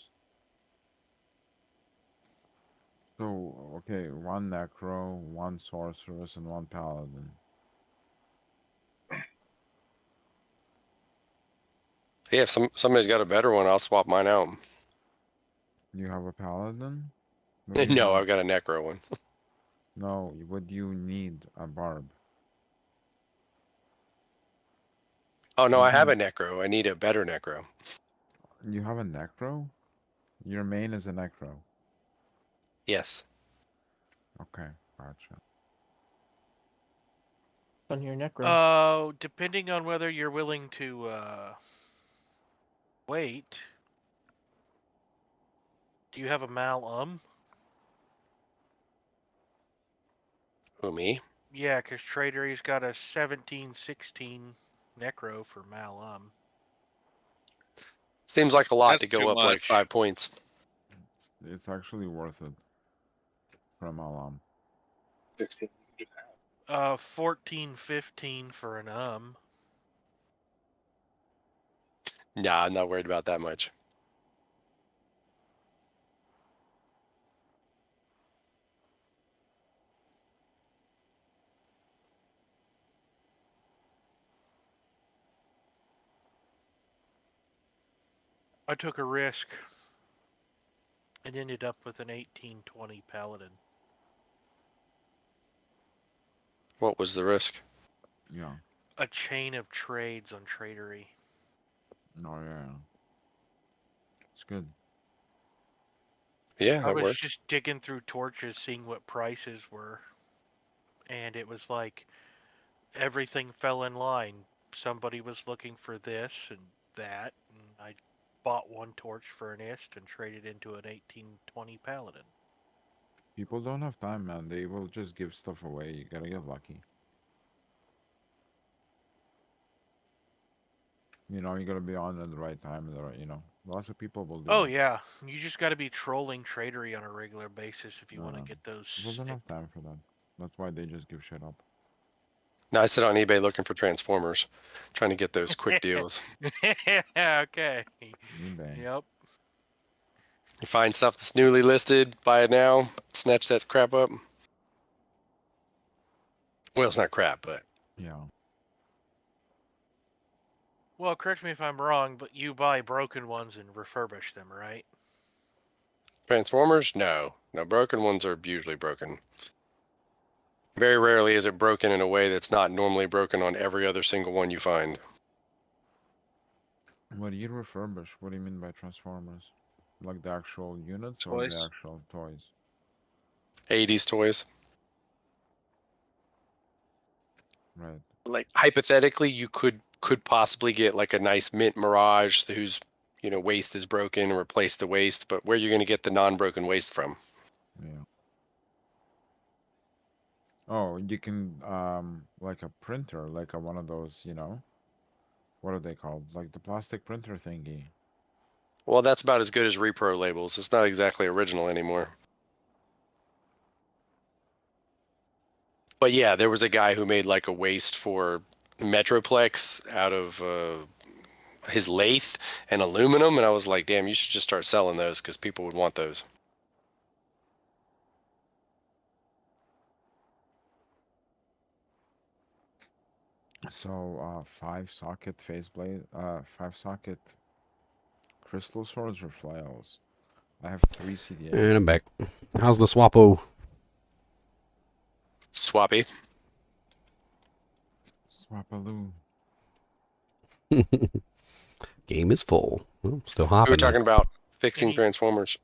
Speaker 9: So, okay, 1 necro, 1 sorceress, and 1 paladin.
Speaker 10: Yeah, if somebody's got a better one, I'll swap mine out.
Speaker 9: You have a paladin? What do you
Speaker 10: No,
Speaker 9: have?
Speaker 10: I've got a necro one.
Speaker 9: No, what do you need? A barb.
Speaker 10: Oh no,
Speaker 9: You
Speaker 10: I have
Speaker 9: can-
Speaker 10: a necro. I need a better necro.
Speaker 9: You have a necro? Your main is a necro.
Speaker 10: Yes.
Speaker 9: Okay, gotcha.
Speaker 11: On your necro.
Speaker 3: Depending on whether you're willing to wait. Do you have a Mal?
Speaker 10: Who, me?
Speaker 3: Yeah, because Tradery's got a 1716 Necro for Mal.
Speaker 10: Seems like a lot
Speaker 6: That's
Speaker 10: to go
Speaker 6: too
Speaker 10: up like
Speaker 6: much.
Speaker 10: 5 points.
Speaker 9: It's actually worth it. From Alam.
Speaker 6: 16.
Speaker 3: 1415 for an
Speaker 10: Nah, I'm not worried about that much.
Speaker 3: I took a risk and ended up with an 1820 Paladin.
Speaker 10: What was the risk?
Speaker 9: Yeah.
Speaker 3: A chain of trades on Tradery.
Speaker 9: Oh yeah. It's good.
Speaker 10: Yeah,
Speaker 3: I
Speaker 10: that
Speaker 3: was
Speaker 10: worked.
Speaker 3: just digging through torches, seeing what prices were, and it was like everything fell in line. Somebody was looking for this and that, and I bought one torch for an ist and traded into an 1820 Paladin.
Speaker 9: People don't have time, man. They will just give stuff away. You gotta get lucky. You know, you gotta be on at the right time. And the right, lots of people will do
Speaker 3: Oh
Speaker 9: that.
Speaker 3: yeah, you just got to be trolling Tradery on a regular basis if you want to get those.
Speaker 9: People don't have time for that. That's why they just give shit up.
Speaker 10: Now I sit on eBay looking for Transformers, trying to get those quick deals.
Speaker 3: Yeah, okay.
Speaker 9: eBay.
Speaker 3: Yep.
Speaker 10: You find stuff that's newly listed, buy it now, snatch that crap up. Well, it's not crap, but
Speaker 9: Yeah.
Speaker 3: Well, correct me if I'm wrong, but you buy broken ones and refurbish them, right?
Speaker 10: Transformers? No. No, broken ones are usually broken. Very rarely is it broken in a way that's not normally broken on every other single one you find.
Speaker 9: What do you refurbish? What do you mean by Transformers? Like the actual units or the
Speaker 10: Toys.
Speaker 9: actual toys?
Speaker 10: 80s toys.
Speaker 9: Right.
Speaker 10: Like hypothetically, you could possibly get like a nice mint Mirage whose waist is broken and replace the waist, but where are you going to get the non-broken waist from?
Speaker 9: Yeah. Oh, you can like a printer, like one of those, what are they called? Like the plastic printer thingy.
Speaker 10: Well, that's about as good as repro labels. It's not exactly original anymore. But yeah, there was a guy who made like a waist for Metroplex out of his lathe and aluminum, and I was like, damn, you should just start selling those because people would want those.
Speaker 9: So, 5-socket faceblade, 5-socket crystal swords or flails? I have 3 CDAs.
Speaker 1: And I'm back. How's the Swappo?
Speaker 10: Swappy.
Speaker 9: Swapaloo.
Speaker 1: Game is full. Well, still hopping.
Speaker 10: We were talking about fixing
Speaker 3: Any-
Speaker 10: Transformers.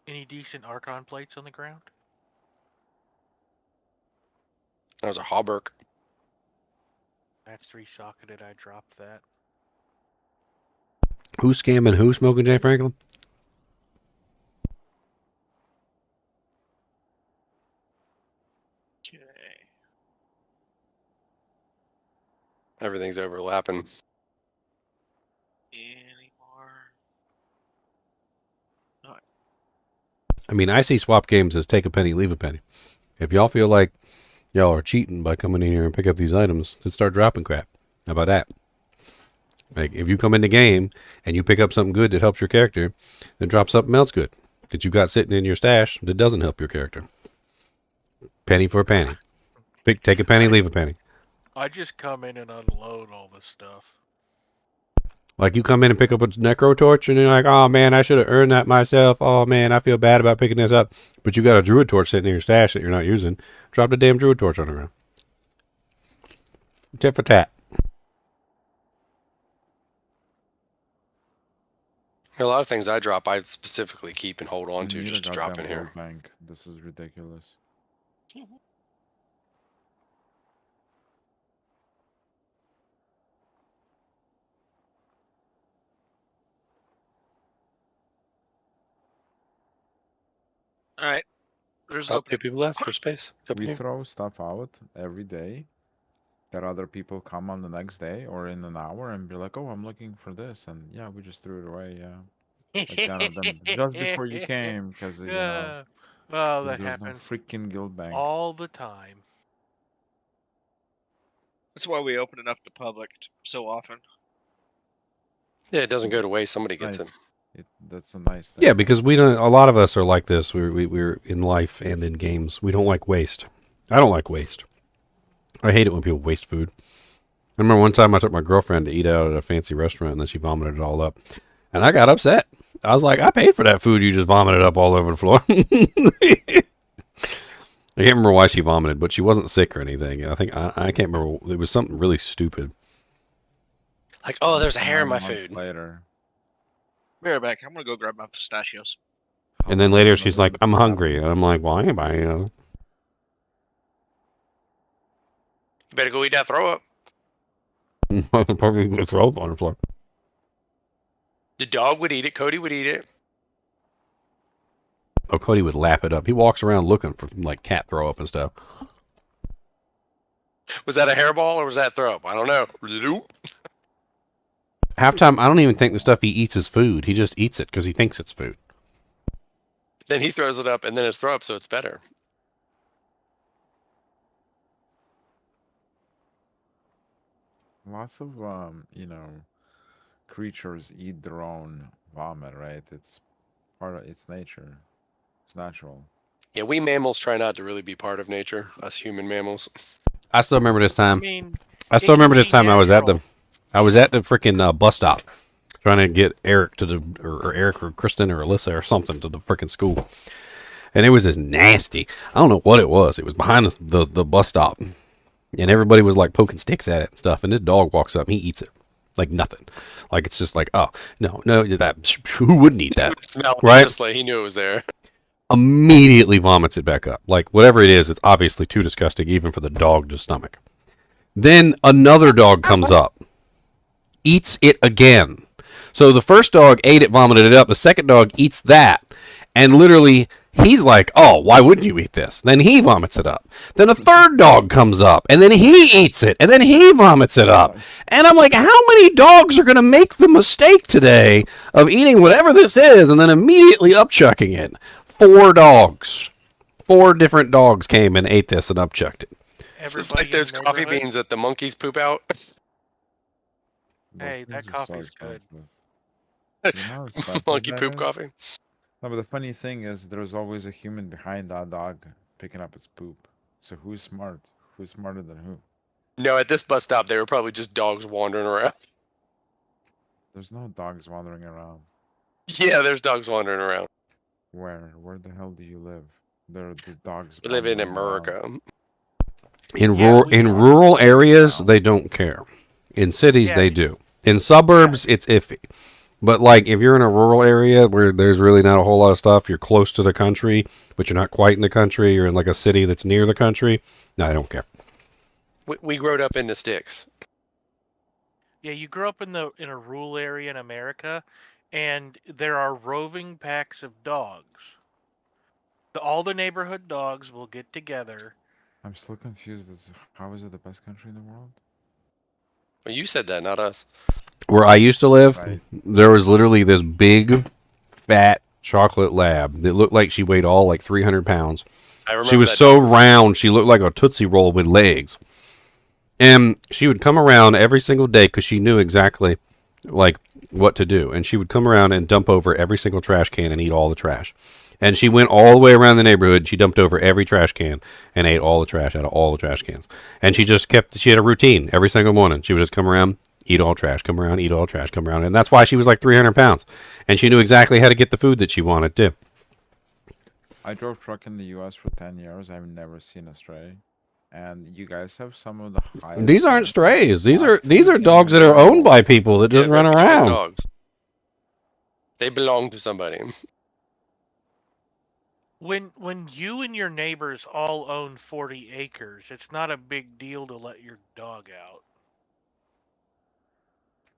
Speaker 3: Any decent Archon plates on the ground?
Speaker 10: That was a Hauberk.
Speaker 3: That's 3-socketed. I dropped that.
Speaker 1: Who's scamming who, Smoking Jay Franklin?
Speaker 6: Okay.
Speaker 10: Everything's overlapping.
Speaker 6: Anymore?
Speaker 1: I mean, I see swap games as take a penny, leave a penny. If y'all feel like y'all are cheating by coming in here and pick up these items, then start dropping crap. How about that? Like, if you come in the game and you pick up something good that helps your character, then drop something else good that you got sitting in your stash that doesn't help your character. Penny for a penny. Take a penny, leave a penny.
Speaker 3: I just come in and unload all this stuff.
Speaker 1: Like you come in and pick up a necro torch and you're like, oh man, I should have earned that myself. Oh man, I feel bad about picking this up. But you got a druid torch sitting in your stash that you're not using. Drop the damn druid torch on the ground. Tit for tat.
Speaker 10: A lot of things I drop, I specifically keep and hold on
Speaker 9: I
Speaker 10: to
Speaker 9: need a
Speaker 10: just to drop in
Speaker 9: goddamn
Speaker 10: here.
Speaker 9: gold bank. This is ridiculous.
Speaker 6: All right. There's
Speaker 10: Oh,
Speaker 6: no
Speaker 10: 2 people left for space. It's up
Speaker 9: We
Speaker 10: here.
Speaker 9: throw stuff out every day that other people come on the next day or in an hour and be like, oh, I'm looking for this. And yeah, we just threw it away. Yeah. Like 10 of them just before you came because, you know,
Speaker 3: Yeah. Well,
Speaker 9: 'cause
Speaker 3: that
Speaker 9: there's no
Speaker 3: happens
Speaker 9: freaking guild bank.
Speaker 3: all the time.
Speaker 6: That's why we open it up to public so often.
Speaker 10: Yeah, it doesn't go to waste. Somebody gets
Speaker 9: Nice.
Speaker 10: it.
Speaker 9: That's a nice thing.
Speaker 1: Yeah, because we don't. A lot of us are like this. We're in life and in games. We don't like waste. I don't like waste. I hate it when people waste food. I remember one time I took my girlfriend to eat out at a fancy restaurant and then she vomited it all up, and I got upset. I was like, I paid for that food. You just vomited up all over the floor. I can't remember why she vomited, but she wasn't sick or anything. I think I can't remember. It was something really stupid.
Speaker 10: Like, oh, there's a hair in my
Speaker 9: 9 months
Speaker 10: food.
Speaker 9: Later.
Speaker 6: Be right back. I'm gonna go grab my pistachios.
Speaker 1: And then later she's like, I'm hungry. And I'm like, why am I?
Speaker 10: You better go eat that throw up.
Speaker 1: Probably gonna throw up on the floor.
Speaker 10: The dog would eat it. Cody would eat it.
Speaker 1: Oh, Cody would lap it up. He walks around looking for like cat throw up and stuff.
Speaker 10: Was that a hairball or was that throw up? I don't know.
Speaker 1: Half time, I don't even think the stuff he eats is food. He just eats it because he thinks it's food.
Speaker 10: Then he throws it up and then it's throw up, so it's better.
Speaker 9: Lots of, you know, creatures eat their own vomit, right? It's part of it's nature. It's natural.
Speaker 10: Yeah, we mammals try not to really be part of nature. Us human mammals.
Speaker 1: I still remember this time.
Speaker 3: I mean,
Speaker 1: I still
Speaker 3: it can
Speaker 1: remember this
Speaker 3: be
Speaker 1: time I was at
Speaker 3: natural.
Speaker 1: the freaking bus stop trying to get Eric to the or Eric or Kristen or Alyssa or something to the freaking school, and it was this nasty. I don't know what it was. It was behind the bus stop, and everybody was like poking sticks at it and stuff. And this dog walks up and he eats it like nothing. Like it's just like, oh no, that who wouldn't eat that?
Speaker 10: Smell
Speaker 1: Right?
Speaker 10: just like he knew it was there.
Speaker 1: Immediately vomits it back up. Like whatever it is, it's obviously too disgusting even for the dog to stomach. Then another dog comes up, eats it again. So the first dog ate it, vomited it up. The second dog eats that, and literally he's like, oh, why wouldn't you eat this? Then he vomits it up. Then a third dog comes up, and then he eats it, and then he vomits it up. And I'm like, how many dogs are going to make the mistake today of eating whatever this is and then immediately upchucking it? 4 dogs. 4 different dogs came and ate this and upchucked it.
Speaker 10: It's like those coffee beans that the monkeys poop out.
Speaker 3: Hey,
Speaker 9: Those
Speaker 3: that
Speaker 9: things are so
Speaker 3: coffee's good.
Speaker 9: expensive. You know how expensive
Speaker 10: Monkey
Speaker 9: that
Speaker 10: poop
Speaker 9: is?
Speaker 10: coffee.
Speaker 9: No, but the funny thing is, there's always a human behind that dog picking up its poop. So who's smart? Who's smarter than who?
Speaker 10: No, at this bus stop, they were probably just dogs wandering around.
Speaker 9: There's no dogs wandering around.
Speaker 10: Yeah, there's dogs wandering around.
Speaker 9: Where? Where the hell do you live? There are just dogs.
Speaker 10: We live in
Speaker 9: wandering around.
Speaker 10: America.
Speaker 1: In rural areas, they don't care. In cities, they do. In suburbs, it's iffy. But like if you're in a rural area where there's really not a whole lot of stuff, you're close to the country, but you're not quite in the country, you're in like a city that's near the country, no, I don't care.
Speaker 10: We growed up in the sticks.
Speaker 3: Yeah, you grew up in a rural area in America, and there are roving packs of dogs. All the neighborhood dogs will get together.
Speaker 9: I'm still confused as how is it the best country in the world?
Speaker 10: Well, you said that, not us.
Speaker 1: Where I used to live, there was literally this big, fat chocolate lab that looked like she weighed all like 300 pounds.
Speaker 10: I remember
Speaker 1: She was
Speaker 10: that
Speaker 1: so round, she looked like a Tootsie Roll with legs. And she would come around every single day because she knew exactly like what to do. And she would come around and dump over every single trash can and eat all the trash. And she went all the way around the neighborhood. She dumped over every trash can and ate all the trash out of all the trash cans. And she just she had a routine every single morning. She would just come around, Eat all trash, come around, eat all trash, come around. And that's why she was like 300 pounds. And she knew exactly how to get the food that she wanted, too.
Speaker 9: I drove truck in the U.S. for 10 years. I've never seen a stray. And you guys have some of the highest...
Speaker 1: These aren't strays. These are
Speaker 9: in
Speaker 1: dogs
Speaker 9: the
Speaker 1: that are owned
Speaker 9: world.
Speaker 1: by people that just
Speaker 10: Yeah,
Speaker 1: run
Speaker 10: they're people's
Speaker 1: around.
Speaker 10: dogs. They belong to somebody.
Speaker 3: When you and your neighbors all own 40 acres, it's not a big deal to let your dog out.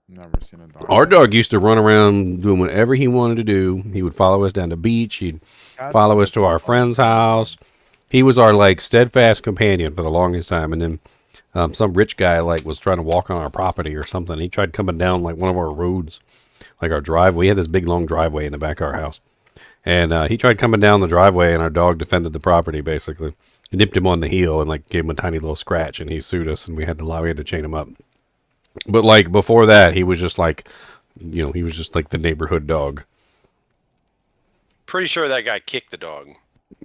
Speaker 9: Never seen a dog.
Speaker 1: Our dog used to run around doing whatever he wanted to do. He would follow us down the beach. He'd follow us to our friend's house. He was our like steadfast companion for the longest time. And then some rich guy like was trying to walk on our property or something. He tried coming down like one of our roads, like our driveway. We had this big long driveway in the back of our house. And he tried coming down the driveway, and our dog defended the property, basically. He nipped him on the heel and like gave him a tiny little scratch, and he sued us, and we had to chain him up. But like before that, he was just like, you know, he was just like the neighborhood dog.
Speaker 10: Pretty sure that guy kicked the dog.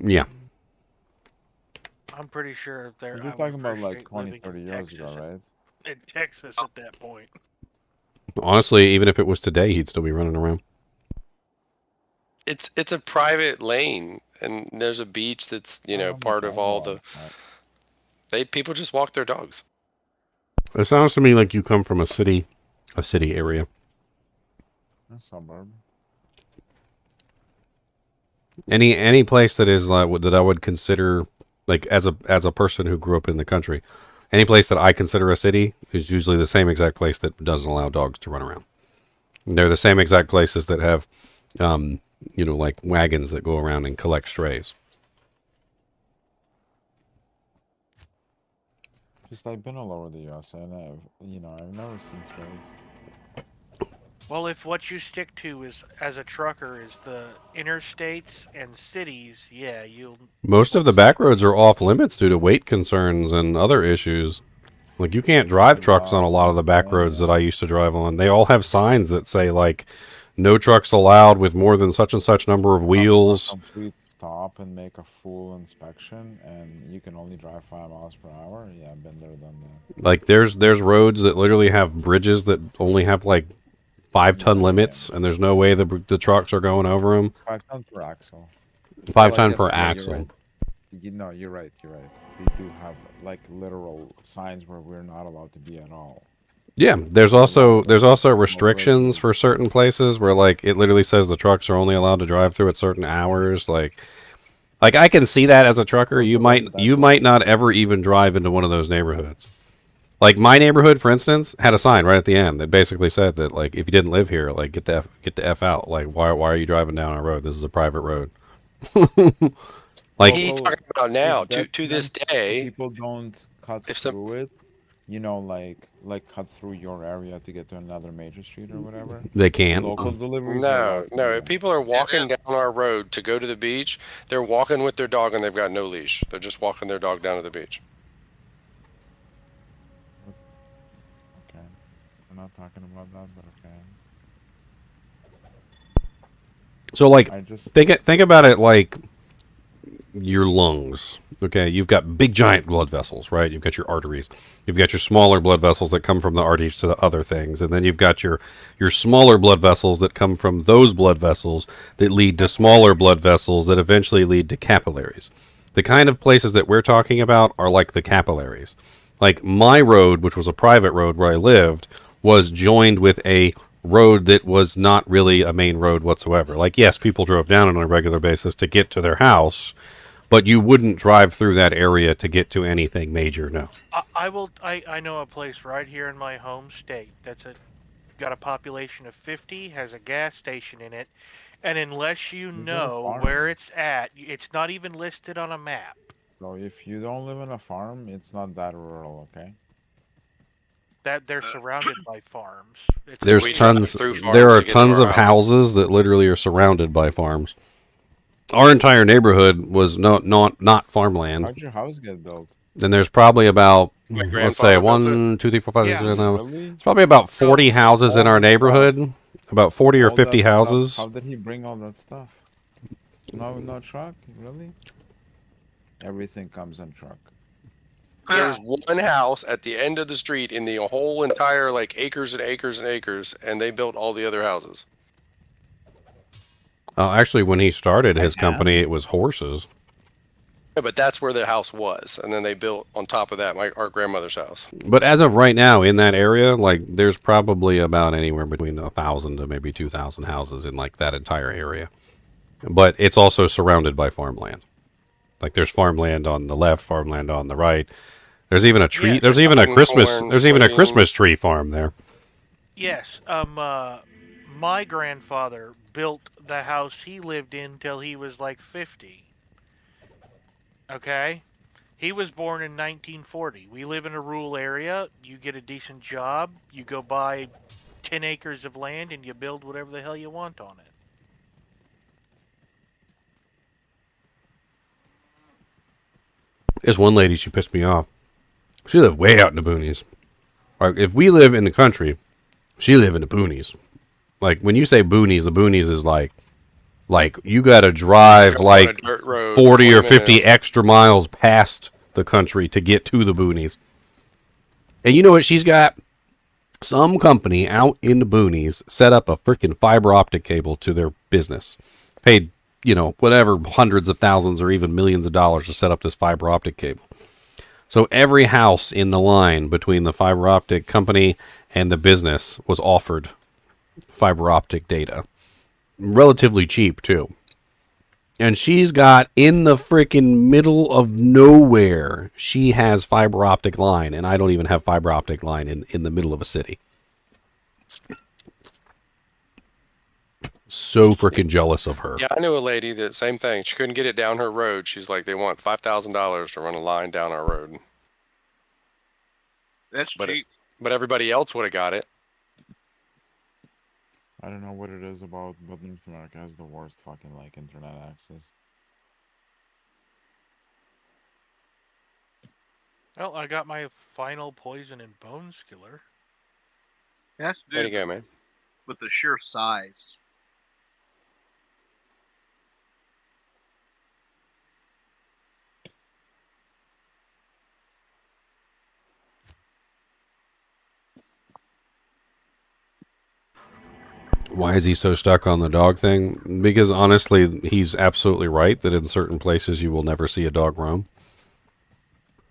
Speaker 1: Yeah.
Speaker 3: I'm pretty sure they're.
Speaker 9: You're talking about like 20, 30 years ago, right?
Speaker 3: In Texas at that point.
Speaker 1: Honestly, even if it was today, he'd still be running around.
Speaker 10: It's a private lane, and there's a beach that's part of all the. People just walk their dogs.
Speaker 1: It sounds to me like you come from a city area.
Speaker 9: A suburb.
Speaker 1: Any place that is like that I would consider like as a person who grew up in the country, any place that I consider a city is usually the same exact place that doesn't allow dogs to run around. They're the same exact places that have, like wagons that go around and collect strays.
Speaker 9: Just I've been all over the U.S. and I've never seen strays.
Speaker 3: Well, if what you stick to is as a trucker is the interstates and cities, yeah, you'll.
Speaker 1: Most of the back roads are off limits due to weight concerns and other issues. Like you can't drive trucks on a lot of the back roads that I used to drive on. They all have signs that say like, no trucks allowed with more than such and such number of wheels.
Speaker 9: Complete stop and make a full inspection, and you can only drive 5 miles per hour. Yeah, I've been there, done that.
Speaker 1: Like there's roads that literally have bridges that only have like 5-ton limits, and there's no way the trucks are going over them.
Speaker 9: It's 5 tons per axle.
Speaker 1: 5 ton per
Speaker 9: You're
Speaker 1: axle.
Speaker 9: right. You're right. They do have like literal signs where we're not allowed to be at all.
Speaker 1: Yeah, there's also restrictions for certain places where like it literally says the trucks are only allowed to drive through at certain hours. Like I can see that as a trucker. You might not ever even drive into one of those neighborhoods. Like my neighborhood, for instance, had a sign right at the end that basically said that like if you didn't live here, like get the F out. Like why are you driving down our road? This is a private road.
Speaker 10: Like he's talking about now to this day.
Speaker 9: People don't cut through it. Like cut through your area to get to another major street or whatever.
Speaker 1: They can't.
Speaker 9: Local deliveries.
Speaker 10: No. If people are walking down our road to go to the beach, they're walking with their dog and they've got no leash. They're just walking their dog down to the beach.
Speaker 9: Okay. We're not talking about that, but okay.
Speaker 1: So like think about it like your lungs. Okay, you've got big giant blood vessels, right? You've got your arteries. You've got your smaller blood vessels that come from the arteries to the other things, and then you've got your smaller blood vessels that come from those blood vessels that lead to smaller blood vessels that eventually lead to capillaries. The kind of places that we're talking about are like the capillaries. Like my road, which was a private road where I lived, was joined with a road that was not really a main road whatsoever. Like yes, people drove down on a regular basis to get to their house, but you wouldn't drive through that area to get to anything major, no.
Speaker 3: I know a place right here in my home state that's got a population of 50, has a gas station in it, and unless you know where it's at, it's not even listed on a map.
Speaker 9: So if you don't live in a farm, it's not that rural, okay?
Speaker 3: That they're surrounded by farms.
Speaker 1: There are tons of houses that literally are surrounded by farms. Our entire neighborhood was not farmland.
Speaker 9: How'd your house get built?
Speaker 1: And there's probably about, let's say, 1, 2, 3, 4, 5, 6, 7, 8, 9.
Speaker 9: Really?
Speaker 1: It's probably about 40 houses in our neighborhood. About 40 or 50 houses.
Speaker 9: How did he bring all that stuff? No truck? Really? Everything comes in truck.
Speaker 10: There's one house at the end of the street in the whole entire like acres and acres and acres, and they built all the other houses.
Speaker 1: Actually, when he started his company, it was horses.
Speaker 10: Yeah, but that's where the house was, and then they built on top of that our grandmother's house.
Speaker 1: But as of right now, in that area, like there's probably about anywhere between 1,000 to maybe 2,000 houses in like that entire area. But it's also surrounded by farmland. Like there's farmland on the left, farmland on the right. There's even a tree.
Speaker 3: Yeah,
Speaker 1: there's even a Christmas.
Speaker 10: corn,
Speaker 1: There's even a
Speaker 10: soybeans.
Speaker 1: Christmas tree farm there.
Speaker 3: Yes. My grandfather built the house he lived in till he was like 50. Okay? He was born in 1940. We live in a rural area. You get a decent job. You go buy 10 acres of land and you build whatever the hell you want on it.
Speaker 1: There's one lady, she pissed me off. She lived way out in the boonies. Like, if we live in the country, she live in the boonies. Like, when you say boonies, the boonies is like you gotta drive
Speaker 10: Jump on
Speaker 1: like
Speaker 10: a dirt road
Speaker 1: 40 or
Speaker 10: 20
Speaker 1: 50
Speaker 10: minutes.
Speaker 1: extra miles past the country to get to the boonies. And you know what she's got? Some company out in the boonies set up a freaking fiber optic cable to their business. Paid, whatever, hundreds of thousands or even millions of dollars to set up this fiber optic cable. So every house in the line between the fiber optic company and the business was offered fiber optic data. Relatively cheap, too. And she's got, in the freaking middle of nowhere, she has fiber optic line, and I don't even have fiber optic line in the middle of a city. So freaking jealous of her.
Speaker 10: Yeah, I knew a lady that same thing. She couldn't get it down her road. She's like, they want $5,000 to run a line down our road.
Speaker 6: That's cheap.
Speaker 10: But everybody else would have got it.
Speaker 9: I don't know what it is about, but North America has the worst fucking like internet access.
Speaker 3: Well, I got my final poison and bone skiller.
Speaker 6: It has to
Speaker 10: Way to
Speaker 6: do
Speaker 10: go, man.
Speaker 6: with the sheer size.
Speaker 1: Why is he so stuck on the dog thing? Because honestly, he's absolutely right that in certain places you will never see a dog roam.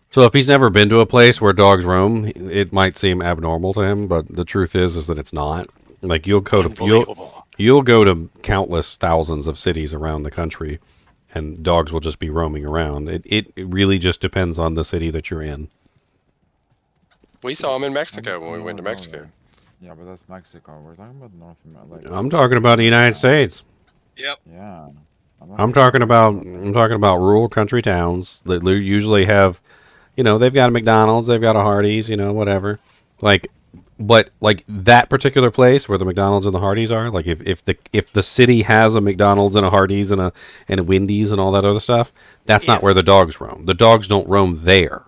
Speaker 1: So if he's never been to a place where dogs roam, it might seem abnormal to him, but the truth is that it's not. Like you'll go to countless thousands of cities around the country, and dogs will just be roaming around. It really just depends on the city that you're in.
Speaker 10: We saw them in Mexico when we went to Mexico.
Speaker 9: Yeah, but that's Mexico. We're talking about North America. Like,
Speaker 1: I'm talking about the United States.
Speaker 6: Yep.
Speaker 9: Yeah.
Speaker 1: I'm talking about rural country towns that usually have, they've got a McDonald's, they've got a Hardee's, whatever. But that particular place where the McDonald's and the Hardee's are, like if the city has a McDonald's and a Hardee's and a Wendy's and all that other stuff, that's not where the dogs roam. The dogs don't roam there.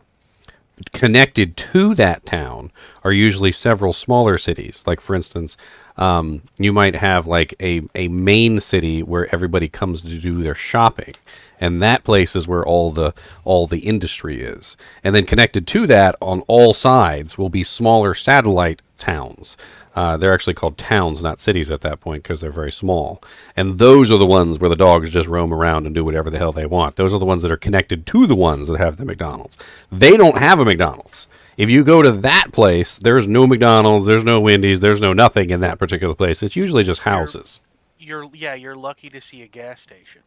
Speaker 1: Connected to that town are usually several smaller cities. Like, for instance, you might have like a main city where everybody comes to do their shopping, and that place is where all the industry is. And then connected to that on all sides will be smaller satellite towns. They're actually called towns, not cities at that point, because they're very small. And those are the ones where the dogs just roam around and do whatever the hell they want. Those are the ones that are connected to the ones that have the McDonald's. They don't have a McDonald's. If you go to that place, there's no McDonald's, there's no Wendy's, there's no nothing in that particular place. It's usually just houses.
Speaker 3: You're lucky to see a gas station.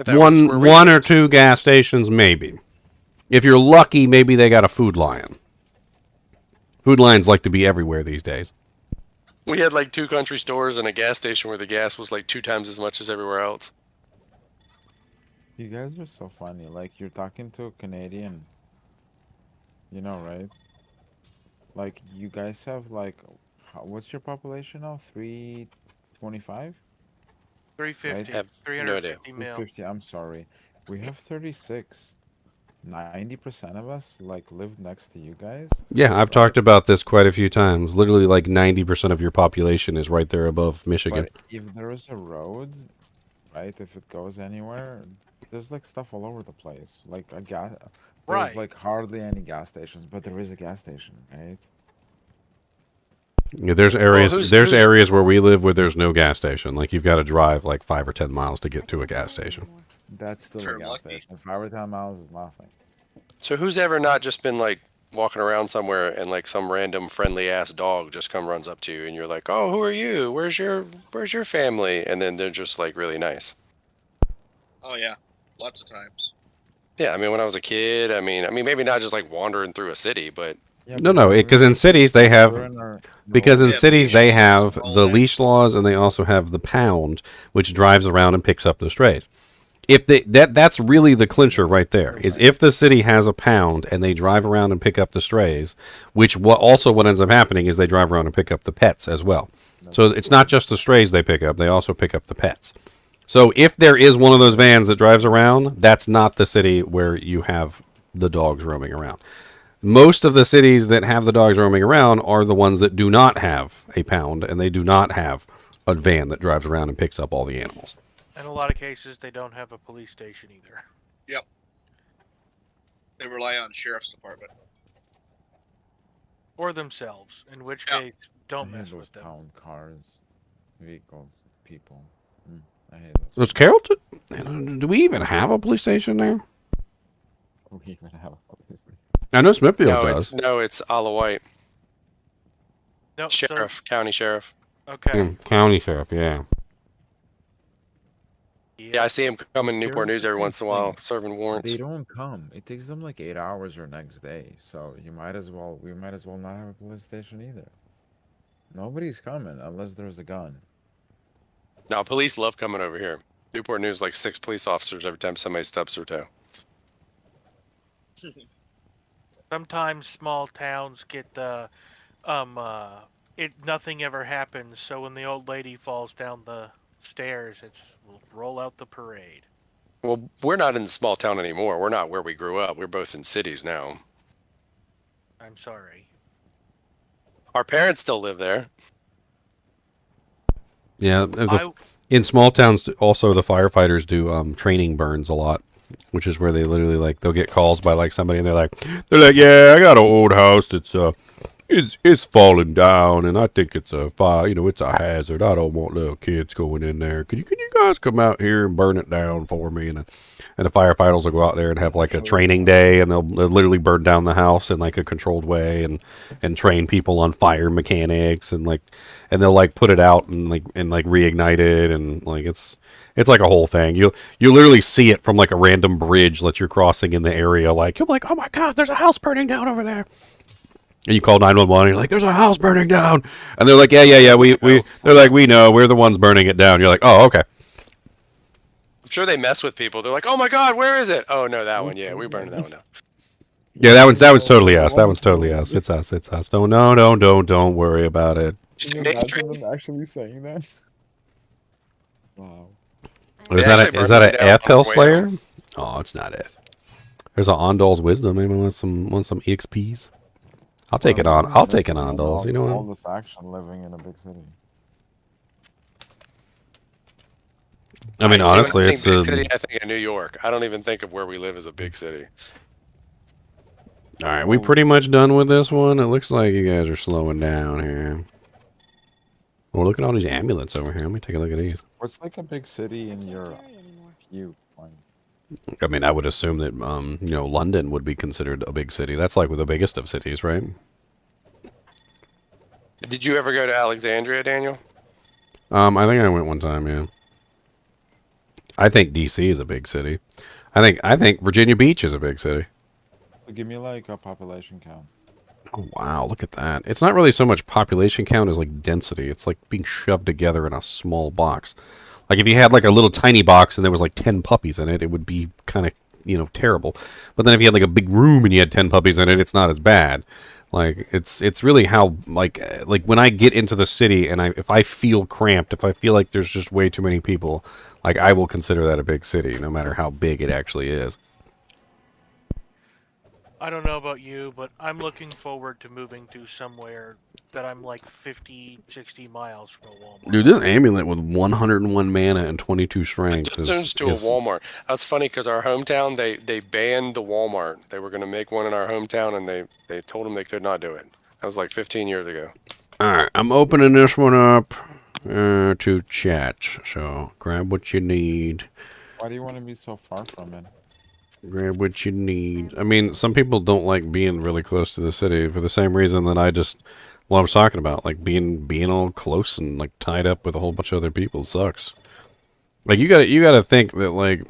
Speaker 1: One or two gas stations, maybe. If you're lucky, maybe they got a Food Lion. Food Lions like to be everywhere these days.
Speaker 10: We had like 2 country stores and a gas station where the gas was like 2 times as much as everywhere else.
Speaker 9: You guys are so funny. Like, you're talking to a Canadian, right? Like, you guys have like, what's your population now? 325?
Speaker 3: 350.
Speaker 9: Right?
Speaker 3: 350 mil.
Speaker 9: 350. I'm sorry. We have 36. 90% of us like live next to you guys.
Speaker 1: Yeah, I've talked about this quite a few times. Literally, like 90% of your population is right there above Michigan.
Speaker 9: But if there is a road, right? If it goes anywhere, there's like stuff all over the place. Like a gas. There's
Speaker 3: Right.
Speaker 9: like hardly any gas stations, but there is a gas station, right?
Speaker 1: Yeah, there's
Speaker 10: Well,
Speaker 1: areas
Speaker 10: who's
Speaker 1: there's areas where we live where there's no gas station. Like you've got to drive like 5 or 10 miles to get to a gas station.
Speaker 9: That's still
Speaker 6: Sure,
Speaker 9: a gas
Speaker 6: lucky.
Speaker 9: station. 5 or 10 miles is nothing.
Speaker 10: so who's ever not just been like walking around somewhere and like some random friendly ass dog just runs up to you and you're like, oh, who are you? Where's your family? And then they're just like really nice.
Speaker 6: Oh yeah, lots of times.
Speaker 10: Yeah, I mean, when I was a kid, I mean, maybe not just like wandering through a city, but
Speaker 9: Yeah,
Speaker 1: No,
Speaker 9: but
Speaker 1: no, because in cities they have
Speaker 9: we're in our-
Speaker 1: because
Speaker 9: no,
Speaker 1: in
Speaker 6: Yeah,
Speaker 1: cities
Speaker 6: leash
Speaker 1: they
Speaker 6: laws
Speaker 1: have
Speaker 6: and all
Speaker 1: the
Speaker 6: that.
Speaker 1: leash laws and they also have the pound, which drives around and picks up the strays. If that's really the clincher right there is if the city has a pound and they drive around and pick up the strays, which what ends up happening is they drive around and pick up the pets as well. So it's not just the strays they pick up; they also pick up the pets. So if there is one of those vans that drives around, that's not the city where you have the dogs roaming around. Most of the cities that have the dogs roaming around are the ones that do not have a pound and they do not have a van that drives around and picks up all the animals.
Speaker 3: In a lot of cases, they don't have a police station either.
Speaker 6: Yep. They rely on sheriff's department.
Speaker 3: Or themselves, in which
Speaker 6: Yeah.
Speaker 3: case, don't
Speaker 9: I hate
Speaker 3: mess
Speaker 9: those
Speaker 3: with them.
Speaker 9: pound cars, vehicles, people. I hate those.
Speaker 1: Was Carrollton? Do we even have a police station there?
Speaker 9: We even have a police station.
Speaker 1: I know Smithfield
Speaker 10: no,
Speaker 1: does.
Speaker 10: it's Isle White.
Speaker 3: No,
Speaker 10: Sheriff, county sheriff.
Speaker 3: Okay.
Speaker 1: County sheriff, yeah.
Speaker 10: Yeah, I see him coming to Newport
Speaker 9: Here's
Speaker 10: News
Speaker 9: the
Speaker 10: every
Speaker 9: thing.
Speaker 10: once in a while, serving warrants.
Speaker 9: They don't come. It takes them like 8 hours or next day. So we might as well not have a police station either. Nobody's coming unless there's a gun.
Speaker 10: No, police love coming over here. Newport News like 6 police officers every time somebody stubs their toe.
Speaker 3: Sometimes small towns get the, nothing ever happens. So when the old lady falls down the stairs, we'll roll out the parade.
Speaker 10: Well, we're not in the small town anymore. We're not where we grew up. We're both in cities now.
Speaker 3: I'm sorry.
Speaker 10: Our parents still live there.
Speaker 1: Yeah, in small towns, also the firefighters do training burns a lot, which is where they literally they'll get calls by somebody and they're like, yeah, I got an old house that's it's falling down and I think it's a fire, it's a hazard. I don't want little kids going in there. Can you guys come out here and burn it down for me? And the firefighters will go out there and have a training day and they'll literally burn down the house in a controlled way and train people on fire mechanics and they'll put it out and reignite it and it's like a whole thing. You literally see it from a random bridge that you're crossing in the area. You're like, oh my God, there's a house burning down over there. And you call 911 and you're like, there's a house burning down. And they're like, yeah, they're like, we know, we're the ones burning it down. You're like, oh, okay.
Speaker 10: I'm sure they mess with people. They're like, oh my God, where is it? Oh no, that one. Yeah, we burned that one down.
Speaker 1: Yeah, that one's totally us. That one's totally us. It's us. Don't worry about it.
Speaker 10: Just
Speaker 9: Can you imagine them actually saying that? Wow.
Speaker 1: Is that a F Hellslayer? Oh, it's not it. There's an Ondal's Wisdom. Anyone want some EXPs? I'll take it on. I'll take an Ondal's. You know
Speaker 9: All
Speaker 1: what?
Speaker 9: this action living in a big city.
Speaker 1: I mean, honestly, it's
Speaker 10: big city, I think of New York. I don't even think of where we live as a big city.
Speaker 1: All right, we pretty much done with this one. It looks like you guys are slowing down here. Well, look at all these amulets over here. Let me take a look at these.
Speaker 9: What's a big city in Europe?
Speaker 1: I mean, I would assume that London would be considered a big city. That's the biggest of cities, right?
Speaker 10: Did you ever go to Alexandria, Daniel?
Speaker 1: I think I went one time. Yeah. I think DC is a big city. I think Virginia Beach is a big city.
Speaker 9: So give me a population count.
Speaker 1: Oh wow, look at that. It's not really so much population count as density. It's being shoved together in a small box. If you had a little tiny box and there was 10 puppies in it, it would be kind of terrible. But then if you had a big room and you had 10 puppies in it, it's not as bad. It's really how when I get into the city and if I feel cramped, if I feel like there's just way too many people, I will consider that a big city, no matter how big it actually is.
Speaker 3: I don't know about you, but I'm looking forward to moving to somewhere that I'm like 50, 60 miles from a Walmart.
Speaker 1: Dude, this amulet with 101 mana and 22 strength
Speaker 10: Distance to a
Speaker 1: is
Speaker 10: Walmart. That's funny because our hometown, they banned the Walmart. They were going to make one in our hometown, and they told them they could not do it. That was like 15 years ago.
Speaker 1: Alright, I'm opening this one up to chat. So, grab what you need.
Speaker 9: Why do you want to be so far from it?
Speaker 1: Grab what you need. I mean, some people don't like being really close to the city for the same reason that what I was talking about, like being all close and like tied up with a whole bunch of other people sucks. Like you gotta think that like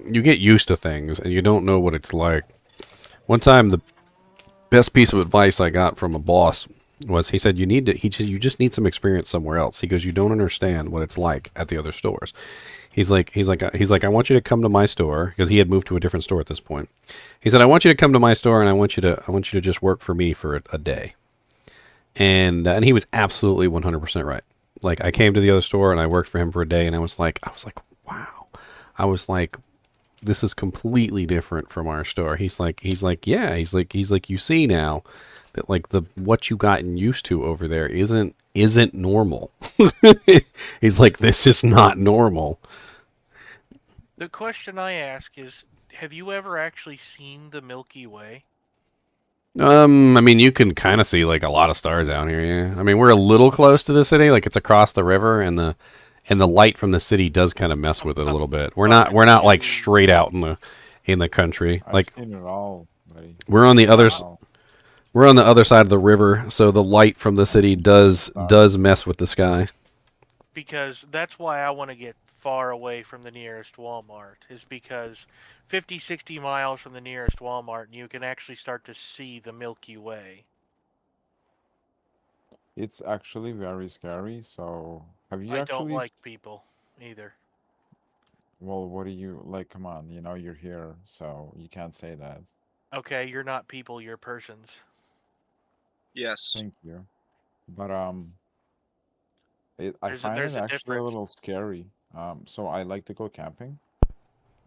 Speaker 1: you get used to things and you don't know what it's like. One time, the best piece of advice I got from a boss was he said you just need some experience somewhere else. He goes, you don't understand what it's like at the other stores. He's like, I want you to come to my store, because he had moved to a different store at this point. He said, I want you to come to my store, and I want you to just work for me for a day. And he was absolutely 100% right. Like, I came to the other store and I worked for him for a day, and I was like, wow. I was like, this is completely different from our store. He's like, yeah. He's like, you see now that like what you gotten used to over there isn't normal. He's like, this is not normal.
Speaker 3: The question I ask is, have you ever actually seen the Milky Way?
Speaker 1: I mean, you can kind of see like a lot of stars down here. Yeah, I mean, we're a little close to the city, like it's across the river, and the light from the city does kind of mess with it a little bit. We're not like straight out in the country. Like
Speaker 9: I've seen it all, buddy.
Speaker 1: We're on the other side of the river, so the light from the city does mess with the sky.
Speaker 3: Because that's why I want to get far away from the nearest Walmart, is because 50, 60 miles from the nearest Walmart, you can actually start to see the Milky Way.
Speaker 9: It's actually very scary. So, have you
Speaker 3: I
Speaker 9: actually?
Speaker 3: don't like people either.
Speaker 9: Well, what do you like? Come on, you're here, so you can't say that.
Speaker 3: Okay, you're not people, you're persons.
Speaker 6: Yes.
Speaker 9: Thank you. But I
Speaker 3: There's
Speaker 9: find it
Speaker 3: a
Speaker 9: actually a
Speaker 3: difference.
Speaker 9: little scary. So I like to go camping.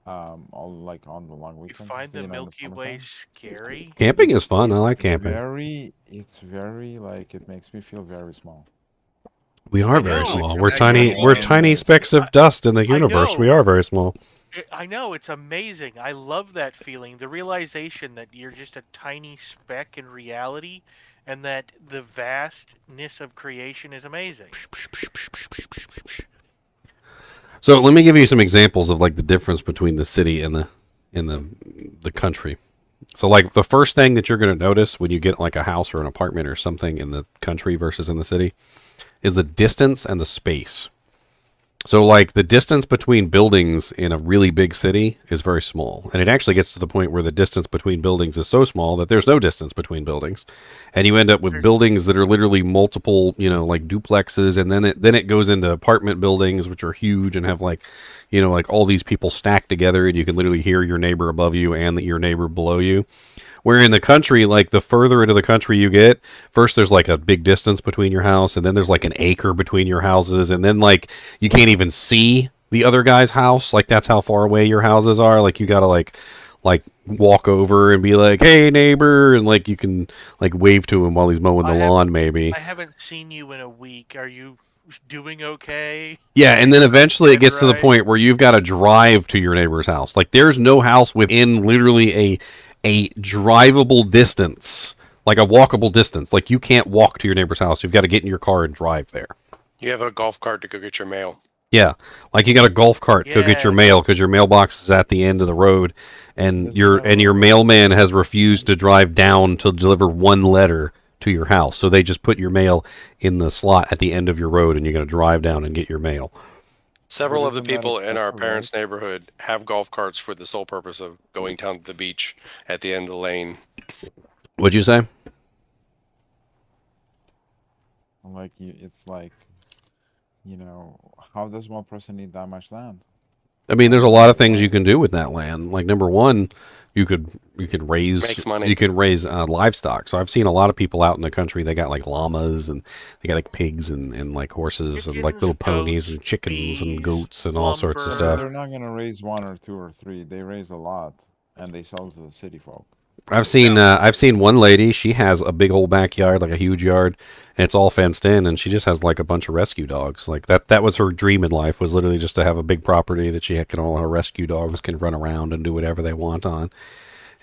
Speaker 9: All like on the long
Speaker 3: You
Speaker 9: weekends.
Speaker 3: find the
Speaker 9: in the
Speaker 3: Milky Way
Speaker 9: summertime.
Speaker 3: scary?
Speaker 1: Camping is fun. I like camping.
Speaker 9: It's very like it makes me feel very small.
Speaker 1: We are
Speaker 3: I
Speaker 1: very
Speaker 3: know,
Speaker 1: small.
Speaker 3: it's
Speaker 1: We're tiny. We're tiny specks of dust in the universe. We
Speaker 3: know.
Speaker 1: are very small.
Speaker 3: I know, it's amazing. I love that feeling. The realization that you're just a tiny speck in reality, and that the vastness of creation is amazing.
Speaker 1: So let me give you some examples of like the difference between the city and the country. So like the first thing that you're going to notice when you get like a house or an apartment or something in the country versus in the city is the distance and the space. So like the distance between buildings in a really big city is very small. And it actually gets to the point where the distance between buildings is so small that there's no distance between buildings. And you end up with buildings that are literally multiple, like duplexes, and then it goes into apartment buildings which are huge and have like all these people stacked together, and you can literally hear your neighbor above you and your neighbor below you. Where in the country, like the further into the country you get, first there's like a big distance between your house, and then there's like an acre between your houses, and then like you can't even see the other guy's house. Like that's how far away your houses are. Like you gotta like walk over and be like, "Hey neighbor," and like you can like wave to him while he's mowing the lawn. Maybe
Speaker 3: I haven't seen you in a week. Are you doing okay?
Speaker 1: Yeah, and then eventually it gets to the point where you've got to drive to your neighbor's house. Like there's no house within literally a drivable distance, like a walkable distance. Like you can't walk to your neighbor's house. You've got to get in your car and drive there.
Speaker 10: You have a golf cart to go get your mail.
Speaker 1: Yeah, like you got a golf cart to go get your mail because your mailbox is at the end of the road, and your mailman has refused to drive down to deliver one letter to your house. So they just put your mail in the slot at the end of your road, and you're going to drive down and get your mail.
Speaker 10: Several of the people in our parents' neighborhood have golf carts for the sole purpose of going down to the beach at the end of the lane.
Speaker 1: What'd you say?
Speaker 9: Like it's like, how does one person need that much land?
Speaker 1: I mean, there's a lot of things you can do with that land. Like number one, you could raise
Speaker 10: Makes money.
Speaker 1: You can raise livestock. So I've seen a lot of people out in the country. They got like llamas, and they got like pigs and like horses and like little ponies and chickens and goats and all sorts of stuff.
Speaker 9: They're not gonna raise one or two or three. They raise a lot, and they sell to the city folk.
Speaker 1: I've seen one lady. She has a big old backyard, like a huge yard, and it's all fenced in, and she just has like a bunch of rescue dogs. Like that was her dream in life, was literally just to have a big property that she can all her rescue dogs can run around and do whatever they want on,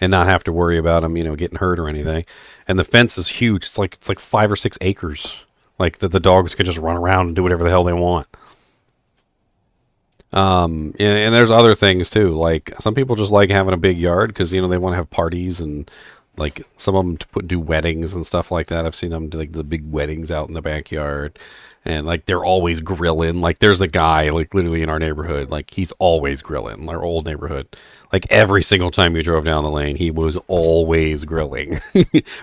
Speaker 1: and not have to worry about them, getting hurt or anything. And the fence is huge. It's like 5 or 6 acres. Like the dogs can just run around and do whatever the hell they want. And there's other things too. Like some people just like having a big yard because they want to have parties, and like some of them do weddings and stuff like that. I've seen them do like the big weddings out in the backyard, and like they're always grilling. Like there's a guy like literally in our neighborhood, like he's always grilling. Our old neighborhood, like every single time you drove down the lane, he was always grilling.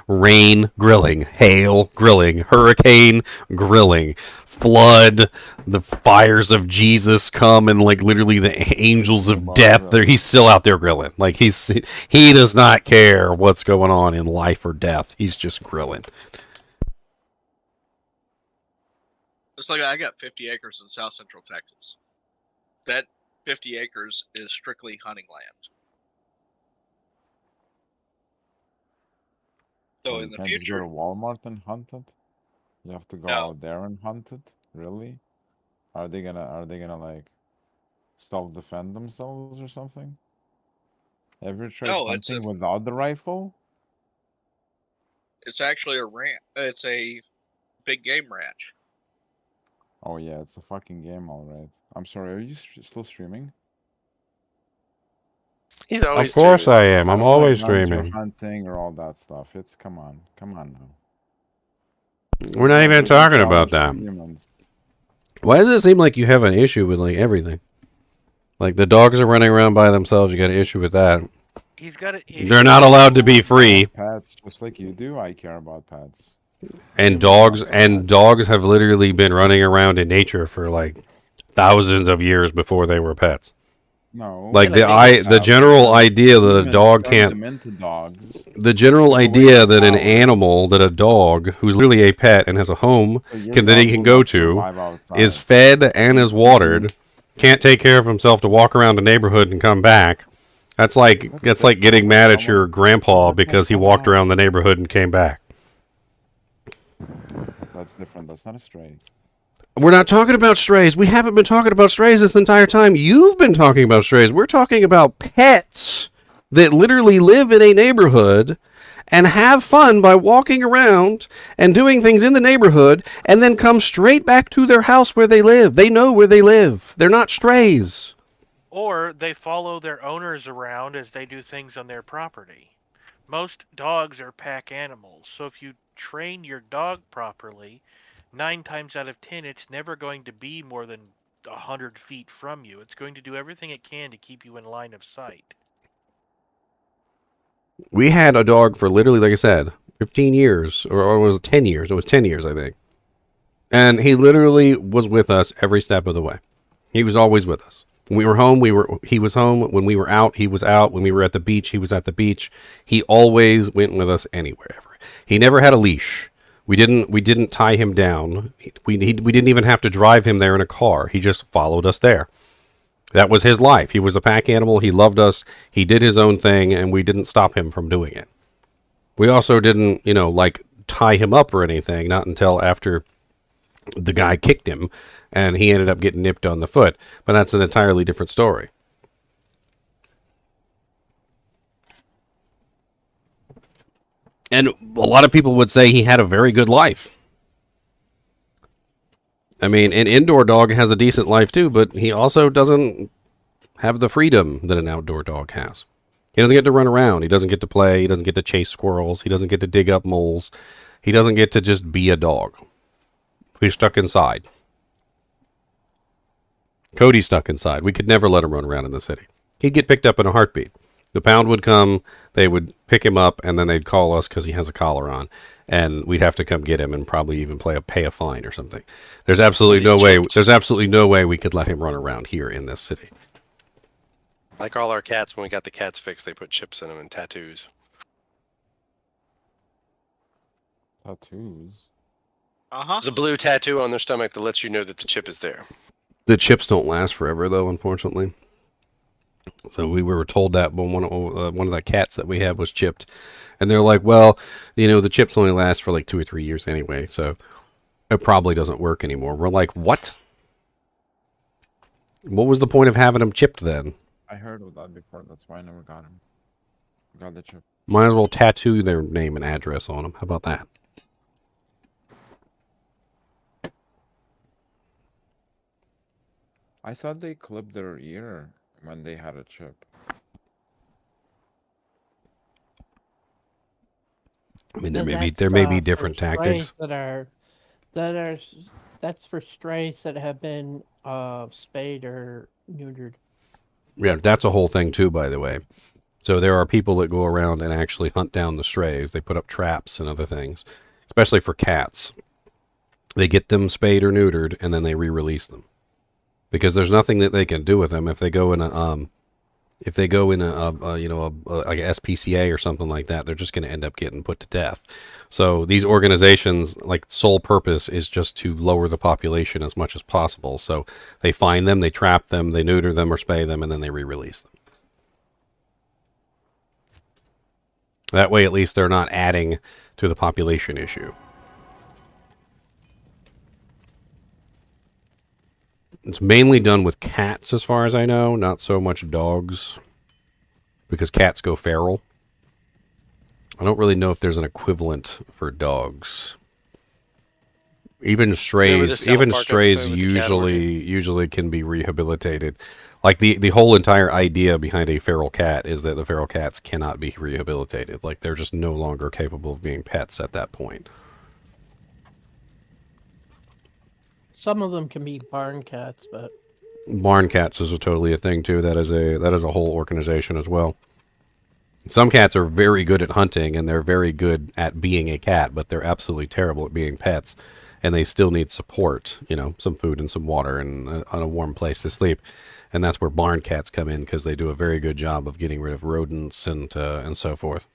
Speaker 1: Rain grilling, hail grilling, hurricane grilling, flood, the fires of Jesus come, and like literally the angels of death. He's still out there grilling. Like he does not care what's going on in life or death. He's just grilling.
Speaker 6: It's like I got 50 acres in South Central Texas. That 50 acres is strictly hunting land. So in the
Speaker 9: Just
Speaker 6: future,
Speaker 9: go to Walmart and hunt it. You have to go out there and hunt it. Really? Are they gonna like self-defend themselves or something? Have you tried hunting without the rifle?
Speaker 6: it's actually a ranch. It's a big game ranch.
Speaker 9: Oh yeah, it's a fucking game, all right. I'm sorry. Are you still streaming?
Speaker 10: He's always
Speaker 1: Of course
Speaker 10: streaming.
Speaker 1: I am. I'm always streaming.
Speaker 9: Hunting or all that stuff. It's come on now.
Speaker 1: We're not even talking about that. Why does it seem like you have an issue with like everything? Like the dogs are running around by themselves. You got an issue with that.
Speaker 3: He's got an issue.
Speaker 1: They're not allowed to be free.
Speaker 9: Pets, just like you do. I care about pets.
Speaker 1: And dogs have literally been running around in nature for like thousands of years before they were pets.
Speaker 9: No.
Speaker 1: Like the general idea that a dog can't. The general idea that an animal, that a dog who's literally a pet and has a home that he can go to, is fed and is watered, can't take care of himself to walk around the neighborhood and come back. That's like getting mad at your grandpa because he walked around the neighborhood and came back.
Speaker 9: That's different. That's not a stray.
Speaker 1: We're not talking about strays. We haven't been talking about strays this entire time. You've been talking about strays. We're talking about pets that literally live in a neighborhood and have fun by walking around and doing things in the neighborhood and then come straight back to their house where they live. They know where they live. They're not strays.
Speaker 3: Or they follow their owners around as they do things on their property. Most dogs are pack animals, so if you train your dog properly, 9 times out of 10, it's never going to be more than 100 feet from you. It's going to do everything it can to keep you in line of sight.
Speaker 1: We had a dog for literally, like I said, 15 years, or was it 10 years? It was 10 years, I think. And he literally was with us every step of the way. He was always with us. When we were home, he was home. When we were out, he was out. When we were at the beach, he was at the beach. He always went with us anywhere. He never had a leash. We didn't tie him down. We didn't even have to drive him there in a car. He just followed us there. That was his life. He was a pack animal. He loved us. He did his own thing, and we didn't stop him from doing it. We also didn't, like tie him up or anything, not until after the guy kicked him, and he ended up getting nipped on the foot. But that's an entirely different story. And a lot of people would say he had a very good life. I mean, an indoor dog has a decent life too, but he also doesn't have the freedom that an outdoor dog has. He doesn't get to run around. He doesn't get to play. He doesn't get to chase squirrels. He doesn't get to dig up moles. He doesn't get to just be a dog. He's stuck inside. Cody's stuck inside. We could never let him run around in the city. He'd get picked up in a heartbeat. The pound would come, they would pick him up, and then they'd call us because he has a collar on, and we'd have to come get him and probably even pay a fine or something. There's absolutely no way. There's absolutely no way we could let him run around here in this city.
Speaker 10: Like all our cats, when we got the cats fixed, they put chips in them and tattoos.
Speaker 9: Tattoos?
Speaker 10: There's a blue tattoo on their stomach that lets you know that the chip is there.
Speaker 1: The chips don't last forever, though, unfortunately. So we were told that when one of the cats that we had was chipped, and they're like, well, the chips only last for like 2 or 3 years anyway, so it probably doesn't work anymore. We're like, what? What was the point of having them chipped then?
Speaker 9: I heard of that before. That's why I never got him. Got the chip.
Speaker 1: Might as well tattoo their name and address on them. How about that?
Speaker 9: I thought they clipped their ear when they had a chip.
Speaker 1: I mean,
Speaker 11: No,
Speaker 1: there may be
Speaker 11: for
Speaker 1: different tactics.
Speaker 11: strays that's for strays that have been spayed or neutered.
Speaker 1: Yeah, that's a whole thing too, by the way. So there are people that go around and actually hunt down the strays. They put up traps and other things, especially for cats. They get them spayed or neutered, and then they re-release them, because there's nothing that they can do with them if they go in a like a SPCA or something like that. They're just going to end up getting put to death. So these organizations, like, sole purpose is just to lower the population as much as possible. So they find them, they trap them, they neuter them or spay them, and then they re-release them. That way, at least they're not adding to the population issue. It's mainly done with cats, as far as I know, not so much dogs, because cats go feral. I don't really know if there's an equivalent for dogs. Even strays, usually can be rehabilitated. Like the whole entire idea behind a feral cat is that the feral cats cannot be rehabilitated. Like, they're just no longer capable of being pets at that point.
Speaker 11: Some of them can be barn cats, but
Speaker 1: Barn cats is totally a thing too. That is a whole organization as well. Some cats are very good at hunting, and they're very good at being a cat, but they're absolutely terrible at being pets, and they still need support, some food and some water and a warm place to sleep. And that's where barn cats come in, because they do a very good job of getting rid of rodents and so forth.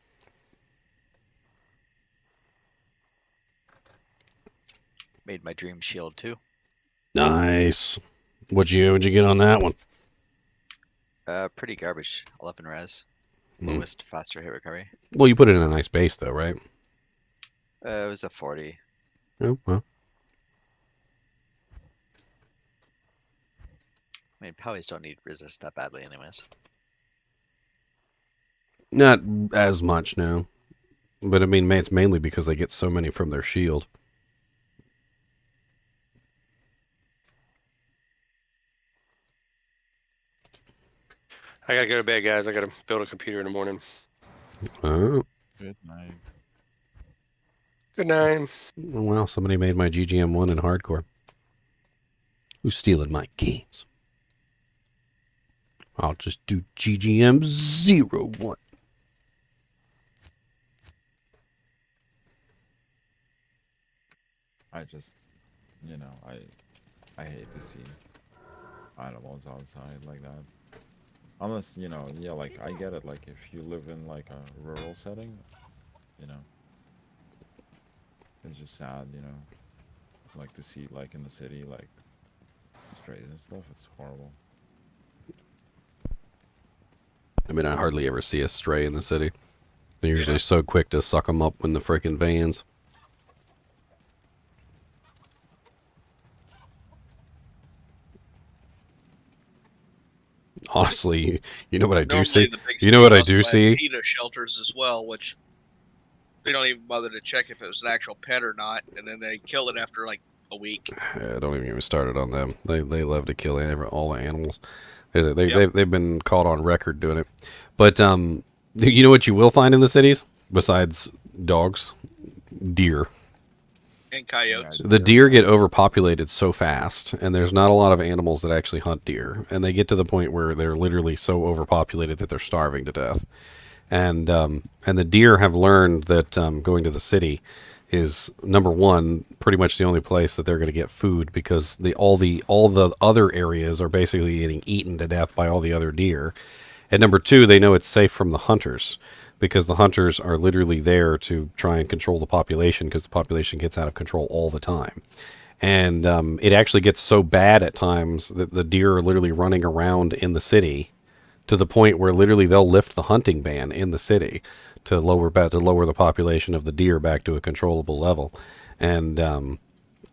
Speaker 5: Made my dream shield too.
Speaker 1: Nice. What'd you get on that one?
Speaker 5: Pretty garbage. 11 res. Lowest faster hit recovery.
Speaker 1: Well, you put it in a nice base though, right?
Speaker 5: It was a 40.
Speaker 1: Oh, well.
Speaker 5: I mean, Powies don't need resist that badly anyways.
Speaker 1: Not as much, no. But I mean, it's mainly because they get so many from their shield.
Speaker 10: I gotta go to bed, guys. I gotta build a computer in the morning.
Speaker 1: Oh.
Speaker 9: Good night.
Speaker 10: Good night.
Speaker 1: Oh, wow, somebody made my GGM1 in hardcore. Who's stealing my games? I'll just do GGM01.
Speaker 9: I just, I hate to see animals outside like that. Unless, like, I get it, like, if you live in, like, a rural setting, it's just sad, like, to see, like, in the city, like, strays and stuff, it's horrible.
Speaker 1: I mean, I hardly ever see a stray in the city. They're usually so quick to suck them up in the frickin' vans. Honestly, you know what I do see? You know what I do see?
Speaker 6: PETA shelters as well, which they don't even bother to check if it was an actual pet or not, and then they kill it after like a week.
Speaker 1: Don't even get me started on them. They love to kill all the animals. They've been caught on record doing it. But you know what you will find in the cities besides dogs? Deer.
Speaker 6: And coyotes.
Speaker 1: The deer get overpopulated so fast, and there's not a lot of animals that actually hunt deer, and they get to the point where they're literally so overpopulated that they're starving to death. And the deer have learned that going to the city is, number one, pretty much the only place that they're going to get food, because all the other areas are basically getting eaten to death by all the other deer. And number two, they know it's safe from the hunters, because the hunters are literally there to try and control the population, because the population gets out of control all the time. And it actually gets so bad at times that the deer are literally running around in the city to the point where literally they'll lift the hunting ban in the city to lower the population of the deer back to a controllable level, and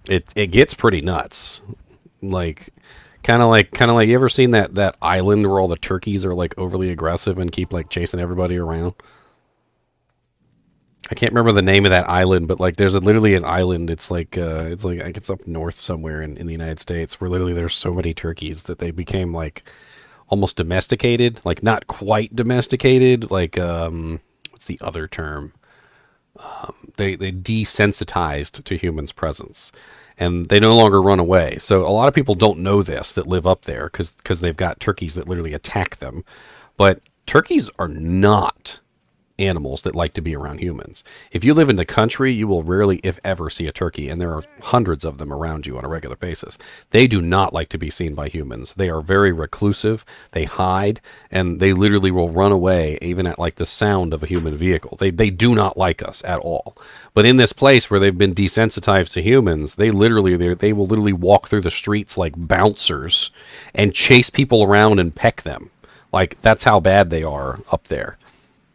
Speaker 1: it gets pretty nuts. Like kind of like you ever seen that island where all the turkeys are like overly aggressive and keep like chasing everybody around? I can't remember the name of that island, but like there's literally an island. It's like it's up north somewhere in the United States where literally there's so many turkeys that they became like almost domesticated, like not quite domesticated, like what's the other term? They desensitized to humans' presence, and they no longer run away. So a lot of people don't know this that live up there because they've got turkeys that literally attack them. But turkeys are not animals that like to be around humans. If you live in the country, you will rarely, if ever, see a turkey, and there are hundreds of them around you on a regular basis. They do not like to be seen by humans. They are very reclusive, they hide, and they literally will run away even at like the sound of a human vehicle. They do not like us at all. But in this place where they've been desensitized to humans, they will literally walk through the streets like bouncers and chase people around and peck them. Like, that's how bad they are up there.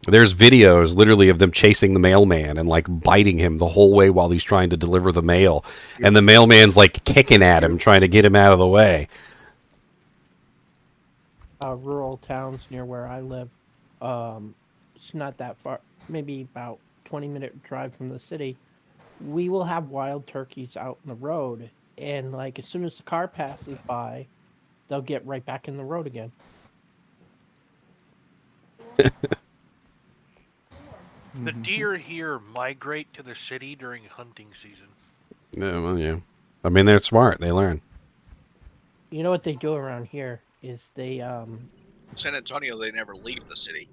Speaker 1: There's videos literally of them chasing the mailman and like biting him the whole way while he's trying to deliver the mail. And the mailman's like kicking at him, trying to get him out of the way.
Speaker 11: Rural towns near where I live, it's not that far, maybe about 20-minute drive from the city. We will have wild turkeys out in the road, and like as soon as the car passes by, they'll get right back in the road again.
Speaker 3: The deer here migrate to the city during hunting season.
Speaker 1: Yeah, well, yeah. I mean, they're smart. They learn.
Speaker 11: You know what they do around here is they
Speaker 6: San Antonio, they never leave the city.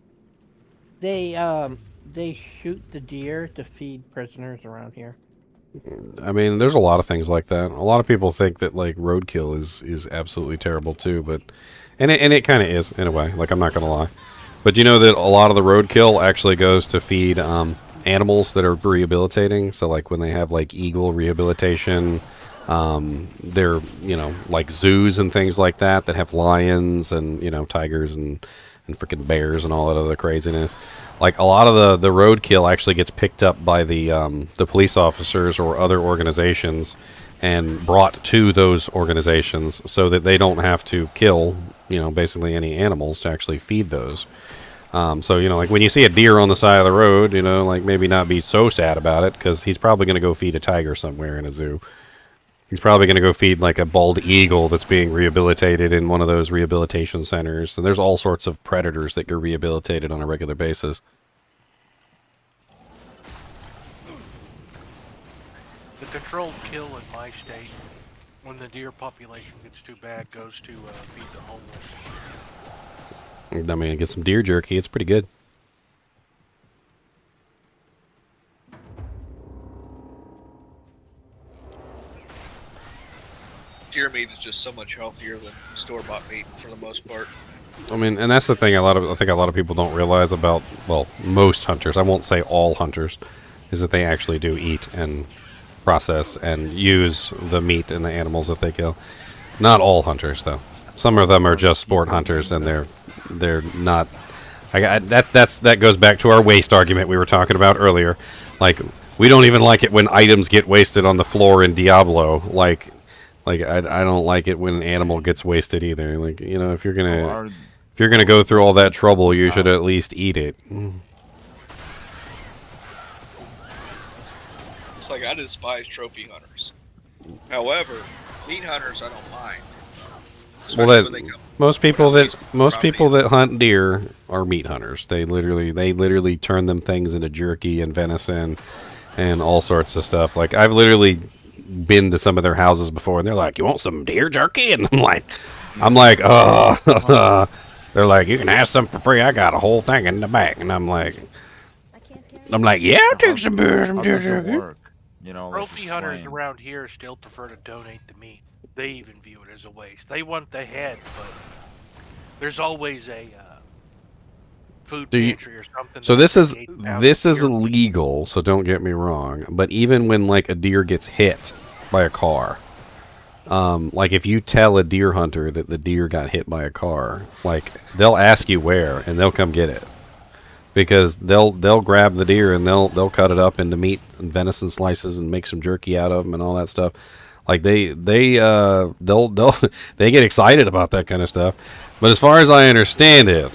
Speaker 11: they shoot the deer to feed prisoners around here.
Speaker 1: I mean, there's a lot of things like that. A lot of people think that like roadkill is absolutely terrible too, but and it kind of is in a way. Like, I'm not gonna lie. But you know that a lot of the roadkill actually goes to feed animals that are rehabilitating. So like when they have like eagle rehabilitation, they're, you know, like zoos and things like that have lions and, you know, tigers and freaking bears and all that other craziness. Like a lot of the roadkill actually gets picked up by the police officers or other organizations and brought to those organizations so that they don't have to kill, you know, basically any animals to actually feed those. So, you know, like when you see a deer on the side of the road, you know, like maybe not be so sad about it because he's probably going to go feed a tiger somewhere in a zoo. He's probably going to go feed like a bald eagle that's being rehabilitated in one of those rehabilitation centers. And there's all sorts of predators that get rehabilitated on a regular basis.
Speaker 3: The controlled kill in my state, when the deer population gets too bad, goes to feed the homeless.
Speaker 1: I mean, get some deer jerky. It's pretty good.
Speaker 6: Deer meat is just so much healthier than store-bought meat for the most part.
Speaker 1: I mean, and that's the thing. I think a lot of people don't realize about, well, most hunters. I won't say all hunters, is that they actually do eat and process and use the meat and the animals that they kill. Not all hunters, though. Some of them are just sport hunters, and they're not. That goes back to our waste argument we were talking about earlier. Like, we don't even like it when items get wasted on the floor in Diablo. Like I don't like it when an animal gets wasted either. Like, you know, if you're gonna go through all that trouble, you should at least eat it.
Speaker 6: It's like I despise trophy hunters. However, meat hunters I don't mind.
Speaker 1: Well, most people that hunt deer are meat hunters. They literally turn them things into jerky and venison and all sorts of stuff. Like, I've literally been to some of their houses before, and they're like, "You want some deer jerky?" And I'm like, "Oh." They're like, "You can have some for free. I got a whole thing in the back." And I'm like, "Yeah, I'll take some deer jerky."
Speaker 9: You know,
Speaker 3: Trophy hunters around here still prefer to donate the meat. They even view it as a waste. They want the head, but there's always a food pantry or something.
Speaker 1: So this is illegal, so don't get me wrong. But even when like a deer gets hit by a car, Like if you tell a deer hunter that the deer got hit by a car, like they'll ask you where and they'll come get it. Because they'll grab the deer and they'll cut it up into meat and venison slices and make some jerky out of them and all that stuff. Like they'll they get excited about that kind of stuff. But as far as I understand it,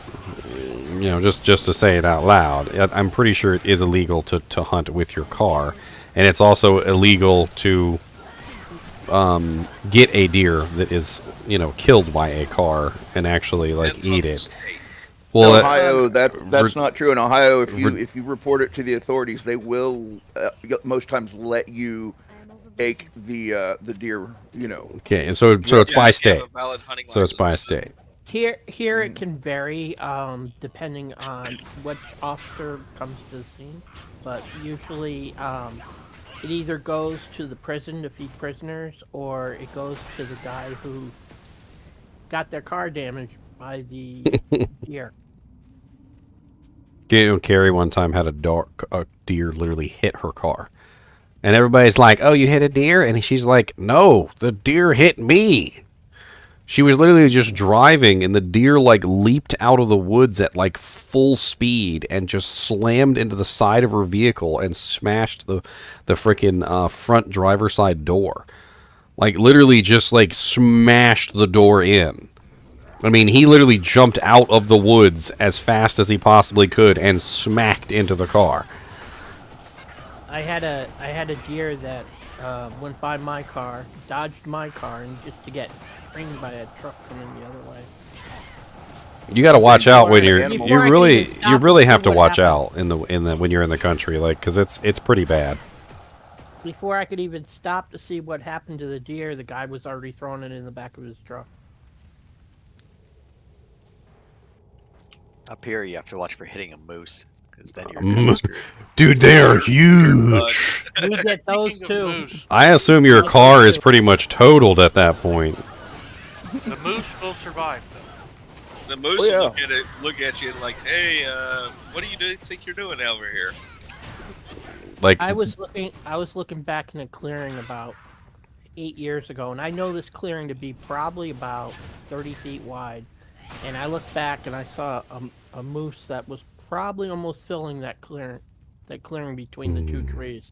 Speaker 1: you know, just to say it out loud, I'm pretty sure it is illegal to hunt with your car, and it's also illegal to get a deer that is, you know, killed by a car and actually like eat it.
Speaker 8: Well, in Ohio, that's not true. In Ohio, if you report it to the authorities, they will most times let you take the deer. You know.
Speaker 1: Okay, and so it's by state. So it's by state.
Speaker 11: Here it can vary depending on which officer comes to the scene, but usually it either goes to the prison to feed prisoners, or it goes to the guy who got their car damaged by the deer.
Speaker 1: You know, Carrie one time had a deer literally hit her car. And everybody's like, oh, you hit a deer? And she's like, no, the deer hit me. She was literally just driving, and the deer, like, leaped out of the woods at, like, full speed and just slammed into the side of her vehicle and smashed the freaking front driver's side door. Like, literally just, like, smashed the door in. I mean, he literally jumped out of the woods as fast as he possibly could and smacked into the car.
Speaker 11: I had a deer that went by my car, dodged my car, and just to get creamed by a truck coming the other way.
Speaker 1: You got to watch out when you really have to watch out in the when you're in the country, like, because it's pretty bad.
Speaker 11: Before I could even stop to see what happened to the deer, the guy was already throwing it in the back of his truck.
Speaker 5: Up here, you have to watch for hitting a moose, because then you're really screwed.
Speaker 1: Dude, they are huge.
Speaker 11: We get those too.
Speaker 1: I assume your car is pretty much totaled at that point.
Speaker 3: The moose will survive, though.
Speaker 6: The moose will look at you and like, hey, what do you think you're doing over here?
Speaker 1: Like
Speaker 11: I was looking back in a clearing about 8 years ago, and I know this clearing to be probably about 30 feet wide. And I looked back and I saw a moose that was probably almost filling that clearing between the two trees.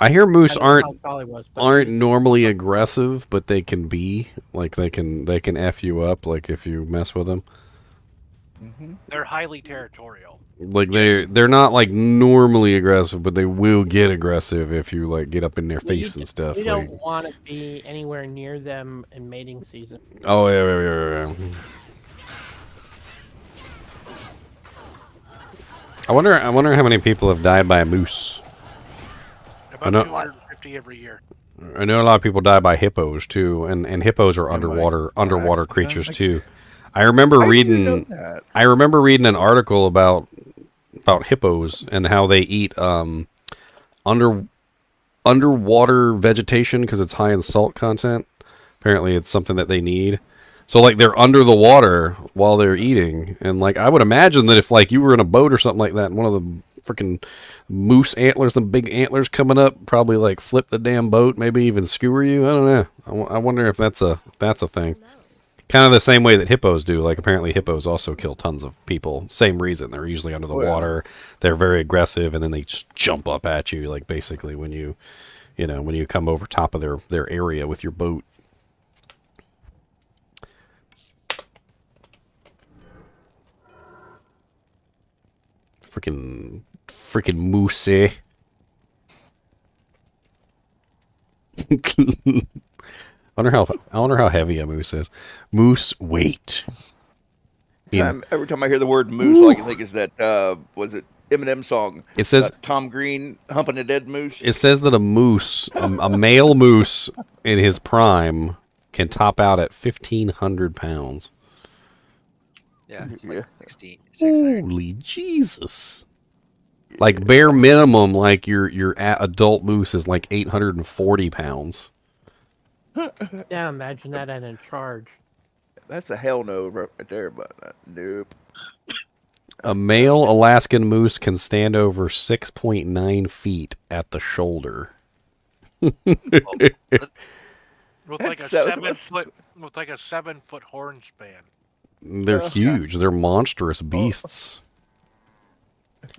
Speaker 1: I hear moose aren't
Speaker 11: was,
Speaker 1: normally aggressive, but they can be. Like they can F you up, like if you mess with them.
Speaker 3: They're highly territorial.
Speaker 1: Like they're not like normally aggressive, but they will get aggressive if you like get up in their face and stuff.
Speaker 11: You don't want to be anywhere near them in mating season.
Speaker 1: Oh yeah. I wonder how many people have died by a moose.
Speaker 3: About 250 every year.
Speaker 1: I know a lot of people die by hippos too, and hippos are underwater creatures too. I remember reading an article about hippos and how they eat underwater vegetation because it's high in salt content. Apparently, it's something that they need. So like they're under the water while they're eating, and like I would imagine that if like you were in a boat or something like that, and one of the freaking moose antlers, the big antlers coming up, probably like flip the damn boat, maybe even skewer you. I don't know. I wonder if that's a thing. Kind of the same way that hippos do. Like apparently hippos also kill tons of people. Same reason. They're usually under the water. They're very aggressive, and then they just jump up at you. Like basically when you come over top of their area with your boat. Freaking moose, eh? I wonder how heavy a moose is. Moose weight.
Speaker 8: Every time I hear the word moose, all I can think is that was it Eminem song?
Speaker 1: It says
Speaker 8: Tom Green humping a dead moose.
Speaker 1: It says that a moose, a male moose in his prime, can top out at 1,500 pounds.
Speaker 5: Yeah, it's like 600.
Speaker 1: Holy Jesus! Like bare minimum, like your adult moose is like 840 pounds.
Speaker 11: Yeah, imagine that and in charge.
Speaker 8: That's a hell no right there, but nope.
Speaker 1: A male Alaskan moose can stand over 6.9 feet at the shoulder.
Speaker 3: With
Speaker 8: That
Speaker 3: like a
Speaker 8: sounds
Speaker 3: 7-foot, with like a 7-foot horn span.
Speaker 1: They're huge. They're monstrous beasts.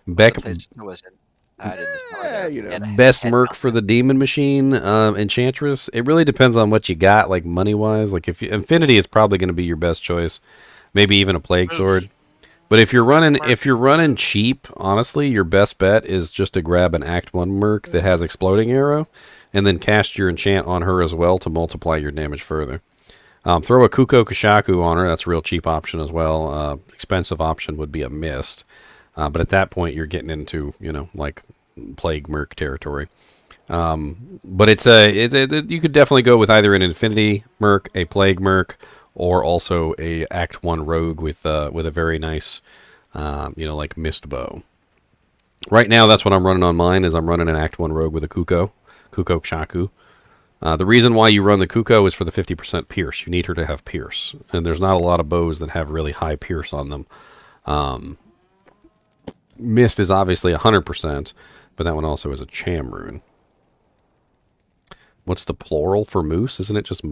Speaker 5: The place was in the summer there.
Speaker 8: you know.
Speaker 1: Best merc for the demon machine, Enchantress. It really depends on what you got, like money wise. Like if you, Infinity is probably going to be your best choice, maybe even a plague sword. But if you're running cheap, honestly, your best bet is just to grab an Act 1 merc that has exploding arrow, and then cast your enchant on her as well to multiply your damage further. Throw a Kuko Kashaku on her. That's a real cheap option as well. Expensive option would be a Mist. But at that point, you're getting into, like Plague Merc territory. But it's you could definitely go with either an Infinity Merc, a Plague Merc, or also a Act 1 Rogue with a very nice, like Mist Bow. Right now, that's what I'm running on mine, is I'm running an Act 1 Rogue with a Kuko Shaku. The reason why you run the Kuko is for the 50% Pierce. You need her to have Pierce. And there's not a lot of bows that have really high Pierce on them. Mist is obviously 100%, but that one also is a Cham rune. What's the plural for moose? Isn't it just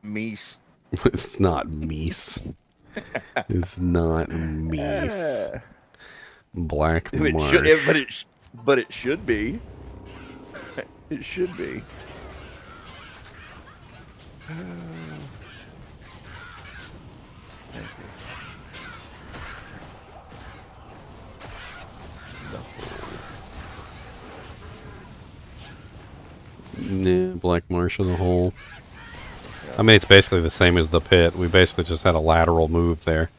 Speaker 8: Meese?
Speaker 1: It's not meese. It's not meese. Black marsh.
Speaker 8: But it should be. It should be.
Speaker 1: Black marsh in the hole. I mean, it's basically the same as the pit. We basically just had a lateral move there.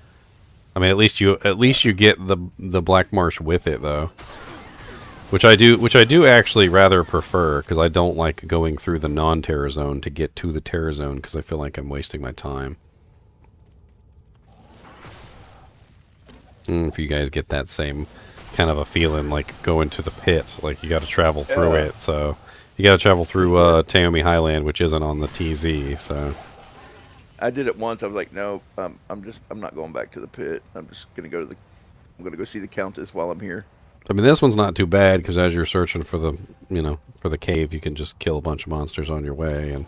Speaker 1: I mean, at least you get the black marsh with it though, which I do actually rather prefer, because I don't like going through the non-terror zone to get to the terror zone, because I feel like I'm wasting my time. If you guys get that same kind of a feeling, like going to the pit, like you got to travel through it, so. You got to travel through Taomi Highland, which isn't on the TZ. So
Speaker 8: I did it once. I was like, no, I'm not going back to the pit. I'm just gonna go go see the Countess while I'm here.
Speaker 1: I mean, this one's not too bad, because as you're searching for the for the cave, you can just kill a bunch of monsters on your way, and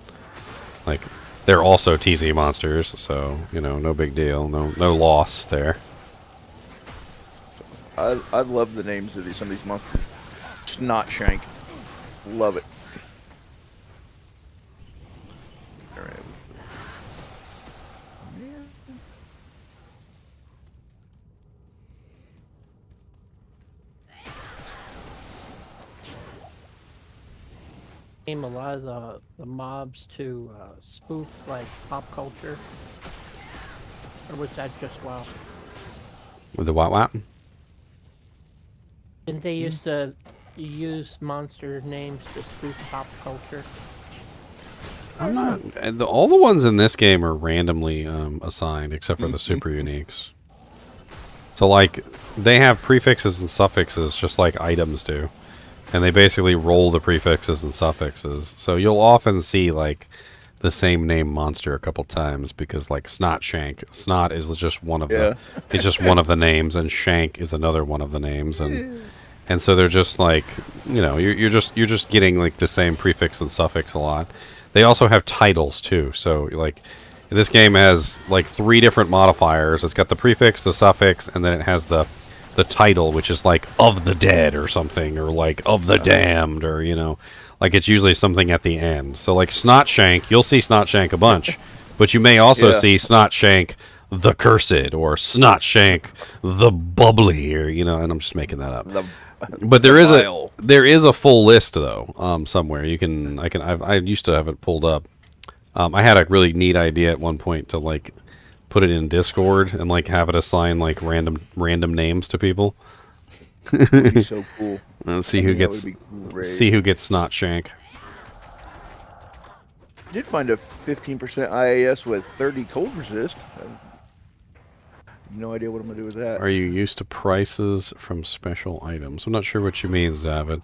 Speaker 1: like they're also TZ monsters, so no big deal, no loss there.
Speaker 8: So, I love the names of some of these monsters. Snotshank, love it.
Speaker 11: A lot of the mobs to spoof like pop culture, or was that just WoW?
Speaker 1: With the what?
Speaker 11: Didn't they used to use monster names to spoof pop culture?
Speaker 1: I'm not. All the ones in this game are randomly assigned, except for the super uniques. So like they have prefixes and suffixes just like items do. And they basically roll the prefixes and suffixes. So you'll often see like the same name monster a couple times, because like Snotshank, Snot is just one of the it's just one of the names, and Shank is another one of the names, and so they're just like, you're just getting like the same prefix and suffix a lot. They also have titles too. So like this game has like 3 different modifiers. It's got the prefix, the suffix, and then it has the title, which is like of the dead or something, or like of the damned, or like it's usually something at the end. So like Snotshank, you'll see Snotshank a bunch, but you may also see Snotshank the Cursed, or Snotshank the Bubbly, or and I'm just making that up. But there is a full list though, somewhere. I used to have it pulled up. I had a really neat idea at one point to like put it in Discord and like have it assign like random names to people.
Speaker 8: That would be so cool.
Speaker 1: Let's see who gets Snotshank.
Speaker 8: I did find a 15% IAS with 30 cold resist. No idea what I'm gonna do with that.
Speaker 1: Are you used to prices from special items? I'm not sure what you mean, Zavid.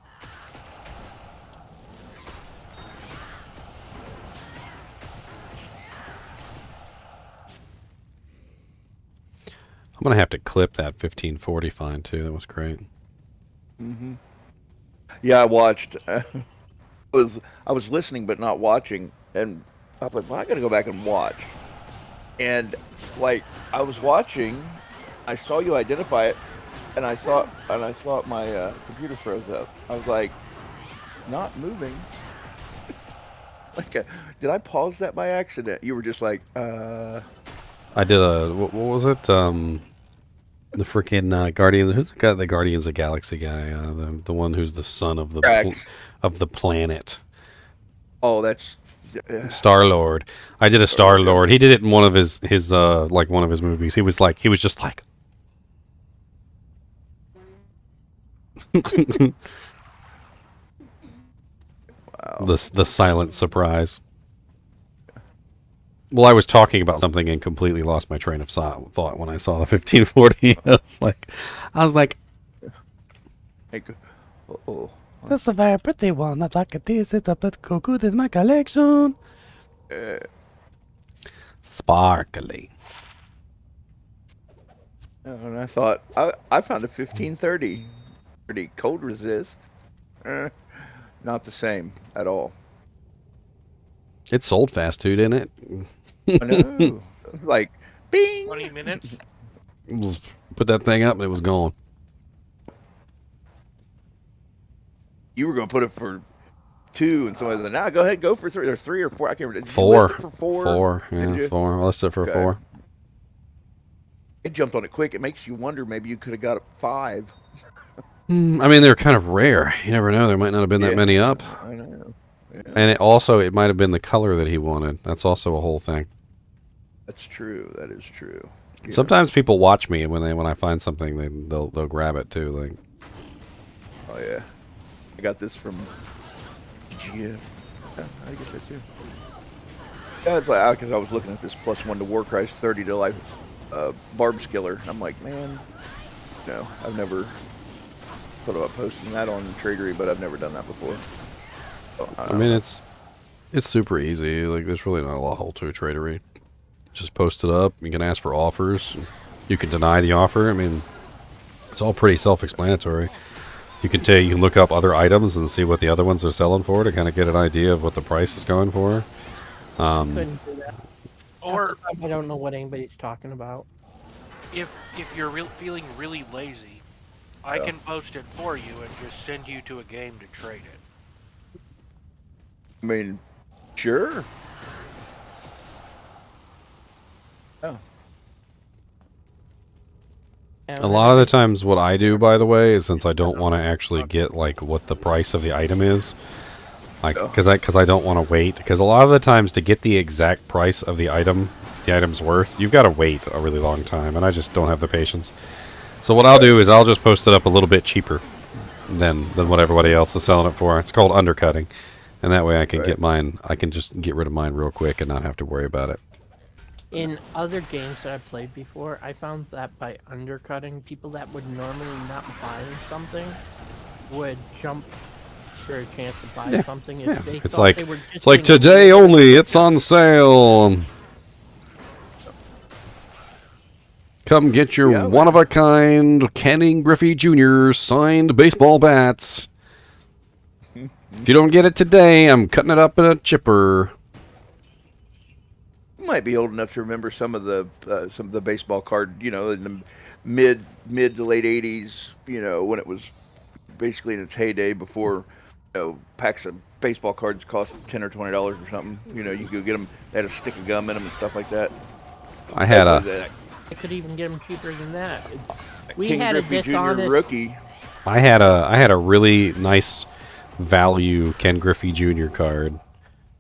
Speaker 1: I'm going to have to clip that 1540 find, too. That was great.
Speaker 8: Yeah, I watched. I was listening but not watching, and I was like, well, I gotta go back and watch. And like I was watching, I saw you identify it, and I thought my computer froze up. I was like, it's not moving. Like, did I pause that by accident? You were just like,
Speaker 1: I did a what was it? The freaking Guardian. Who's the guy? The Guardians of the Galaxy guy. The one who's the son of the
Speaker 8: Drax.
Speaker 1: of the planet.
Speaker 8: Oh, that's
Speaker 1: Star Lord. I did a Star Lord. He did it in one of his like one of his movies. He was just like.
Speaker 8: Wow.
Speaker 1: The silent surprise. Well, I was talking about something and completely lost my train of thought when I saw the 1540. I was like,
Speaker 8: oh.
Speaker 1: That's a very pretty one. I like this. It's a bit good in my collection. Sparkly.
Speaker 8: And I thought I found a 1530, pretty cold resist. Not the same at all.
Speaker 1: It sold fast too, didn't it?
Speaker 8: I know. It was like, bing.
Speaker 3: 20 minutes.
Speaker 1: Put that thing up and it was gone.
Speaker 8: You were going to put it for 2, and somebody said, "Now go ahead, go for 3." There's 3 or 4. I can't remember. Did you list it for 4?
Speaker 1: 4. Yeah, 4. I listed it for 4.
Speaker 8: It jumped on it quick. It makes you wonder. Maybe you could have got 5.
Speaker 1: I mean, they're kind of rare. You never know. There might not have been that many up.
Speaker 8: I know. Yeah.
Speaker 1: And it might have been the color that he wanted. That's also a whole thing.
Speaker 8: That's true. That is true. Yeah.
Speaker 1: Sometimes people watch me, and when I find something, they'll grab it too. Like,
Speaker 8: oh yeah, I got this from T.G.I.F. Yeah, I get that too. Yeah, it's like because I was looking at this +1 to Warcry 30 to life barb skiller. I'm like, man, no, I've never thought about posting that on Tradery, but I've never done that before. So,
Speaker 1: I mean, it's super easy. Like, there's really not a lot to a Tradery. Just post it up. You can ask for offers. You can deny the offer. I mean, it's all pretty self-explanatory. You can look up other items and see what the other ones are selling for to kind of get an idea of what the price is going for.
Speaker 11: Couldn't do that.
Speaker 3: Or
Speaker 11: I don't know what anybody's talking about.
Speaker 3: If you're feeling really lazy, I can post it for you and just send you to a game to trade it.
Speaker 8: I mean, sure. Oh.
Speaker 1: A lot of the times what I do, by the way, is since I don't want to actually get like what the price of the item is, like because I don't want to wait, because a lot of the times to get the exact price of the item's worth, you've got to wait a really long time, and I just don't have the patience. So what I'll do is I'll just post it up a little bit cheaper than what everybody else is selling it for. It's called undercutting, and that way I can get mine. I can just get rid of mine real quick and not have to worry about it.
Speaker 11: In other games that I've played before, I found that by undercutting, people that would normally not buy something would jump for a chance to buy something if they
Speaker 1: It's
Speaker 11: thought
Speaker 1: like
Speaker 11: they were just
Speaker 1: it's like today only. It's on sale. Come get your one-of-a-kind Ken Griffey Jr. signed baseball bats. If you don't get it today, I'm cutting it up in a chipper.
Speaker 8: You might be old enough to remember some of the baseball card, in the mid to late 80s, when it was basically in its heyday before, packs of baseball cards cost $10 or $20 or something. You could get them, they had a stick of gum in them and stuff like that.
Speaker 11: I could even get them cheaper than that. We
Speaker 8: King
Speaker 11: had
Speaker 8: Griffey
Speaker 11: a dishonest
Speaker 8: Jr. rookie.
Speaker 1: I had a really nice value Ken Griffey Jr. card,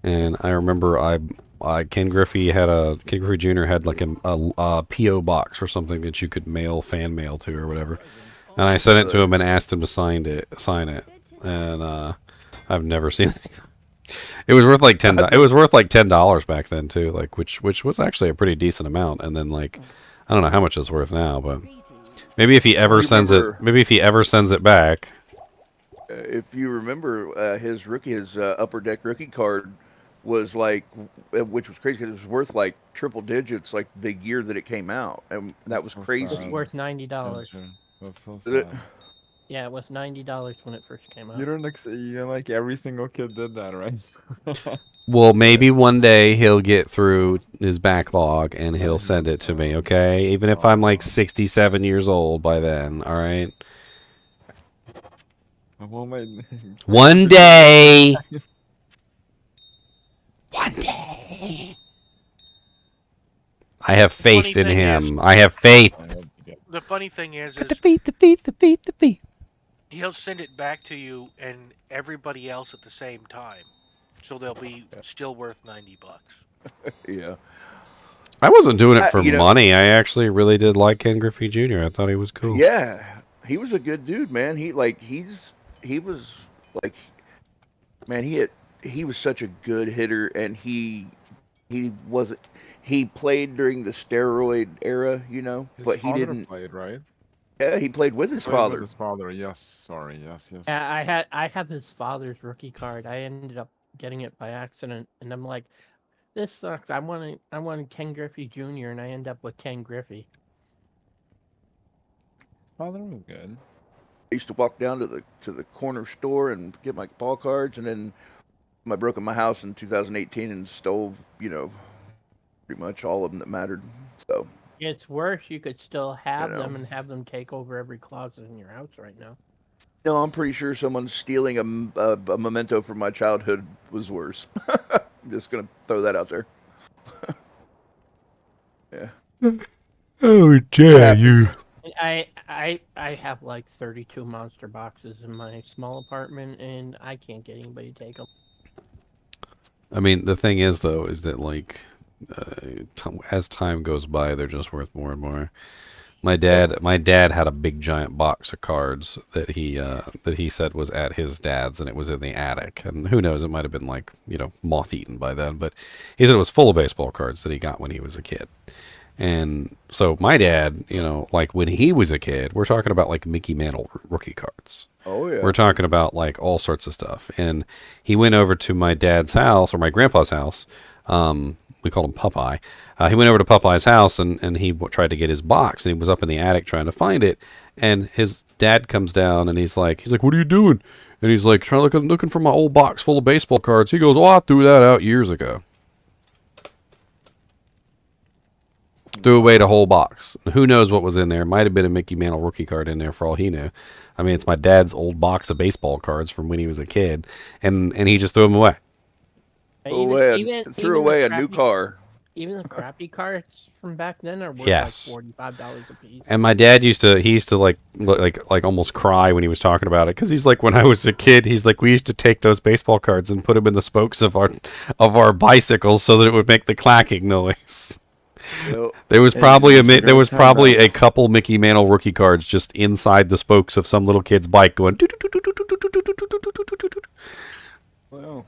Speaker 1: and I remember Ken Griffey Jr. had like a PO box or something that you could fan mail to or whatever, and I sent it to him and asked him to sign it, and I've never seen it. It was worth like $10. It was worth like $10 back then too, like which was actually a pretty decent amount. And then like I don't know how much it's worth now, but maybe if he ever sends it back.
Speaker 8: If you remember, his Upper Deck rookie card was like, which was crazy because it was worth like triple digits like the year that it came out, and that was crazy.
Speaker 11: It's worth $90.
Speaker 9: That's so sad.
Speaker 11: Yeah, it was $90 when it first came out.
Speaker 9: You don't like every single kid did that, right?
Speaker 1: Well, maybe one day he'll get through his backlog and he'll send it to me, okay? Even if I'm like 67 years old by then, all right? One day. One day. I have faith in him. I have faith.
Speaker 3: The funny thing is
Speaker 1: the feet.
Speaker 3: He'll send it back to you and everybody else at the same time, so they'll be still worth $90.
Speaker 8: Yeah.
Speaker 1: I wasn't doing it for money. I actually really did like Ken Griffey Jr. I thought he was cool.
Speaker 8: Yeah, he was a good dude, man. He was like, man, he was such a good hitter, and he played during the steroid era, but he didn't.
Speaker 9: Played, right?
Speaker 8: Yeah, he played with his father.
Speaker 9: With his father, yes. Sorry, yes.
Speaker 11: Yeah, I have his father's rookie card. I ended up getting it by accident, and I'm like, this sucks. I wanted Ken Griffey Jr. and I end up with Ken Griffey.
Speaker 9: Father was good.
Speaker 8: I used to walk down to the corner store and get my ball cards, and then I broke in my house in 2018 and stole, pretty much all of them that mattered. So
Speaker 11: it's worse. You could still have them and have them take over every closet in your house right now.
Speaker 8: No, I'm pretty sure someone stealing a memento from my childhood was worse. I'm just gonna throw that out there. Yeah.
Speaker 1: Oh, dare you!
Speaker 11: I have like 32 monster boxes in my small apartment, and I can't get anybody to take them.
Speaker 1: I mean, the thing is, though, is that like as time goes by, they're just worth more and more. My dad had a big giant box of cards that he said was at his dad's, and it was in the attic. And who knows, it might have been like moth eaten by then. But he said it was full of baseball cards that he got when he was a kid. And so my dad, like when he was a kid, we're talking about like Mickey Mantle rookie cards.
Speaker 8: Oh yeah.
Speaker 1: We're talking about like all sorts of stuff. And he went over to my dad's house, or my grandpa's house. We called him Popeye. He went over to Popeye's house and he tried to get his box, and he was up in the attic trying to find it. And his dad comes down and he's like, what are you doing? And he's like, looking for my old box full of baseball cards. He goes, I threw that out years ago. Threw away the whole box. Who knows what was in there? Might have been a Mickey Mantle rookie card in there for all he knew. I mean, it's my dad's old box of baseball cards from when he was a kid, and he just threw them away.
Speaker 8: Threw away a new car.
Speaker 11: Even the crappy cards from back then are worth like $45 a piece.
Speaker 1: And my dad used to like almost cry when he was talking about it, because he's like, when I was a kid, he's like, we used to take those baseball cards and put them in the spokes of our bicycles so that it would make the clacking noise.
Speaker 8: Yep.
Speaker 1: There was probably a couple Mickey Mantle rookie cards just inside the spokes of some little kid's bike going.
Speaker 8: Wow.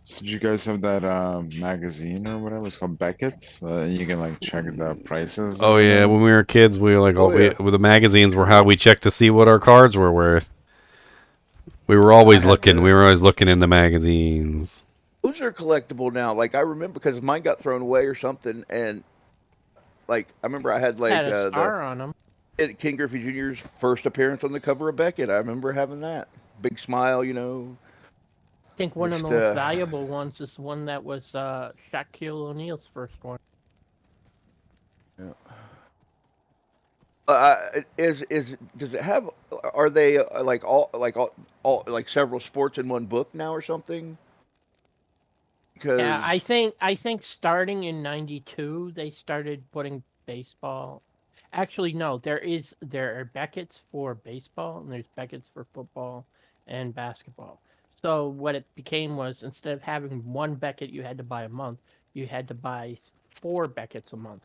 Speaker 9: So did you guys have that magazine or whatever? It's called Beckett. You can like check the prices.
Speaker 1: Oh yeah, when we were kids, we were like, the magazines were how we checked to see what our cards were worth. We were always looking. We were always looking in the magazines.
Speaker 8: Those are collectible now. Like I remember, because mine got thrown away or something, and like I remember I had like
Speaker 11: a star on them.
Speaker 8: Ken Griffey Jr.'s first appearance on the cover of Beckett. I remember having that big smile,
Speaker 11: I think one of the most valuable ones is one that was Shaquille O'Neal's first one.
Speaker 8: Yeah. Does it have? Are they like several sports in one book now or something? Because
Speaker 11: yeah, I think starting in '92 they started putting baseball. Actually, no, there are Beckett's for baseball and there's Beckett's for football and basketball. So what it became was, instead of having one Beckett you had to buy a month, you had to buy 4 Beckett's a month.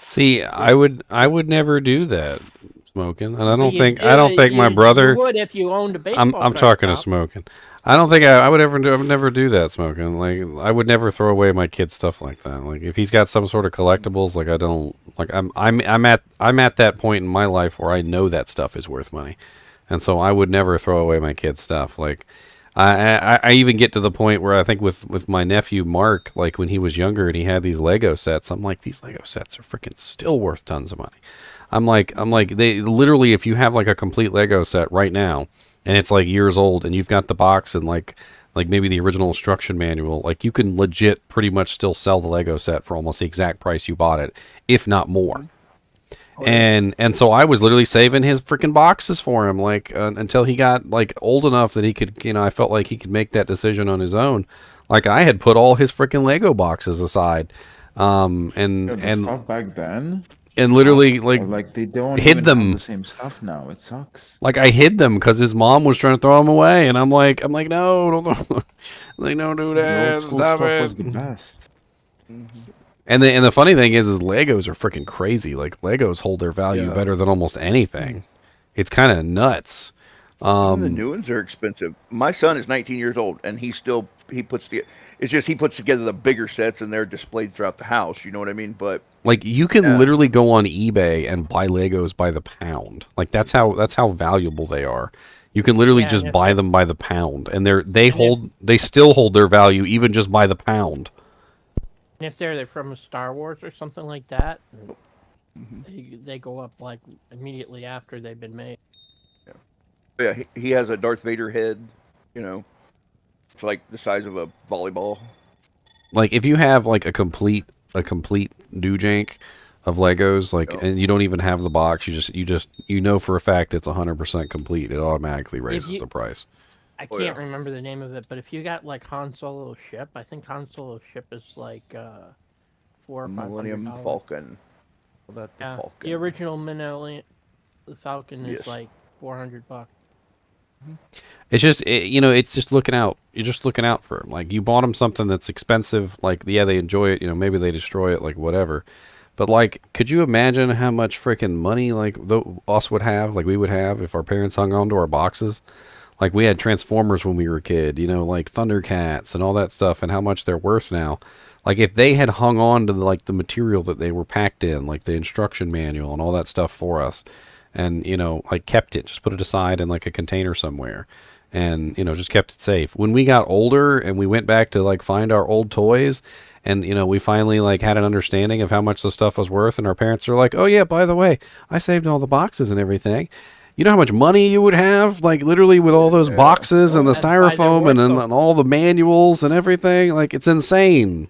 Speaker 1: See, I would never do that, Smoking, and I don't think my brother
Speaker 11: you would if you owned a baseball.
Speaker 1: I'm talking to Smoking. I don't think I would never do that, Smoking. Like I would never throw away my kid's stuff like that. Like if he's got some sort of collectibles, like I don't like I'm at that point in my life where I know that stuff is worth money. And so I would never throw away my kids' stuff. Like, I even get to the point where I think with my nephew Mark, like when he was younger and he had these Lego sets, I'm like, these Lego sets are freaking still worth tons of money. I'm like, they literally, if you have like a complete Lego set right now, and it's like years old, and you've got the box and like maybe the original instruction manual, like you can legit pretty much still sell the Lego set for almost the exact price you bought it, if not more. And so I was literally saving his freaking boxes for him, like until he got like old enough that he could, I felt like he could make that decision on his own. Like I had put all his freaking Lego boxes aside, and
Speaker 9: The stuff back then,
Speaker 1: and literally like
Speaker 9: they don't
Speaker 1: hid
Speaker 9: even
Speaker 1: them.
Speaker 9: have the same stuff now. It sucks.
Speaker 1: Like I hid them because his mom was trying to throw them away, and I'm like, no, don't, like don't do
Speaker 9: The
Speaker 1: that.
Speaker 9: old school
Speaker 1: Stop
Speaker 9: stuff
Speaker 1: it.
Speaker 9: was the best.
Speaker 1: And the funny thing is Legos are freaking crazy. Like Legos hold their value
Speaker 8: Yeah.
Speaker 1: better than almost anything. It's kind of nuts.
Speaker 8: Even the new ones are expensive. My son is 19 years old, and he puts together the bigger sets, and they're displayed throughout the house. You know what I mean? But
Speaker 1: Like you can literally go on eBay and buy Legos by the pound. Like that's how valuable they are. You can literally just buy them by the pound, and they still hold their value even just by the pound.
Speaker 11: And if they're from a Star Wars or something like that, they go up like immediately after they've been made.
Speaker 8: yeah, he has a Darth Vader head. You know, it's like the size of a volleyball.
Speaker 1: Like if you have like a complete doojank of Legos, like, and you don't even have the box, you know for a fact it's 100% complete. It automatically raises the price.
Speaker 11: I can't remember the name of it, but if you got like Han Solo ship, I think Han Solo ship is like $400 or $500.
Speaker 8: Millennium Falcon. Well, that's the Falcon.
Speaker 11: The original Millennium Falcon is like $400.
Speaker 1: It's just it's just looking out. You're just looking out for them. Like you bought them something that's expensive. Like they enjoy it. Maybe they destroy it. Like whatever. But like, could you imagine how much freaking money like us would have? Like we would have if our parents hung on to our boxes. Like we had Transformers when we were a kid. Like Thundercats and all that stuff, and how much they're worth now. Like if they had hung on to the material that they were packed in, like the instruction manual and all that stuff for us, and like kept it, just put it aside in like a container somewhere, and just kept it safe. When we got older and we went back to like find our old toys, and we finally like had an understanding of how much the stuff was worth, and our parents are like, oh yeah, by the way, I saved all the boxes and everything. You know how much money you would have, like literally with all those boxes and the styrofoam and all the manuals and everything. Like it's insane.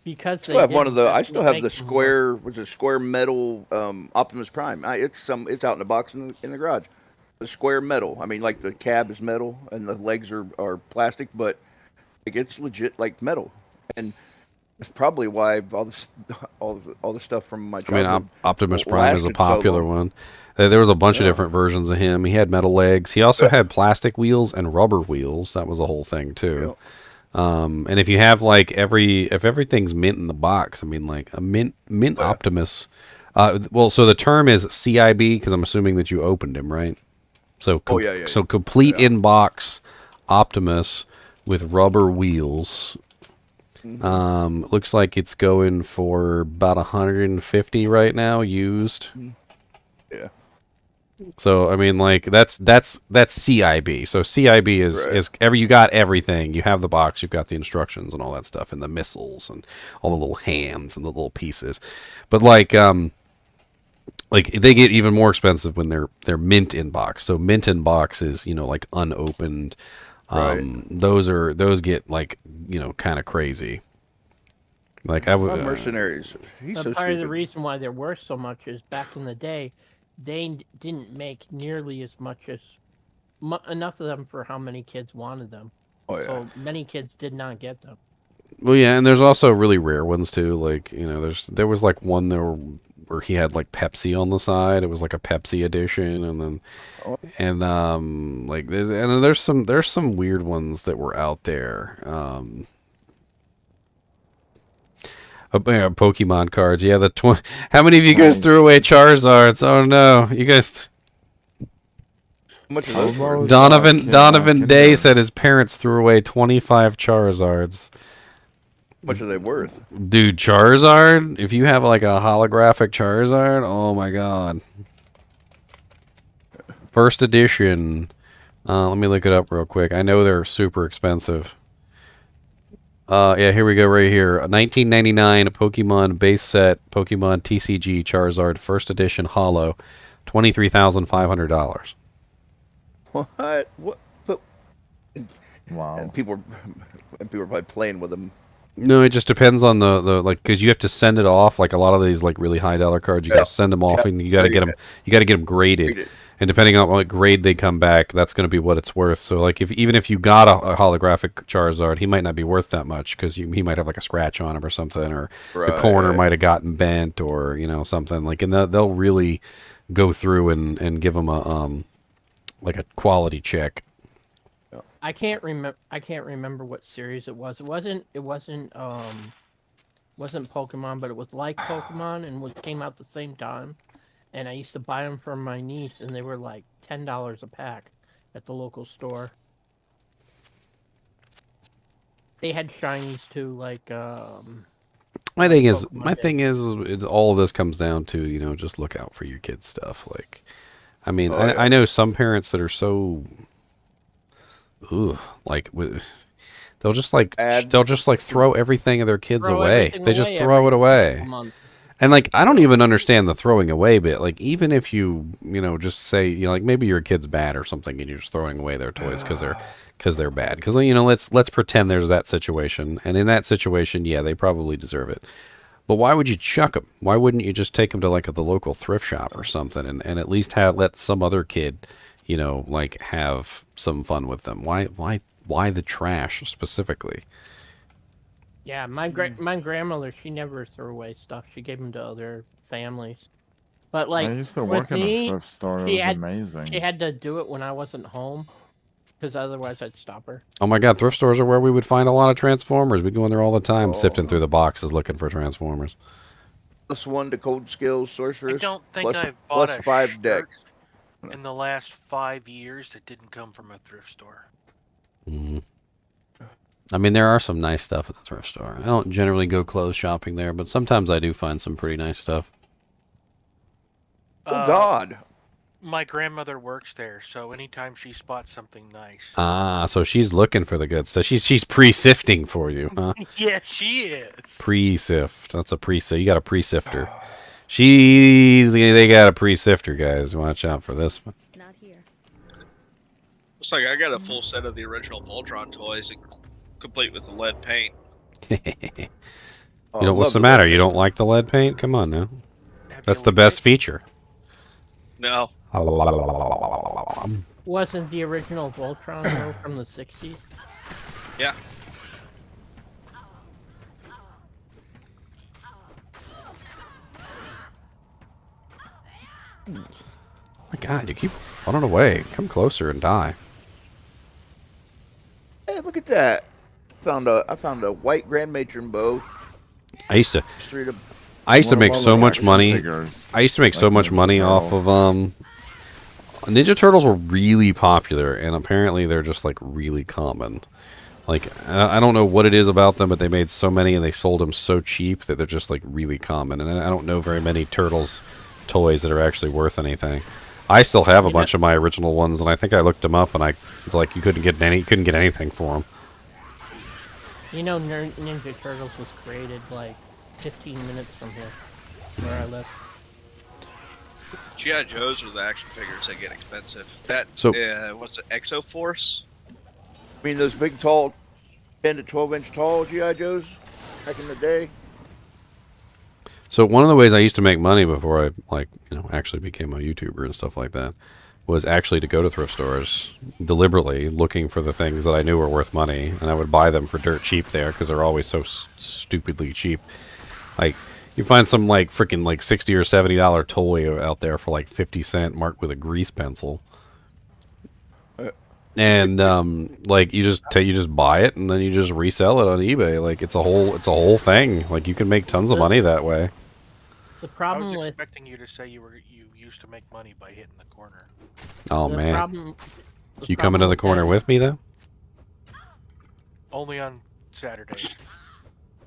Speaker 11: Because
Speaker 8: I still have I still have the square metal Optimus Prime. It's out in the box in the garage. The square metal. I mean, like the cab is metal and the legs are plastic, but like it's legit like metal. And that's probably why all the stuff from my childhood.
Speaker 1: I mean, Optimus Prime is a popular one. There was a bunch of different versions of him. He had metal legs. He also had plastic wheels and rubber wheels. That was a whole thing too. And if you have like if everything's mint in the box, I mean like a mint Optimus. So the term is CIB because I'm assuming that you opened him, right? So so complete in box Optimus with rubber wheels. Looks like it's going for about 150 right now used.
Speaker 8: Yeah.
Speaker 1: So I mean, like that's CIB. So CIB is you got everything. You have the box, you've got the instructions and all that stuff, and the missiles and all the little hands and the little pieces. But like they get even more expensive when they're mint in box. So mint in box is like unopened. Those get like kind of crazy. Like I would
Speaker 8: mercenaries. He's so
Speaker 11: part
Speaker 8: stupid.
Speaker 11: of the reason why they're worth so much is back in the day, they didn't make nearly as much as enough of them for how many kids wanted them.
Speaker 8: Oh yeah.
Speaker 11: So many kids did not get them.
Speaker 1: Well, yeah, and there's also really rare ones too. Like there was like one there where he had like Pepsi on the side. It was like a Pepsi edition, and then like there's some weird ones that were out there. Pokemon cards. Yeah, how many of you guys threw away Charizards? Oh no, you guys.
Speaker 8: How much is those worth?
Speaker 1: Donovan Day said his parents threw away 25 Charizards.
Speaker 8: How much are they worth?
Speaker 1: Dude, Charizard? If you have like a holographic Charizard, oh my god. First edition, Let me look it up real quick. I know they're super expensive. Yeah, here we go right here. A 1999 Pokemon base set, Pokemon TCG Charizard First Edition Holo, $23,500.
Speaker 8: What? What? But,
Speaker 9: Wow.
Speaker 8: and people are probably playing with them.
Speaker 1: No, it just depends on the like, because you have to send it off. Like a lot of these like really high dollar cards, you got to send them off, and you got to get them. You got to get them graded. And depending on what grade they come back, that's going to be what it's worth. So, like, even if you got a holographic Charizard, he might not be worth that much because he might have like a scratch on him or something, or the corner might have gotten bent, or something like. And they'll really go through and give them a like a quality check.
Speaker 11: I can't remember what series it was. It wasn't Pokemon, but it was like Pokemon and came out the same time. And I used to buy them from my niece, and they were like $10 a pack at the local store. They had shinies too, like.
Speaker 1: My thing is, all of this comes down to just look out for your kids' stuff. Like, I mean, I know some parents that are so, they'll just throw everything of their kids away. They just throw it away. And like, I don't even understand the throwing away bit. Like, even if you just say like maybe your kid's bad or something, and you're just throwing away their toys because they're bad. Because let's pretend there's that situation, and in that situation, yeah, they probably deserve it. But why would you chuck them? Why wouldn't you just take them to like the local thrift shop or something, and at least let some other kid, like have some fun with them? Why the trash specifically?
Speaker 11: Yeah, my grandmother, she never threw away stuff. She gave them to other families. But like,
Speaker 9: I used to work in a thrift store. It was amazing.
Speaker 11: She had to do it when I wasn't home, because otherwise I'd stop her.
Speaker 1: Oh my God, thrift stores are where we would find a lot of Transformers. We go in there all the time, sifting through the boxes looking for Transformers.
Speaker 8: +1 to Cold Skills Sorceress.
Speaker 3: I don't think I've bought
Speaker 8: plus
Speaker 3: a
Speaker 8: 5 decks
Speaker 3: in the last 5 years that didn't come from a thrift store.
Speaker 1: Mm-hmm. I mean, there are some nice stuff at the thrift store. I don't generally go clothes shopping there, but sometimes I do find some pretty nice stuff.
Speaker 8: Oh God!
Speaker 3: My grandmother works there, so anytime she spots something nice.
Speaker 1: Ah, so she's looking for the good stuff. She's pre-sifting for you, huh?
Speaker 3: Yes, she is.
Speaker 1: Pre-sift. That's a pre-sift. You got a pre-sifter. They got a pre-sifter, guys. Watch out for this one.
Speaker 7: Not here.
Speaker 6: Looks like I got a full set of the original Voltron toys, complete with the lead paint.
Speaker 1: What's the matter? You don't like the lead paint? Come on now. That's the best feature.
Speaker 6: No.
Speaker 11: Wasn't the original Voltron though from the 60s?
Speaker 6: Yeah.
Speaker 1: Oh my God, you keep running away. Come closer and die.
Speaker 8: Hey, look at that! I found a white Grand Matron bow.
Speaker 1: I used to make so much money. I used to make so much money off of Ninja Turtles were really popular, and apparently they're just like really common. Like, I don't know what it is about them, but they made so many and they sold them so cheap that they're just like really common. And I don't know very many Turtles toys that are actually worth anything. I still have a bunch of my original ones, and I think I looked them up, and it's like you couldn't get anything for them.
Speaker 11: Ninja Turtles was created like 15 minutes from here, where I live.
Speaker 6: G.I. Joes are the action figures that get expensive. What's it, Exoforce?
Speaker 8: I mean, those big, tall, 10 to 12 inch tall G.I. Joes back in the day.
Speaker 1: So one of the ways I used to make money before I actually became a YouTuber and stuff like that was actually to go to thrift stores deliberately looking for the things that I knew were worth money, and I would buy them for dirt cheap there because they're always so stupidly cheap. Like, you find some like freaking like $60 or $70 toy out there for like 50 cents marked with a grease pencil. And like you just buy it and then you just resell it on eBay. Like it's a whole thing. Like you can make tons of money that way.
Speaker 11: The problem
Speaker 3: I was expecting you to say you used to make money by hitting the corner.
Speaker 1: Oh man. You coming to the corner with me though?
Speaker 3: Only on Saturdays.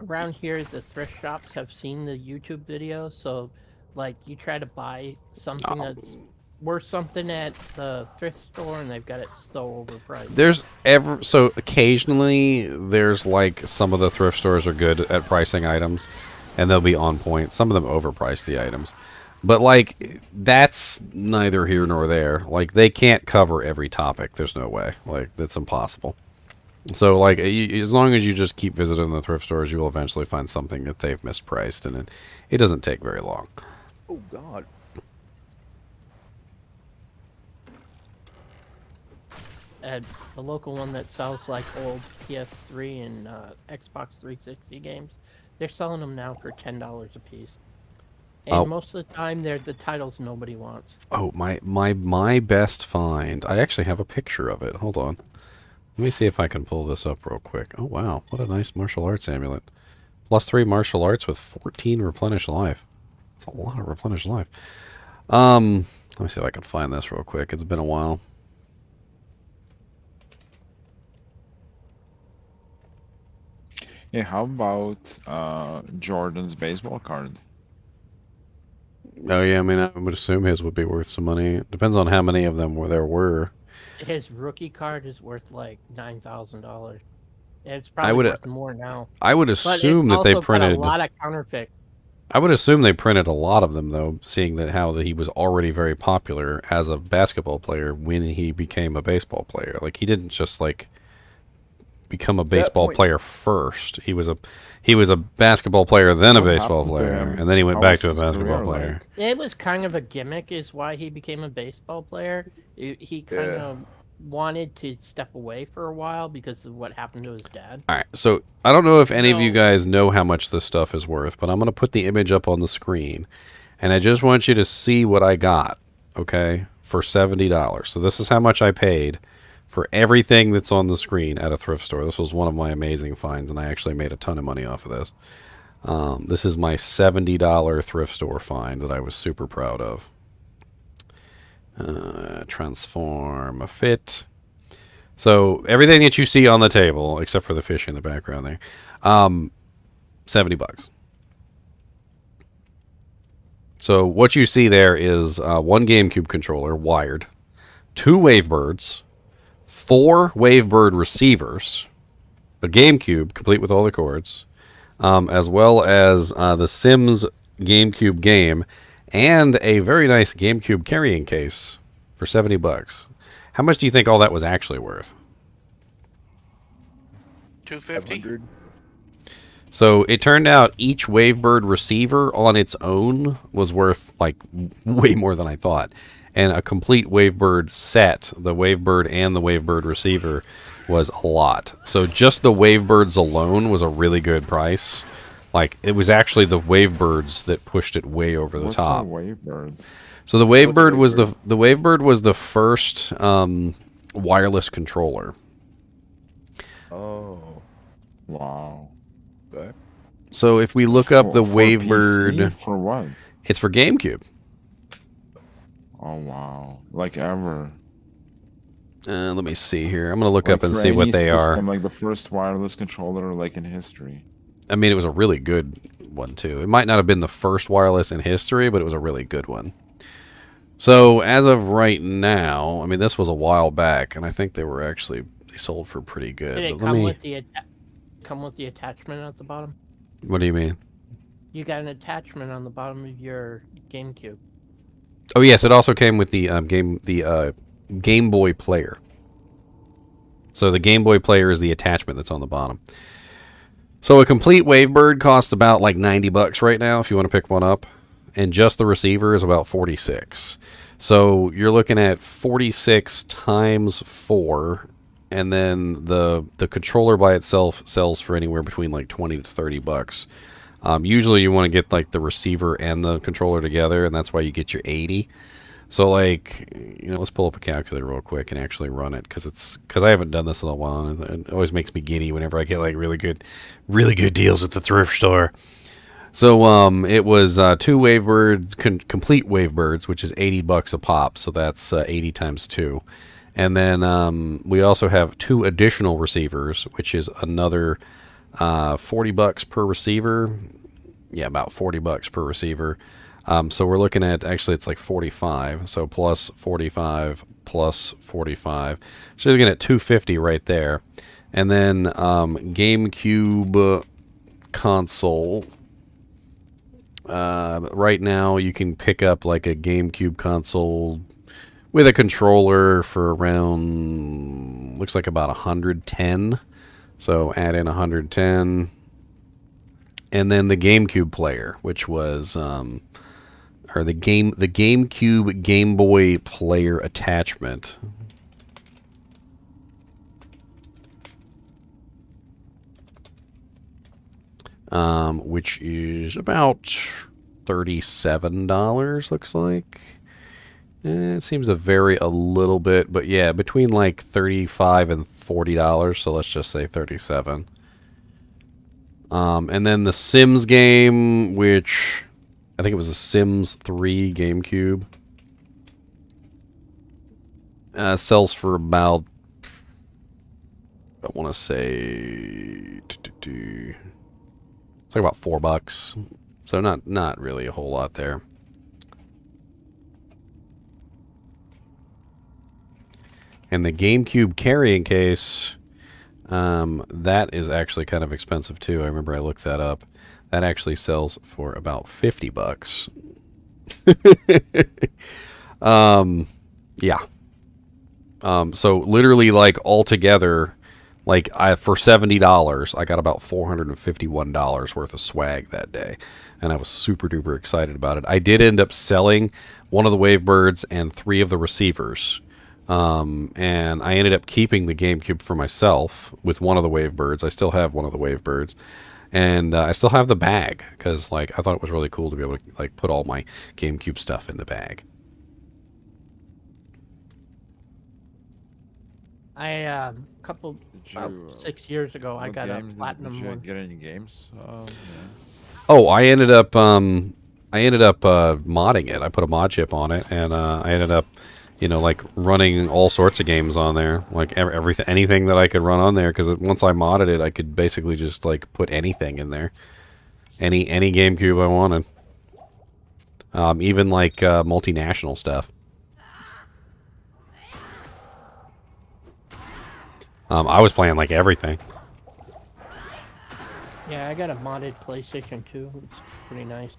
Speaker 11: Around here, the thrift shops have seen the YouTube video, so like you try to buy something that's worth something at the thrift store and they've got it so overpriced.
Speaker 1: There's so occasionally there's like some of the thrift stores are good at pricing items, and they'll be on point. Some of them overprice the items, but like that's neither here nor there. Like they can't cover every topic. There's no way. Like that's impossible. So like as long as you just keep visiting the thrift stores, you will eventually find something that they've mispriced, and it doesn't take very long.
Speaker 8: Oh God.
Speaker 11: At the local one that sells like old PS3 and Xbox 360 games, they're selling them now for $10 a piece. And most of the time, they're the titles nobody wants.
Speaker 1: Oh, my best find. I actually have a picture of it. Hold on. Let me see if I can pull this up real quick. Oh, wow. What a nice martial arts amulet. +3 martial arts with 14 replenished life. That's a lot of replenished life. Let me see if I can find this real quick. It's been a while.
Speaker 9: Yeah, how about Jordan's baseball card?
Speaker 1: Oh, yeah, I mean, I would assume his would be worth some money. Depends on how many of them there were.
Speaker 11: His rookie card is worth like $9,000. It's probably worth more now.
Speaker 1: I would assume that they printed
Speaker 11: a lot of counterfeit.
Speaker 1: I would assume they printed a lot of them, though, seeing that he was already very popular as a basketball player when he became a baseball player. Like, he didn't just, like, become a baseball player first. He was a basketball player, then a baseball player, and then he went back to a basketball player.
Speaker 11: It was kind of a gimmick is why he became a baseball player. He kind of wanted to step away for a while because of what happened to his dad.
Speaker 1: All right, so I don't know if any of you guys know how much this stuff is worth, but I'm going to put the image up on the screen, and I just want you to see what I got, okay, for $70. So this is how much I paid for everything that's on the screen at a thrift store. This was one of my amazing finds, and I actually made a ton of money off of this. This is my $70 thrift store find that I was super proud of. Transform a fit. So everything that you see on the table, except for the fish in the background there, $70. So what you see there is one GameCube controller wired, 2 Wavebirds, 4 Wavebird receivers, a GameCube complete with all the cords, as well as the Sims GameCube game, and a very nice GameCube carrying case for $70. How much do you think all that was actually worth?
Speaker 3: $250.
Speaker 1: So it turned out each Wavebird receiver on its own was worth like way more than I thought. And a complete Wavebird set, the Wavebird and the Wavebird receiver, was a lot. So just the Wavebirds alone was a really good price. Like, it was actually the Wavebirds that pushed it way over the top.
Speaker 9: Wavebird?
Speaker 1: So the Wavebird was the Wavebird was the first wireless controller.
Speaker 2: Oh.
Speaker 9: Wow.
Speaker 2: Okay.
Speaker 1: So if we look up the
Speaker 9: For
Speaker 1: Wavebird,
Speaker 9: PC? For what?
Speaker 1: it's for GameCube.
Speaker 9: Oh wow! Like ever.
Speaker 1: Let me see here. I'm gonna look up and
Speaker 9: for
Speaker 1: see what
Speaker 9: any
Speaker 1: they are.
Speaker 9: system, like the first wireless controller, like in history.
Speaker 1: I mean, it was a really good one too. It might not have been the first wireless in history, but it was a really good one. So as of right now, I mean, this was a while back, and I think they sold for pretty good.
Speaker 11: Did it
Speaker 1: But
Speaker 11: come with the attachment at the bottom?
Speaker 1: What do you mean?
Speaker 11: You got an attachment on the bottom of your GameCube.
Speaker 1: Oh yes, it also came with the Game Boy player. So the Game Boy player is the attachment that's on the bottom. So a complete Wavebird costs about like $90 right now if you want to pick one up, and just the receiver is about $46. So you're looking at 46 times 4, and then the controller by itself sells for anywhere between like $20 to $30. Usually you want to get like the receiver and the controller together, and that's why you get your 80. So like, let's pull up a calculator real quick and actually run it, because I haven't done this in a while, and it always makes me giddy whenever I get like really good deals at the thrift store. So it was 2 Wavebirds, complete Wavebirds, which is $80 a pop. So that's 80 times 2. And then we also have 2 additional receivers, which is another $40 per receiver. Yeah, about $40 per receiver. So we're looking at, actually it's like 45. So plus 45 plus 45. So you're looking at 250 right there. And then GameCube console. Right now you can pick up like a GameCube console with a controller for around, looks like about 110. So add in 110. And then the GameCube player, which was or the GameCube Game Boy player attachment. Which is about $37, looks like. It seems to vary a little bit, but yeah, between like $35 and $40, so let's just say 37. And then the Sims game, which I think it was the Sims 3 GameCube, sells for about, I want to say, it's like about $4. So not really a whole lot there. And the GameCube carrying case, that is actually kind of expensive too. I remember I looked that up. That actually sells for about $50. Yeah. So literally, like altogether, like for $70, I got about $451 worth of swag that day, and I was super duper excited about it. I did end up selling one of the Wavebirds and 3 of the receivers. And I ended up keeping the GameCube for myself with one of the Wavebirds. I still have one of the Wavebirds, and I still have the bag because, like, I thought it was really cool to be able to like put all my GameCube stuff in the bag.
Speaker 11: About 6 years ago, I got a platinum
Speaker 9: did you
Speaker 11: one.
Speaker 9: get any games? Yeah.
Speaker 1: Oh, I ended up modding it. I put a mod chip on it, and I ended up, you know, like running all sorts of games on there, like everything, anything that I could run on there. Because once I modded it, I could basically just like put anything in there, any GameCube I wanted, even like multinational stuff. I was playing like everything.
Speaker 11: Yeah, I got a modded PlayStation 2. It's pretty nice.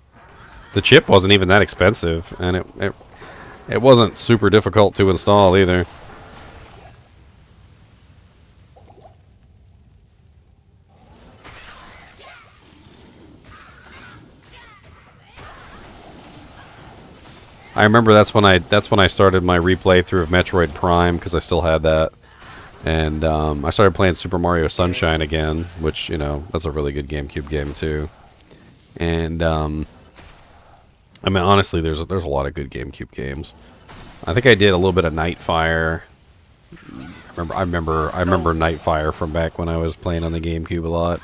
Speaker 1: The chip wasn't even that expensive, and it wasn't super difficult to install either. I remember that's when I started my replay through of Metroid Prime, because I still had that. And I started playing Super Mario Sunshine again, which, you know, that's a really good GameCube game too. And I mean, honestly, there's a lot of good GameCube games. I think I did a little bit of Nightfire. I remember Nightfire from back when I was playing on the GameCube a lot.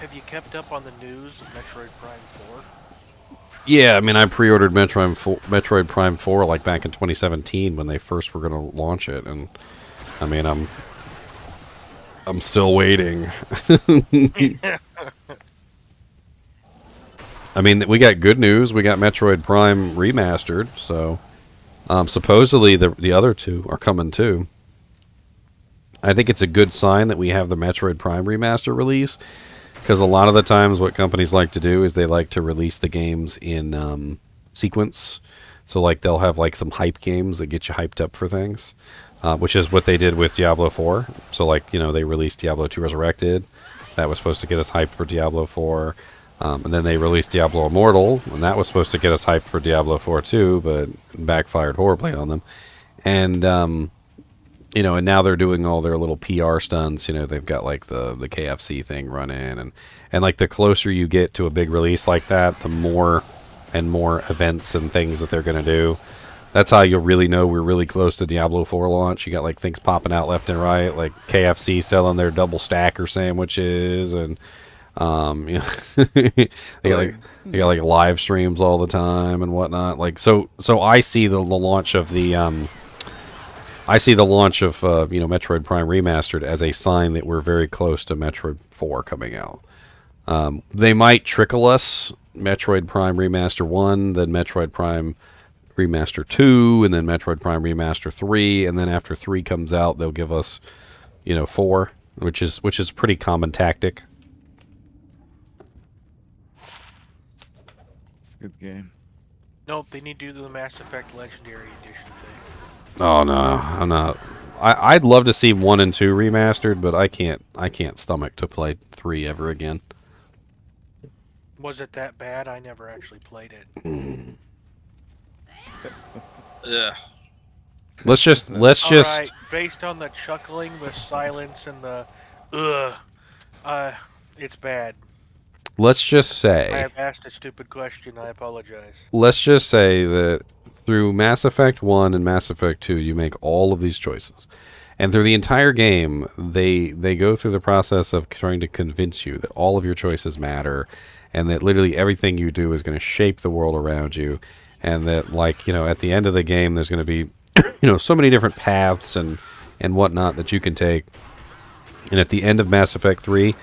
Speaker 3: Have you kept up on the news of Metroid Prime 4?
Speaker 1: Yeah, I mean, I pre-ordered Metroid Prime 4 like back in 2017 when they first were going to launch it, and I mean, I'm still waiting. I mean, we got good news. We got Metroid Prime remastered, so supposedly the other two are coming too. I think it's a good sign that we have the Metroid Prime remaster release, because a lot of the times what companies like to do is they like to release the games in sequence. So like they'll have like some hype games that get you hyped up for things. Which is what they did with Diablo 4. So, like, you know, they released Diablo 2 Resurrected. That was supposed to get us hyped for Diablo 4. And then they released Diablo Immortal, and that was supposed to get us hyped for Diablo 4 too, but backfired horribly on them. And, you know, and now they're doing all their little PR stunts. You know, they've got, like, the KFC thing running. And, like, the closer you get to a big release like that, the more and more events and things that they're going to do. That's how you'll really know we're really close to Diablo 4 launch. You got like things popping out left and right, like KFC selling their double stacker sandwiches, and you know, they got like live streams all the time and whatnot. Like so I see the launch of the you know, Metroid Prime Remastered as a sign that we're very close to Metroid 4 coming out. They might trickle us Metroid Prime Remaster 1, then Metroid Prime Remaster 2, and then Metroid Prime Remaster 3, and then after 3 comes out, they'll give us, 4, which is pretty common tactic.
Speaker 9: It's a good game.
Speaker 3: Nope, they need to do the Mass Effect Legendary Edition thing.
Speaker 1: Oh no, I'm not. I'd love to see 1 and 2 remastered, but I can't stomach to play 3 ever again.
Speaker 3: Was it that bad? I never actually played it.
Speaker 6: Yeah.
Speaker 1: Let's just
Speaker 3: Alright, based on the chuckling, the silence, and the it's bad.
Speaker 1: let's just say
Speaker 3: I have asked a stupid question. I apologize.
Speaker 1: let's just say that through Mass Effect 1 and Mass Effect 2, you make all of these choices. And through the entire game, they go through the process of trying to convince you that all of your choices matter and that literally everything you do is going to shape the world around you, and that, at the end of the game, there's going to be, so many different paths and whatnot that you can take. And at the end of Mass Effect 3,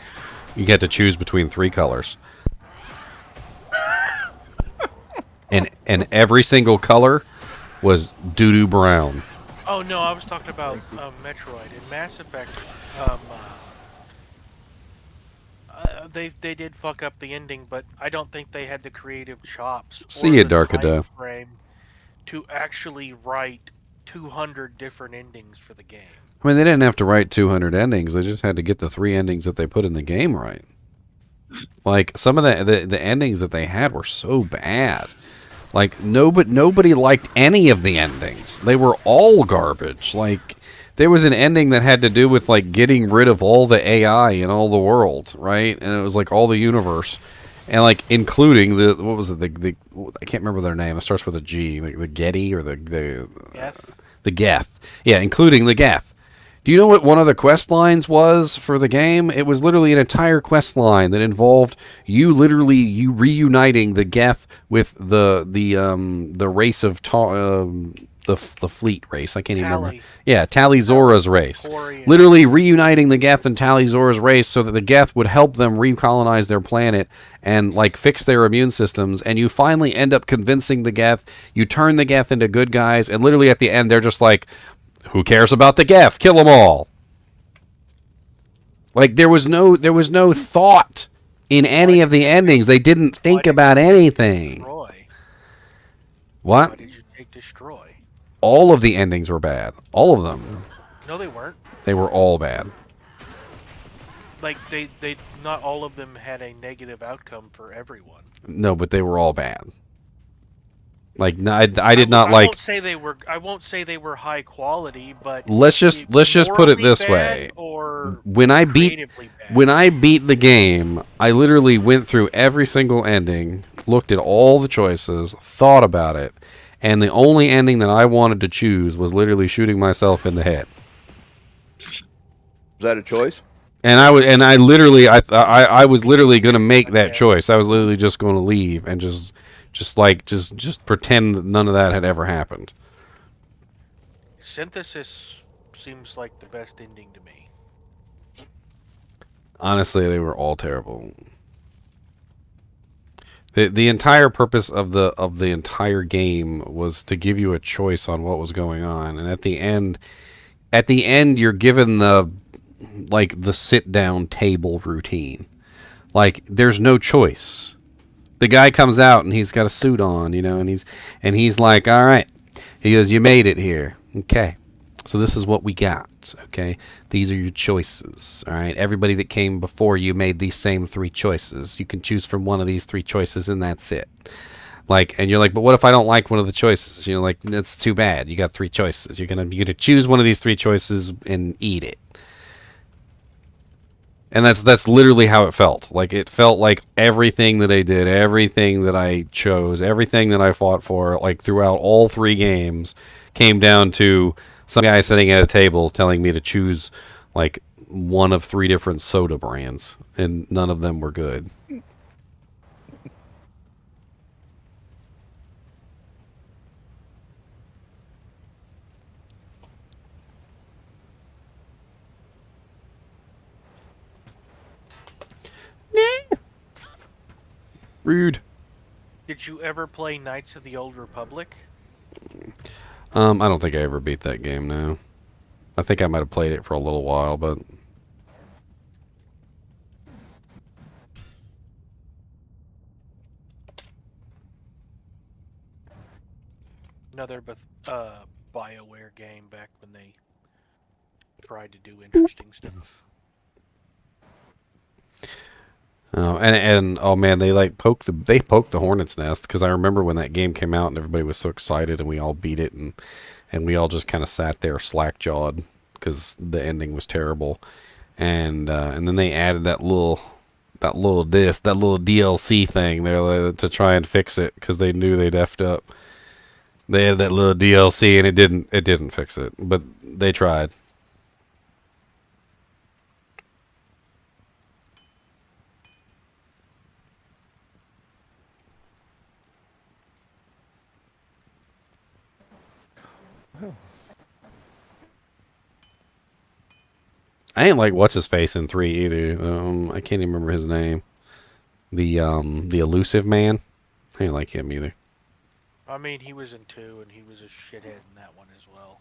Speaker 1: you get to choose between 3 colors. And every single color was doo-doo brown.
Speaker 3: Oh no, I was talking about Metroid. In Mass Effect, they did fuck up the ending, but I don't think they had the creative chops
Speaker 1: See
Speaker 3: or
Speaker 1: ya,
Speaker 3: the
Speaker 1: Darkada.
Speaker 3: time frame to actually write 200 different endings for the game.
Speaker 1: I mean, they didn't have to write 200 endings. They just had to get the 3 endings that they put in the game right. Like, some of the endings that they had were so bad. Like, nobody liked any of the endings. They were all garbage. Like, there was an ending that had to do with, getting rid of all the AI in all the world, right? And it was, all the universe. And, including what was it? I can't remember their name. It starts with a G. Like, the Getty or the Geth. Yeah, including the Geth. Do you know what one of the quest lines was for the game? It was literally an entire quest line that involved you reuniting the Geth with the race of the fleet race. I can't even remember. Yeah, Tali Zora's race. Literally reuniting the Geth and Tali Zora's race so that the Geth would help them recolonize their planet and fix their immune systems. And you finally end up convincing the Geth. You turn the Geth into good guys, and literally at the end they're just like, who cares about the Geth? Kill them all. There was no thought in any of the endings. They didn't think about anything.
Speaker 3: Destroy?
Speaker 1: What?
Speaker 3: Why did you take Destroy?
Speaker 1: All of the endings were bad. All of them.
Speaker 3: No, they weren't.
Speaker 1: They were all bad.
Speaker 3: They not all of them had a negative outcome for everyone.
Speaker 1: No, but they were all bad. No, I did not
Speaker 3: I won't say they were. I won't say they were high quality, but
Speaker 1: let's just put it this way. When I beat the game, I literally went through every single ending, looked at all the choices, thought about it, and the only ending that I wanted to choose was literally shooting myself in the head.
Speaker 8: Is that a choice?
Speaker 1: And I was literally going to make that choice. I was literally just going to leave and just pretend that none of that had ever happened.
Speaker 3: Synthesis seems like the best ending to me.
Speaker 1: Honestly, they were all terrible. The entire purpose of the entire game was to give you a choice on what was going on, and at the end you're given the sit down table routine. There's no choice. The guy comes out and he's got a suit on, and he's like, all right. He goes, you made it here. Okay. So this is what we got. Okay. These are your choices. All right. Everybody that came before you made these same 3 choices. You can choose from one of these 3 choices and that's it. And you're like, but what if I don't like one of the choices? That's too bad. You got 3 choices. You're gonna choose one of these 3 choices and eat it. And that's literally how it felt. It felt like everything that I did, everything that I chose, everything that I fought for, throughout all 3 games, came down to some guy sitting at a table telling me to choose one of 3 different soda brands, and none of them were good. Rude.
Speaker 3: Did you ever play Knights of the Old Republic?
Speaker 1: I don't think I ever beat that game now. I think I might have played it for a little while, but
Speaker 3: Another BioWare game back when they tried to do interesting stuff.
Speaker 1: oh, and oh man, they poked the hornet's nest, because I remember when that game came out and everybody was so excited and we all beat it, and we all just kind of sat there slack jawed because the ending was terrible, and then they added that little DLC thing there to try and fix it, because they knew they'd effed up. They had that little DLC and it didn't fix it, but they tried. I ain't like what's his face in 3 either. I can't even remember his name. The elusive man. I ain't like him either.
Speaker 3: I mean, he was in 2, and he was a shithead in that one as well.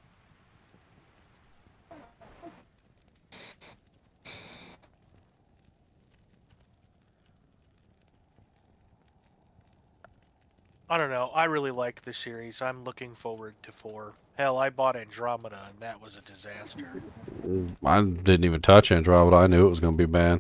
Speaker 3: I don't know. I really like the series. I'm looking forward to 4. Hell, I bought Andromeda, and that was a disaster.
Speaker 1: I didn't even touch Andromeda. I knew it was going to be bad.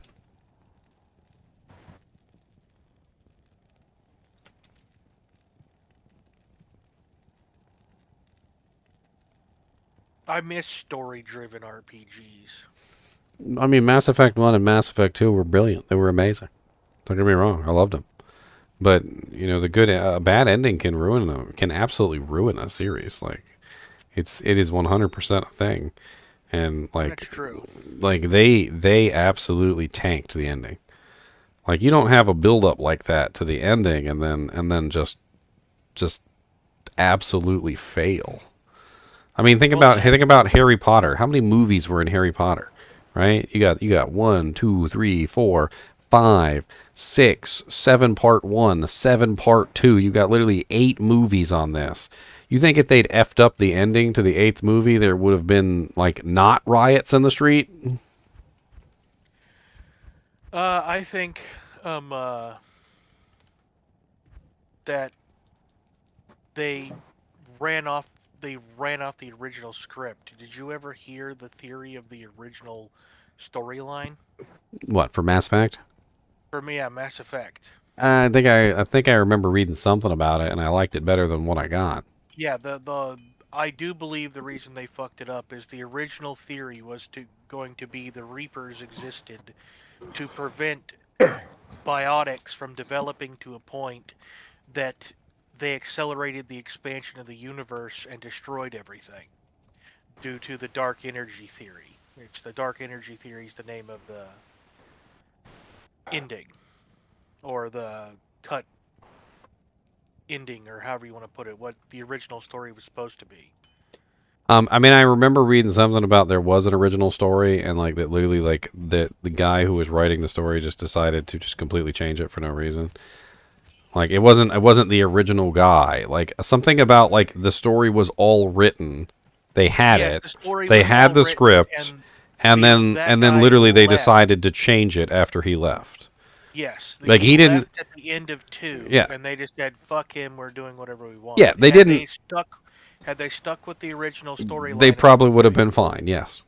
Speaker 3: I miss story-driven RPGs.
Speaker 1: I mean, Mass Effect 1 and Mass Effect 2 were brilliant. They were amazing. Don't get me wrong. I loved them. But, you know, a bad ending can absolutely ruin a series. Like, it is 100% a thing. And, like,
Speaker 3: that's true.
Speaker 1: Like, they absolutely tanked the ending. Like, you don't have a build-up like that to the ending and then just absolutely fail. I mean, think about Harry Potter. How many movies were in Harry Potter, right? You got 1, 2, 3, 4, 5, 6, 7 part 1, 7 part 2. You got literally 8 movies on this. You think if they'd effed up the ending to the 8th movie, there would have been like not riots in the street?
Speaker 3: I think that they ran off the original script. Did you ever hear the theory of the original storyline?
Speaker 1: What, for Mass Effect?
Speaker 3: For me, yeah, Mass Effect.
Speaker 1: I think I remember reading something about it, and I liked it better than what I got.
Speaker 3: Yeah, I do believe the reason they fucked it up is the original theory was going to be the Reapers existed to prevent biotics from developing to a point that they accelerated the expansion of the universe and destroyed everything due to the dark energy theory. Which the dark energy theory is the name of the ending, or the cut ending, or however you want to put it, what the original story was supposed to be.
Speaker 1: I mean, I remember reading something about there was an original story, and like that literally like the guy who was writing the story just decided to just completely change it for no reason. Like it wasn't the original guy. Like something about like the story was all written. They had it. They had the script, and then literally they decided to change it after he left.
Speaker 3: Yes.
Speaker 1: Like he didn't
Speaker 3: left at the end of 2.
Speaker 1: Yeah.
Speaker 3: And they just said, "Fuck him. We're doing whatever we want."
Speaker 1: Yeah, they didn't.
Speaker 3: Had they stuck with the original storyline,
Speaker 1: They probably would have been fine. Yes.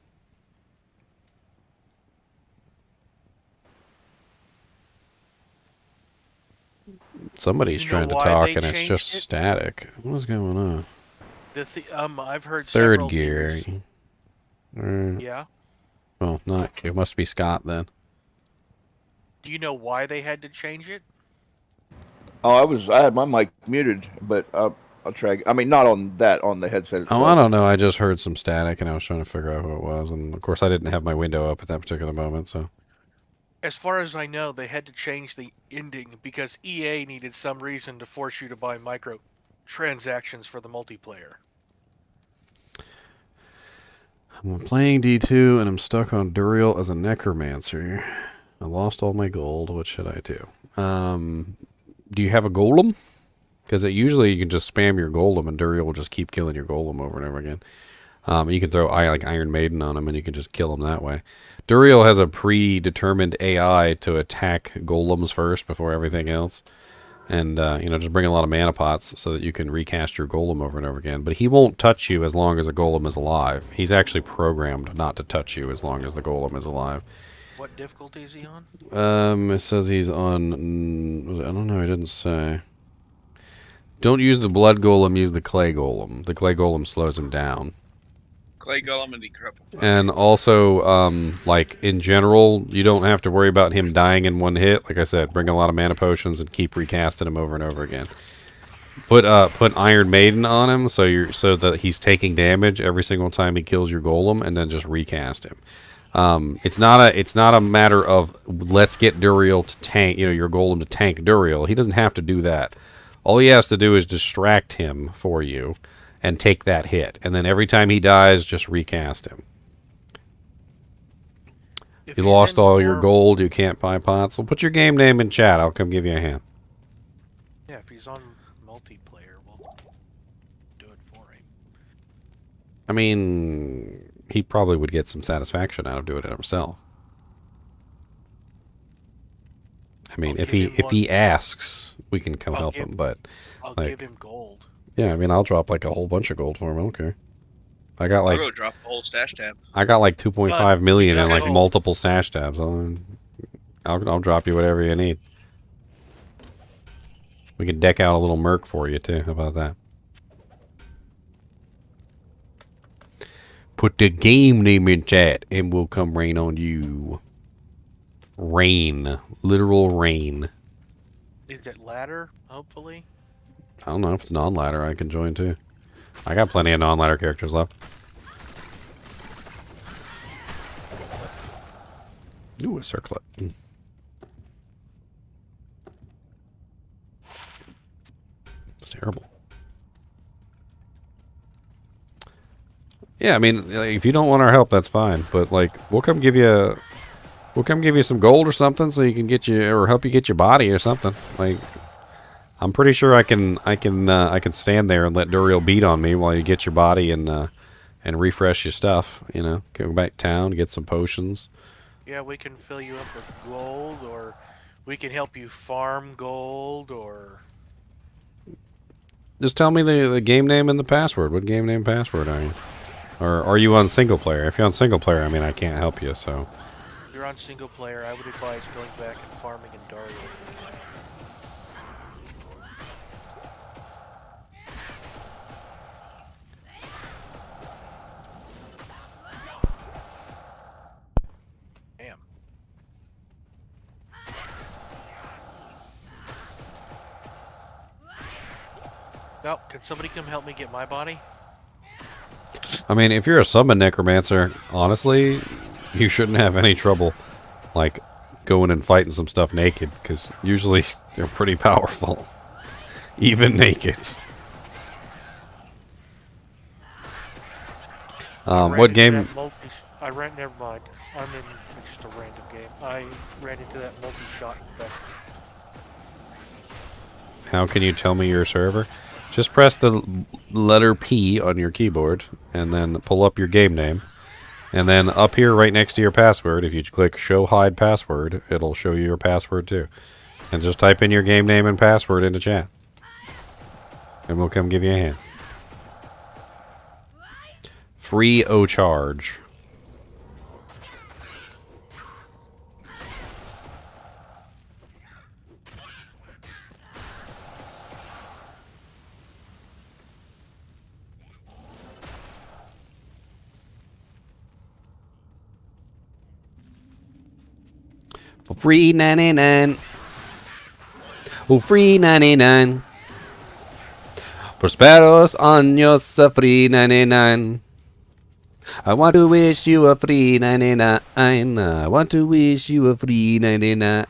Speaker 1: Somebody's trying to talk, and it's just static. What's going on?
Speaker 3: I've heard
Speaker 1: third gear.
Speaker 3: Yeah.
Speaker 1: Well, not. It must be Scott then.
Speaker 3: Do you know why they had to change it?
Speaker 8: Oh, I had my mic muted, but I'll try. I mean, not on the headset itself.
Speaker 1: Oh, I don't know. I just heard some static, and I was trying to figure out who it was, and of course, I didn't have my window up at that particular moment, so.
Speaker 3: As far as I know, they had to change the ending because EA needed some reason to force you to buy microtransactions for the multiplayer.
Speaker 1: I'm playing D2, and I'm stuck on Duriel as a necromancer. I lost all my gold. What should I do? Do you have a golem? Because usually you can just spam your golem and Duriel will just keep killing your golem over and over again. You can throw like Iron Maiden on him and you can just kill him that way. Duriel has a predetermined AI to attack golems first before everything else. And, just bring a lot of mana pots so that you can recast your golem over and over again. But he won't touch you as long as a golem is alive. He's actually programmed not to touch you as long as the golem is alive.
Speaker 3: What difficulty is he on?
Speaker 1: It says he's on... I don't know, it didn't say. Don't use the blood golem, use the clay golem. The clay golem slows him down.
Speaker 6: Clay Golem and Decrepify.
Speaker 1: And also, like, in general, you don't have to worry about him dying in one hit. Like I said, bring a lot of mana potions and keep recasting him over and over again. Put Iron Maiden on him so that he's taking damage every single time he kills your golem, and then just recast him. It's not a matter of let's get Duriel to tank, your golem to tank Duriel. He doesn't have to do that. All he has to do is distract him for you and take that hit. And then every time he dies, just recast him. You lost all your gold, you can't buy pots. Well, put your game name in chat. I'll come give you a hand.
Speaker 3: Yeah, if he's on multiplayer, we'll do it for him.
Speaker 1: I mean, he probably would get some satisfaction out of doing it himself. I mean, if he asks, we can come help him, but
Speaker 3: I'll
Speaker 1: like,
Speaker 3: give him gold.
Speaker 1: Yeah, I mean, I'll drop like a whole bunch of gold for him. I don't care. I got like
Speaker 6: I'll go drop the whole stash tab.
Speaker 1: I got like 2.5 million in like multiple stash tabs. I'll drop you whatever you need. We can deck out a little merc for you too. How about that? Put the game name in chat and we'll come rain on you. Rain. Literal rain.
Speaker 3: Is it ladder, hopefully?
Speaker 1: I don't know if it's non-ladder. I can join too. I got plenty of non-ladder characters left. Ooh, a circlet. It's terrible. Yeah, I mean, like, if you don't want our help, that's fine. But like, we'll come give you some gold or something, so you can get you or help you get your body or something. Like, I'm pretty sure I can stand there and let Duriel beat on me while you get your body and refresh your stuff. Go back to town, get some potions.
Speaker 3: Yeah, we can fill you up with gold, or we can help you farm gold, or...
Speaker 1: Just tell me the game name and the password. What game name password are you? Or are you on single player? If you're on single player, I mean, I can't help you, so...
Speaker 3: If you're on single player, I would advise going back and farming in Dario. Damn. No, can somebody come help me get my body?
Speaker 1: I mean, if you're a summon necromancer, honestly, you shouldn't have any trouble, like, going and fighting some stuff naked, because usually they're pretty powerful, even naked. What game?
Speaker 3: Never mind. I'm in just a random game. I ran into that multi-shot infection.
Speaker 1: How can you tell me your server? Just press the letter P on your keyboard, and then pull up your game name. And then up here, right next to your password, if you click Show Hide Password, it'll show you your password too. And just type in your game name and password into chat. And we'll come give you a hand. Free o charge. For free 99. Oh, free 99. Prosperos años a free 99. I want to wish you a free 99. I want to wish you a free 99.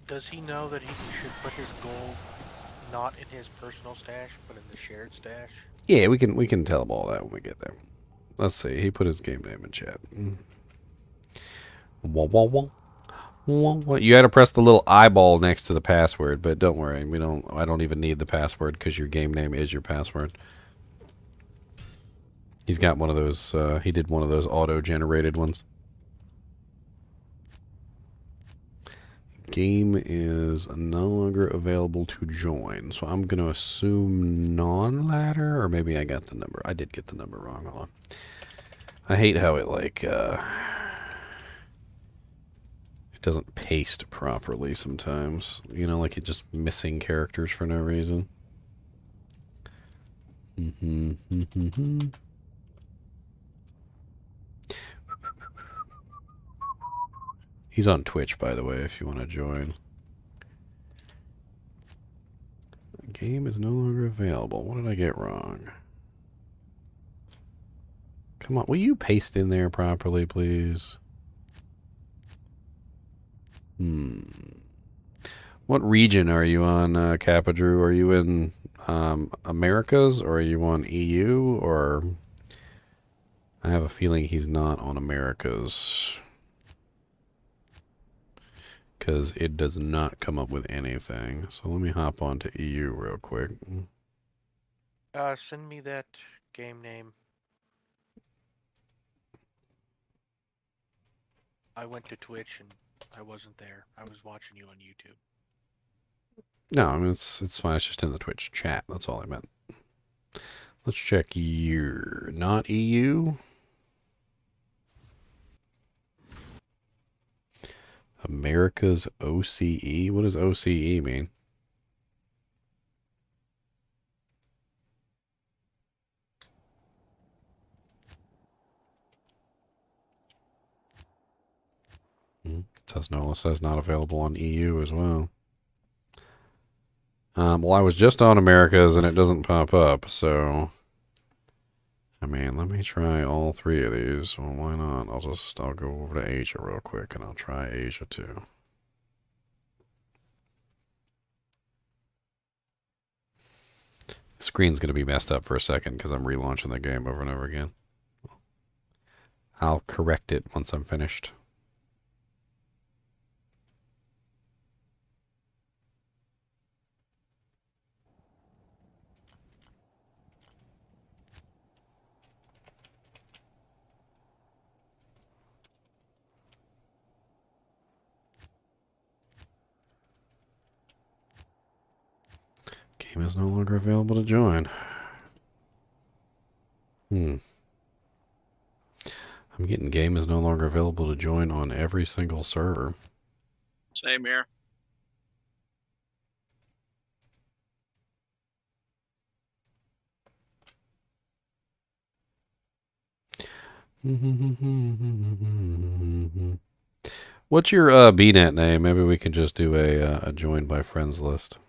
Speaker 3: Does he know that he should put his gold not in his personal stash, but in the shared stash?
Speaker 1: Yeah, we can tell him all that when we get there. Let's see. He put his game name in chat. Wah, wah, wah. What? You got to press the little eyeball next to the password, but don't worry, I don't even need the password because your game name is your password. He's got one of those. He did one of those auto-generated ones. Game is no longer available to join, so I'm gonna assume non-ladder, or maybe I got the number. I did get the number wrong. Hold on. I hate how it it doesn't paste properly sometimes. You know, like it's just missing characters for no reason. He's on Twitch, by the way, if you want to join. Game is no longer available. What did I get wrong? Come on, will you paste in there properly, please? What region are you on, Capadrew? Are you in Americas, or are you on EU, or... I have a feeling he's not on Americas. Because it does not come up with anything. So let me hop on to EU real quick.
Speaker 3: Send me that game name. I went to Twitch and I wasn't there. I was watching you on YouTube.
Speaker 1: No, I mean, it's fine. It's just in the Twitch chat. That's all I meant. Let's check year. Not EU. America's OCE? What does OCE mean? Says not available on EU as well. Well, I was just on Americas and it doesn't pop up, so... I mean, let me try all three of these. Well, why not? I'll go over to Asia real quick and I'll try Asia too. The screen's going to be messed up for a second because I'm relaunching the game over and over again. I'll correct it once I'm finished. Game is no longer available to join. I'm getting game is no longer available to join on every single server.
Speaker 6: Same here.
Speaker 1: What's your BNet name? Maybe we can just do a join by friends list.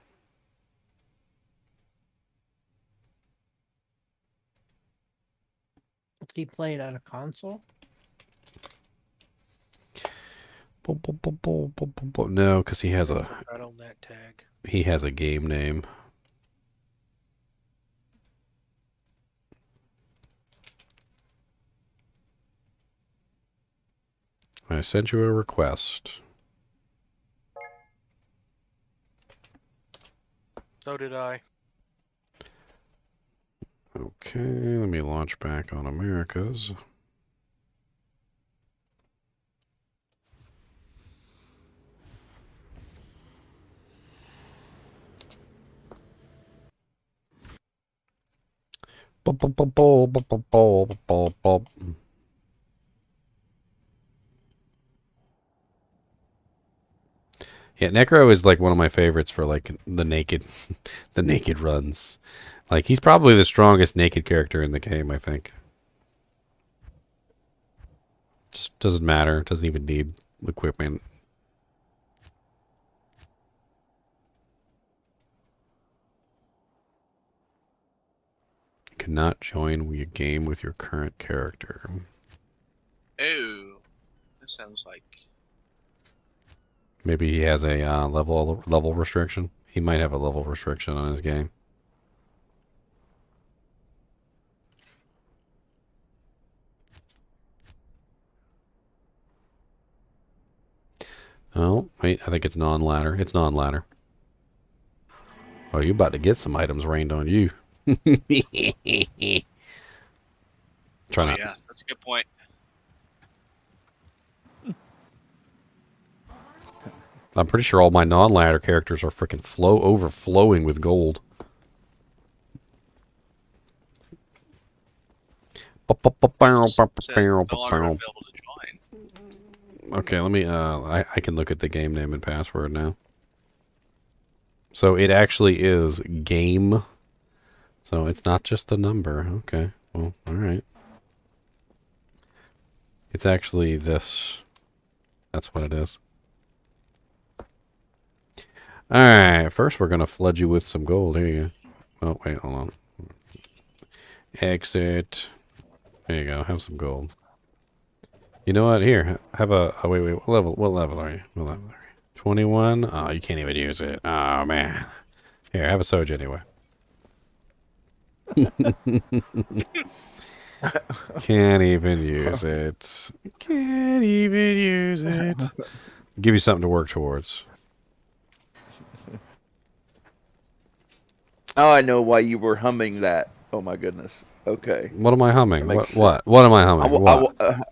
Speaker 11: Did he play it at a console?
Speaker 1: No, because he has a
Speaker 3: Right on that tag.
Speaker 1: he has a game name. I sent you a request.
Speaker 3: So did I.
Speaker 1: Okay, let me launch back on Americas. Yeah, Necro is like one of my favorites for like the naked runs. Like he's probably the strongest naked character in the game, I think. Just doesn't matter. Doesn't even need equipment. Cannot join your game with your current character.
Speaker 6: Oh, that sounds like...
Speaker 1: Maybe he has a level restriction. He might have a level restriction on his game. Oh, wait, I think it's non-ladder. It's non-ladder. Oh, you about to get some items rained on you. Try not.
Speaker 6: Yeah, that's a good point.
Speaker 1: I'm pretty sure all my non-ladder characters are freaking overflowing with gold. Okay, let me, I can look at the game name and password now. So it actually is game. So it's not just the number. Okay, well, alright. It's actually this. That's what it is. Alright, first we're going to flood you with some gold. Here you go. Oh, wait, hold on. Exit. There you go, have some gold. You know what? Here, have a... Oh, wait, what level are you? What level are you? 21? Oh, you can't even use it. Oh, man. Here, have a Soj anyway. Can't even use it. Can't even use it. Give you something to work towards.
Speaker 8: Now I know why you were humming that. Oh my goodness. Okay.
Speaker 1: What am I humming? What?
Speaker 8: Sense.
Speaker 1: What am I humming?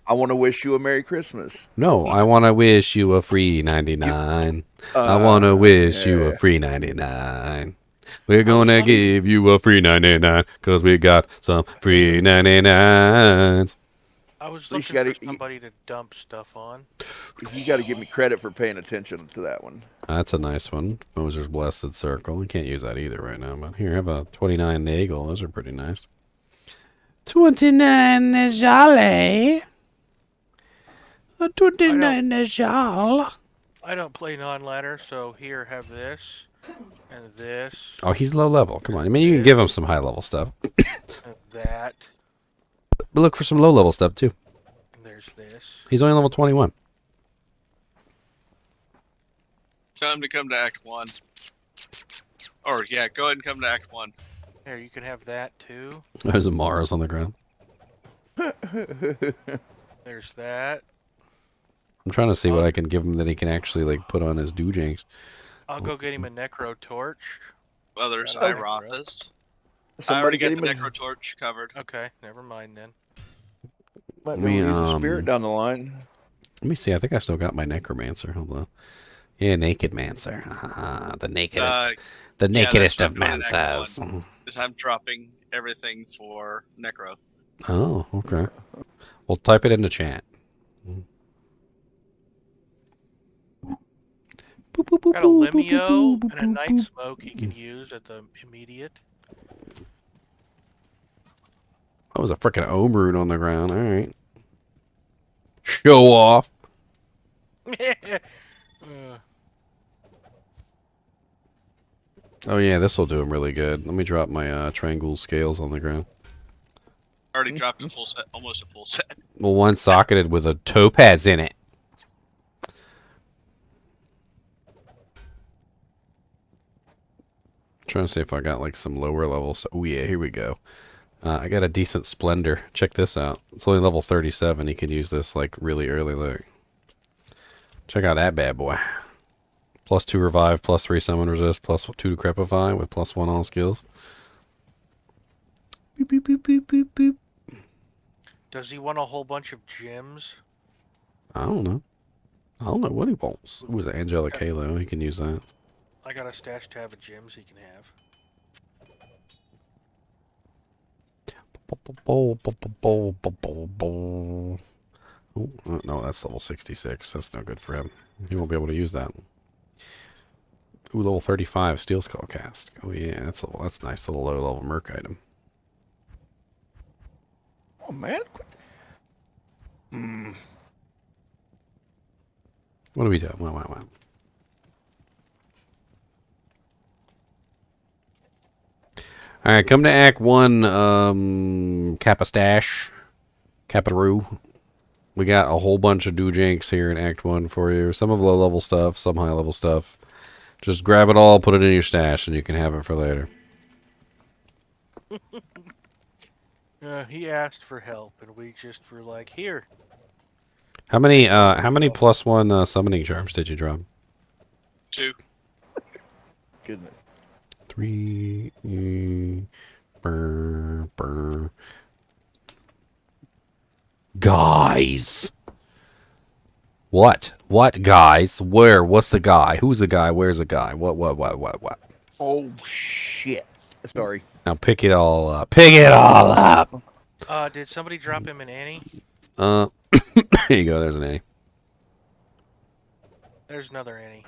Speaker 8: I want to wish you a Merry Christmas.
Speaker 1: No, I want to wish you a free 99. I want to wish you a free 99. We're going to give you a free 99 because we got some free 99s.
Speaker 3: I was looking for somebody to dump stuff on.
Speaker 8: You got to give me credit for paying attention to that one.
Speaker 1: That's a nice one. Moser's Blessed Circle. You can't use that either right now, but here, have a 29 Nagel. Those are pretty nice. 29 Jolly. A 29 Jal.
Speaker 3: I don't play non-ladder, so here, have this and this.
Speaker 1: Oh, he's low level. Come on. I mean, you can give him some high level stuff.
Speaker 3: And that.
Speaker 1: But look for some low level stuff, too.
Speaker 3: And there's this.
Speaker 1: He's only level 21.
Speaker 6: Time to come to Act 1. Or, yeah, go ahead and come to Act 1.
Speaker 3: Here, you can have that, too.
Speaker 1: There's a Mars on the ground.
Speaker 3: There's that.
Speaker 1: I'm trying to see what I can give him that he can actually, like, put on his doojanks.
Speaker 3: I'll go get him a Necro Torch.
Speaker 6: Well, there's Irothas. I already got the Necro Torch covered.
Speaker 3: Okay, never mind then.
Speaker 8: Might be able to use a spirit down the line.
Speaker 1: Let me see. I think I still got my Necromancer. Hold on. Yeah, Naked Mancer. The nakedest. The nakedest of Mancers.
Speaker 6: I'm dropping everything for Necro.
Speaker 1: Oh, okay. We'll type it in the chat.
Speaker 3: Got a Limeo and a Night Smoke he can use at the immediate.
Speaker 1: That was a freaking Omrune on the ground. All right. Show off. Oh, yeah, this will do him really good. Let me drop my Triangle Scales on the ground.
Speaker 6: Already dropped a full set, almost a full set.
Speaker 1: Well, one socketed with a topaz in it. Trying to see if I got like some lower levels. Oh yeah, here we go. I got a decent Splendor. Check this out. It's only level 37. You can use this like really early. Look. Check out that bad boy. +2 revive, +3 summon resist, +2 crepify with +1 all skills. Boop, boop, boop, boop, boop, boop.
Speaker 3: Does he want a whole bunch of gems?
Speaker 1: I don't know. I don't know what he wants. It was an Angelic Halo. He can use that.
Speaker 3: I got a stash tab of gems he can have.
Speaker 1: Oh, no, that's level 66. That's no good for him. He won't be able to use that. Ooh, level 35 Steel Skull Cast. Oh yeah, that's a nice little low level merc item.
Speaker 8: Oh man.
Speaker 1: What are we doing? Wow. Alright, come to Act 1, Capastash. Caparoo. We got a whole bunch of doojanks here in Act 1 for you. Some of low-level stuff, some high-level stuff. Just grab it all, put it in your stash, and you can have it for later.
Speaker 3: He asked for help, and we just were like, here.
Speaker 1: How many +1 summoning charms did you drop?
Speaker 6: 2.
Speaker 8: Goodness.
Speaker 1: 3. Burr. Guys. What? What guys? Where? What's the guy? Who's the guy? Where's the guy? What?
Speaker 8: Oh shit. Sorry.
Speaker 1: Now pick it all up. Pick it all up.
Speaker 3: Did somebody drop him an Annie?
Speaker 1: Here you go. There's an A.
Speaker 3: There's another Annie.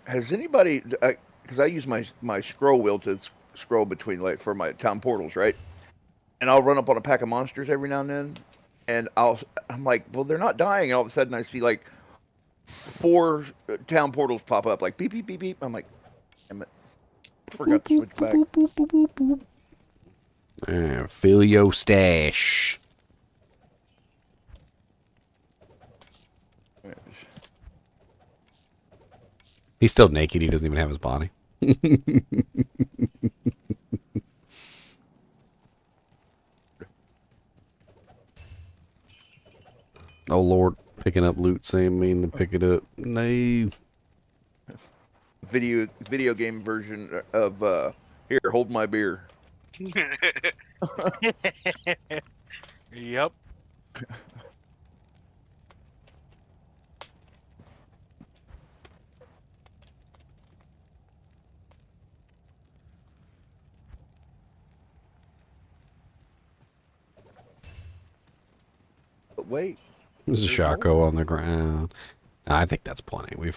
Speaker 8: Has anybody? Because I use my scroll wheel to scroll between, like, for my town portals, right? And I'll run up on a pack of monsters every now and then, and I'm like, well, they're not dying. And all of a sudden, I see like 4 town portals pop up, like beep beep beep beep. I'm like, damn it, forgot to switch back.
Speaker 1: Fill your stash. He's still naked. He doesn't even have his body. Oh Lord, picking up loot, same mean to pick it up. No.
Speaker 8: Video game version of here, hold my beer.
Speaker 3: Yep.
Speaker 8: But wait.
Speaker 1: There's a Shaco on the ground. I think that's plenty. We're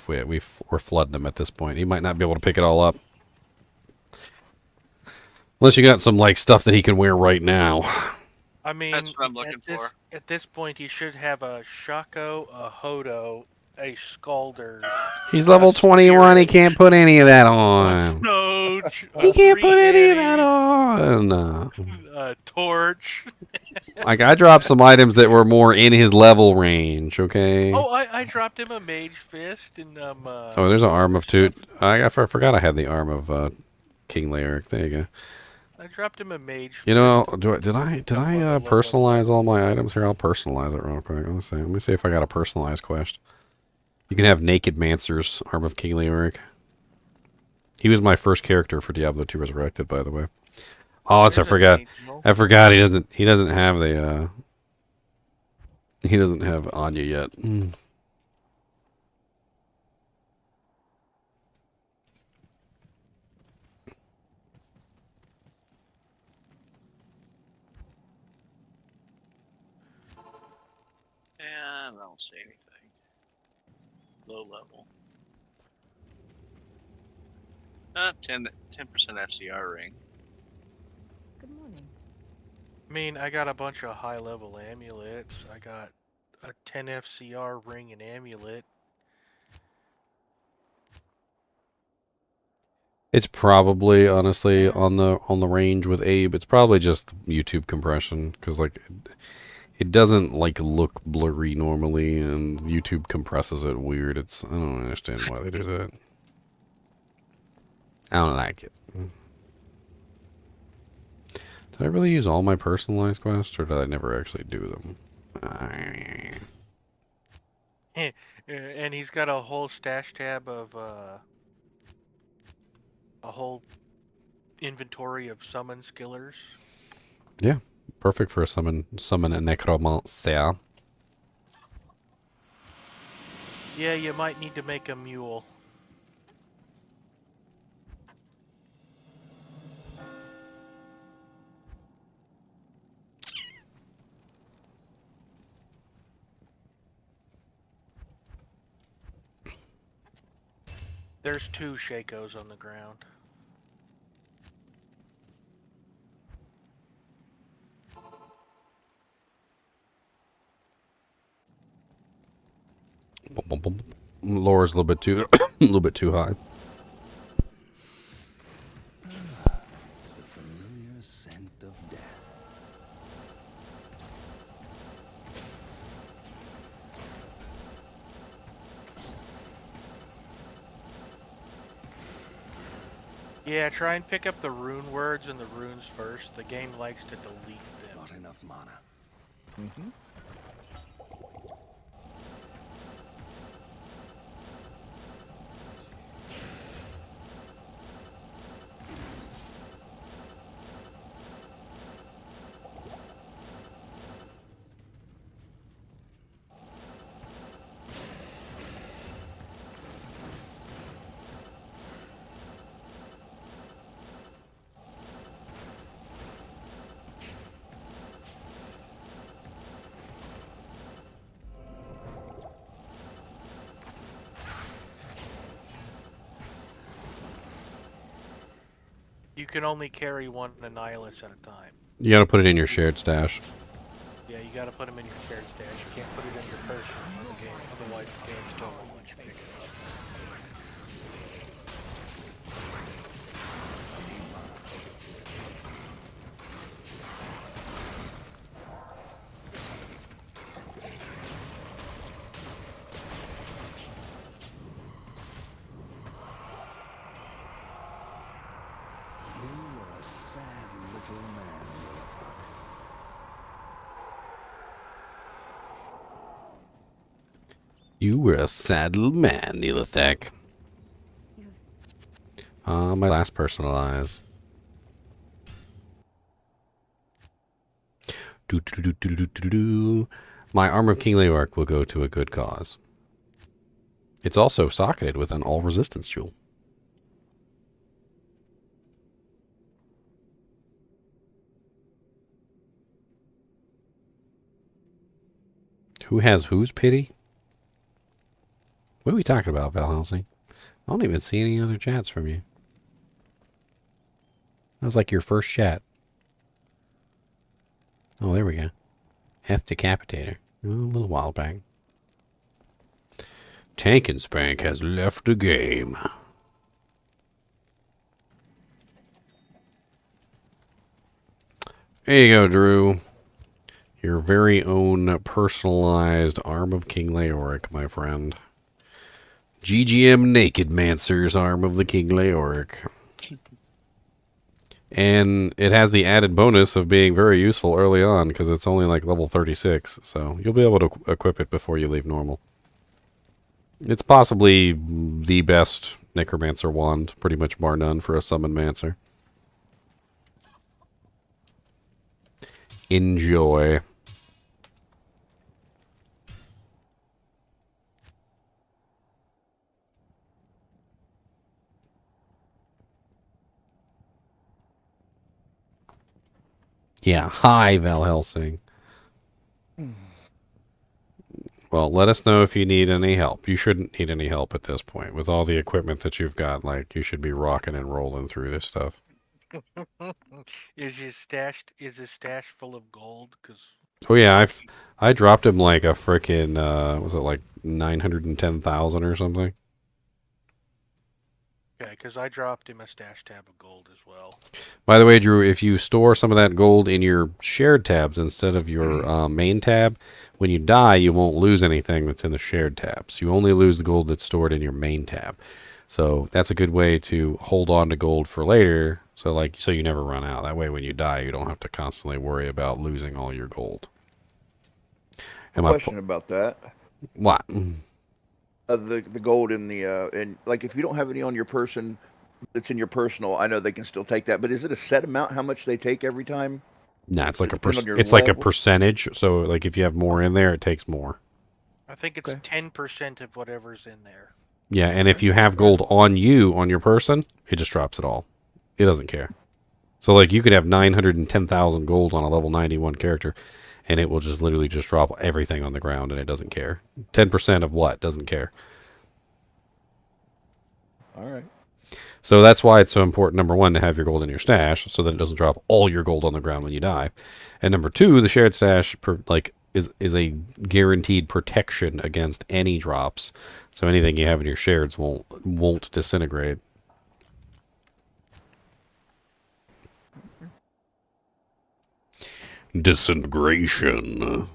Speaker 1: flooding him at this point. He might not be able to pick it all up. Unless you got some like stuff that he can wear right now.
Speaker 3: I mean,
Speaker 6: That's what I'm looking for.
Speaker 3: At this point, he should have a Shaco, a Hodo, a Scalder.
Speaker 1: He's level 21. He can't put any of that on.
Speaker 3: No,
Speaker 1: He can't put any of that on.
Speaker 3: A torch.
Speaker 1: Like, I dropped some items that were more in his level range, okay?
Speaker 3: Oh, I dropped him a Mage Fist and
Speaker 1: Oh, there's an Arm of Toot. I forgot I had the Arm of King Lyric. There you go.
Speaker 3: I dropped him a Mage Fist.
Speaker 1: You know, did I personalize all my items here? I'll personalize it real quick. Let me see if I got a personalized quest. You can have Naked Mancer's Arm of King Lyric. He was my first character for Diablo 2 Resurrected, by the way. Oh, I forgot. I forgot he doesn't have the he doesn't have Anya yet.
Speaker 6: Yeah, I don't see anything. Low level. 10% FCR ring.
Speaker 7: Good morning.
Speaker 3: I mean, I got a bunch of high-level amulets. I got a 10 FCR ring and amulet.
Speaker 1: It's probably honestly on the range with Abe. It's probably just YouTube compression because like it doesn't like look blurry normally, and YouTube compresses it weird. I don't understand why they do that. I don't like it. Did I really use all my personalized quests, or did I never actually do them?
Speaker 3: And he's got a whole stash tab of a whole inventory of summon skillers.
Speaker 1: Yeah, perfect for a summon a necromancer.
Speaker 3: Yeah, you might need to make a mule. There's 2 Shakos on the ground.
Speaker 1: Lore's a little bit too a little bit too high.
Speaker 14: The familiar scent of death.
Speaker 3: Yeah, try and pick up the rune words and the runes first. The game likes to delete them.
Speaker 14: Not enough mana.
Speaker 8: Mm-hmm.
Speaker 3: You can only carry one Annihilus at a time.
Speaker 1: You gotta put it in your shared stash.
Speaker 3: Yeah, you gotta put them in your shared stash. You can't put it in your person on the game, otherwise the game's total once you pick it up.
Speaker 14: You are a sad little man, Wolf.
Speaker 1: You were a sad little man, Neelathek.
Speaker 7: Yes.
Speaker 1: My last personalize. My Armor of King Leoric will go to a good cause. It's also socketed with an all resistance jewel. Who has whose pity? What are we talking about, Val Helsing? I don't even see any other chats from you. That was like your first chat. Oh, there we go. Heth Decapitator. Oh, a little while back. Tank and Spank has left the game. There you go, Drew. Your very own personalized Arm of King Leoric, my friend. GGM Naked Mancer's Arm of the King Leoric. And it has the added bonus of being very useful early on because it's only like level 36. So you'll be able to equip it before you leave normal. It's possibly the best Necromancer wand, pretty much bar none for a Summon Mancer. Enjoy. Yeah, hi, Val Helsing. Well, let us know if you need any help. You shouldn't need any help at this point. With all the equipment that you've got, like, you should be rocking and rolling through this stuff.
Speaker 3: Is his stash full of gold? Cause
Speaker 1: Oh yeah, I dropped him like a frickin' was it like 910,000 or something?
Speaker 3: yeah, because I dropped him a stash tab of gold as well.
Speaker 1: By the way, Drew, if you store some of that gold in your shared tabs instead of your main tab, when you die, you won't lose anything that's in the shared tabs. You only lose the gold that's stored in your main tab. So that's a good way to hold on to gold for later. So you never run out. That way, when you die, you don't have to constantly worry about losing all your gold.
Speaker 8: Question about that.
Speaker 1: What?
Speaker 8: The gold in the and like if you don't have any on your person, that's in your personal. I know they can still take that, but is it a set amount? How much they take every time?
Speaker 1: Nah, it's like
Speaker 8: it's
Speaker 1: like a percentage. So like if you have more in there, it takes more.
Speaker 3: I think it's 10% of whatever's in there.
Speaker 1: Yeah, and if you have gold on you, on your person, it just drops it all. It doesn't care. So, like, you could have 910,000 gold on a level 91 character, and it will just literally just drop everything on the ground, and it doesn't care. 10% of what? Doesn't care.
Speaker 8: All right.
Speaker 1: So that's why it's so important, number one, to have your gold in your stash, so that it doesn't drop all your gold on the ground when you die. And number two, the shared stash, is a guaranteed protection against any drops. So anything you have in your shareds won't disintegrate. Disintegration.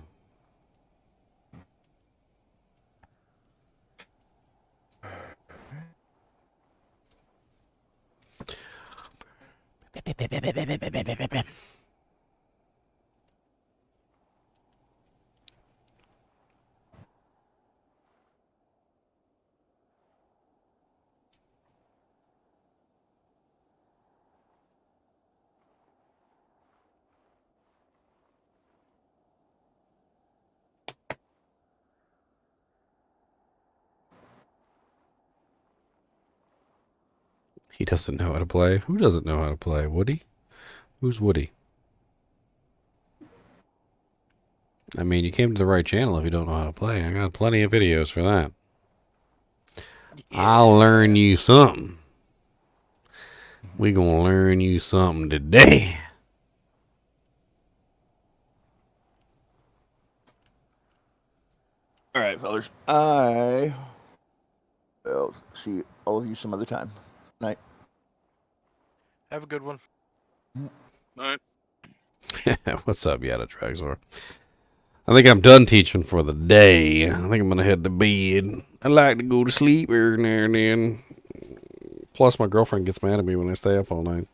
Speaker 1: He doesn't know how to play. Who doesn't know how to play? Woody? Who's Woody? I mean, you came to the right channel if you don't know how to play. I got plenty of videos for that. I'll learn you something. We gonna learn you something today.
Speaker 8: All right, fellas. Will see all of you some other time. Night.
Speaker 3: Have a good one.
Speaker 6: All right.
Speaker 1: What's up, Yada Traxor? I think I'm done teaching for the day. I think I'm gonna head to bed. I like to go to sleep every now and then. Plus, my girlfriend gets mad at me when I stay up all night.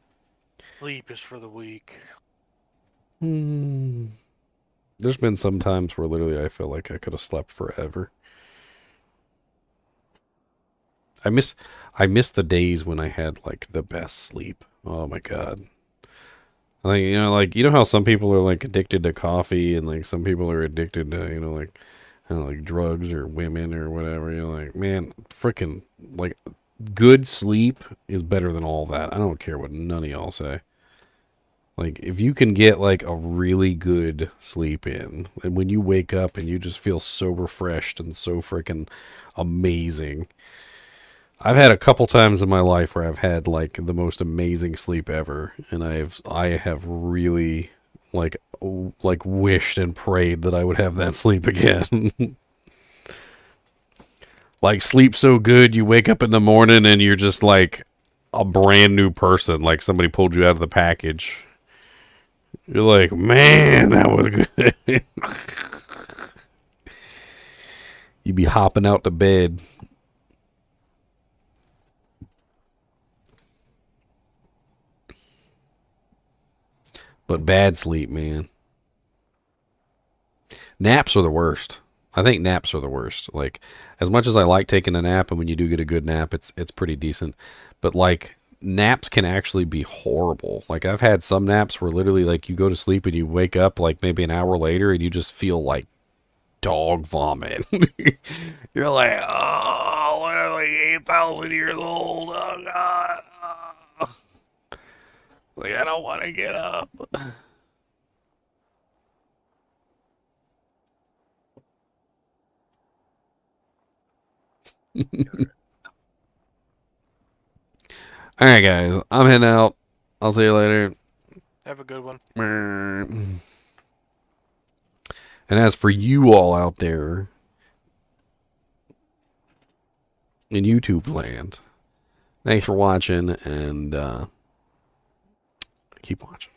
Speaker 3: Sleep is for the weak.
Speaker 1: There's been some times where literally I feel like I could have slept forever. I miss the days when I had like the best sleep. Oh my god. I think, you know how some people are like addicted to coffee and like some people are addicted to, like, I don't know, like drugs or women or whatever. Like, man, freaking like good sleep is better than all that. I don't care what none of y'all say. Like, if you can get like a really good sleep in, and when you wake up and you just feel so refreshed and so freaking amazing. I've had a couple times in my life where I've had like the most amazing sleep ever, and I have really like wished and prayed that I would have that sleep again. Like, sleep so good you wake up in the morning and you're just like a brand new person, like somebody pulled you out of the package. You're like, man, that was good. You'd be hopping out to bed. But bad sleep, man. Naps are the worst. I think naps are the worst. Like, as much as I like taking a nap, and when you do get a good nap, it's pretty decent. But like, naps can actually be horrible. Like, I've had some naps where literally like you go to sleep and you wake up like maybe an hour later and you just feel like dog vomit. You're like, oh, we're like 8,000 years old. Oh god. Oh. Like, I don't want to get up. All right, guys. I'm heading out. I'll see you later.
Speaker 3: Have a good one.
Speaker 1: And as for you all out there in YouTube land, thanks for watching, and keep watching.